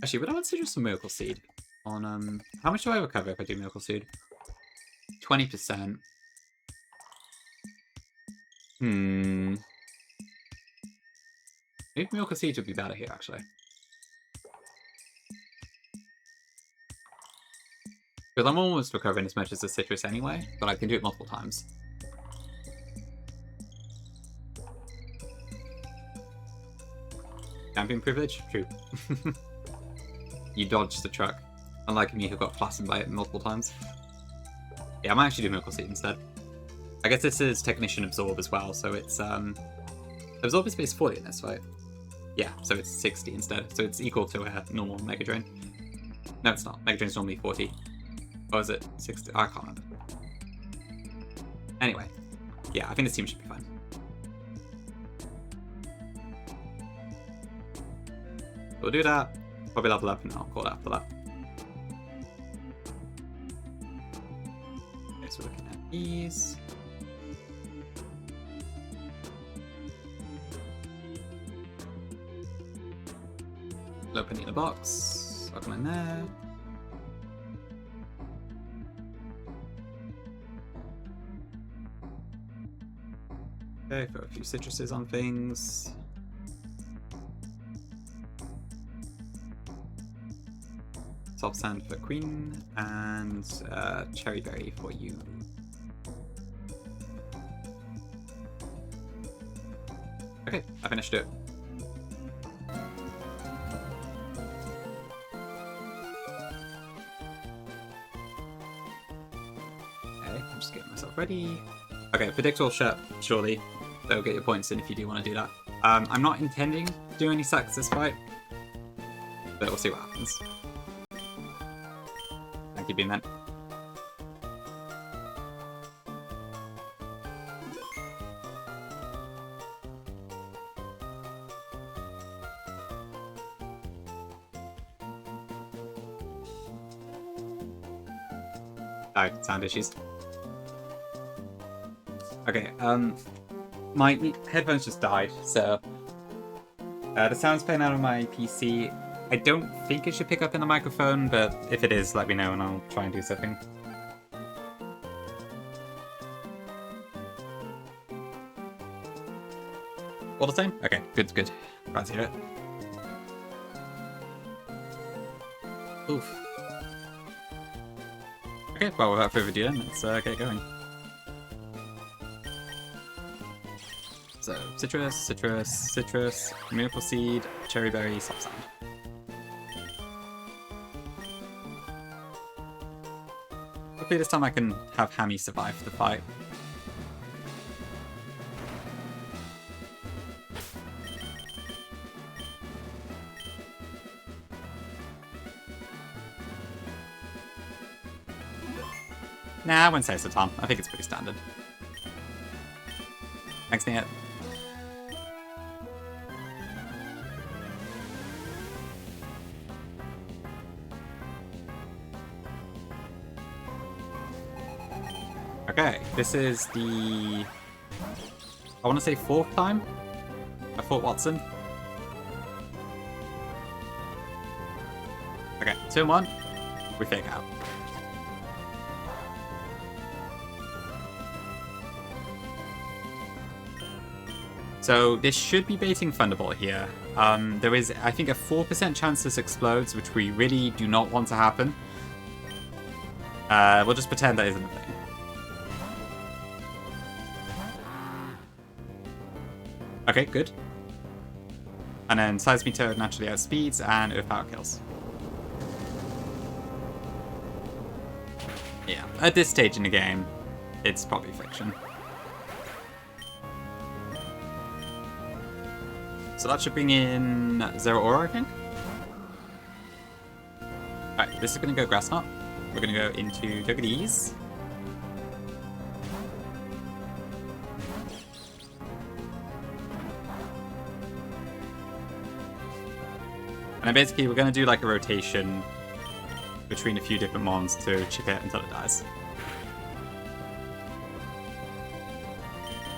A: Actually, would I want to do just some Miracle Seed? On, how much do I recover if I do Miracle Seed? 20%. Maybe Miracle Seed would be better here, actually. Because I'm almost recovering as much as the citrus anyway, but I can do it multiple times. Champion privilege? True. You dodged the truck. Unlike me, who got flattened by it multiple times. Yeah, I might actually do Miracle Seed instead. I guess this is Technician Absorb as well, so it's Absorb is base 40 in this fight. Yeah, so it's 60 instead. So it's equal to a normal Mega Drain. No, it's not. Mega Drain's normally 40. Or is it 60? I can't remember. Anyway, yeah, I think this team should be fine. We'll do that. Probably level up and I'll call it after that. Okay, so we're looking at these. Opening the box. I'll come in there. Okay, throw a few citruses on things. Soft sand for Queen, and cherry berry for you. Okay, I finished it. Okay, I'm just getting myself ready. Okay, predictable shot, surely. They'll get your points in if you do want to do that. I'm not intending to do any sacks this fight, but we'll see what happens. Thank you, Beamman. Oh, sound issues. Okay, my headphones just died, so the sound's playing out of my PC. I don't think it should pick up in the microphone, but if it is, let me know and I'll try and do something. All the same? Okay, good, good. Glad to hear it. Oof. Okay, well, without further ado then, let's get going. So, citrus, citrus, citrus, miracle seed, cherry berry, soft sand. Hopefully this time I can have Hammy survive the fight. Nah, I wouldn't say it's a ton. I think it's pretty standard. Thanks, Nia. Okay, this is the... I want to say 4th time I fought Wattson. Okay, turn 1, we fake out. So this should be baiting Thunderbolt here. There is, I think, a 4% chance this explodes, which we really do not want to happen. We'll just pretend that isn't a thing. Okay, good. And then Seismitoad naturally outspeeds and Earth Power kills. Yeah, at this stage in the game, it's probably friction. so that should bring in Zero Aura, I think. Alright, this is going to go Grass Knot. We're going to go into Jugadies. And then basically we're going to do like a rotation between a few different mons to chip it until it dies.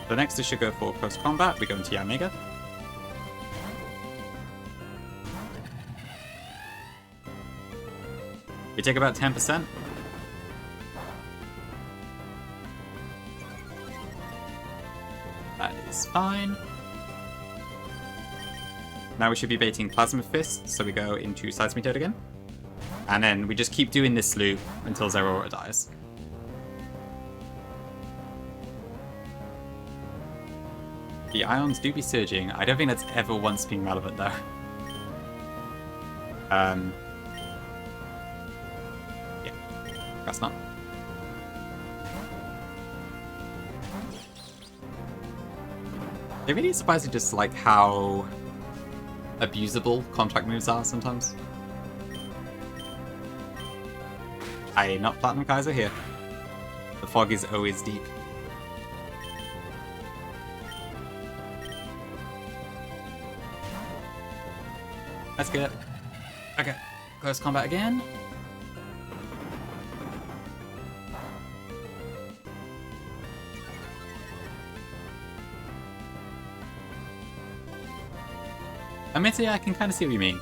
A: So next, we should go for close combat. We go into Yamega. We take about 10%. That is fine. Now we should be baiting Plasma Fist, so we go into Seismic Toad again. And then we just keep doing this loop until Zero Aura dies. The ions do be surging. I don't think that's ever once been relevant, though. Yeah, that's not. It really surprises me just like how abusable contract moves are sometimes. Aye, not Platinum Kaiser here. The fog is always deep. That's good. Okay, close combat again. Admittedly, I can kind of see what you mean.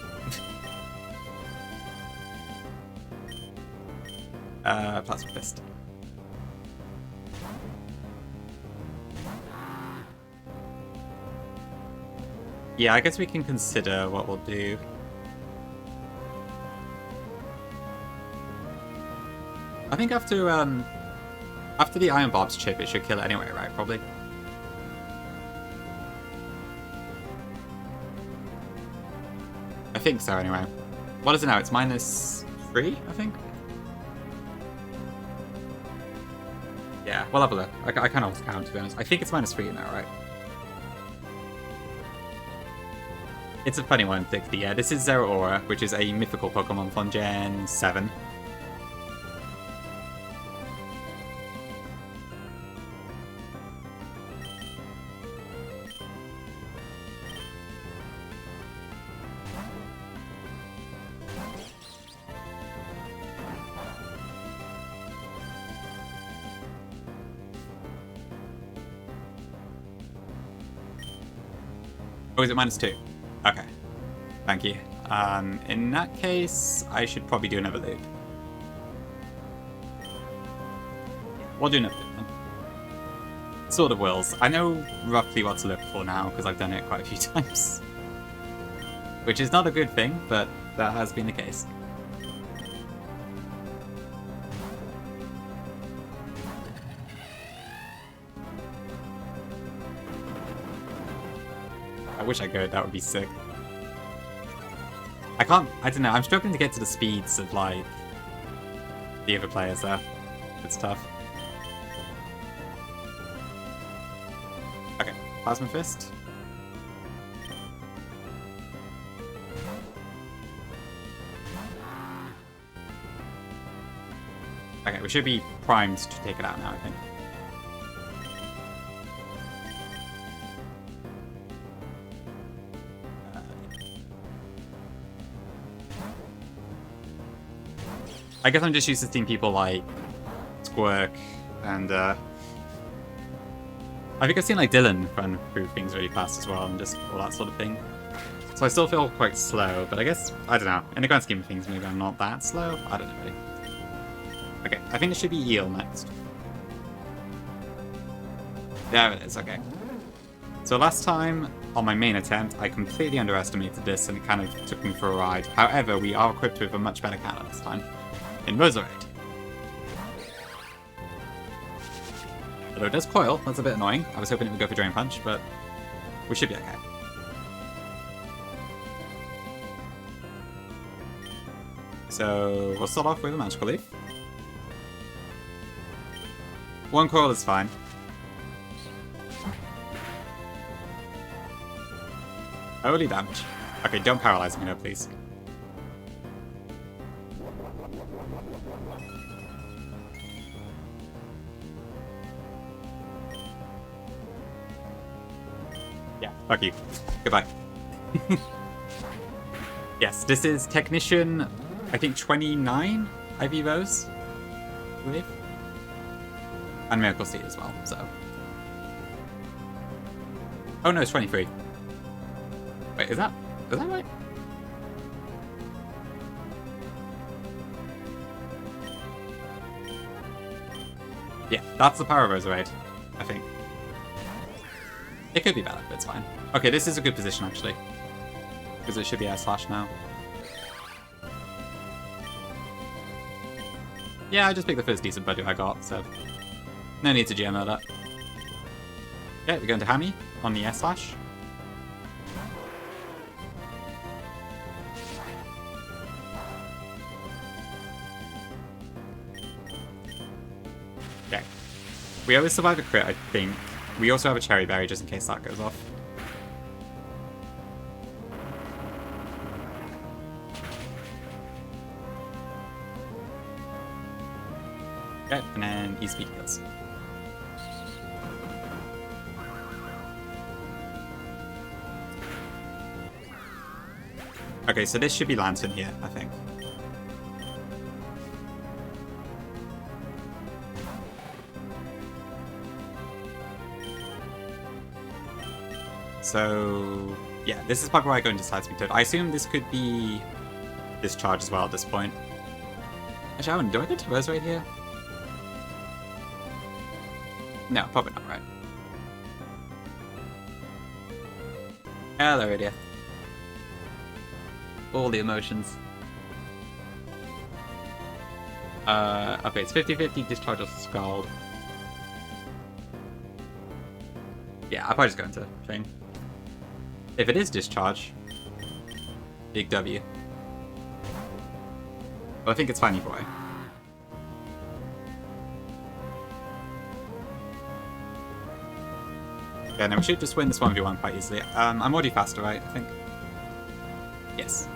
A: Plasma Fist. Yeah, I guess we can consider what we'll do. I think after the Iron Barb's chip, it should kill it anyway, right? Probably. I think so, anyway. What is it now? It's -3, I think? Yeah, we'll have a look. I kind of lost count, to be honest. I think it's -3 now, right? It's a funny one, 60. Yeah, this is Zero Aura, which is a mythical Pokemon from Gen 7. Oh, is it -2? Okay. Thank you. In that case, I should probably do another loop. We'll do another loop then. Sort of wills. I know roughly what to look for now, because I've done it quite a few times. Which is not a good thing, but that has been the case. I wish I could, that would be sick. I don't know, I'm struggling to get to the speeds of, like, the other players there. It's tough. Okay, Plasma Fist. Okay, we should be primed to take it out now, I think. I guess I'm just used to seeing people like Squirk and I think I've seen like Dylan run through things really fast as well and just all that sort of thing. So I still feel quite slow, but I guess, I don't know, in the grand scheme of things maybe I'm not that slow. I don't know really. Okay, I think it should be Eel next. There it is, okay. So last time on my main attempt I completely underestimated this and it kind of took me for a ride. However, we are equipped with a much better cannon this time. In Roserade. Although it does coil, that's a bit annoying. I was hoping it would go for Drain Punch, but we should be okay. So we'll start off with a Magical Leaf. One coil is fine. Holy damage. Okay, don't paralyze me now, please. Yeah, fuck you. Goodbye. Yes, this is Technician, I think 29 IV Rose, I believe. And Miracle Seed as well, so. Oh no, it's 23. Wait, is that right? Yeah, that's the Power Rose raid, I think. It could be better, but it's fine. Okay, this is a good position, actually. Because it should be air slash now. Yeah, I just picked the first decent budget I got, so... No need to GMO that. Okay, we're going to Hammy on the air slash. Okay. We always survive a crit, I think. We also have a Cherry Berry just in case that goes off. Okay, and then E-Speed kills. Okay, so this should be Lantern here, I think. So, yeah, this is probably where I go into Side Speed Toad. I assume this could be Discharge as well at this point. Actually, do I get to Rose right here? No, probably not, right? Hello, idiot. All the emotions. Okay, it's 50-50, Discharge or Scald. Yeah, I'll probably just go into Chain. If it is Discharge, big W. Well, I think it's fine either way. Yeah, no, we should just win this 1v1 quite easily. I'm already faster, right? I think. Yes.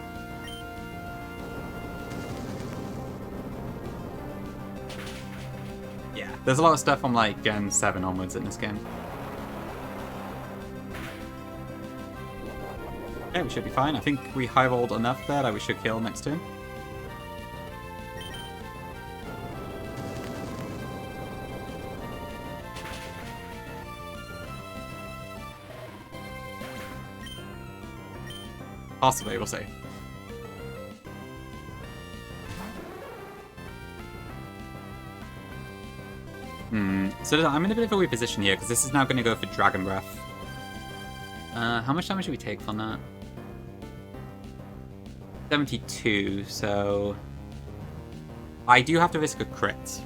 A: Yeah, there's a lot of stuff from like Gen 7 onwards in this game. Okay, we should be fine. I think we high-rolled enough there that we should kill next turn. Possibly, we'll see. So I'm in a bit of a weird position here, because this is now going to go for Dragon Breath. How much damage do we take from that? 72, so... I do have to risk a crit,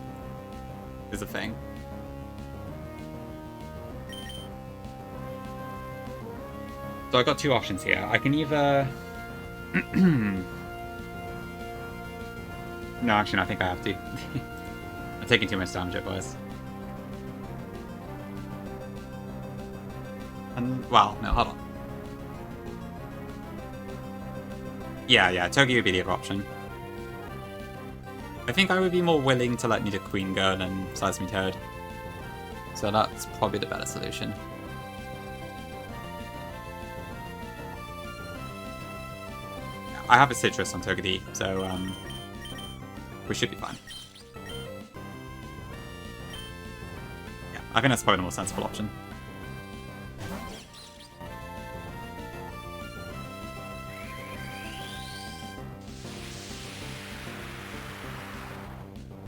A: is the thing. So I've got two options here. I can either... No, actually, no, I think I have to. I'm taking too much damage, boys. And, well, no, hold on. Yeah, Togi would be the other option. I think I would be more willing to let Nido Queen go than Size Me Toad. So that's probably the better solution. I have a Citrus on Togedie, so we should be fine. Yeah, I think that's probably the more sensible option.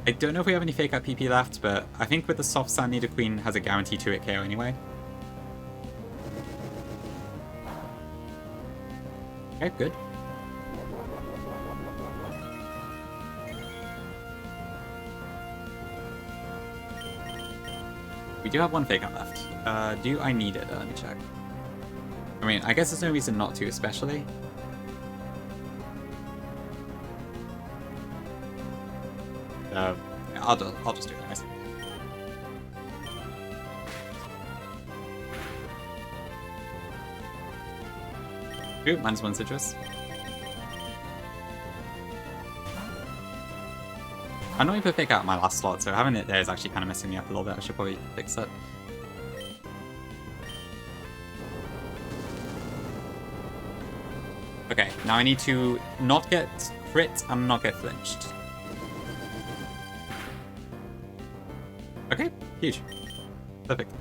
A: I don't know if we have any fake out PP left, but I think with the soft sand, Nido Queen has a guarantee 2-hit KO anyway. Okay, good. We do have one fake out left. Do I need it? Let me check. I mean, I guess there's no reason not to, especially. I'll just do it, guys. Ooh, minus 1 citrus. I don't even pick out my last slot, so having it there is actually kind of messing me up a little bit. I should probably fix it. Okay, now I need to not get crit and not get flinched. Okay, huge. Perfect.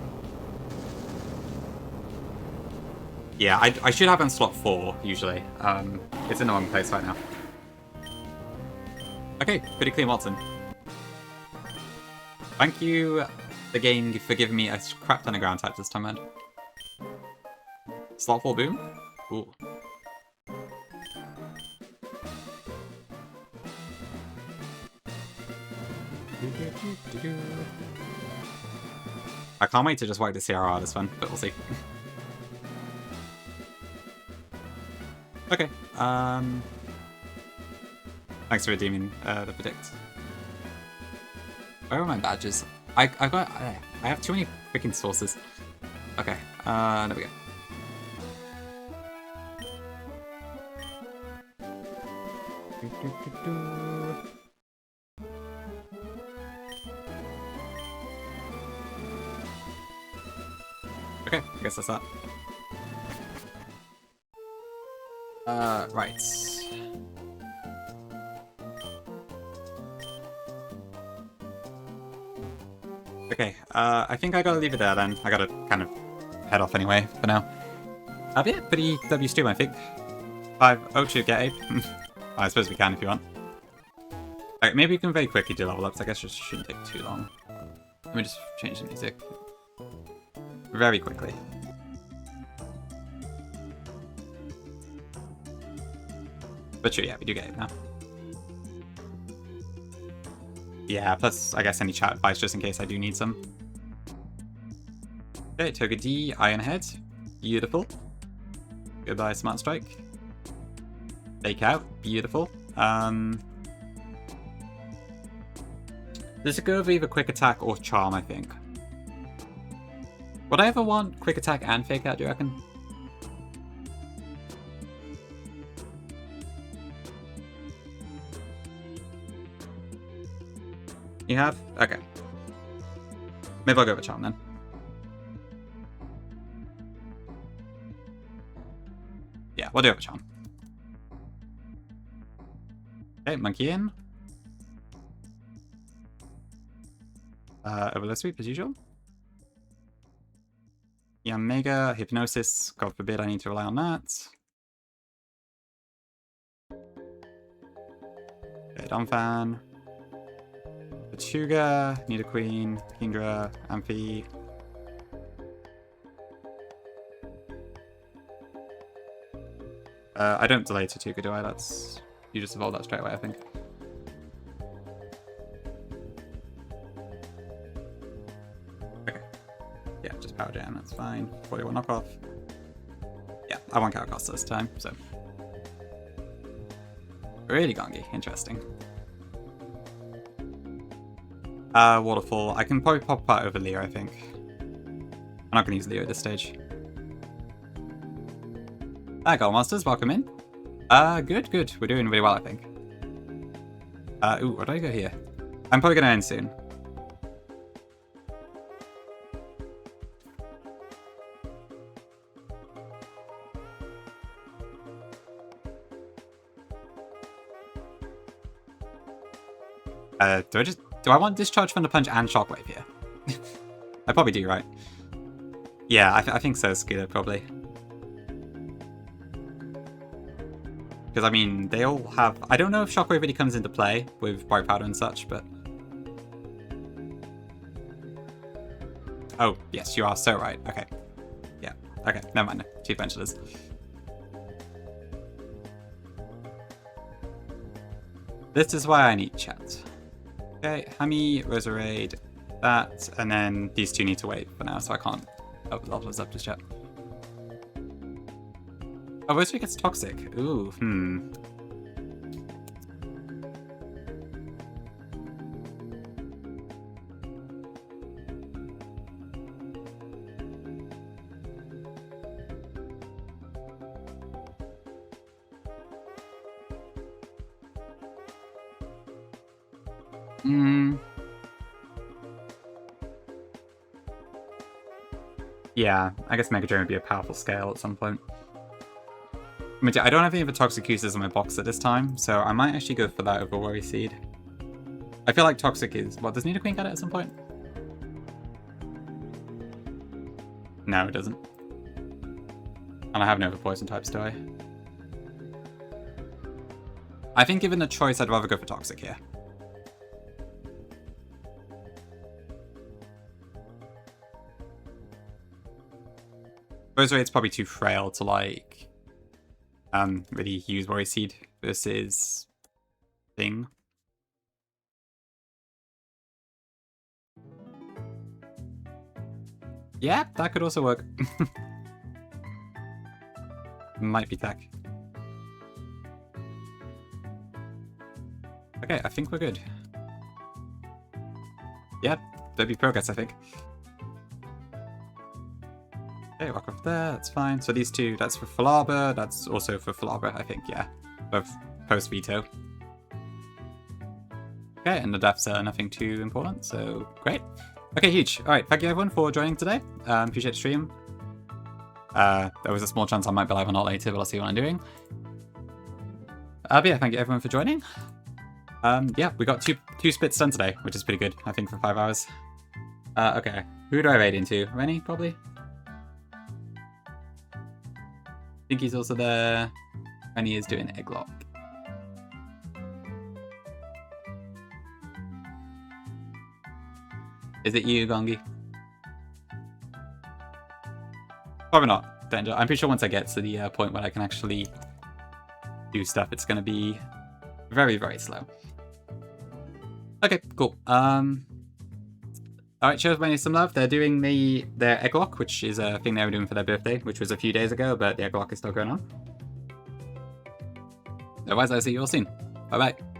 A: Yeah, I should have on slot 4, usually. It's in the wrong place right now. Okay, pretty clean Wattson. Thank you, the game, for giving me a crap ton of ground types this time around. Slot 4 boom? Ooh. I can't wait to just wipe the CRR this one, but we'll see. Okay, thanks for redeeming the predict. Where are my badges? I have too many freaking sources. Okay, there we go. Okay, I guess that's that. Right. Okay, I think I gotta leave it there then. I gotta kind of head off anyway for now. Yeah, pretty W stew, I think. 502 get 8. I suppose we can if you want. Alright, maybe we can very quickly do level ups. I guess it shouldn't take too long. Let me just change the music. Very quickly. But sure, yeah, we do get it now. Yeah, plus, I guess any chat advice just in case I do need some. Okay, Toga D, Iron Head. Beautiful. Goodbye, Smart Strike. Fake Out. Beautiful. Does it go over either Quick Attack or Charm, I think? Would I ever want Quick Attack and Fake Out, do you reckon? You have? Okay. Maybe I'll go with Charm then. Yeah, we'll do it with Charm. Okay, Monkey in. Overload Sweep as usual. Yeah, Mega, Hypnosis. God forbid I need to rely on that. Okay, Donphan. Petuga, Nidoqueen, Kingdra, Amphi. I don't delay Tortuga, do I? That's... You just evolve that straight away, I think. Okay. Yeah, just Power Jam, that's fine. 41 knockoff. Yeah, I won't count cost this time, so... Really gongy, interesting. Waterfall. I can probably pop out over Leo, I think. I'm not going to use Leo at this stage. Hi, Gold Monsters, welcome in. Good, good. We're doing really well, I think. Ooh, where do I go here? I'm probably going to end soon. Do I want Discharge, Thunder Punch, and Shockwave here? I probably do, right? Yeah, I think so, Scooter, probably. Because, I mean, they all have... I don't know if Shockwave really comes into play with Bright Powder and such, but... Oh, yes, you are so right. Okay. Yeah, okay, never mind. Chief Venturers. This is why I need chat. Okay, Hammy, Roserade, that, and then these two need to wait for now, so I can't level this up just yet. Oh, Roserade gets toxic. Ooh, Yeah, I guess Mega Drain would be a powerful scale at some point. I mean, I don't have any of the Toxic Uses in my box at this time, so I might actually go for that over Worry Seed. I feel like Toxic is... What, does Nidoqueen get it at some point? No, it doesn't. And I have no other Poison types, do I? I think given the choice, I'd rather go for Toxic here. Roserade probably too frail to, like, really use Worry Seed versus Thing. Yeah, that could also work. Might be tech. Okay, I think we're good. Yeah, there'd be progress, I think. Okay, walk off there, that's fine. So these two, that's for Falaba, that's also for Falaba, I think, yeah. Both post-veto. Okay, and the deaths are nothing too important, so great. Okay, huge. Alright, thank you everyone for joining today. Appreciate the stream. There was a small chance I might be live or not later, but I'll see what I'm doing. But yeah, thank you everyone for joining. Yeah, we got two splits done today, which is pretty good, I think, for 5 hours. Okay, who do I raid into? Rennie, probably? I think he's also there. Rennie is doing Egglock. Is it you, Gongi? Probably not, Danger. I'm pretty sure once I get to the point where I can actually do stuff, it's going to be very, very slow. Okay, cool. Alright, show everybody some love. They're doing their Egglock, which is a thing they were doing for their birthday, which was a few days ago, but the Egglock is still going on. Otherwise, I'll see you all soon. Bye-bye.